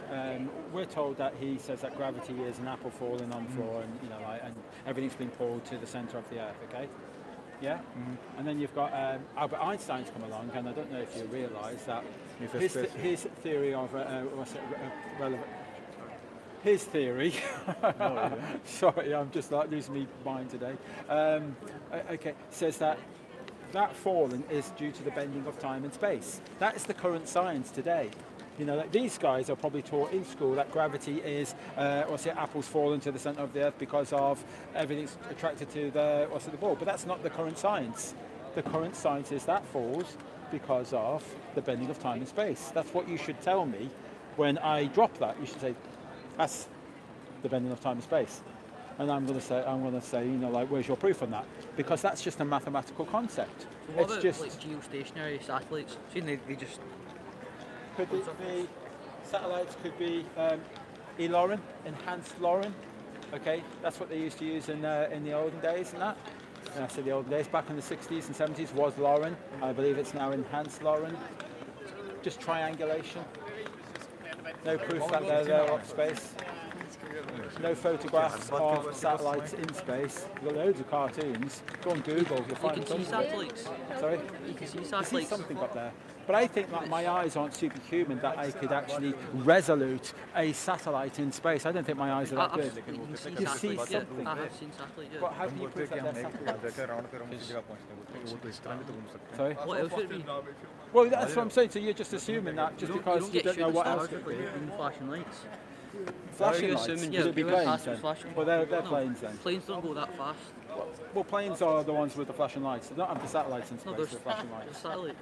We're told that he says that gravity is an apple falling on the floor, and and everything's been pulled to the centre of the earth, okay. Yeah. Mm-hmm. And then you've got Albert Einstein's come along, and I don't know if you realise that his theory of relevant. His theory. Sorry, I'm just like losing my mind today. Okay, says that falling is due to the bending of time and space. That is the current science today. Like these guys are probably taught in school that gravity is, apples fall into the centre of the earth because of everything's attracted to the ball. But that's not the current science. The current science is that falls because of the bending of time and space. That's what you should tell me when I drop that. You should say, that's the bending of time and space. And I'm going to say, where's your proof on that? Because that's just a mathematical concept. So what it's about just like geostationary satellites? See, they just could be satellites, could be enhanced LORAN. Okay, that's what they used to use in the olden days and that. So the old days, back in the 60s and 70s, was Lauren. I believe it's now enhanced Lauren. Just triangulation. No proof that they're there off space. No photographs of satellites in space. There are loads of cartoons. Go on Google, you'll find You can see tons of it. satellites. Sorry? You can see I see satellites. something up there. But I think that my eyes aren't superhuman, that I could actually resolute a satellite in space. I don't think my eyes are that good. You see something. I have seen satellites. But how can you prove that they're satellites? Sorry? What else would it be? Well, that's what I'm saying. So you're just assuming that just because you get don't know shooting what stars else it could be. in flashing lights. Flashing lights? Assuming, Would it be you're going planes past then? flashing. Well, they're No, planes then. Planes don't go that fast. Well, planes are the ones with the flashing lights. They don't have the satellites in space No, with there's flashing lights. satellite.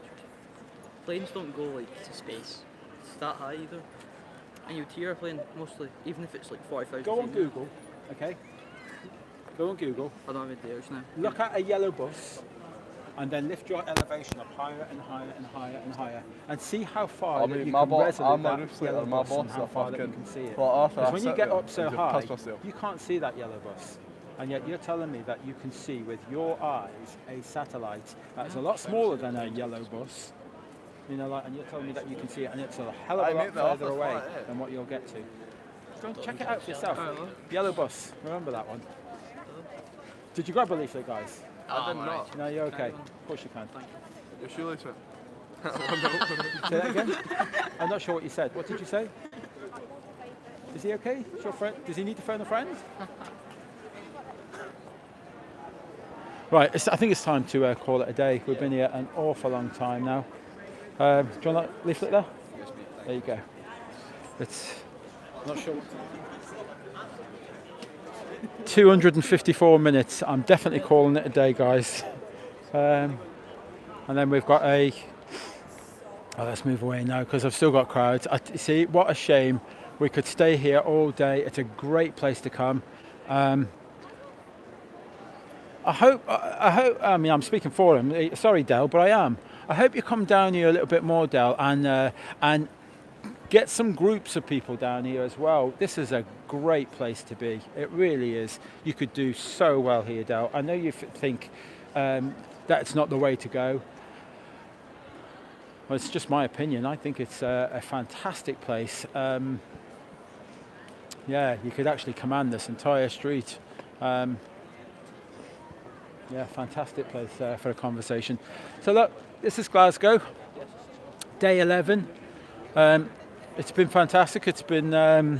Planes don't go like to space. It's that high either. And you hear a plane mostly, even if it's like 40,000 Go on feet. Google, okay? Go on Google. I don't have it there now. Look at a yellow bus and then lift your elevation up higher and higher and higher and higher and see how far that you can resolute that yellow bus and how far that you can see it. Because when you get up so high, you can't see that yellow bus. And yet you're telling me that you can see with your eyes a satellite that's a lot smaller than a yellow bus. You know, like, and you're telling me that you can see it, and it's a hell of a lot further away than what you'll get to. Go and check it out for yourself. Yellow bus, remember that one. Did you grab a leaflet, guys? I did not. No, you're okay. Of course you can. Your shoelace it. Say that again? I'm not sure what you said. What did you say? Is he okay? Is your friend? Does he need to phone a friend? Right, I think it's time to call it a day. We've been here an awful long time now. Do you want that leaflet there? There you go. It's not sure. 254 minutes. I'm definitely calling it a day, guys. And then we've got a. Oh, let's move away now because I've still got crowds. See, what a shame. We could stay here all day. It's a great place to come. I hope. I mean, I'm speaking for him. Sorry, Del, but I am. I hope you come down here a little bit more, Del, and get some groups of people down here as well. This is a great place to be. It really is. You could do so well here, Del. I know you think that's not the way to go. Well, it's just my opinion. I think it's a fantastic place. Yeah, you could actually command this entire street. Yeah, fantastic place for a conversation. So look, this is Glasgow, day 11. It's been fantastic. It's been a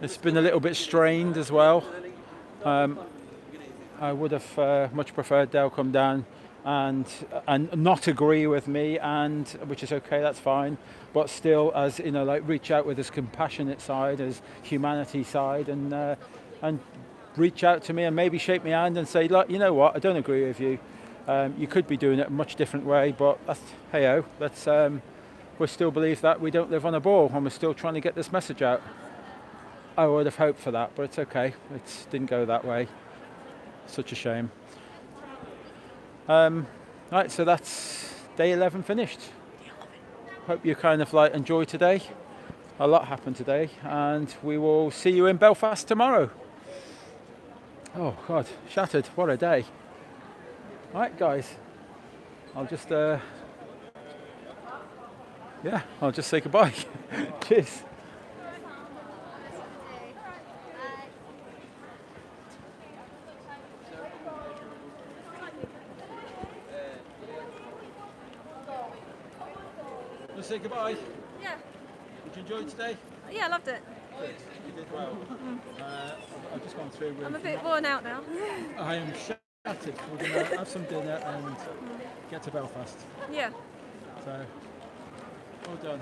little bit strained as well. I would have much preferred Dale come down and not agree with me, and which is okay, that's fine. But still, as you know, like reach out with his compassionate side, his humanity side, and reach out to me and maybe shake my hand and say, look, you know what, I don't agree with you. You could be doing it a much different way, but hey-ho, we still believe that we don't live on a ball and we're still trying to get this message out. I would have hoped for that, but it's okay. It didn't go that way. Such a shame. Right, so that's day 11 finished. Hope you kind of like enjoy today. A lot happened today, and we will see you in Belfast tomorrow. Oh God, shattered, what a day. Right guys, I'll just I'll just say goodbye. Cheers. Want to say goodbye? Yeah. Did you enjoy today? Yeah, I loved it. Good. You did well. I've just gone through. I'm a bit worn out now. I am shattered. We're going to have some dinner and get to Belfast. Yeah. So, well done.